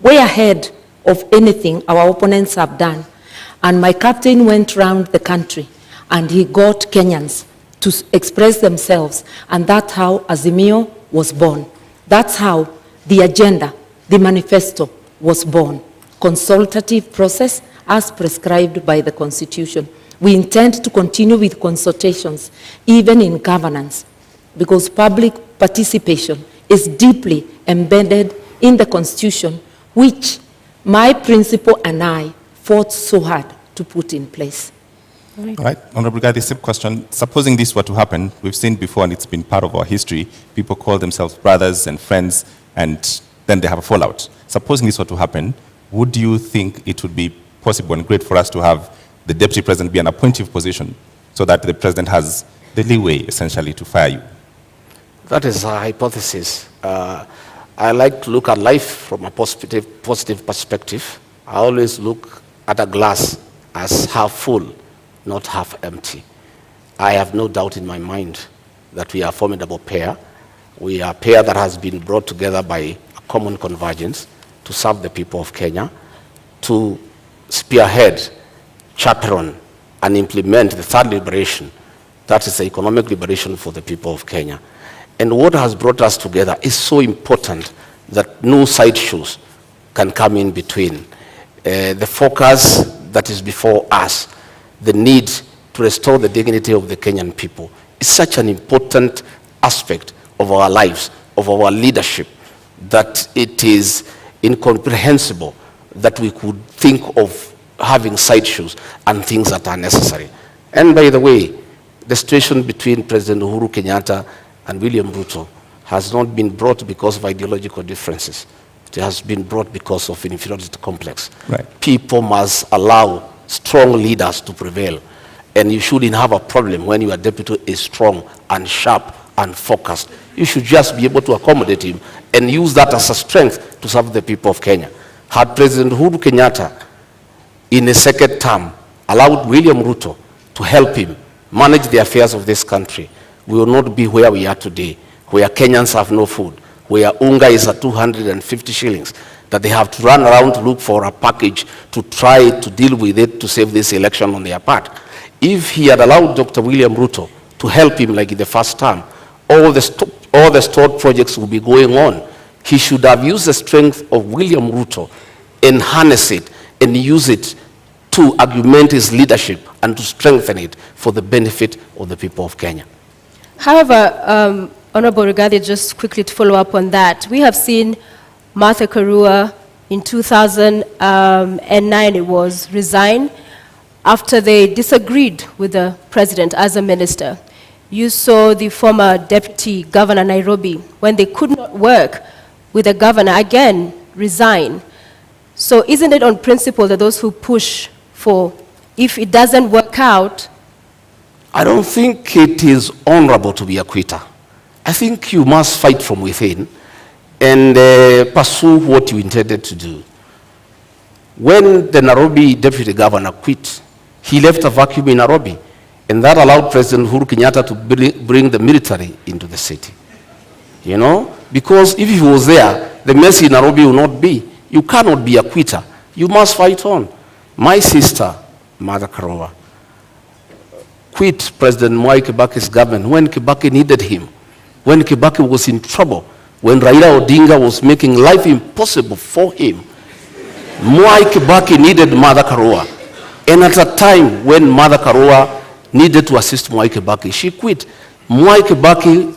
way ahead of anything our opponents have done. And my captain went around the country and he got Kenyans to express themselves, and that's how Azimio was born. That's how the agenda, the manifesto, was born. Consultative process as prescribed by the Constitution. We intend to continue with consultations, even in governance, because public participation is deeply embedded in the Constitution, which my principal and I fought so hard to put in place. All right, Honorable Rigathi, same question. Supposing this were to happen, we've seen before, and it's been part of our history, people call themselves brothers and friends, and then they have a fallout. Supposing this were to happen, would you think it would be possible and great for us to have the deputy president be an appointive position so that the president has the leeway, essentially, to fire you? That is a hypothesis. I like to look at life from a positive perspective. I always look at a glass as half full, not half empty. I have no doubt in my mind that we are a formidable pair. We are a pair that has been brought together by a common convergence to serve the people of Kenya, to spearhead, chaperone and implement the third liberation, that is the economic liberation for the people of Kenya. And what has brought us together is so important that no sideshows can come in between. The focus that is before us, the need to restore the dignity of the Kenyan people, is such an important aspect of our lives, of our leadership, that it is incomprehensible that we could think of having sideshows and things that are necessary. And by the way, the situation between President Uhuru Kenyatta and William Ruto has not been brought because of ideological differences. It has been brought because of inferiority complex. Right. People must allow strong leaders to prevail. And you shouldn't have a problem when your deputy is strong and sharp and focused. You should just be able to accommodate him and use that as a strength to serve the people of Kenya. Had President Uhuru Kenyatta, in a second term, allowed William Ruto to help him manage the affairs of this country, we will not be where we are today, where Kenyans have no food, where unga is at 250 shillings, that they have to run around to look for a package to try to deal with it to save this election on their part. If he had allowed Dr. William Ruto to help him like in the first term, all the stored projects will be going on. He should have used the strength of William Ruto and harness it and use it to augment his leadership and to strengthen it for the benefit of the people of Kenya. However, Honorable Rigathi, just quickly to follow up on that, we have seen Martha Karua in 2009, it was, resign after they disagreed with the president as a minister. You saw the former deputy governor Nairobi, when they could not work with the governor, again resign. So isn't it on principle that those who push for, if it doesn't work out? I don't think it is honorable to be a quitter. I think you must fight from within and pursue what you intended to do. When the Nairobi deputy governor quit, he left a vacuum in Nairobi, and that allowed President Uhuru Kenyatta to bring the military into the city. You know, because if he was there, the mess in Nairobi will not be. You cannot be a quitter. You must fight on. My sister, Mother Karua, quit President Mwai Kibaki's government when Kibaki needed him, when Kibaki was in trouble, when Raila Odinga was making life impossible for him. Mwai Kibaki needed Mother Karua. And at a time when Mother Karua needed to assist Mwai Kibaki, she quit. Mwai Kibaki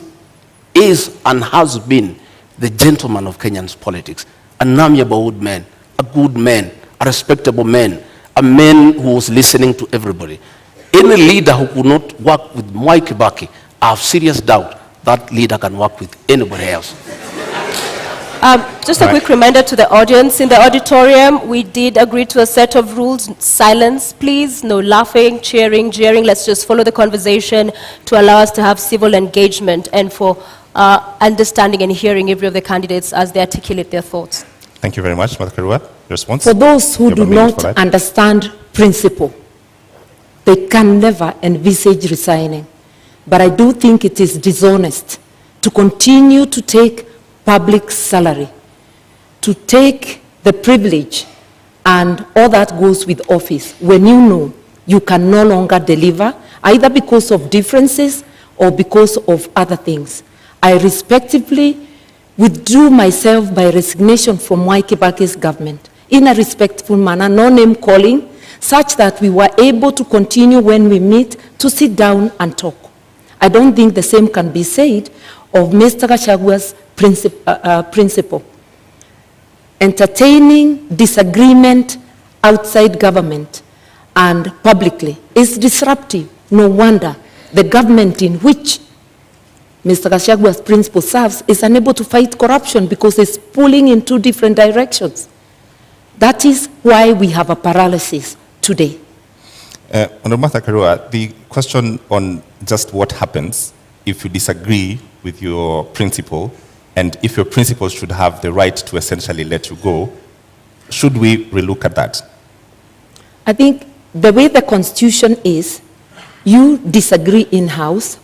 is and has been the gentleman of Kenyan's politics, an amiable man, a good man, a respectable man, a man who was listening to everybody. Any leader who could not work with Mwai Kibaki, I have serious doubt that leader can work with anybody else. Just a quick reminder to the audience. In the auditorium, we did agree to a set of rules. Silence, please. No laughing, cheering, jeering. Let's just follow the conversation to allow us to have civil engagement and for understanding and hearing every of the candidates as they articulate their thoughts. Thank you very much, Mother Karua. Response? For those who do not understand principle, they can never envisage resigning. But I do think it is dishonest to continue to take public salary, to take the privilege and all that goes with office when you know you can no longer deliver, either because of differences or because of other things. I respectively withdrew myself by resignation from Mwai Kibaki's government in a respectful manner, no name calling, such that we were able to continue when we meet to sit down and talk. I don't think the same can be said of Mr. Gachagua's principle. Entertaining disagreement outside government and publicly is disruptive. No wonder the government in which Mr. Gachagua's principle serves is unable to fight corruption because it's pulling in two different directions. That is why we have a paralysis today. Honorable Martha Karua, the question on just what happens if you disagree with your principle and if your principle should have the right to essentially let you go, should we relook at that? I think the way the Constitution is, you disagree in-house,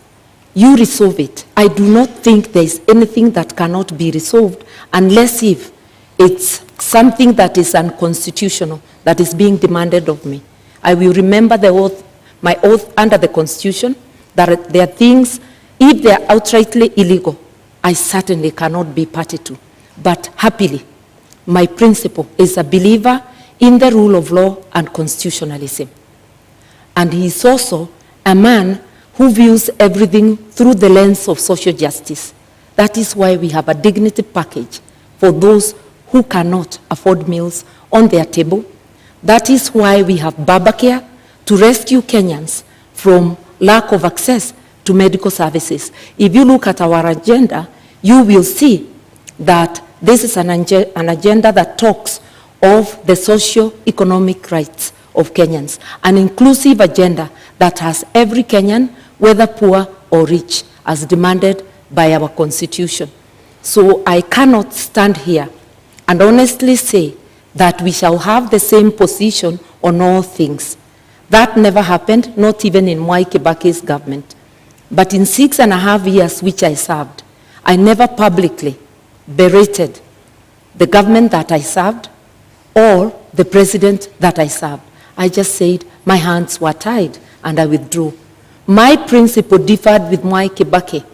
you resolve it. I do not think there is anything that cannot be resolved unless if it's something that is unconstitutional, that is being demanded of me. I will remember the oath my oath under the Constitution that there are things, if they are outrightly illegal, I certainly cannot be party to. But happily, my principle is a believer in the rule of law and constitutionalism. And he is also a man who views everything through the lens of social justice. That is why we have a dignity package for those who cannot afford meals on their table. That is why we have Babacare to rescue Kenyans from lack of access to medical services. If you look at our agenda, you will see that this is an agenda that talks of the socio-economic rights of Kenyans, an inclusive agenda that has every Kenyan, whether poor or rich, as demanded by our Constitution. So I cannot stand here and honestly say that we shall have the same position on all things. That never happened, not even in Mwai Kibaki's government. But in 6.5 years which I served, I never publicly berated the government that I served or the president that I served. I just said my hands were tied and I withdrew. My principle differed with Mwai Kibaki,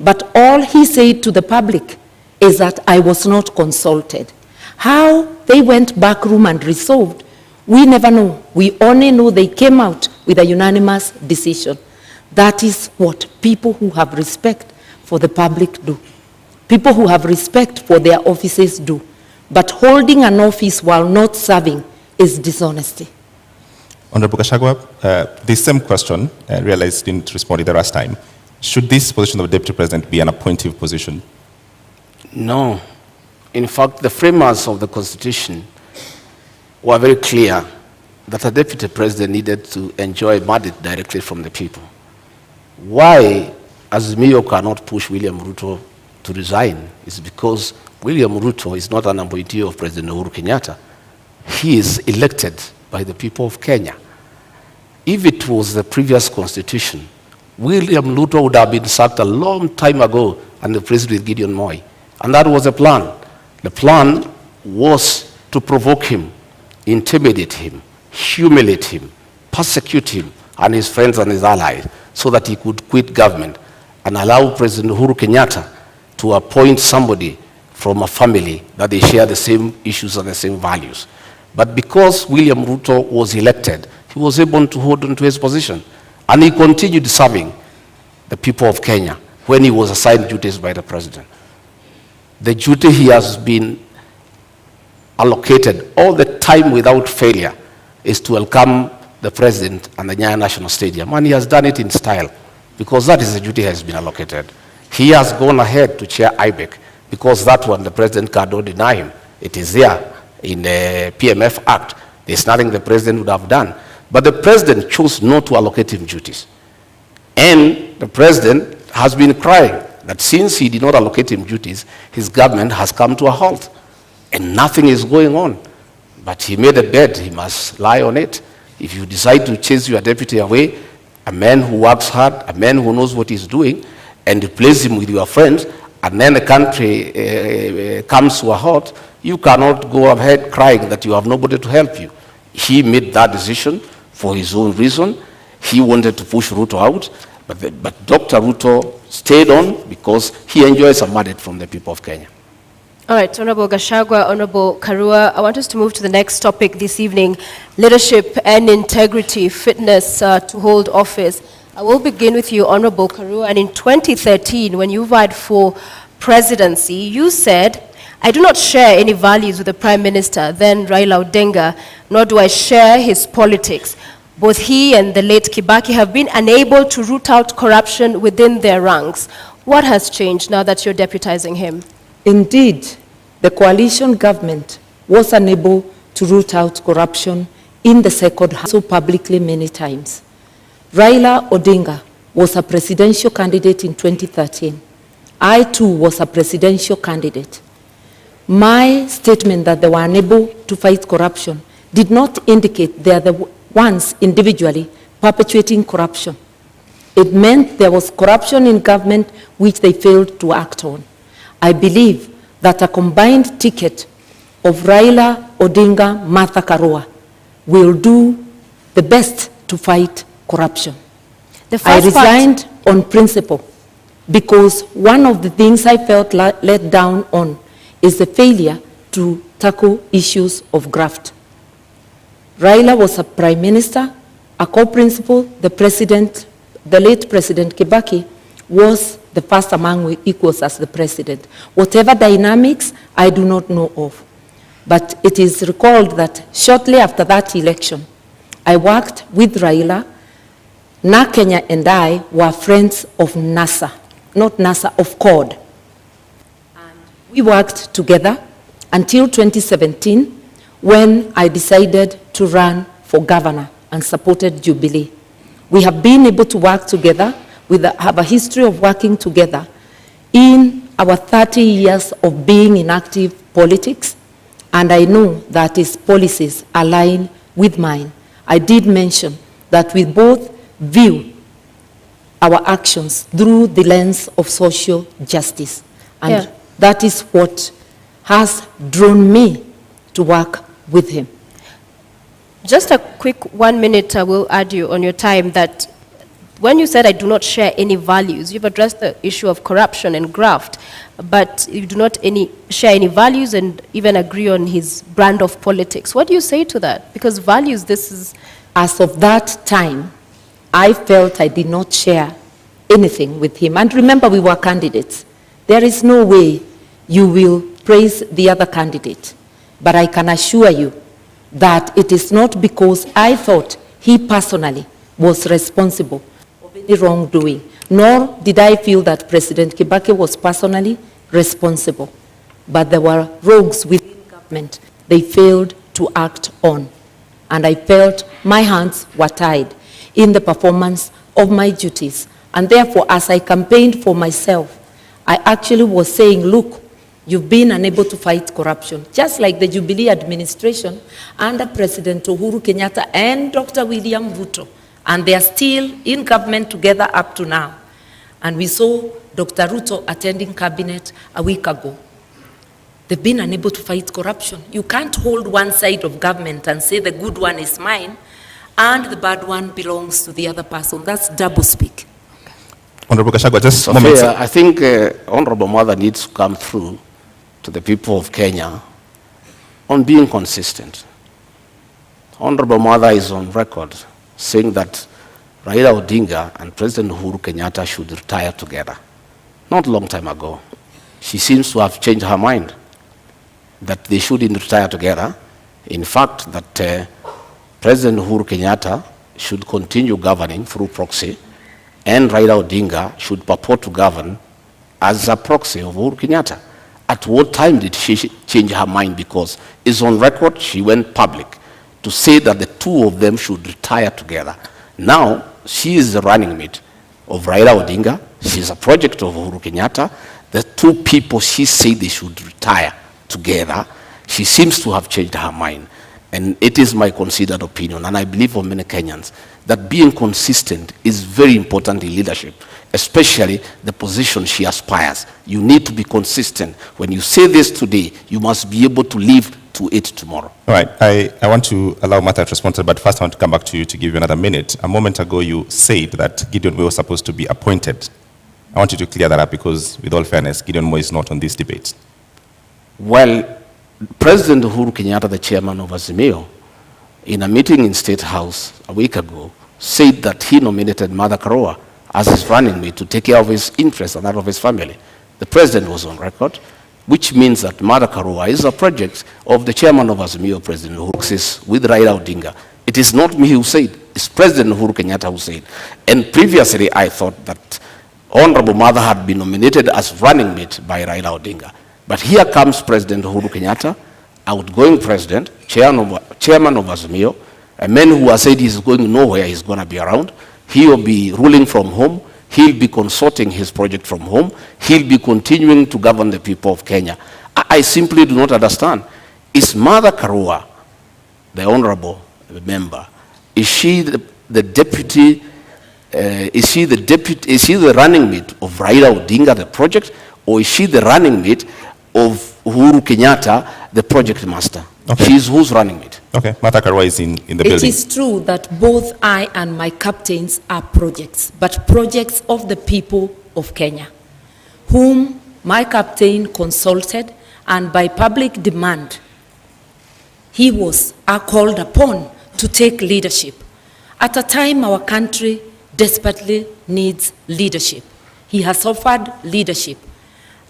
but all he said to the public is that I was not consulted. How they went back room and resolved, we never know. We only know they came out with a unanimous decision. That is what people who have respect for the public do. People who have respect for their offices do. But holding an office while not serving is dishonesty. Honorable Gachagua, the same question, I realized you didn't respond the last time. Should this position of Deputy President be an appointive position? No. In fact, the framers of the Constitution were very clear that a Deputy President needed to enjoy mandate directly from the people. Why Azimio cannot push William Ruto to resign is because William Ruto is not an appointee of President Uhuru Kenyatta. He is elected by the people of Kenya. If it was the previous constitution, William Ruto would have been sacked a long time ago and replaced with Gideon Moi. And that was the plan. The plan was to provoke him, intimidate him, humiliate him, persecute him and his friends and his allies so that he could quit government and allow President Uhuru Kenyatta to appoint somebody from a family that they share the same issues and the same values. But because William Ruto was elected, he was able to hold on to his position. And he continued serving the people of Kenya when he was assigned duties by the president. The duty he has been allocated all the time without failure is to welcome the president and the Nyayo National Stadium. And he has done it in style because that is the duty he has been allocated. He has gone ahead to chair IBEC because that one the president cannot deny him. It is there in the PMF Act. There's nothing the president would have done. But the president chose not to allocate him duties. And the president has been crying that since he did not allocate him duties, his government has come to a halt. And nothing is going on. But he made a bed, he must lie on it. If you decide to chase your deputy away, a man who works hard, a man who knows what he's doing, and replace him with your friends, and then the country comes to a halt, you cannot go ahead crying that you have nobody to help you. He made that decision for his own reason. He wanted to push Ruto out, but Dr. Ruto stayed on because he enjoys a mandate from the people of Kenya. All right, Honorable Gachagua, Honorable Karua, I want us to move to the next topic this evening, leadership and integrity, fitness to hold office. I will begin with you, Honorable Karua, and in 2013, when you vied for presidency, you said, I do not share any values with the Prime Minister, then Raila Odinga, nor do I share his politics. Both he and the late Kibaki have been unable to root out corruption within their ranks. What has changed now that you're deputizing him? Indeed, the coalition government was unable to root out corruption in the second house so publicly many times. Raila Odinga was a presidential candidate in 2013. I too was a presidential candidate. My statement that they were unable to fight corruption did not indicate they are the ones individually perpetuating corruption. It meant there was corruption in government which they failed to act on. I believe that a combined ticket of Raila Odinga, Martha Karua will do the best to fight corruption. The I first part- resigned on principle because one of the things I felt let down on is the failure to tackle issues of graft. Raila was a prime minister, a co-principal, the late President Kibaki was the first among equals as the president. Whatever dynamics, I do not know of. But it is recalled that shortly after that election, I worked with Raila. Na Kenya and I were friends of NASA, not NASA, of CORD. And we worked together until 2017, when I decided to run for governor and supported Jubilee. We have been able to work together, have a history of working together in our 30 years of being in active politics, and I know that his policies align with mine. I did mention that we both view our actions through the lens of social justice, and that is what has drawn me to work with him. Just a quick 1 minute, I will add you on your time that when you said I do not share any values, you've addressed the issue of corruption and graft, but you do not share any values and even agree on his brand of politics. What do you say to that? Because values, this is... As of that time, I felt I did not share anything with him. And remember, we were candidates. There is no way you will praise the other candidate. But I can assure you that it is not because I thought he personally was responsible of any wrongdoing, nor did I feel that President Kibaki was personally responsible. But there were rogues within government they failed to act on. And I felt my hands were tied in the performance of my duties. And therefore, as I campaigned for myself, I actually was saying, look, you've been unable to fight corruption, just like the Jubilee administration under President Uhuru Kenyatta and Dr. William Ruto. And they are still in government together up to now. And we saw Dr. Ruto attending cabinet a week ago. They've been unable to fight corruption. You can't hold one side of government and say the good one is mine and the bad one belongs to the other person. That's double speak. Honorable Gachagua, just so moments. I think Honorable Mother needs to come through to the people of Kenya on being consistent. Honorable Mother is on record saying that Raila Odinga and President Uhuru Kenyatta should retire together. Not a long time ago. She seems to have changed her mind that they shouldn't retire together. In fact, that President Uhuru Kenyatta should continue governing through proxy, and Raila Odinga should purport to govern as a proxy of Uhuru Kenyatta. At what time did she change her mind? Because it's on record, she went public to say that the two of them should retire together. Now, she is the running mate of Raila Odinga. She's a project of Uhuru Kenyatta. The two people she said they should retire together, she seems to have changed her mind. And it is my considered opinion, and I believe for many Kenyans, that being consistent is very important in leadership, especially the position she aspires. You need to be consistent. When you say this today, you must be able to live to it tomorrow. All right, I want to allow Martha to respond to that, but first I want to come back to you to give you another minute. A moment ago, you said that Gideon Moyo was supposed to be appointed. I want you to clear that up because, with all fairness, Gideon Moyo is not on this debate. Well, President Uhuru Kenyatta, the chairman of Azimio, in a meeting in State House a week ago, said that he nominated Mother Karua as his running mate to take care of his interests and that of his family. The president was on record, which means that Mother Karua is a project of the chairman of Azimio, President Uhuru, with Raila Odinga. It is not me who said, it's President Uhuru Kenyatta who said. And previously, I thought that Honorable Mother had been nominated as running mate by Raila Odinga. But here comes President Uhuru Kenyatta, outgoing president, chairman of Azimio, a man who has said he's going nowhere, he's going to be around. He'll be ruling from home. He'll be consorting his project from home. He'll be continuing to govern the people of Kenya. I simply do not understand. Is Mother Karua, the honorable member, is she the deputy, is she the running mate of Raila Odinga, the project, or is she the running mate of Uhuru Kenyatta, the project master? Okay. She's who's running mate? Okay, Martha Karua is in the building. It is true that both I and my captains are projects, but projects of the people of Kenya, whom my captain consulted, and by public demand, he was called upon to take leadership. At a time our country desperately needs leadership. He has offered leadership,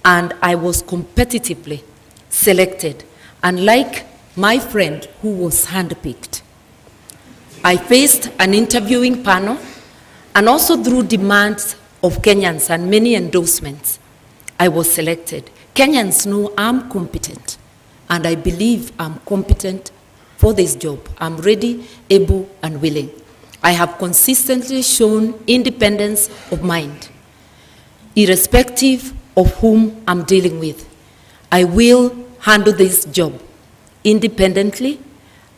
and I was competitively selected, unlike my friend who was handpicked. I faced an interviewing panel, and also through demands of Kenyans and many endorsements, I was selected. Kenyans know I'm competent, and I believe I'm competent for this job. I'm ready, able, and willing. I have consistently shown independence of mind, irrespective of whom I'm dealing with. I will handle this job independently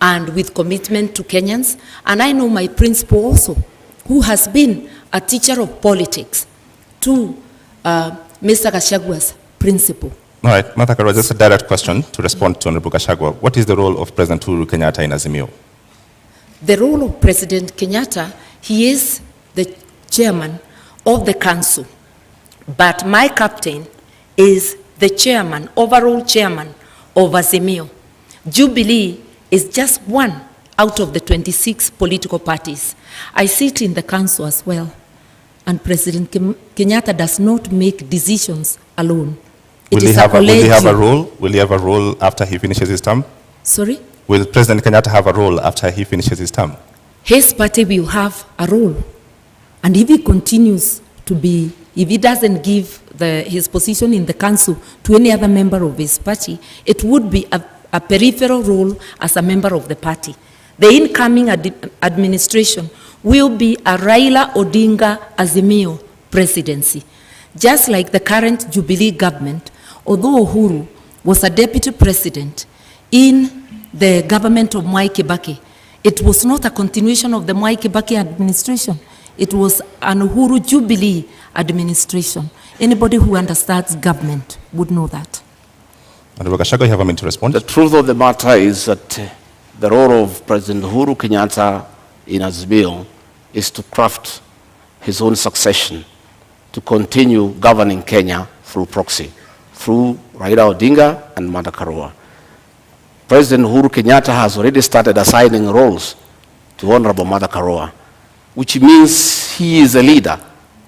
and with commitment to Kenyans. And I know my principal also, who has been a teacher of politics to Mr. Gachagua's principal. All right, Martha Karua, just a direct question to respond to Honorable Gachagua. What is the role of President Uhuru Kenyatta in Azimio? The role of President Kenyatta, he is the chairman of the council, but my captain is the chairman, overall chairman of Azimio. Jubilee is just one out of the 26 political parties. I sit in the council as well, and President Kenyatta does not make decisions alone. Will he have a role? Will he have a role after he finishes his term? Sorry? Will President Kenyatta have a role after he finishes his term? His party will have a role. And if he continues to be, if he doesn't give his position in the council to any other member of his party, it would be a peripheral role as a member of the party. The incoming administration will be a Raila Odinga Azimio presidency. Just like the current Jubilee government, although Uhuru was a deputy president in the government of Mwai Kibaki, it was not a continuation of the Mwai Kibaki administration. It was an Uhuru Jubilee administration. Anybody who understands government would know that. Honorable Gachagua, you have a minute to respond. The truth of the matter is that the role of President Uhuru Kenyatta in Azimio is to craft his own succession, to continue governing Kenya through proxy, through Raila Odinga and Martha Karua. President Uhuru Kenyatta has already started assigning roles to Honorable Martha Karua, which means he is a leader,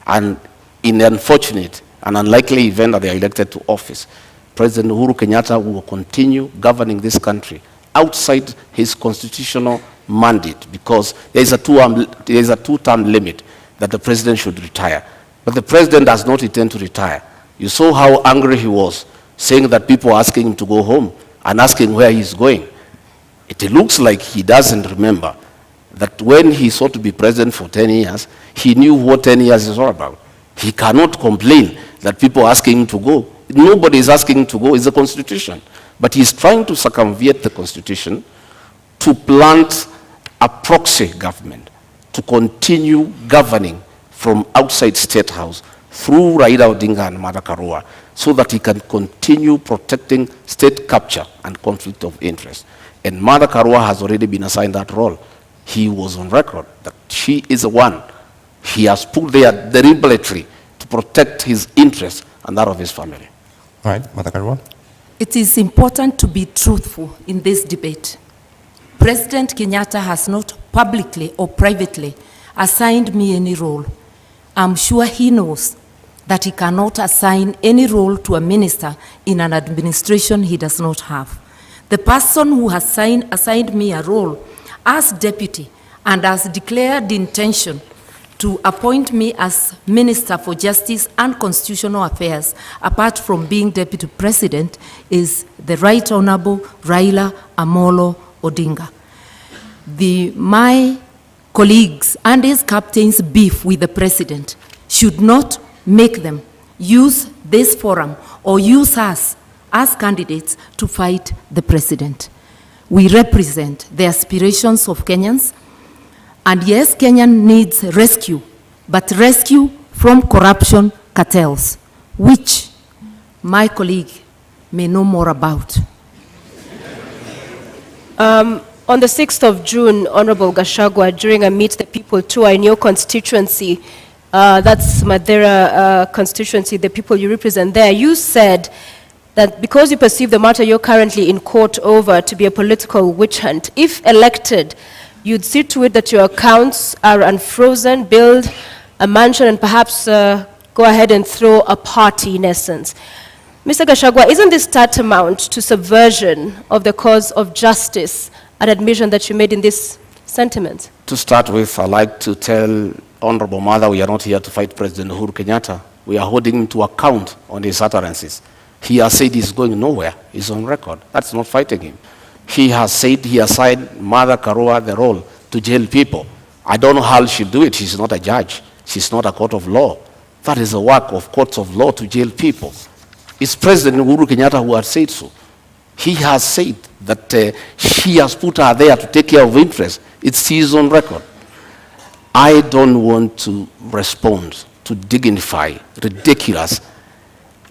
and in the unfortunate and unlikely event that they are elected to office, President Uhuru Kenyatta will continue governing this country outside his constitutional mandate, because there is a two-term limit that the president should retire. But the president does not intend to retire. You saw how angry he was, saying that people are asking him to go home and asking where he's going. It looks like he doesn't remember that when he sought to be president for 10 years, he knew what 10 years is all about. He cannot complain that people are asking him to go. Nobody is asking him to go. It's the Constitution. But he's trying to circumvent the Constitution to plant a proxy government, to continue governing from outside State House through Raila Odinga and Martha Karua, so that he can continue protecting state capture and conflict of interest. And Martha Karua has already been assigned that role. He was on record that she is the one he has put there deliberately to protect his interests and that of his family. All right, Martha Karua. It is important to be truthful in this debate. President Kenyatta has not publicly or privately assigned me any role. I'm sure he knows that he cannot assign any role to a minister in an administration he does not have. The person who has assigned me a role as deputy and has declared the intention to appoint me as Minister for Justice and Constitutional Affairs, apart from being Deputy President, is the Right Honorable Raila Amolo Odinga. My colleagues and his captains' beef with the President should not make them use this forum or use us as candidates to fight the President. We represent the aspirations of Kenyans. And yes, Kenya needs rescue, but rescue from corruption cartels, which my colleague may know more about. On the 6th of June, Honorable Gachagua, during a Meet the People tour in your constituency, that's Madeira constituency, the people you represent there, you said that because you perceive the matter you're currently in court over to be a political witch hunt, if elected, you'd see to it that your accounts are unfrozen, build a mansion, and perhaps go ahead and throw a party in essence. Mr. Gachagua, isn't this tantamount to subversion of the cause of justice, an admission that you made in this sentiment? To start with, I'd like to tell Honorable Mother we are not here to fight President Uhuru Kenyatta. We are holding him to account on his utterances. He has said he's going nowhere. He's on record. That's not fighting him. He has said he assigned Mother Karua the role to jail people. I don't know how she'll do it. She's not a judge. She's not a court of law. That is the work of courts of law, to jail people. It's President Uhuru Kenyatta who has said so. He has said that she has put her there to take care of interests. It's his own record. I don't want to respond to dignify ridiculous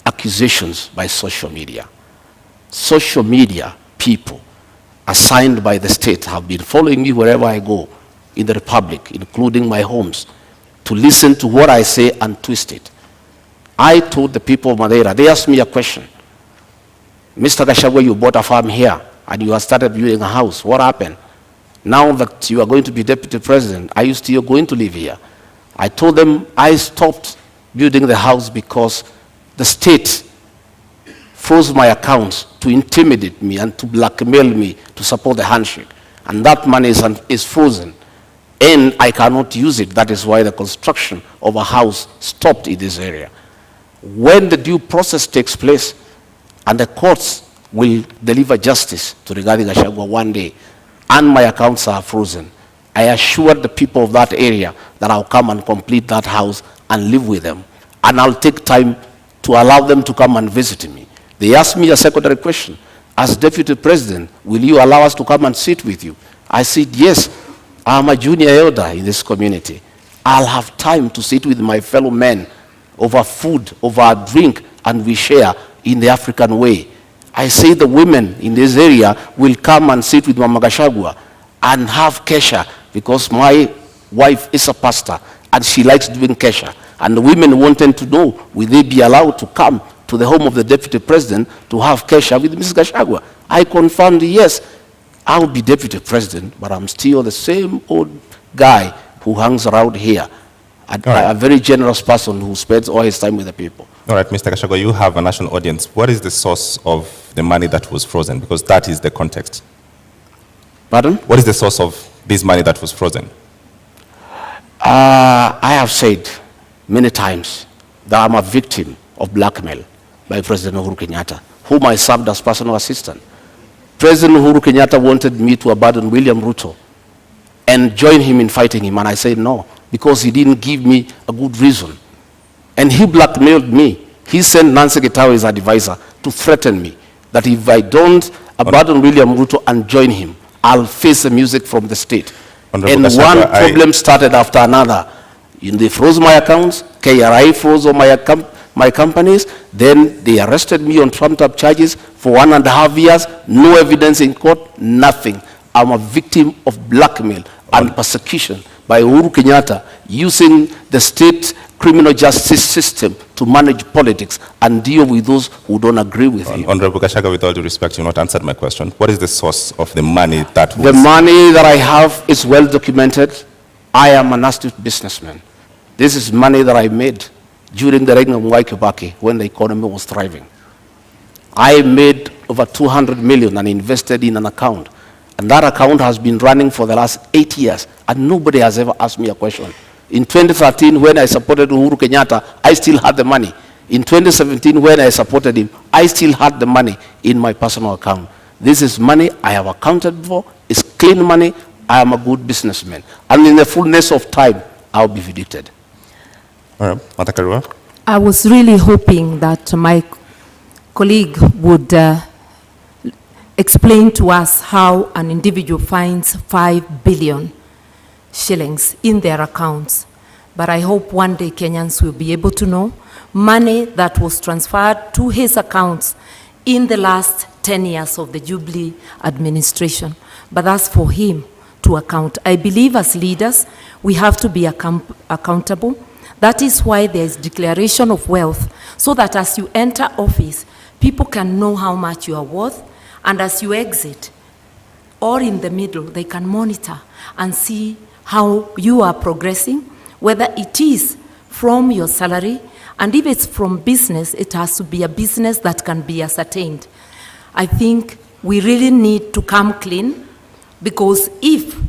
accusations by social media. Social media people assigned by the state have been following me wherever I go in the Republic, including my homes, to listen to what I say and twist it. I told the people of Madeira, they asked me a question. Mr. Gachagua, you bought a farm here and you have started building a house. What happened? Now that you are going to be deputy president, are you still going to live here? I told them I stopped building the house because the state froze my accounts to intimidate me and to blackmail me to support the handshake. And that money is frozen. And I cannot use it. That is why the construction of a house stopped in this area. When the due process takes place and the courts will deliver justice to Rigathi Gachagua one day, and my accounts are frozen, I assured the people of that area that I'll come and complete that house and live with them. And I'll take time to allow them to come and visit me. They asked me a secondary question. As deputy president, will you allow us to come and sit with you? I said, yes, I'm a junior elder in this community. I'll have time to sit with my fellow men over food, over a drink, and we share in the African way. I say the women in this area will come and sit with Mama Gachagua and have kesha, because my wife is a pastor and she likes doing kesha. And the women wanted to know, will they be allowed to come to the home of the deputy president to have kesha with Mrs. Gachagua? I confirmed, yes, I'll be deputy president, but I'm still the same old guy who hangs around here. A very generous person who spends all his time with the people. All right, Mr. Gachagua, you have a national audience. What is the source of the money that was frozen? Because that is the context. Pardon? What is the source of this money that was frozen? I have said many times that I'm a victim of blackmail by President Uhuru Kenyatta, whom I served as personal assistant. President Uhuru Kenyatta wanted me to abandon William Ruto and join him in fighting him, and I said no, because he didn't give me a good reason. And he blackmailed me. He sent Nancy Gitawe, his advisor, to threaten me that if I don't abandon William Ruto and join him, I'll face the music from the state. And one problem started after another. They froze my accounts, KRI froze all my companies, then they arrested me on trumped-up charges for 1.5 years, no evidence in court, nothing. I'm a victim of blackmail and persecution by Uhuru Kenyatta, using the state criminal justice system to manage politics and deal with those who don't agree with him. Honorable Gachagua, with all due respect, you've not answered my question. What is the source of the money that was... The money that I have is well documented. I am an astute businessman. This is money that I made during the reign of Mwai Kibaki when the economy was thriving. I made over 200 million and invested in an account. And that account has been running for the last 8 years, and nobody has ever asked me a question. In 2013, when I supported Uhuru Kenyatta, I still had the money. In 2017, when I supported him, I still had the money in my personal account. This is money I have accounted for. It's clean money. I am a good businessman. And in the fullness of time, I'll be vindicated. All right, Mata Karua. I was really hoping that my colleague would explain to us how an individual finds 5 billion shillings in their accounts. But I hope one day Kenyans will be able to know money that was transferred to his accounts in the last 10 years of the Jubilee administration. But that's for him to account. I believe as leaders, we have to be accountable. That is why there is declaration of wealth, so that as you enter office, people can know how much you are worth, and as you exit, or in the middle, they can monitor and see how you are progressing, whether it is from your salary, and if it's from business, it has to be a business that can be ascertained. I think we really need to come clean, because if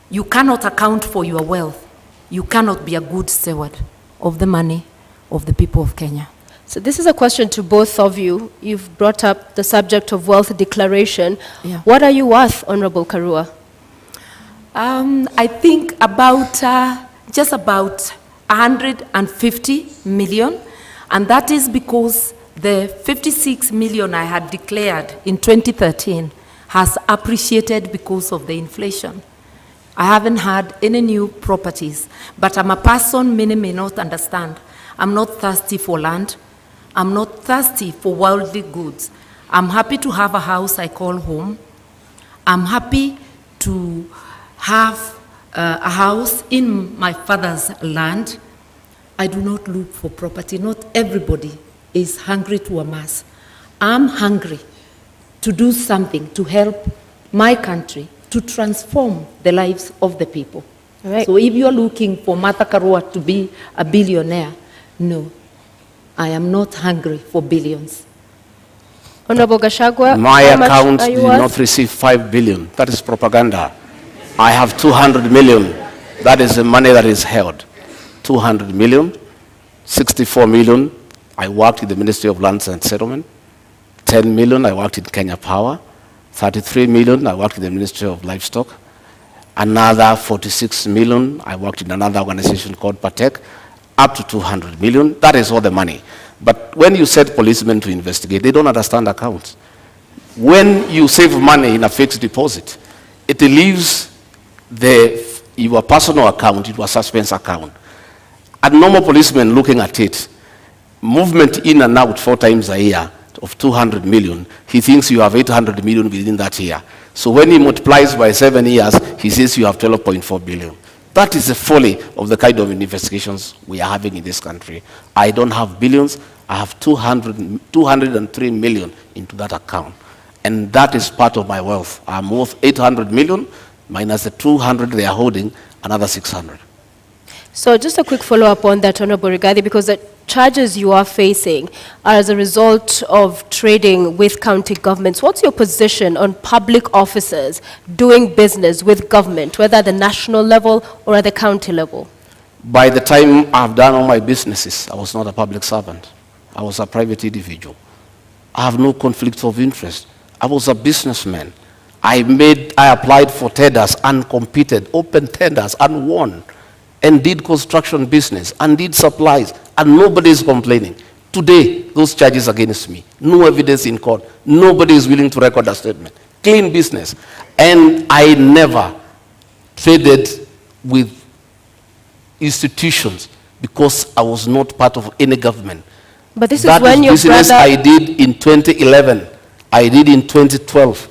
you cannot account for your wealth, you cannot be a good steward of the money of the people of Kenya. So this is a question to both of you. You've brought up the subject of wealth declaration. Yeah. What are you worth, Honorable Karua? I think about just about 150 million, and that is because the 56 million I had declared in 2013 has appreciated because of the inflation. I haven't had any new properties, but I'm a person many may not understand. I'm not thirsty for land. I'm not thirsty for worldly goods. I'm happy to have a house I call home. I'm happy to have a house in my father's land. I do not look for property. Not everybody is hungry to amass. I'm hungry to do something to help my country to transform the lives of the people. Right. So if you're looking for Martha Karua to be a billionaire, no, I am not hungry for billions. Honorable Gachagua, My how much account are did you worth? not receive 5 billion. That is propaganda. I have 200 million. That is the money that is held. 200 million, 64 million. I worked in the Ministry of Lands and Settlement. 10 million, I worked in Kenya Power. 33 million, I worked in the Ministry of Livestock. Another 46 million, I worked in another organization called Patek. Up to 200 million, that is all the money. But when you set policemen to investigate, they don't understand accounts. When you save money in a fixed deposit, it leaves your personal account into a suspense account. A normal policeman looking at it, movement in and out 4 times a year of 200 million, he thinks you have 800 million within that year. So when he multiplies by 7 years, he says you have 12.4 billion. That is the folly of the kind of investigations we are having in this country. I don't have billions. I have 203 million into that account. And that is part of my wealth. I'm worth 800 million minus the 200 they are holding, another 600. So just a quick follow-up on that, Honorable Rigathi, because the charges you are facing are as a result of trading with county governments. What's your position on public officers doing business with government, whether at the national level or at the county level? By the time I've done all my businesses, I was not a public servant. I was a private individual. I have no conflict of interest. I was a businessman. I applied for tenders and competed, open tenders and won, and did construction business and did supplies, and nobody is complaining. Today, those charges against me, no evidence in court, nobody is willing to record a statement. Clean business. And I never traded with institutions because I was not part of any government. But this That is when your business brother... I did in 2011. I did in 2012.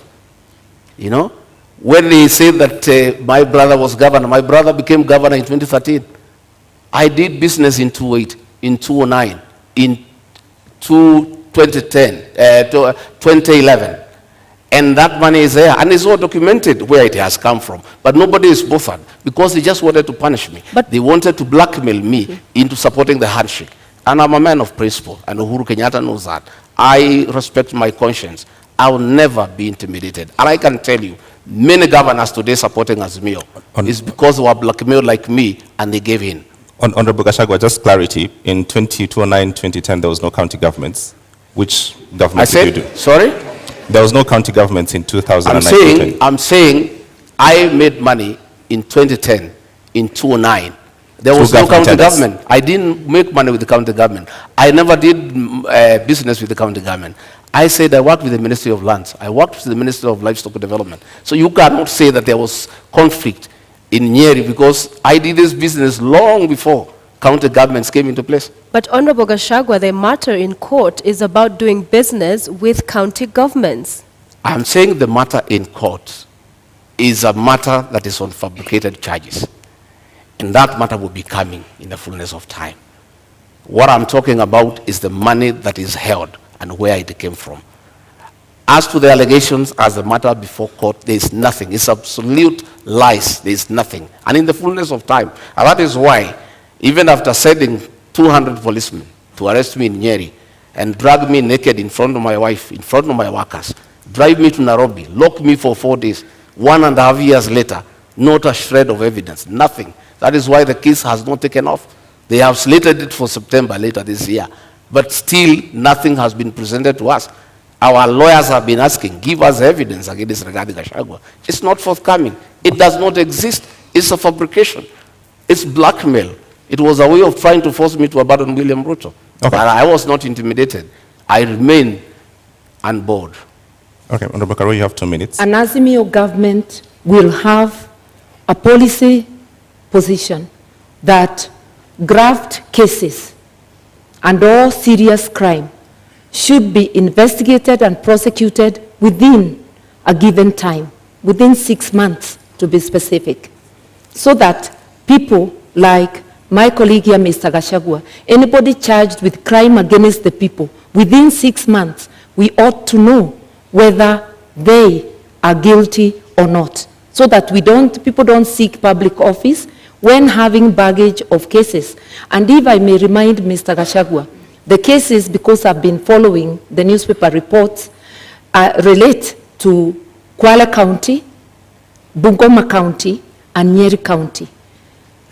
You know? When they say that my brother was governor, my brother became governor in 2013. I did business in 2008, in 2009, in 2011. And that money is there. And it's all documented where it has come from. But nobody is bothered because they just wanted to punish me. But they wanted to blackmail me into supporting the handshake. And I'm a man of principle. And Uhuru Kenyatta knows that. I respect my conscience. I will never be intimidated. And I can tell you, many governors today supporting Azimio is because they were blackmailed like me and they gave in. Honorable Gachagua, just clarity. In 2009, 2010, there was no county governments. Which government did you do? Sorry? There was no county governments in 2009. I'm saying I made money in 2010, in 2009. There was no county government. I didn't make money with the county government. I never did business with the county government. I said I worked with the Ministry of Lands. I worked with the Ministry of Livestock Development. So you cannot say that there was conflict in Nyeri because I did this business long before county governments came into place. But Honorable Gachagua, the matter in court is about doing business with county governments. I'm saying the matter in court is a matter that is on fabricated charges. And that matter will be coming in the fullness of time. What I'm talking about is the money that is held and where it came from. As to the allegations, as a matter before court, there is nothing. It's absolute lies. There is nothing. And in the fullness of time. And that is why, even after sending 200 policemen to arrest me in Nyeri and drag me naked in front of my wife, in front of my workers, drive me to Nairobi, lock me for 4 days, 1.5 years later, not a shred of evidence, nothing. That is why the case has not taken off. They have slated it for September later this year. But still, nothing has been presented to us. Our lawyers have been asking, give us evidence against Rigathi Gachagua. It's not forthcoming. It does not exist. It's a fabrication. It's blackmail. It was a way of trying to force me to abandon William Ruto. Okay. But I was not intimidated. I remain on board. Okay, Honorable Karua, you have 2 minutes. An Azimio government will have a policy position that graft cases and all serious crime should be investigated and prosecuted within a given time, within 6 months to be specific, so that people like my colleague here, Mr. Gachagua, anybody charged with crime against the people, within 6 months, we ought to know whether they are guilty or not, so that people don't seek public office when having baggage of cases. And if I may remind Mr. Gachagua, the cases, because I've been following the newspaper reports, relate to Kwale County, Bungoma County, and Nyeri County.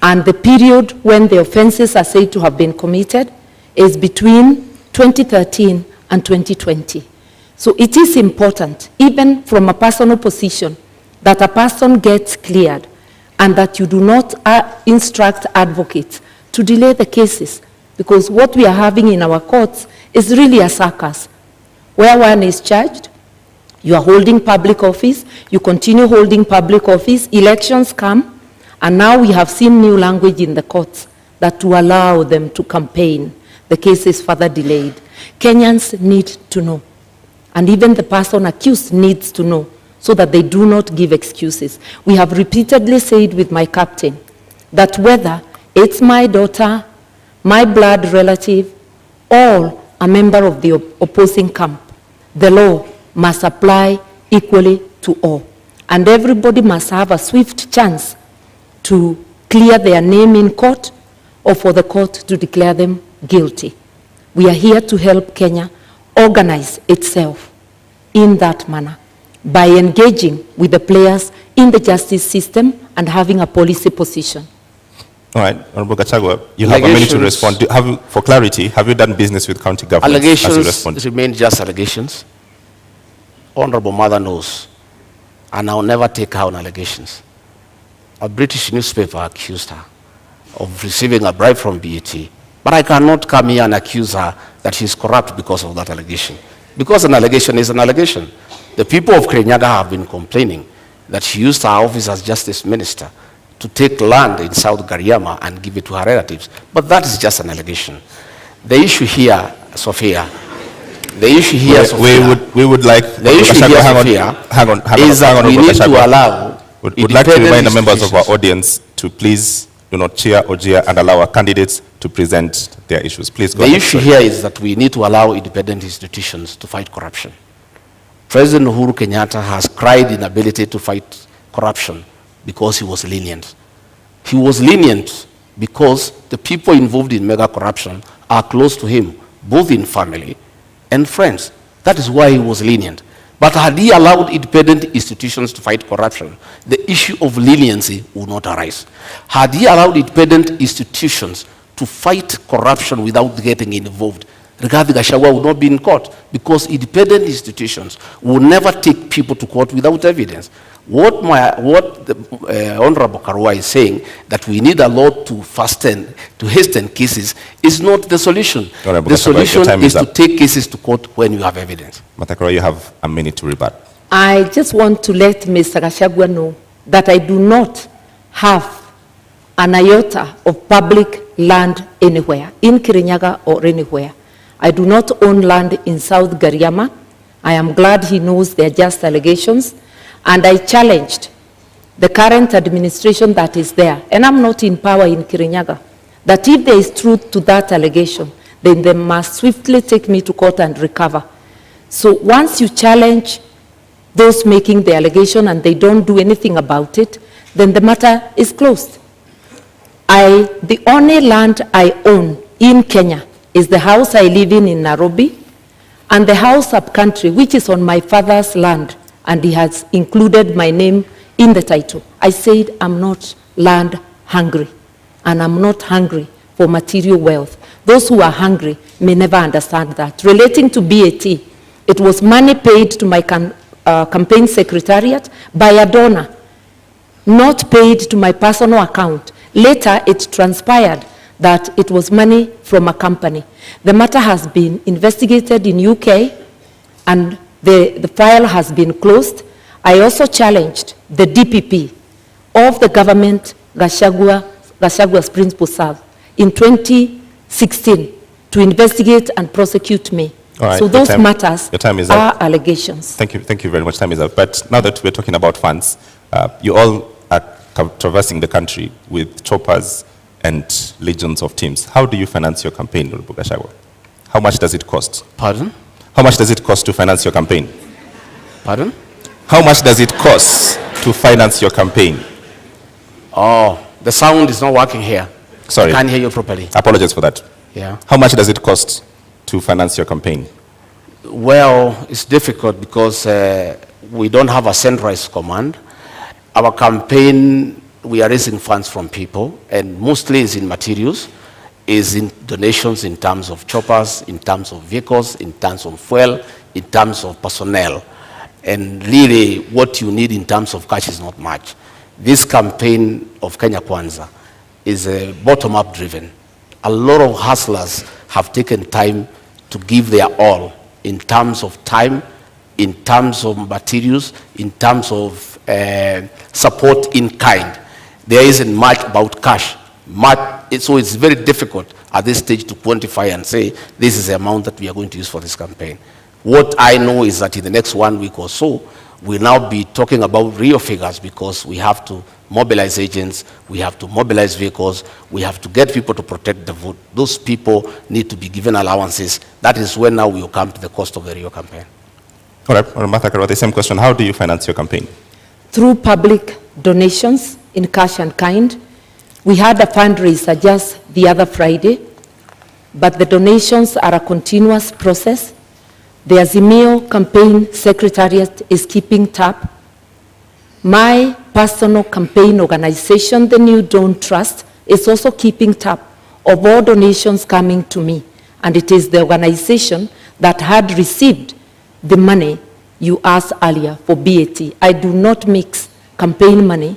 And the period when the offenses are said to have been committed is between 2013 and 2020. So it is important, even from a personal position, that a person gets cleared and that you do not instruct advocates to delay the cases, because what we are having in our courts is really a circus, where one is charged, you are holding public office, you continue holding public office, elections come, and now we have seen new language in the courts that to allow them to campaign, the case is further delayed. Kenyans need to know, and even the person accused needs to know, so that they do not give excuses. We have repeatedly said with my captain that whether it's my daughter, my blood relative, or a member of the opposing camp, the law must apply equally to all. And everybody must have a swift chance to clear their name in court or for the court to declare them guilty. We are here to help Kenya organize itself in that manner by engaging with the players in the justice system and having a policy position. All right, Honorable Gachagua, you have a minute to respond. For clarity, have you done business with county governments? Allegations remain just allegations. Honorable Mother knows, and I'll never take her on allegations. A British newspaper accused her of receiving a bribe from BET, but I cannot come here and accuse her that she's corrupt because of that allegation. Because an allegation is an allegation. The people of Kirinyaga have been complaining that she used her office as justice minister to take land in South Gariama and give it to her relatives. But that is just an allegation. The issue here, Sophia, we would like the issue here, Sophia, is that we need to allow. We'd like to remind the members of our audience to please do not cheer or jeer and allow our candidates to present their issues. Please go ahead. The issue here is that we need to allow independent institutions to fight corruption. President Uhuru Kenyatta has cried inability to fight corruption because he was lenient. He was lenient because the people involved in mega corruption are close to him, both in family and friends. That is why he was lenient. But had he allowed independent institutions to fight corruption, the issue of leniency would not arise. Had he allowed independent institutions to fight corruption without getting involved, Rigathi Gachagua would not be in court, because independent institutions will never take people to court without evidence. What the Honorable Karua is saying, that we need a law to hasten cases, is not the solution. The solution is to take cases to court when you have evidence. Karua, you have a minute to rebut. I just want to let Mr. Gachagua know that I do not have an iota of public land anywhere, in Kirinyaga or anywhere. I do not own land in South Gariama, I am glad he knows they're just allegations, and I challenged the current administration that is there, and I'm not in power in Kirinyaga, that if there is truth to that allegation, then they must swiftly take me to court and recover. So once you challenge those making the allegation and they don't do anything about it, then the matter is closed. The only land I own in Kenya is the house I live in Nairobi, and the house up country, which is on my father's land, and he has included my name in the title. I said I'm not land hungry, and I'm not hungry for material wealth. Those who are hungry may never understand that. Relating to BAT, it was money paid to my campaign secretariat by a donor, not paid to my personal account. Later, it transpired that it was money from a company. The matter has been investigated in UK, and the file has been closed. I also challenged the DPP of the government, Gachagua's principal serve, in 2016 to investigate and prosecute me. All right, so those matters is are up. allegations. Thank you very much. Time is up. But now that we're talking about funds, you all are traversing the country with choppers and legions of teams. How do you finance your campaign, Gachagua? How much does it cost? Pardon? How much does it cost to finance your campaign? Pardon? How much does it cost to finance your campaign? Oh, the sound is not working here. Sorry. I can't hear you properly. Apologies for that. Yeah. How much does it cost to finance your campaign? Well, it's difficult because we don't have a centralized command. Our campaign, we are raising funds from people, and mostly is in materials, is in donations in terms of choppers, in terms of vehicles, in terms of fuel, in terms of personnel. And really, what you need in terms of cash is not much. This campaign of Kenya Kwanza is bottom-up driven. A lot of hustlers have taken time to give their all in terms of time, in terms of materials, in terms of support in kind. There isn't much about cash. So it's very difficult at this stage to quantify and say, this is the amount that we are going to use for this campaign. What I know is that in the next 1 week or so, we'll now be talking about real figures, because we have to mobilize agents, we have to mobilize vehicles, we have to get people to protect the vote. Those people need to be given allowances. That is when now we will come to the cost of the real campaign. All right, Martha Karua, the same question. How do you finance your campaign? Through public donations in cash and kind. We had a fundraiser just the other Friday, but the donations are a continuous process. The Azimio campaign secretariat is keeping tab. My personal campaign organization, the New Dawn Trust, is also keeping tab of all donations coming to me. And it is the organization that had received the money you asked earlier for BAT. I do not mix campaign money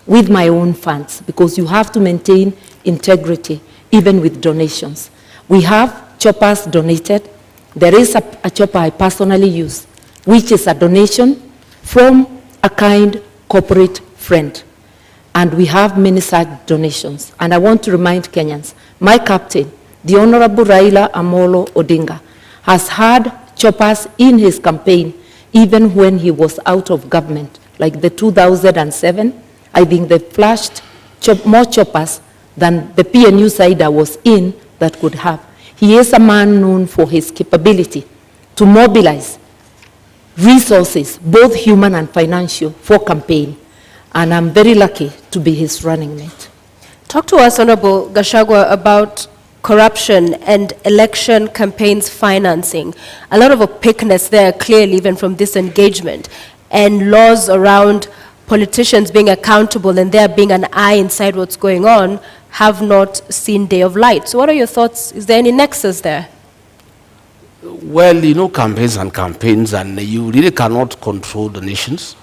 with my own funds, because you have to maintain integrity even with donations. We have choppers donated. There is a chopper I personally use, which is a donation from a kind corporate friend. And we have many such donations. And I want to remind Kenyans, my captain, the Honorable Raila Amolo Odinga, has had choppers in his campaign even when he was out of government. Like the 2007, I think they flashed more choppers than the PNU side I was in that could have. He is a man known for his capability to mobilize resources, both human and financial, for campaign. And I'm very lucky to be his running mate. Talk to us, Honorable Gachagua, about corruption and election campaigns financing. A lot of opaqueness there, clearly, even from this engagement, and laws around politicians being accountable and there being an eye inside what's going on have not seen day of light. So what are your thoughts? Is there any nexus there? Well, you know, campaigns, and you really cannot control donations,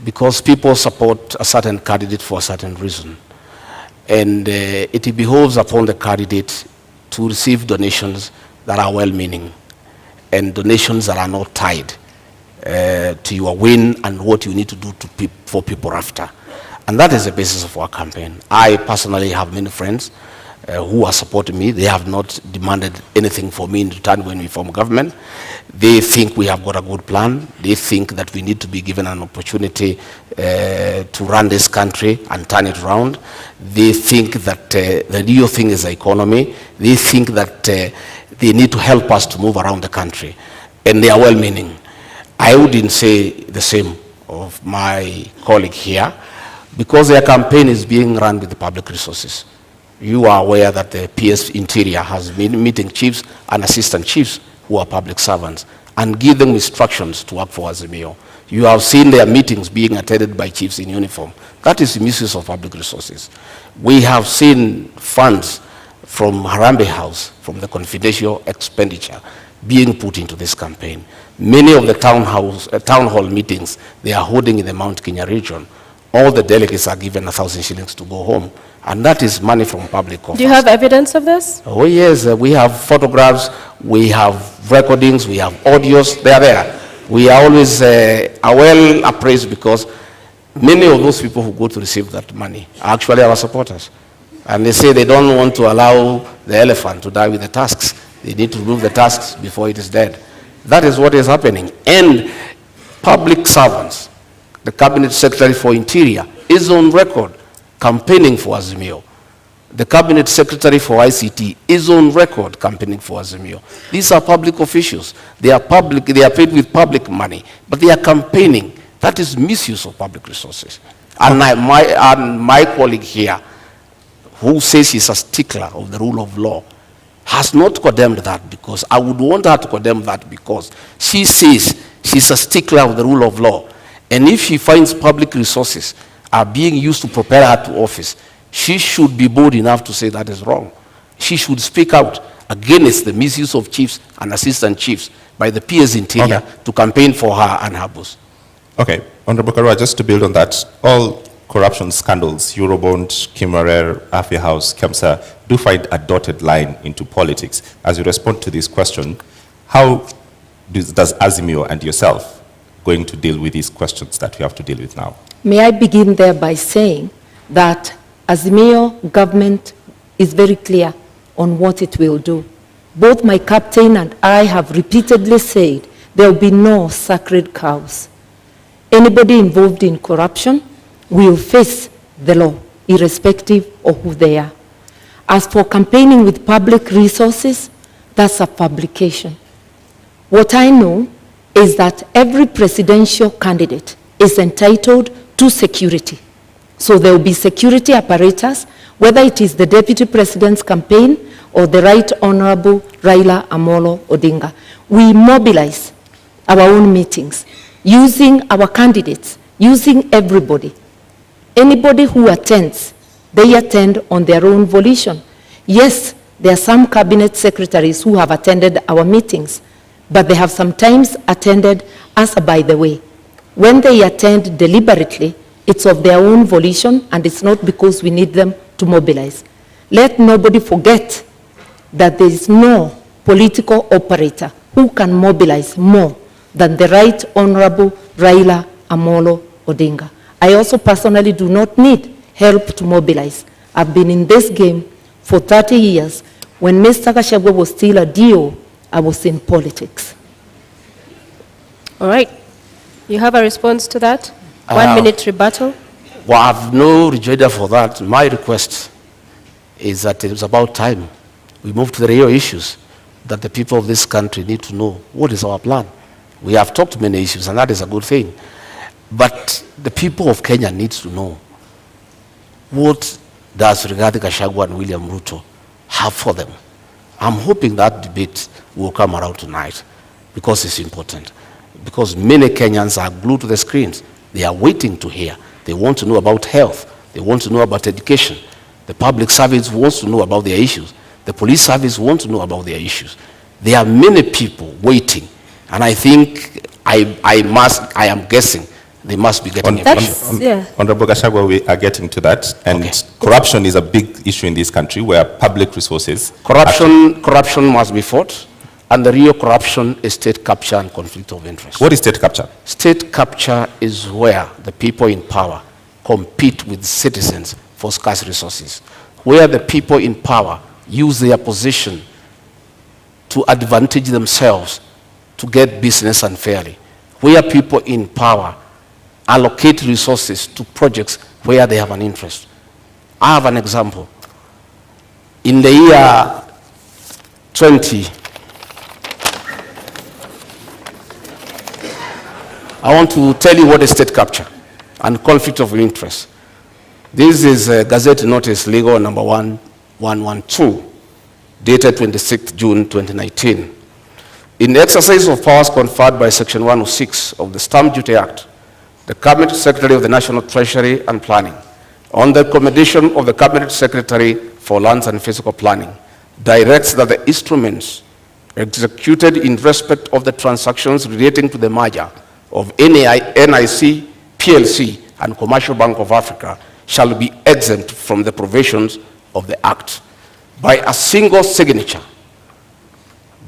because people support a certain candidate for a certain reason. And it behoves upon the candidate to receive donations that are well-meaning, and donations that are not tied to your win and what you need to do for people after. And that is the basis of our campaign. I personally have many friends who are supporting me. They have not demanded anything for me in return when we form government. They think we have got a good plan. They think that we need to be given an opportunity to run this country and turn it around. They think that the real thing is the economy. They think that they need to help us to move around the country. And they are well-meaning. I wouldn't say the same of my colleague here, because their campaign is being run with the public resources. You are aware that the PS Interior has been meeting chiefs and assistant chiefs who are public servants and give them instructions to work for Azimio. You have seen their meetings being attended by chiefs in uniform. That is the misuse of public resources. We have seen funds from Harambee House, from the confidential expenditure, being put into this campaign. Many of the town hall meetings they are holding in the Mount Kenya region, all the delegates are given 1,000 shillings to go home, and that is money from public coffers. Do you have evidence of this? Oh yes, we have photographs, we have recordings, we have audios, they are there. We are always are well appraised because many of those people who go to receive that money are actually our supporters. And they say they don't want to allow the elephant to die with the tusks. They need to remove the tusks before it is dead. That is what is happening. And public servants, the Cabinet Secretary for Interior is on record campaigning for Azimio. The Cabinet Secretary for ICT is on record campaigning for Azimio. These are public officials. They are public, they are paid with public money, but they are campaigning. That is misuse of public resources. And my colleague here, who says he's a stickler of the rule of law, has not condemned that, because I would want her to condemn that, because she says she's a stickler of the rule of law. And if she finds public resources are being used to prepare her to office, she should be bold enough to say that is wrong. She should speak out against the misuse of chiefs and assistant chiefs by the PS Interior to campaign for her and her boss. Okay, Honorable Karua, just to build on that, all corruption scandals, Eurobond, Kimarer, Afia House, Kemsa, do find a dotted line into politics. As you respond to this question, how does Azimio and yourself going to deal with these questions that you have to deal with now? May I begin there by saying that Azimio government is very clear on what it will do. Both my captain and I have repeatedly said there will be no sacred cows. Anybody involved in corruption will face the law, irrespective of who they are. As for campaigning with public resources, that's a publication. What I know is that every presidential candidate is entitled to security. So there will be security apparatus, whether it is the Deputy President's campaign or the Right Honorable Raila Amolo Odinga. We mobilize our own meetings, using our candidates, using everybody. Anybody who attends, they attend on their own volition. Yes, there are some cabinet secretaries who have attended our meetings, but they have sometimes attended as a by the way. When they attend deliberately, it's of their own volition, and it's not because we need them to mobilize. Let nobody forget that there is no political operator who can mobilize more than the Right Honorable Raila Amolo Odinga. I also personally do not need help to mobilize. I've been in this game for 30 years. When Mr. Gachagua was still a DO, I was in politics. All right. You have a response to that? 1 minute rebuttal. Well, I have no rejoinder for that. My request is that it's about time we move to the real issues that the people of this country need to know. What is our plan? We have talked many issues, and that is a good thing. But the people of Kenya need to know, what does Rigathi Gachagua and William Ruto have for them? I'm hoping that debate will come around tonight, because it's important. Because many Kenyans are glued to the screens. They are waiting to hear. They want to know about health. They want to know about education. The public service wants to know about their issues. The police service wants to know about their issues. There are many people waiting. And I think, I am guessing, they must be getting information. Honorable Gachagua, we are getting to that. And corruption is a big issue in this country, where public resources... Corruption must be fought. And the real corruption is state capture and conflict of interest. What is state capture? State capture is where the people in power compete with citizens for scarce resources. where the people in power use their position to advantage themselves to get business unfairly, where people in power allocate resources to projects where they have an interest. I have an example. In the year 20, I want to tell you what is state capture and conflict of interest. This is Gazette Notice Legal number 1112, dated 26th June 2019. In the exercise of powers conferred by Section 106 of the Stamp Duty Act, the Cabinet Secretary of the National Treasury and Planning, on the recommendation of the Cabinet Secretary for Lands and Physical Planning, directs that the instruments executed in respect of the transactions relating to the merger of NIC, PLC, and Commercial Bank of Africa shall be exempt from the provisions of the Act. By a single signature,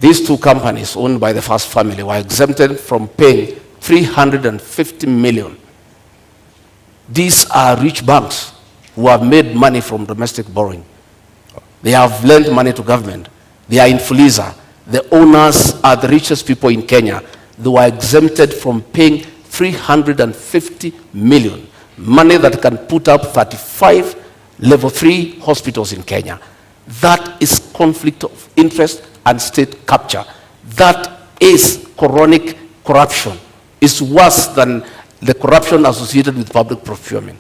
these two companies owned by the first family were exempted from paying 350 million. These are rich banks who have made money from domestic borrowing. They have lent money to government. They are in Fuliza. The owners are the richest people in Kenya. They were exempted from paying 350 million, money that can put up 35 level 3 hospitals in Kenya. That is conflict of interest and state capture. That is chronic corruption. It's worse than the corruption associated with public procurement.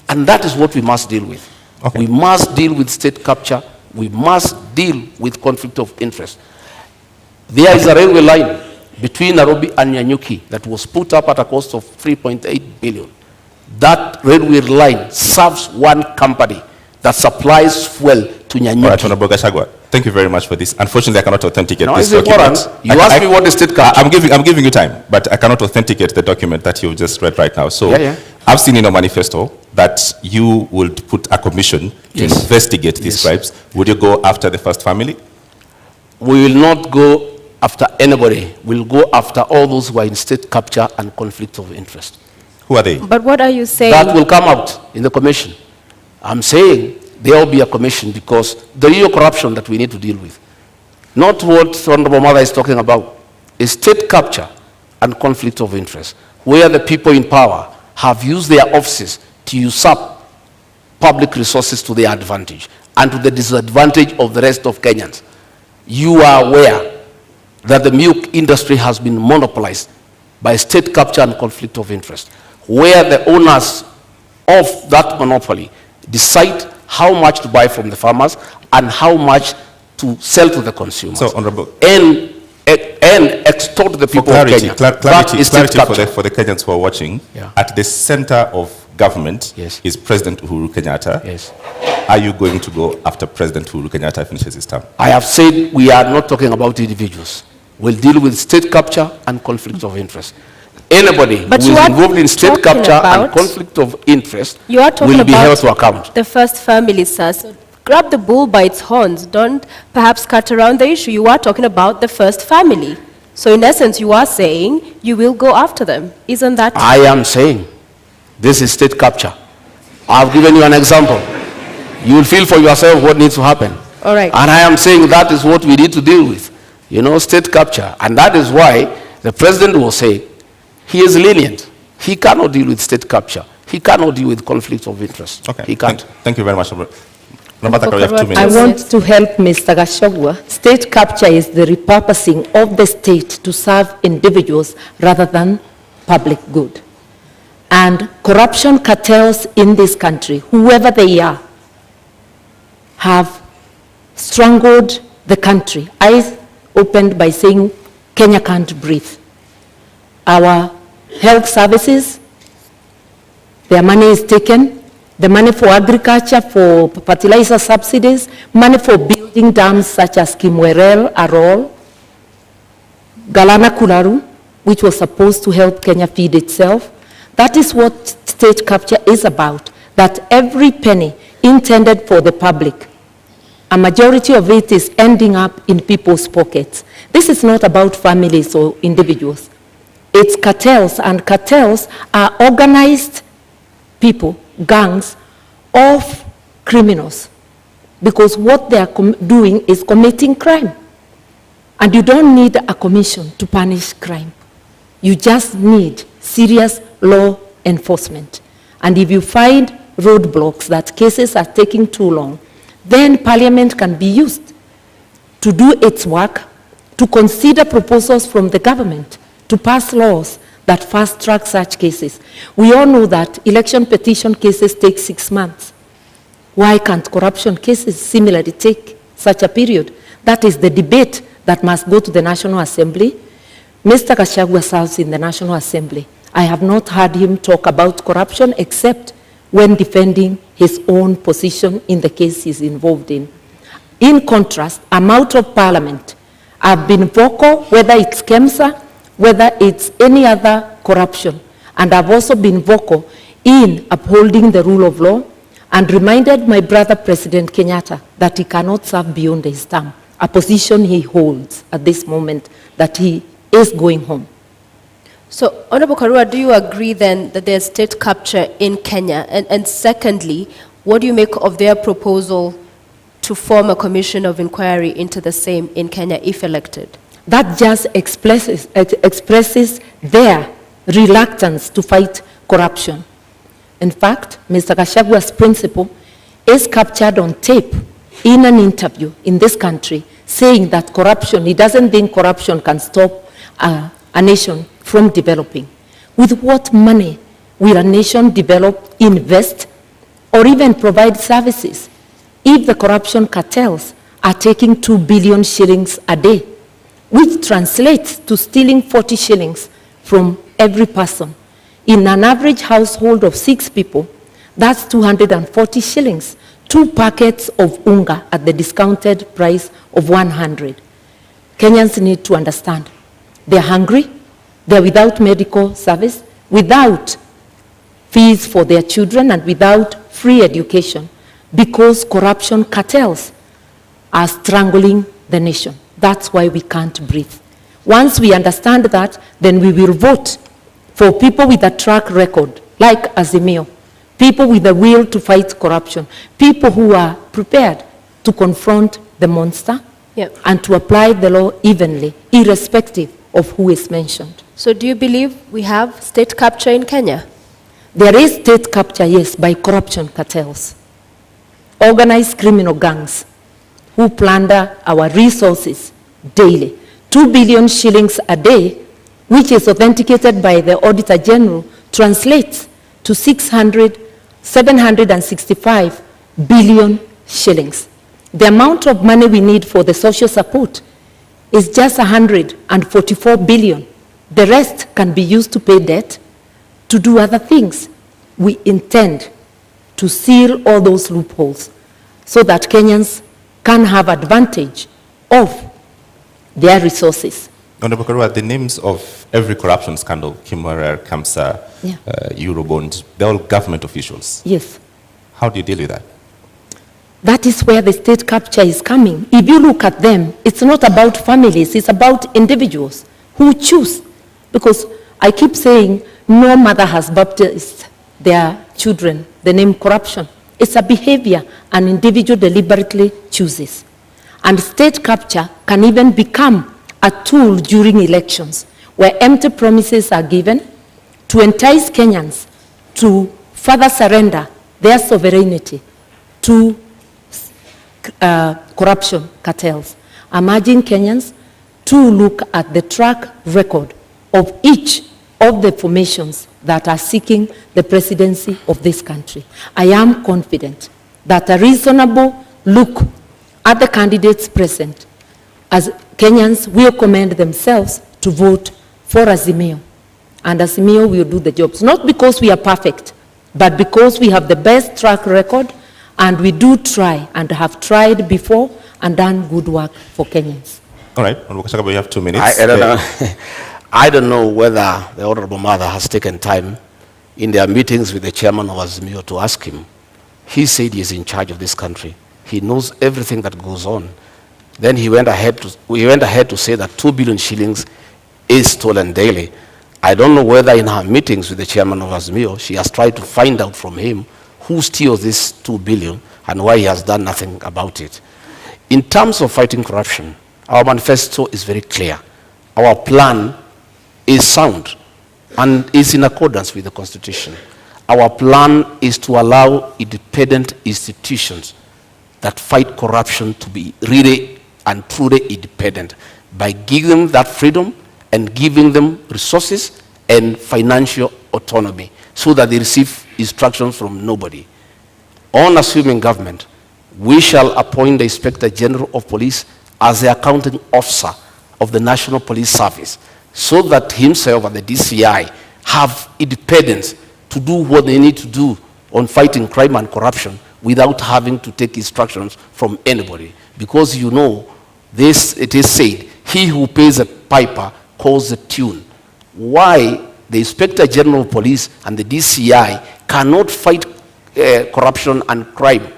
And that is what we must deal with. Okay. We must deal with state capture. We must deal with conflict of interest. There is a railway line between Nairobi and Nyanyuki that was put up at a cost of 3.8 billion. That railway line serves one company that supplies fuel to Nyanyuki. All right, Honorable Gachagua, thank you very much for this. Unfortunately, I cannot authenticate this document. You asked me what the state capture. I'm giving you time, but I cannot authenticate the document that you just read right now. So I've seen in your manifesto that you would put a commission to investigate these bribes. Would you go after the first family? We will not go after anybody. We'll go after all those who are in state capture and conflict of interest. Who are they? But what are you saying? That will come out in the commission. I'm saying there will be a commission because the real corruption that we need to deal with, not what Honorable Mother is talking about, is state capture and conflict of interest, where the people in power have used their offices to usurp public resources to their advantage and to the disadvantage of the rest of Kenyans. You are aware that the milk industry has been monopolized by state capture and conflict of interest, where the owners of that monopoly decide how much to buy from the farmers and how much to sell to the consumers. So, Honorable, and extort the people of Kenya. Clarity for the Kenyans who are watching. At the center of government is President Uhuru Kenyatta. Yes. Are you going to go after President Uhuru Kenyatta finishes his term? I have said we are not talking about individuals. We'll deal with state capture and conflict of interest. Anybody who is involved in state capture and conflict of interest will be held to account. The first family, sir. So grab the bull by its horns. Don't perhaps cut around the issue. You are talking about the first family. So in essence, you are saying you will go after them. Isn't that? I am saying this is state capture. I've given you an example. You will feel for yourself what needs to happen. All right. And I am saying that is what we need to deal with. You know, state capture. And that is why the president will say he is lenient. He cannot deal with state capture. He cannot deal with conflict of interest. Okay. He can't. Thank you very much. I want to help Mr. Gachagua. State capture is the repurposing of the state to serve individuals rather than public good. And corruption cartels in this country, whoever they are, have strangled the country. I opened by saying Kenya can't breathe. Our health services, their money is taken, the money for agriculture, for fertilizer subsidies, money for building dams such as Kimwerel, Arol, Galana Kularu, which was supposed to help Kenya feed itself. That is what state capture is about, that every penny intended for the public, a majority of it is ending up in people's pockets. This is not about families or individuals. It's cartels, and cartels are organized people, gangs of criminals because what they are doing is committing crime. And you don't need a commission to punish crime. You just need serious law enforcement. And if you find roadblocks that cases are taking too long, then Parliament can be used to do its work, to consider proposals from the government, to pass laws that fast-track such cases. We all know that election petition cases take 6 months. Why can't corruption cases similarly take such a period? That is the debate that must go to the National Assembly. Mr. Gachagua serves in the National Assembly. I have not heard him talk about corruption except when defending his own position in the case he's involved in. In contrast, I'm out of Parliament. I've been vocal, whether it's KEMSA, whether it's any other corruption. And I've also been vocal in upholding the rule of law and reminded my brother, President Kenyatta, that he cannot serve beyond his term, a position he holds at this moment, that he is going home. So, Honorable Karua, do you agree then that there's state capture in Kenya? And secondly, what do you make of their proposal to form a commission of inquiry into the same in Kenya if elected? That just expresses their reluctance to fight corruption. In fact, Mr. Gachagua's principle is captured on tape in an interview in this country, saying that corruption, he doesn't think corruption can stop a nation from developing. With what money will a nation develop, invest, or even provide services if the corruption cartels are taking 2 billion shillings a day, which translates to stealing 40 shillings from every person? In an average household of 6 people, that's 240 shillings, 2 packets of unga at the discounted price of 100. Kenyans need to understand. They're hungry, they're without medical service, without fees for their children, and without free education, because corruption cartels are strangling the nation. That's why we can't breathe. Once we understand that, then we will vote for people with a track record, like Azimio, people with the will to fight corruption, people who are prepared to confront the monster and to apply the law evenly, irrespective of who is mentioned. So do you believe we have state capture in Kenya? There is state capture, yes, by corruption cartels, organized criminal gangs who plunder our resources daily. 2 billion shillings a day, which is authenticated by the Auditor General, translates to 765 billion shillings. The amount of money we need for the social support is just 144 billion. The rest can be used to pay debt, to do other things. We intend to seal all those loopholes so that Kenyans can have advantage of their resources. Honorable Karua, the names of every corruption scandal, Kimwarer, Kamsa, Eurobond, they're all government officials. Yes. How do you deal with that? That is where the state capture is coming. If you look at them, it's not about families, it's about individuals who choose. Because I keep saying no mother has baptized their children the name corruption. It's a behavior an individual deliberately chooses. And state capture can even become a tool during elections where empty promises are given to entice Kenyans to further surrender their sovereignty to corruption cartels. I'm urging Kenyans to look at the track record of each of the formations that are seeking the presidency of this country. I am confident that a reasonable look at the candidates present, as Kenyans will commend themselves to vote for Azimio. And Azimio will do the jobs, not because we are perfect, but because we have the best track record, and we do try and have tried before and done good work for Kenyans. All right, Honorable Gachagua, you have 2 minutes. I don't know. I don't know whether the Honorable Mother has taken time in their meetings with the chairman of Azimio to ask him. He said he's in charge of this country. He knows everything that goes on. Then he went ahead to say that 2 billion shillings is stolen daily. I don't know whether in her meetings with the chairman of Azimio, she has tried to find out from him who steals this 2 billion and why he has done nothing about it. In terms of fighting corruption, our manifesto is very clear. Our plan is sound and is in accordance with the Constitution. Our plan is to allow independent institutions that fight corruption to be really and truly independent by giving them that freedom and giving them resources and financial autonomy so that they receive instructions from nobody. On assuming government, we shall appoint the Inspector General of Police as the accounting officer of the National Police Service so that himself and the DCI have independence to do what they need to do on fighting crime and corruption without having to take instructions from anybody. Because you know, this, it is said, he who pays a piper calls the tune. Why the Inspector General of Police and the DCI cannot fight corruption and crime,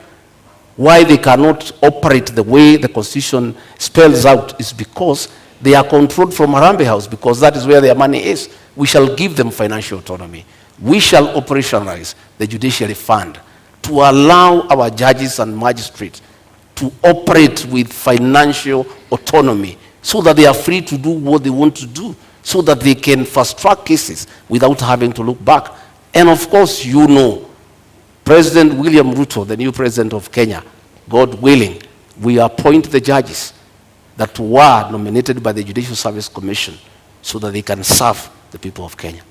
why they cannot operate the way the Constitution spells out, is because they are controlled from Harambee House, because that is where their money is. We shall give them financial autonomy. We shall operationalize the judiciary fund to allow our judges and magistrates to operate with financial autonomy so that they are free to do what they want to do, so that they can fast-track cases without having to look back. And of course, you know, President William Ruto, the new president of Kenya, God willing, we appoint the judges that were nominated by the Judicial Service Commission so that they can serve the people of Kenya.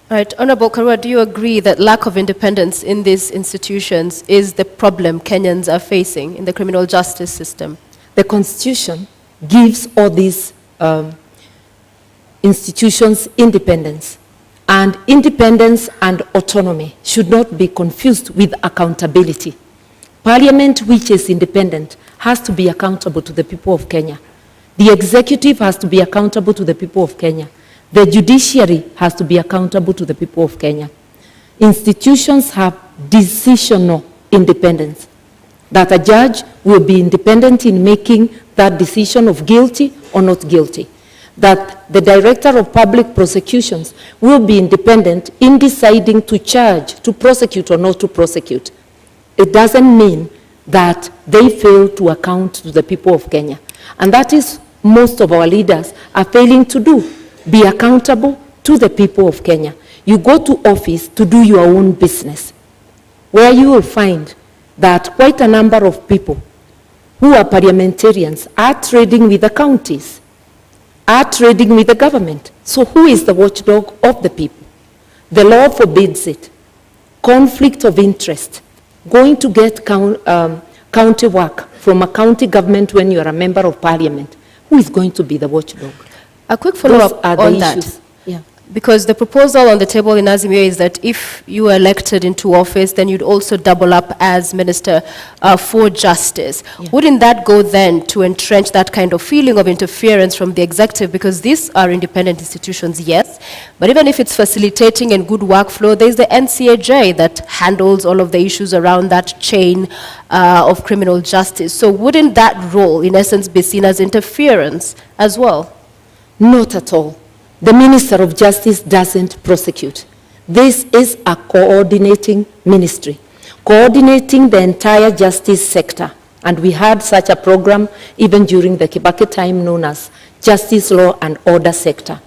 All right, Honorable Karua, do you agree that lack of independence in these institutions is the problem Kenyans are facing in the criminal justice system? The Constitution gives all these institutions independence. And independence and autonomy should not be confused with accountability. Parliament, which is independent, has to be accountable to the people of Kenya. The executive has to be accountable to the people of Kenya. The judiciary has to be accountable to the people of Kenya. Institutions have decisional independence, that a judge will be independent in making that decision of guilty or not guilty, that the director of public prosecutions will be independent in deciding to charge, to prosecute or not to prosecute. It doesn't mean that they fail to account to the people of Kenya. And that is most of our leaders are failing to do, be accountable to the people of Kenya. You go to office to do your own business, where you will find that quite a number of people who are parliamentarians are trading with the counties, are trading with the government. So who is the watchdog of the people? The law forbids it. Conflict of interest. Going to get county work from a county government when you are a member of parliament. Who is going to be the watchdog? A quick follow-up on that. Yeah. Because the proposal on the table in Azimio is that if you are elected into office, then you'd also double up as Minister for Justice. Yeah. Wouldn't that go then to entrench that kind of feeling of interference from the executive? Because these are independent institutions, yes, but even if it's facilitating and good workflow, there's the NCAJ that handles all of the issues around that chain of criminal justice. So wouldn't that role, in essence, be seen as interference as well? Not at all. The Minister of Justice doesn't prosecute. This is a coordinating ministry, coordinating the entire justice sector. And we had such a program even during the Kibaki time known as Justice Law and Order Sector,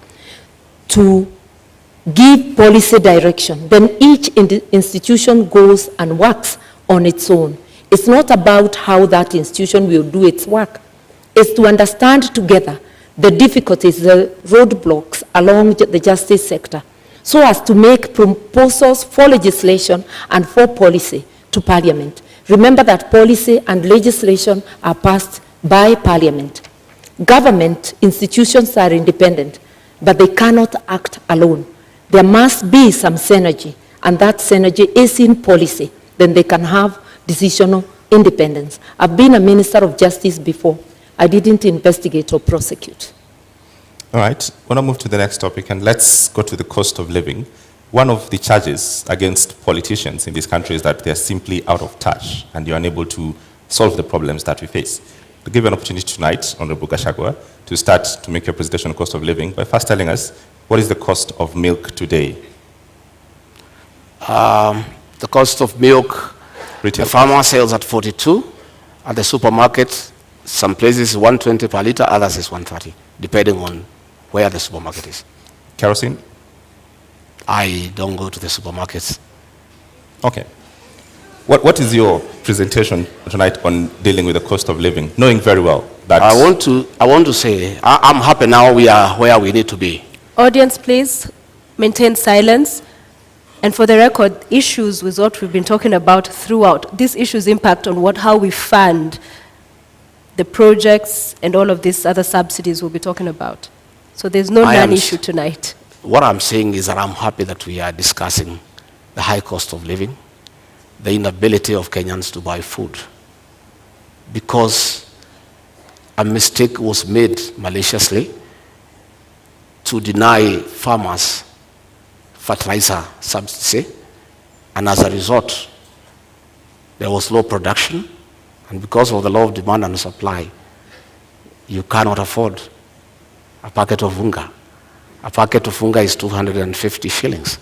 to give policy direction. Then each institution goes and works on its own. It's not about how that institution will do its work. It's to understand together the difficulties, the roadblocks along the justice sector, so as to make proposals for legislation and for policy to Parliament. Remember that policy and legislation are passed by Parliament. Government institutions are independent, but they cannot act alone. There must be some synergy, and that synergy is in policy. Then they can have decisional independence. I've been a Minister of Justice before. I didn't investigate or prosecute. All right, I want to move to the next topic, and let's go to the cost of living. One of the charges against politicians in this country is that they're simply out of touch and you're unable to solve the problems that we face. To give you an opportunity tonight, Honorable Gachagua, to start to make your presentation on cost of living by first telling us what is the cost of milk today? The cost of milk The farmer sells at 42. At the supermarket, some places 120 per liter, others is 130, depending on where the supermarket is. Kerosene? I don't go to the supermarkets. Okay. What is your presentation tonight on dealing with the cost of living, knowing very well that... I want to say, I'm happy now we are where we need to be. Audience, please maintain silence. And for the record, issues with what we've been talking about throughout, these issues impact on how we fund the projects and all of these other subsidies we'll be talking about. So there's no non-issue tonight. What I'm saying is that I'm happy that we are discussing the high cost of living, the inability of Kenyans to buy food, because a mistake was made maliciously to deny farmers fertilizer subsidy, and as a result, there was low production, and because of the law of demand and supply, you cannot afford a packet of unga. A packet of unga is 250 shillings.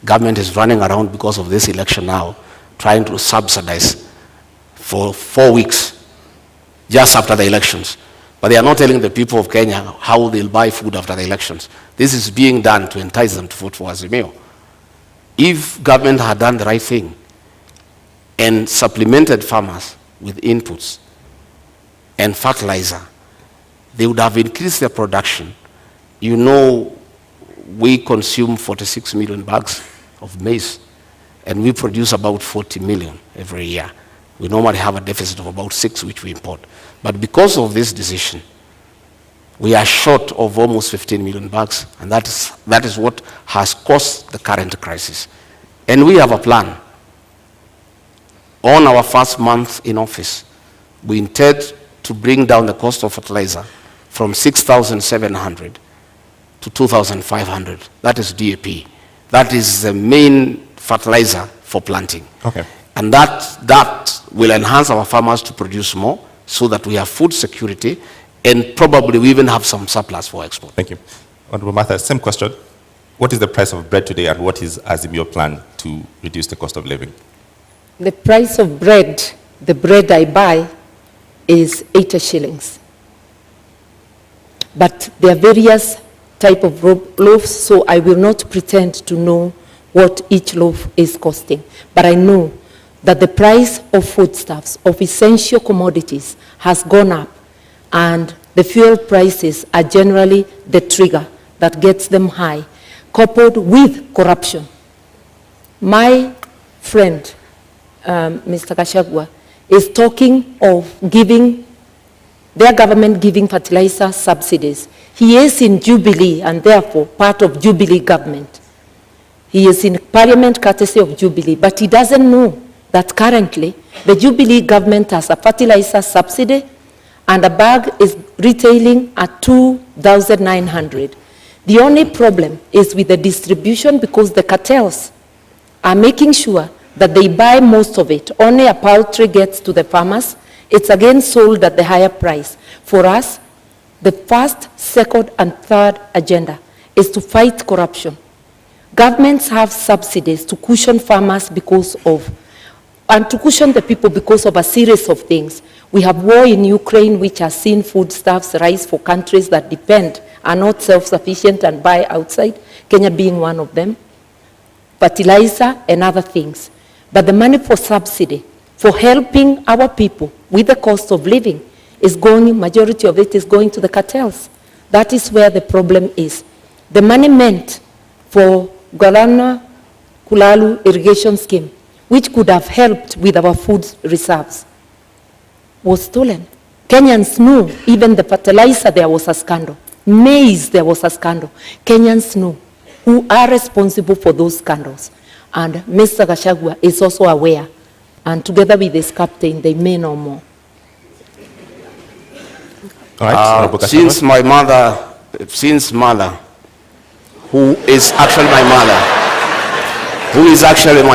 Government is running around because of this election now, trying to subsidize for 4 weeks, just after the elections. But they are not telling the people of Kenya how they'll buy food after the elections. This is being done to entice them to vote for Azimio. If government had done the right thing and supplemented farmers with inputs and fertilizer, they would have increased their production. You know, we consume 46 million bags of maize, and we produce about 40 million every year. We normally have a deficit of about 6, which we import. But because of this decision, we are short of almost 15 million bags, and that is what has caused the current crisis. And we have a plan. On our first month in office, we intend to bring down the cost of fertilizer from 6,700 to 2,500. That is DAP. That is the main fertilizer for planting. Okay. And that will enhance our farmers to produce more so that we have food security, and probably we even have some surplus for export. Thank you. Honorable Martha, same question. What is the price of bread today, and what is Azimio plan to reduce the cost of living? The price of bread, the bread I buy, is 80 shillings. But there are various type of loaves, so I will not pretend to know what each loaf is costing. But I know that the price of foodstuffs, of essential commodities, has gone up, and the fuel prices are generally the trigger that gets them high, coupled with corruption. My friend, Mr. Gachagua, is talking of their government giving fertilizer subsidies. He is in Jubilee, and therefore part of Jubilee government. He is in parliament courtesy of Jubilee, but he doesn't know that currently the Jubilee government has a fertilizer subsidy, and a bag is retailing at 2,900. The only problem is with the distribution, because the cartels are making sure that they buy most of it. Only a paltry gets to the farmers. It's again sold at the higher price. For us, the first, second, and third agenda is to fight corruption. Governments have subsidies to cushion farmers and to cushion the people because of a series of things. We have war in Ukraine, which has seen foodstuffs rise for countries that are not self-sufficient and buy outside, Kenya being one of them, fertilizer and other things. But the money for subsidy, for helping our people with the cost of living, majority of it is going to the cartels. That is where the problem is. The money meant for Galana Kulalu irrigation scheme, which could have helped with our food reserves, was stolen. Kenyans knew, even the fertilizer, there was a scandal. Maize, there was a scandal. Kenyans knew who are responsible for those scandals. And Mr. Gachagua is also aware. And together with his captain, they may know more. All right. Since mother, who is actually my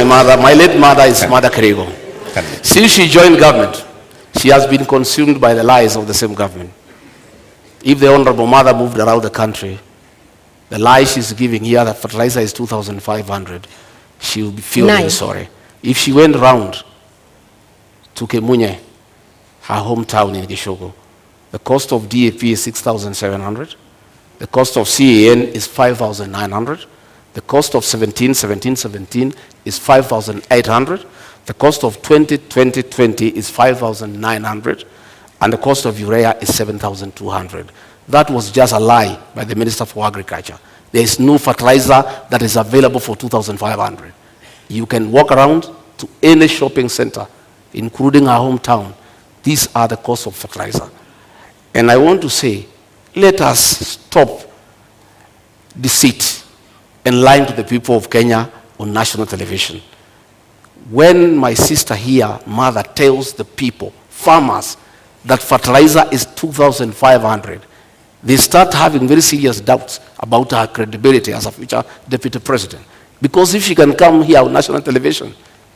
mother, my late mother is Mother Karigo. Since she joined government, she has been consumed by the lies of the same government. If the honorable mother moved around the country, the lie she's giving here, that fertilizer is 2,500, she will be feeling sorry. If she went around to Kemunye, her hometown in Gishogo. The cost of DAP is 6,700. The cost of CAN is 5,900. The cost of 17 is 5,800. The cost of 20 is 5,900. And the cost of urea is 7,200. That was just a lie by the Minister for Agriculture. There is no fertilizer that is available for 2,500. You can walk around to any shopping center, including our hometown. These are the costs of fertilizer. And I want to say, let us stop deceit and lying to the people of Kenya on national television. When my sister here, mother, tells the people, farmers, that fertilizer is 2,500, they start having very serious doubts about her credibility as a future deputy president. Because if she can come here on national television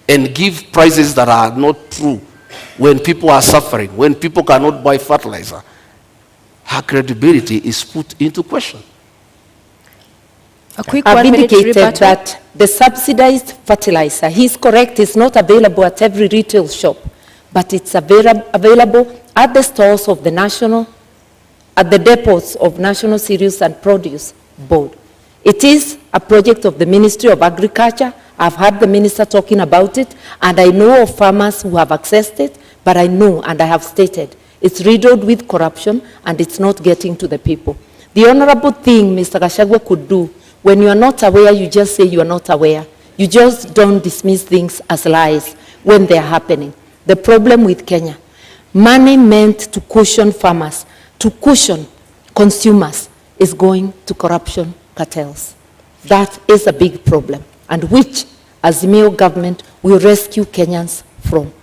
and give prices that are not true, when people are suffering, when people cannot buy fertilizer, her credibility is put into question. A quick I've 1 minute indicated rebuttal. that the subsidized fertilizer, he's correct, is not available at every retail shop, but it's available at the stores of the national, at the depots of National Cereals and Produce Board. It is a project of the Ministry of Agriculture. I've heard the minister talking about it, and I know of farmers who have accessed it, but I know, and I have stated, it's riddled with corruption, and it's not getting to the people. The honorable thing Mr. Gachagua could do, when you are not aware, you just say you are not aware. You just don't dismiss things as lies when they are happening. The problem with Kenya, money meant to cushion farmers, to cushion consumers, is going to corruption cartels. That is a big problem, and which, as the Mayo government, will rescue Kenyans from.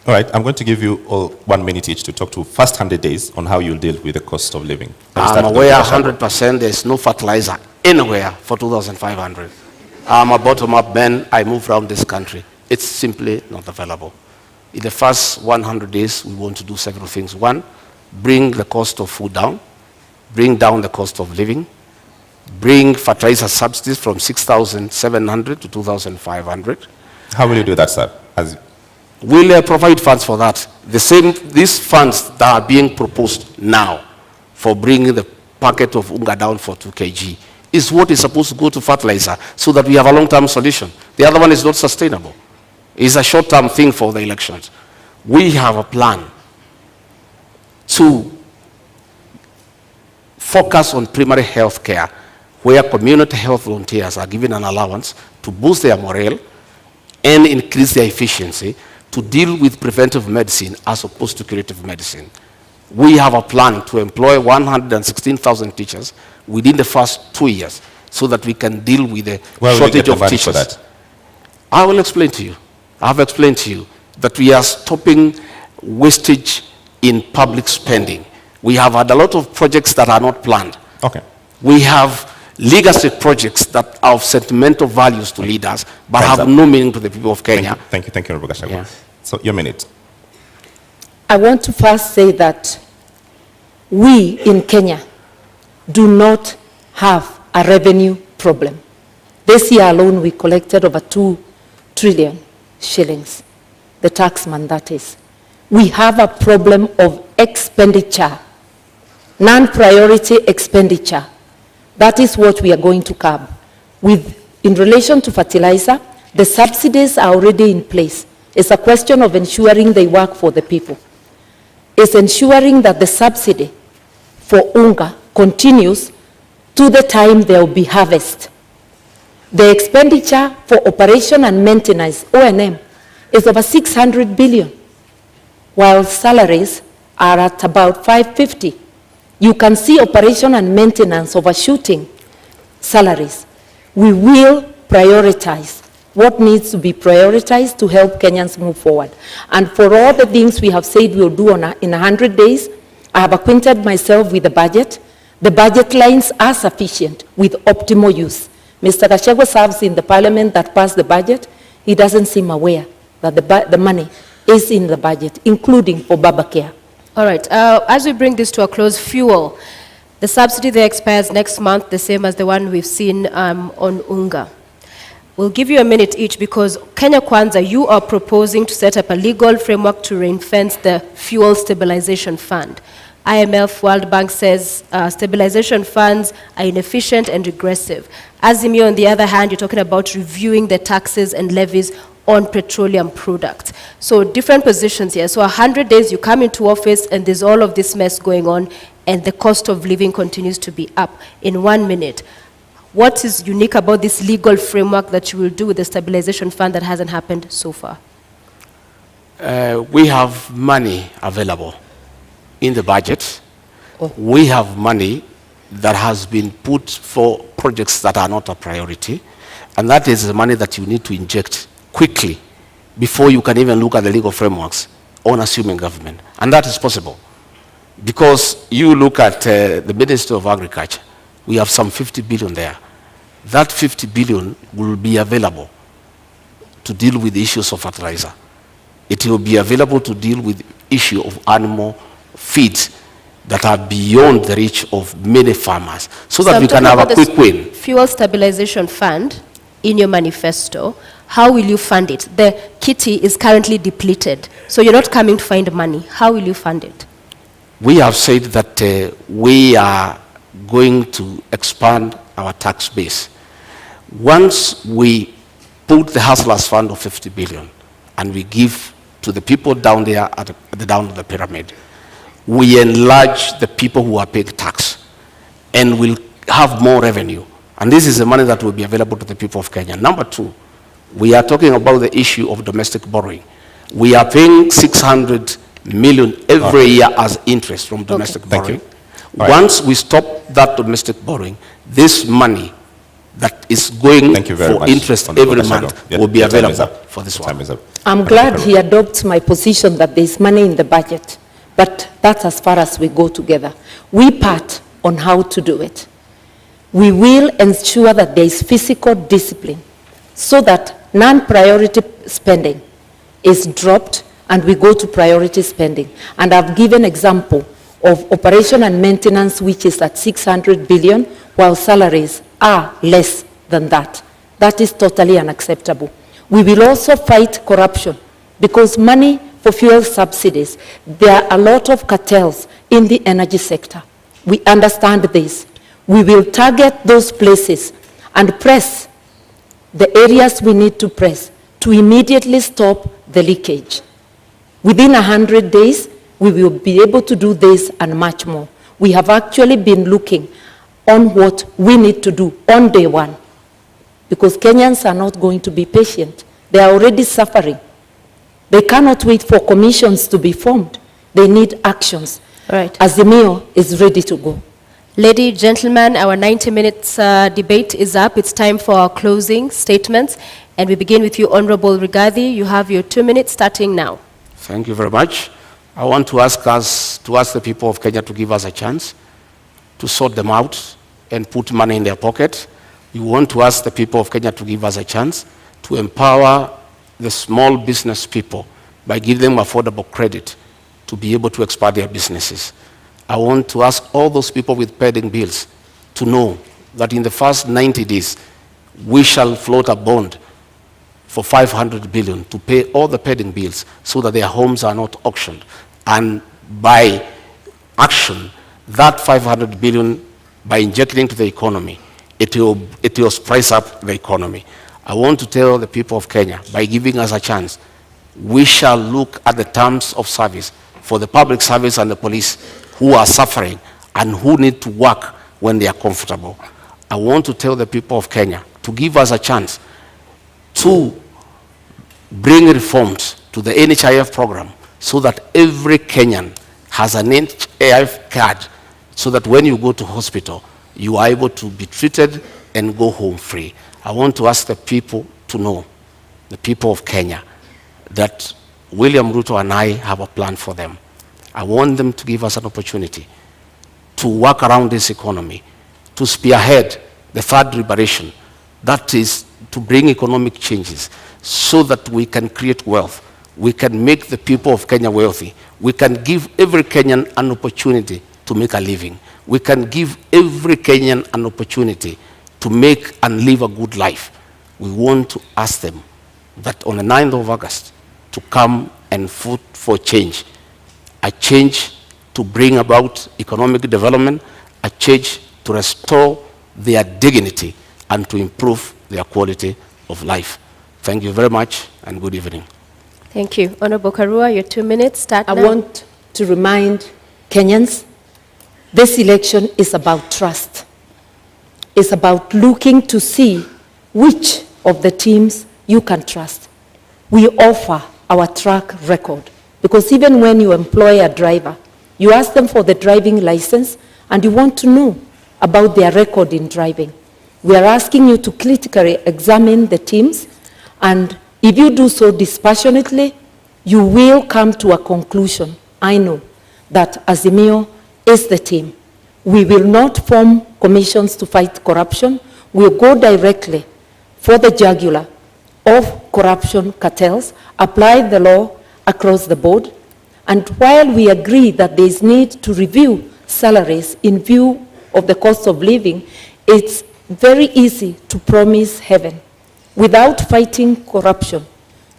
All right, I'm going to give you all 1 minute each to talk to first 100 days on how you'll deal with the cost of living. I'm aware 100% there's no fertilizer anywhere for 2,500. I'm a bottom-up man. I move around this country. It's simply not available. In the first 100 days, we want to do several things. One, bring the cost of food down, bring down the cost of living, bring fertilizer subsidies from 6,700 to 2,500. How will you do that, sir? We'll provide funds for that. These funds that are being proposed now for bringing the packet of unga down for 2 kg is what is supposed to go to fertilizer so that we have a long-term solution. The other one is not sustainable. It's a short-term thing for the elections. We have a plan to focus on primary health care, where community health volunteers are given an allowance to boost their morale and increase their efficiency to deal with preventive medicine as opposed to curative medicine. We have a plan to employ 116,000 teachers within the first 2 years so that we can deal with the shortage of teachers. For that? I will explain to you. I have explained to you that we are stopping wastage in public spending. We have had a lot of projects that are not planned. Okay. We have legacy projects that are of sentimental values to leaders, but have no meaning to the people of Kenya. Thank you, Honorable Gachagua. Yeah. So, your minute. I want to first say that we in Kenya do not have a revenue problem. This year alone, we collected over 2 trillion shillings, the taxman that is. We have a problem of expenditure, non-priority expenditure. That is what we are going to curb. In relation to fertilizer, the subsidies are already in place. It's a question of ensuring they work for the people. It's ensuring that the subsidy for unga continues to the time there will be harvest. The expenditure for operation and maintenance, O&M, is over 600 billion, while salaries are at about 550. You can see operation and maintenance overshooting salaries. We will prioritize what needs to be prioritized to help Kenyans move forward. And for all the things we have said we'll do in 100 days, I have acquainted myself with the budget. The budget lines are sufficient with optimal use. Mr. Gachagua serves in the parliament that passed the budget. He doesn't seem aware that the money is in the budget, including for Baba Care. All right, as we bring this to a close, fuel, the subsidy there expires next month, the same as the one we've seen on unga. We'll give you a minute each because Kenya Kwanza, you are proposing to set up a legal framework to ring-fence the fuel stabilization fund. IMF, World Bank says stabilization funds are inefficient and regressive. Azimio, on the other hand, you're talking about reviewing the taxes and levies on petroleum products. So different positions here. So 100 days you come into office and there's all of this mess going on and the cost of living continues to be up. In 1 minute, what is unique about this legal framework that you will do with the stabilization fund that hasn't happened so far? We have money available in the budget. We have money that has been put for projects that are not a priority, and that is the money that you need to inject quickly before you can even look at the legal frameworks on assuming government. And that is possible. Because you look at the Ministry of Agriculture, we have some 50 billion there. That 50 billion will be available to deal with the issues of fertilizer. It will be available to deal with the issue of animal feeds that are beyond the reach of many farmers, so that we can have a quick win. Fuel Stabilization Fund, in your manifesto, how will you fund it? The kitty is currently depleted, so you're not coming to find money. How will you fund it? We have said that we are going to expand our tax base. Once we put the Hustlers Fund of 50 billion and we give to the people down there at the down of the pyramid, we enlarge the people who are paying tax and will have more revenue. And this is the money that will be available to the people of Kenya. Number two, we are talking about the issue of domestic borrowing. We are paying 600 million every year as interest from domestic borrowing. Once we stop that domestic borrowing, this money that is going for interest every month will be available for this one. I'm glad he adopts my position that there is money in the budget, but that's as far as we go together. We part on how to do it. We will ensure that there is fiscal discipline so that non-priority spending is dropped and we go to priority spending. And I've given example of operation and maintenance, which is at 600 billion, while salaries are less than that. That is totally unacceptable. We will also fight corruption because money for fuel subsidies, there are a lot of cartels in the energy sector. We understand this. We will target those places and press the areas we need to press to immediately stop the leakage. Within 100 days, we will be able to do this and much more. We have actually been looking on what we need to do on day one, because Kenyans are not going to be patient. They are already suffering. They cannot wait for commissions to be formed. They need actions. All right. Azimio is ready to go. Ladies, gentlemen, our 90 minutes debate is up. It's time for our closing statements. And we begin with you, Honorable Rigathi. You have your 2 minutes starting now. Thank you very much. I want to ask the people of Kenya to give us a chance to sort them out and put money in their pocket. We want to ask the people of Kenya to give us a chance to empower the small business people by giving them affordable credit to be able to expand their businesses. I want to ask all those people with pending bills to know that in the first 90 days, we shall float a bond for 500 billion to pay all the pending bills so that their homes are not auctioned. And by action, that 500 billion, by injecting into the economy, it will spice up the economy. I want to tell the people of Kenya, by giving us a chance, we shall look at the terms of service for the public service and the police who are suffering and who need to work when they are comfortable. I want to tell the people of Kenya to give us a chance to bring reforms to the NHIF program so that every Kenyan has an NHIF card so that when you go to hospital, you are able to be treated and go home free. I want to ask the people to know, the people of Kenya, that William Ruto and I have a plan for them. I want them to give us an opportunity to work around this economy, to spearhead the third liberation, that is to bring economic changes so that we can create wealth. We can make the people of Kenya wealthy. We can give every Kenyan an opportunity to make a living. We can give every Kenyan an opportunity to make and live a good life. we want to ask them that on the 9th of August to come and vote for change, a change to bring about economic development, a change to restore their dignity and to improve their quality of life. Thank you very much and good evening. Thank you. Honorable Karua, your 2 minutes start now. I want to remind Kenyans, this election is about trust. It's about looking to see which of the teams you can trust. We offer our track record, because even when you employ a driver, you ask them for the driving license and you want to know about their record in driving. We are asking you to critically examine the teams, and if you do so dispassionately, you will come to a conclusion. I know that Azimio is the team. We will not form commissions to fight corruption. We'll go directly for the jugular of corruption cartels, apply the law across the board, and while we agree that there is need to review salaries in view of the cost of living, it's very easy to promise heaven. Without fighting corruption,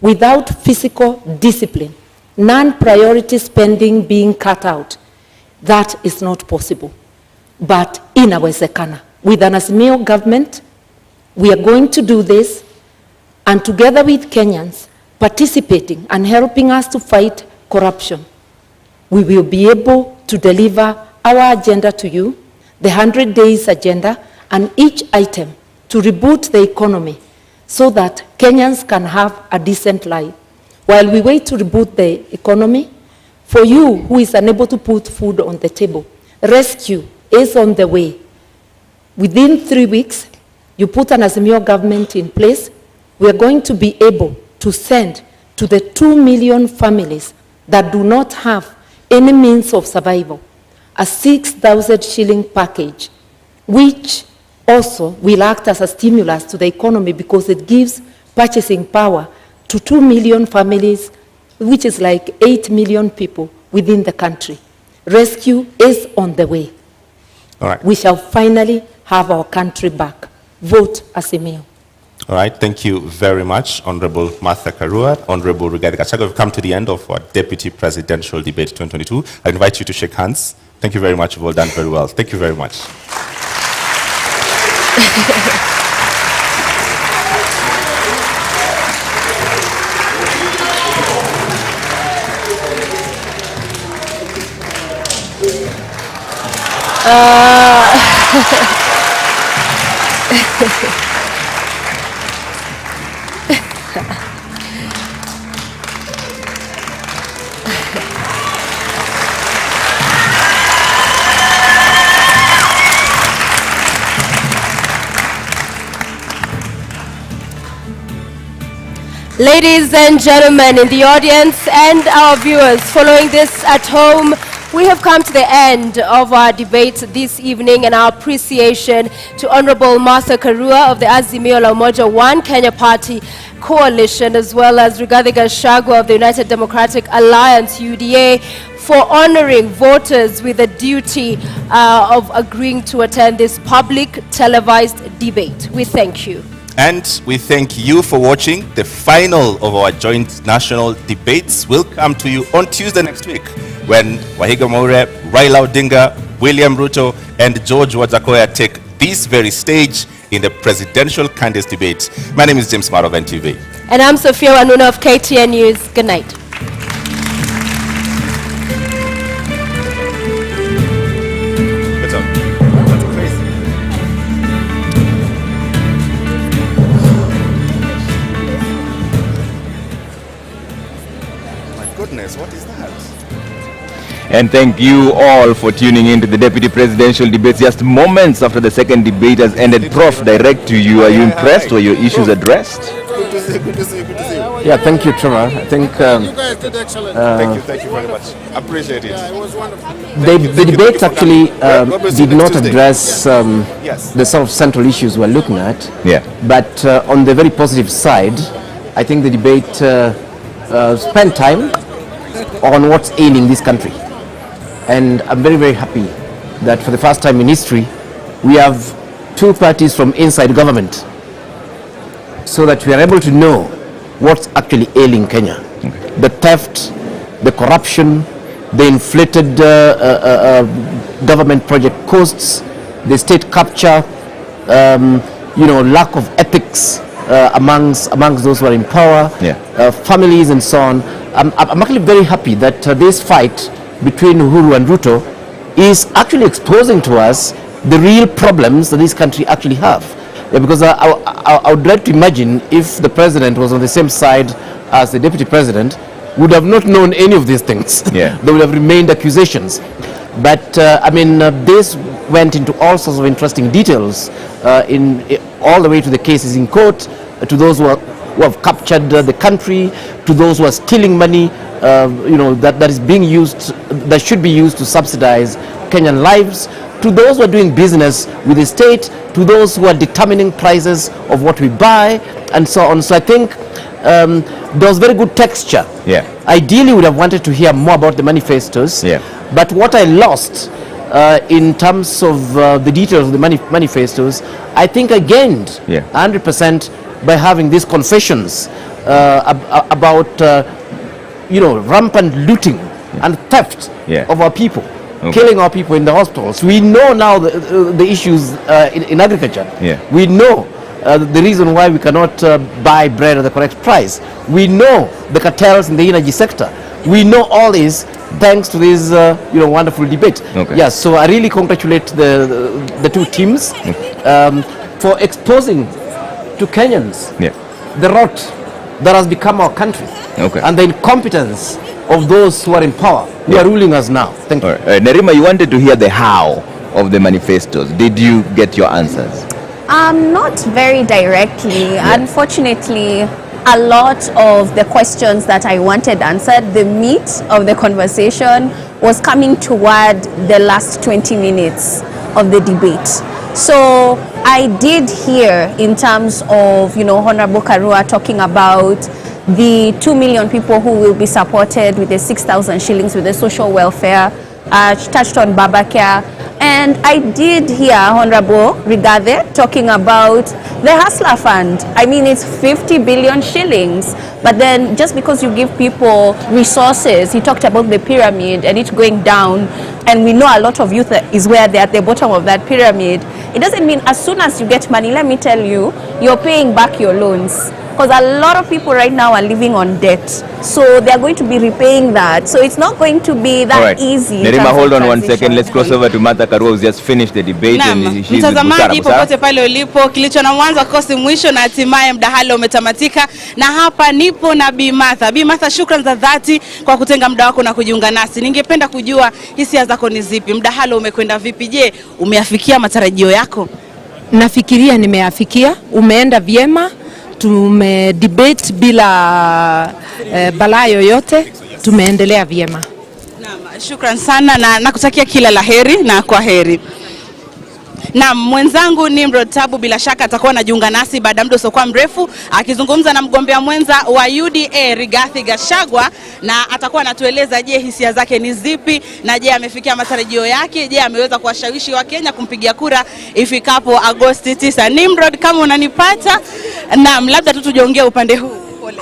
without physical discipline, non-priority spending being cut out, that is not possible. But inawezekana. With an Azimio government, we are going to do this, and together with Kenyans participating and helping us to fight corruption, we will be able to deliver our agenda to you, the 100 days agenda, and each item to reboot the economy so that Kenyans can have a decent life. While we wait to reboot the economy, for you who is unable to put food on the table, rescue is on the way. Within 3 weeks, you put an Azimio government in place, we are going to be able to send to the 2 million families that do not have any means of survival a 6,000 shilling package, which also will act as a stimulus to the economy because it gives purchasing power to 2 million families, which is like 8 million people within the country. Rescue is on the way. All right. We shall finally have our country back. Vote Azimio. All right, thank you very much, Honorable Martha Karua, Honorable Rigathi Gachagua. We've come to the end of our Deputy Presidential Debate 2022. I invite you to shake hands. Thank you very much. You've all done very well. Thank you very much. Ladies and gentlemen in the audience and our viewers following this at home, we have come to the end of our debate this evening, and our appreciation to Honorable Martha Karua of the Azimio la Umoja One Kenya Party Coalition, as well as Rigathi Gachagua of the United Democratic Alliance, UDA, for honoring voters with the duty of agreeing to attend this public televised debate. We thank you. And we thank you for watching. The final of our joint national debates will come to you on Tuesday next week, when Wahiga Maure, Raila Odinga, William Ruto, and George Wadzakaya take this very stage in the presidential candidates debate. My name is James Maro of NTV. And I'm Sophia Wanuna of KTN News. Good night. What is that? And thank you all for tuning in to the Deputy Presidential Debates just moments after the second debate has ended. Prof, direct to you. Are you impressed? Were your issues addressed? Good to see you, good to see you, good to see you. Yeah, thank you, Trevor. I think... you guys did excellent. Thank you very much. Appreciate it. Yeah, it was wonderful. The debate actually did not address the sort of central issues we're looking at. Yeah. But on the very positive side, I think the debate spent time on what's ailing this country. And I'm very, very happy that for the first time in history, we have two parties from inside government so that we are able to know what's actually ailing Kenya. The theft, the corruption, the inflated government project costs, the state capture, lack of ethics amongst those who are in power, families and so on. I'm actually very happy that this fight between Uhuru and Ruto is actually exposing to us the real problems that this country actually have. Because I would like to imagine if the president was on the same side as the deputy president, would have not known any of these things. There would have remained accusations. But this went into all sorts of interesting details all the way to the cases in court, to those who have captured the country, to those who are stealing money, that is being used, that should be used to subsidize Kenyan lives, to those who are doing business with the state, to those who are determining prices of what we buy, and so on. So I think there was very good texture. Ideally, we would have wanted to hear more about the manifestos. But what I lost in terms of the details of the manifestos, I think I gained 100% by having these confessions about rampant looting and theft of our people, killing our people in the hospitals. We know now the issues in agriculture. We know the reason why we cannot buy bread at the correct price. We know the cartels in the energy sector. We know all this thanks to this wonderful debate. So I really congratulate the two teams for exposing to Kenyans the rot that has become our country and the incompetence of those who are in power, who are ruling us now. Thank you. Nerima, you wanted to hear the how of the manifestos. Did you get your answers? Not very directly. Unfortunately, a lot of the questions that I wanted answered, the meat of the conversation was coming toward the last 20 minutes of the debate. So I did hear in terms of, Honorable Karua talking about the 2 million people who will be supported with the 6,000 shillings with the social welfare. She touched on Babacare. And I did hear Honorable Rigathi talking about the Hustler Fund. I mean, it's 50 billion shillings. But then just because you give people resources, he talked about the pyramid and it going down. And we know a lot of youth is where they're at the bottom of that pyramid. It doesn't mean as soon as you get money, let me tell you, you're paying back your loans. Because a lot of people right now are living on debt. So they're going to be repaying that. So it's not going to be that easy. Nerima, hold on 1 second. Let's cross over to Martha Karua, who's just finished the debate. Mtazamaji popote pale ulipo, kilicho na mwanzo kosi mwisho na hatimaye mdahalo umetamatika. Na hapa nipo na Bi Martha. Bi Martha, shukrani za dhati kwa kutenga muda wako na kujiunga nasi. Ningependa kujua hisia zako ni zipi? Mdahalo umekwenda vipi? Je, umeafikia matarajio yako? Nafikiria nimeafikia. Umeenda vyema. Tumedebate bila balaa yoyote, tumeendelea vyema. Naam, shukrani sana na nakutakia kila laheri na kwa heri. Na mwenzangu Nimrod Tabu bila shaka atakuwa anajiunga nasi baada ya muda usiokuwa mrefu akizungumza na mgombea mwenza wa UDA Rigathi Gachagua, na atakuwa anatueleza je, hisia zake ni zipi, na je amefikia matarajio yake, je ameweza kuwashawishi wa Kenya kumpigia kura ifikapo Agosti 9. Nimrod, kama unanipata, naam, labda tu tujiongee upande huu. Pole.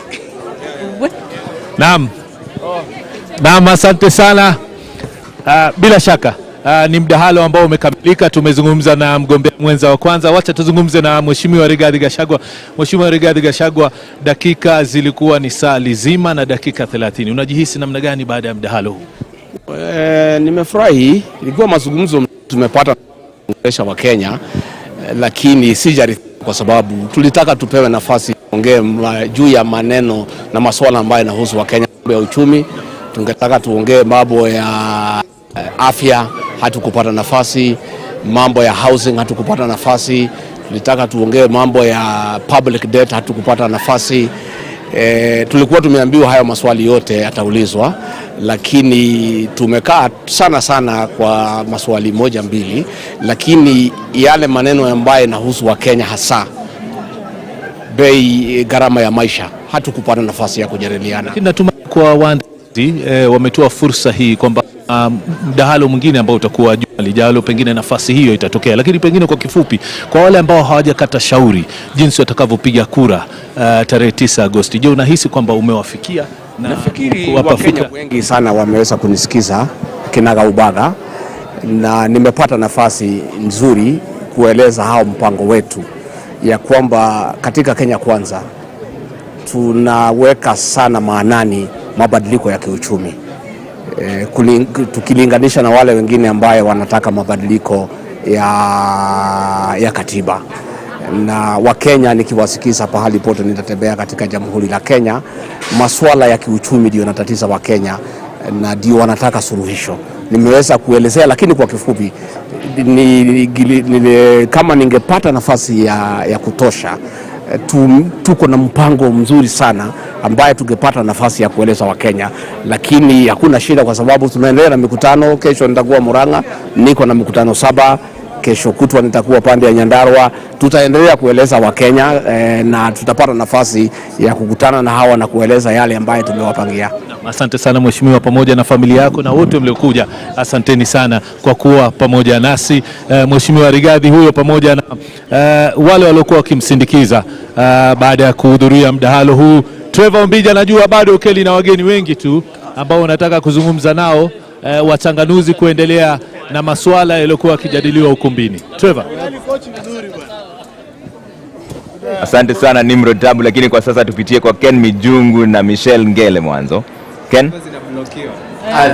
Naam, asante sana. Bila shaka ni mdahalo ambao umekamilika. Tumezungumza na mgombea mwenza wa kwanza. Wacha tuzungumze na Mheshimiwa Rigathi Gachagua. Mheshimiwa Rigathi Gachagua, dakika zilikuwa ni saa lizima na dakika 30. Unajihisi namna gani baada ya mdahalo huu? Nimefurahi. Ilikuwa mazungumzo tumepata kuongelesha wa Kenya, lakini sijari kwa sababu tulitaka tupewe nafasi kuongea juu ya maneno na masuala ambayo yanahusu wa Kenya, ya uchumi. Tungetaka tuongee mambo ya afya, hatukupata nafasi. Mambo ya housing, hatukupata nafasi. Tulitaka tuongee mambo ya public debt, hatukupata nafasi. Tulikuwa tumeambiwa hayo maswali yote yataulizwa, lakini tumekaa sana kwa maswali moja mbili, lakini yale maneno ambayo yanahusu wa Kenya, hasa bei, gharama ya maisha, hatukupata nafasi ya kujadiliana. Lakini natumai kwa waandishi wametoa fursa hii kwamba mdahalo mwingine ambao utakuwa juma lijalo, pengine nafasi hiyo itatokea. Lakini pengine kwa kifupi, kwa wale ambao hawajakata shauri jinsi watakavyopiga kura tarehe 9 Agosti, je, unahisi kwamba umewafikia? Nafikiri Wakenya wengi sana wameweza kunisikiza kinagaubaga, na nimepata nafasi nzuri kueleza hao mpango wetu ya kwamba katika Kenya Kwanza tunaweka sana maanani mabadiliko ya kiuchumi, tukilinganisha na wale wengine ambaye wanataka mabadiliko ya katiba. Na Wakenya nikiwasikiza pahali pote nitatembea katika Jamhuri la Kenya, masuala ya kiuchumi ndio yanatatiza Wakenya na ndio wanataka suluhisho. Nimeweza kuelezea, lakini kwa kifupi kama ningepata nafasi ya kutosha, tuko na mpango mzuri sana ambaye tungepata nafasi ya kueleza Wakenya, lakini hakuna shida kwa sababu tunaendelea na mikutano. Kesho nitakuwa Murang'a, niko na mikutano 7. Kesho kutwa nitakuwa pande ya Nyandarua. Tutaendelea kueleza Wakenya na tutapata nafasi ya kukutana na hawa na kueleza yale ambaye tumewapangia. Asante sana mheshimiwa, pamoja na familia yako na wote mliokuja. Asanteni sana kwa kuwa pamoja nasi. Mheshimiwa Rigathi huyo pamoja na wale waliokuwa wakimsindikiza baada ya kuhudhuria mdahalo huu. Trevor Ombija, najua bado ukeli na wageni wengi tu ambao wanataka kuzungumza nao wachanganuzi kuendelea na masuala yaliyokuwa yakijadiliwa ukumbini. Trevor. Asante sana Nimrod Tabu, lakini kwa sasa tupitie kwa Ken Mijungu na Michelle Ngele mwanzo. Ken?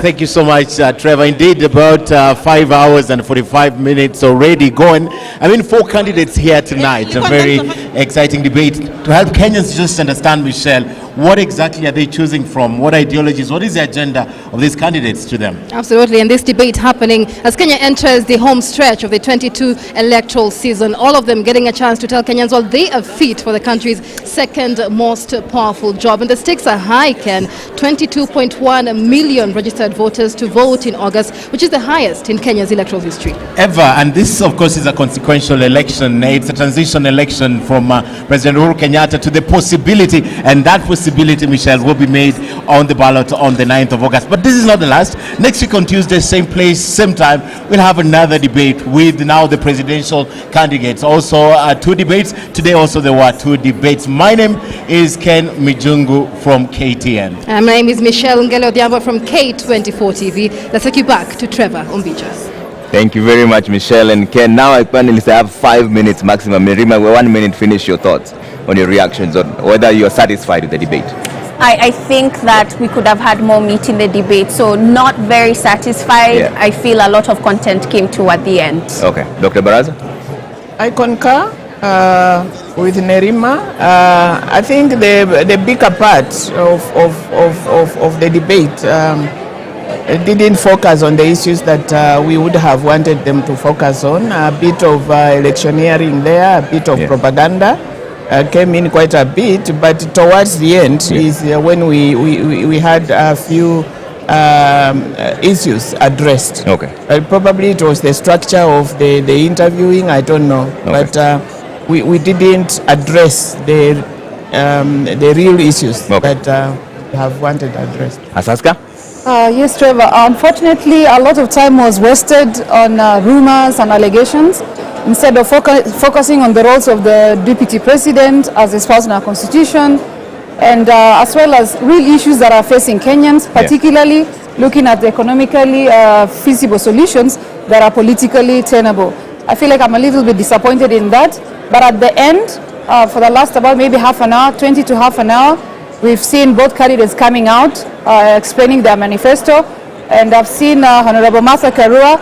Thank you so much, Trevor. Indeed, about 5 hours and 45 minutes already going. I mean, 4 candidates here tonight. A very exciting debate. To help Kenyans just understand, Michelle, what exactly are they choosing from? What ideologies? What is the agenda of these candidates to them? Absolutely, and this debate happening as Kenya enters the home stretch of the 22 electoral season. All of them getting a chance to tell Kenyans, well, they are fit for the country's second most powerful job. And the stakes are high, Ken. 22.1 million registered voters to vote in August, which is the highest in Kenya's electoral history ever. And this, of course, is a consequential election. It's a transition election from President Uhuru Kenyatta to the possibility, and that possibility, Michelle, will be made on the ballot on the 9th of August. But this is not the last. Next week on Tuesday, same place, same time, we'll have another debate with now the presidential candidates. Also 2 debates. Today also there were 2 debates. My name is Ken Mijungu from KTN. My name is Michelle Ngele Odhiambo from K24 TV. Let's take you back to Trevor Ombija. Thank you very much, Michelle and Ken. Now I panelists have 5 minutes maximum. Merima, 1 minute, finish your thoughts on your reactions on whether you are satisfied with the debate. I think that we could have had more meat in the debate, so not very satisfied. Yeah. I feel a lot of content came to at the end. Okay. Dr. Baraza? I concur with Nerima. I think the bigger part of the debate didn't focus on the issues that we would have wanted them to focus on. A bit of electioneering there, a bit of propaganda came in quite a bit, but towards the end is when we had a few issues addressed. Okay. Probably it was the structure of the interviewing, I don't know. Okay. But we didn't address the real issues that we have wanted addressed. Asaska? Yes, Trevor. Unfortunately, a lot of time was wasted on rumors and allegations instead of focusing on the roles of the deputy president as espoused in our constitution, and as well as real issues that are facing Kenyans, particularly looking at the economically feasible solutions that are politically tenable. I feel like I'm a little bit disappointed in that, but at the end, for the last about maybe half an hour, 20 to half an hour, we've seen both candidates coming out, explaining their manifesto, and I've seen Honorable Karua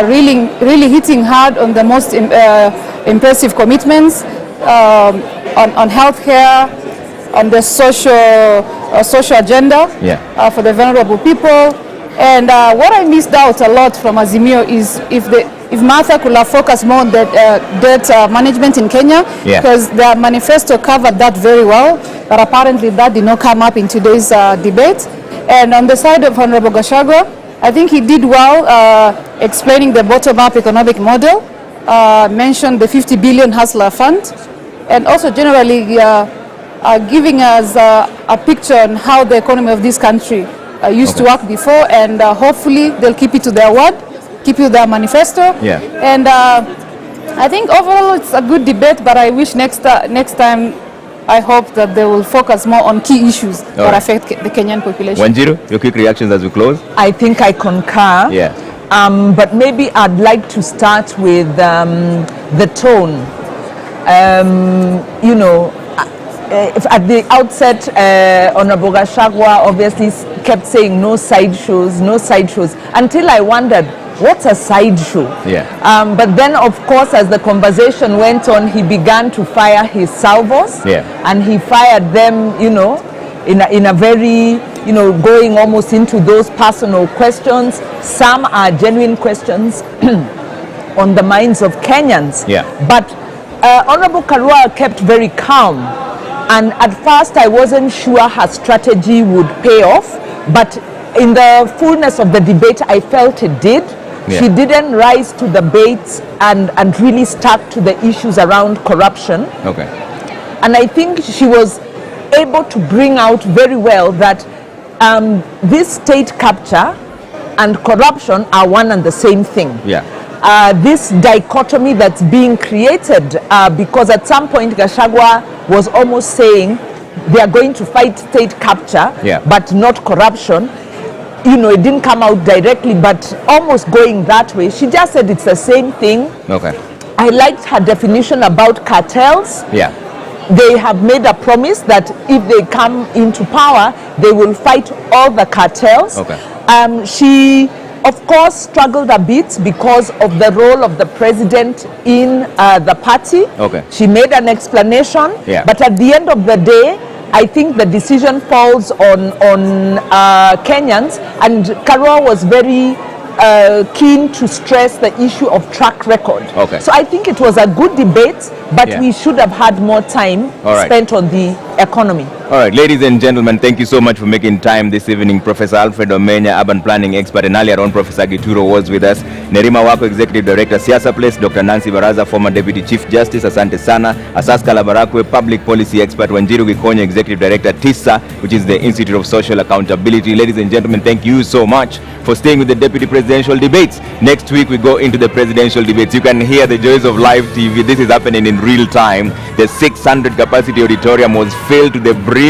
really hitting hard on the most impressive commitments on healthcare, on the social agenda for the vulnerable people. And what I missed out a lot from Azimio is if Martha could have focused more on the debt management in Kenya, because the manifesto covered that very well, but apparently that did not come up in today's debate. And on the side of Honorable Gachagua, I think he did well explaining the bottom-up economic model, mentioned the 50 billion Hustler Fund, and also generally giving us a picture on how the economy of this country used to work before, and hopefully they'll keep it to their word, keep it to their manifesto. Yeah. And I think overall it's a good debate, but I wish next time, I hope that they will focus more on key issues that affect the Kenyan population. Wanjiru, your quick reactions as we close? I think I concur. Yeah. But maybe I'd like to start with the tone. You know, if at the outset, Honorable Gachagua obviously kept saying no sideshows, until I wondered, what's a sideshow? Yeah. But then, of course, as the conversation went on, he began to fire his salvos. Yeah. And he fired them, you know, in a very, you know, going almost into those personal questions. Some are genuine questions on the minds of Kenyans. Yeah. But Honorable Karua kept very calm. And at first I wasn't sure her strategy would pay off, but in the fullness of the debate, I felt it did. Yeah. She didn't rise to the bait and really stuck to the issues around corruption. Okay. And I think she was able to bring out very well that this state capture and corruption are one and the same thing. Yeah. This dichotomy that's being created, because at some point Gachagua was almost saying they are going to fight state capture, yeah, but not corruption. You know, it didn't come out directly, but almost going that way. She just said it's the same thing. Okay. I liked her definition about cartels. Yeah. They have made a promise that if they come into power, they will fight all the cartels. Okay. She, of course, struggled a bit because of the role of the president in the party. Okay. She made an explanation, yeah, but at the end of the day, I think the decision falls on Kenyans, and Karua was very keen to stress the issue of track record. Okay. So I think it was a good debate, but yeah, we should have had more time spent on the economy. All right, ladies and gentlemen, thank you so much for making time this evening. Professor Alfred Omenya, urban planning expert, and earlier on Professor Gituro was with us. Nerima Wako, Executive Director, Siasa Place. Dr. Nancy Baraza, former Deputy Chief Justice, Asante Sana. Asas Kalabarakwe, Public Policy Expert. Wanjiru Gikonyo, Executive Director, TISA, which is the Institute of Social Accountability. Ladies and gentlemen, thank you so much for staying with the Deputy Presidential Debates. Next week, we go into the presidential debates. You can hear the joys of live TV. This is happening in real time. The 600 capacity auditorium was filled to the brim,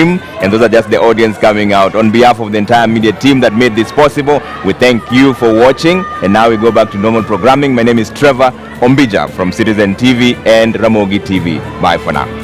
and those are just the audience coming out. On behalf of the entire media team that made this possible, we thank you for watching, and now we go back to normal programming. My name is Trevor Ombija from Citizen TV and Ramogi TV. Bye for now.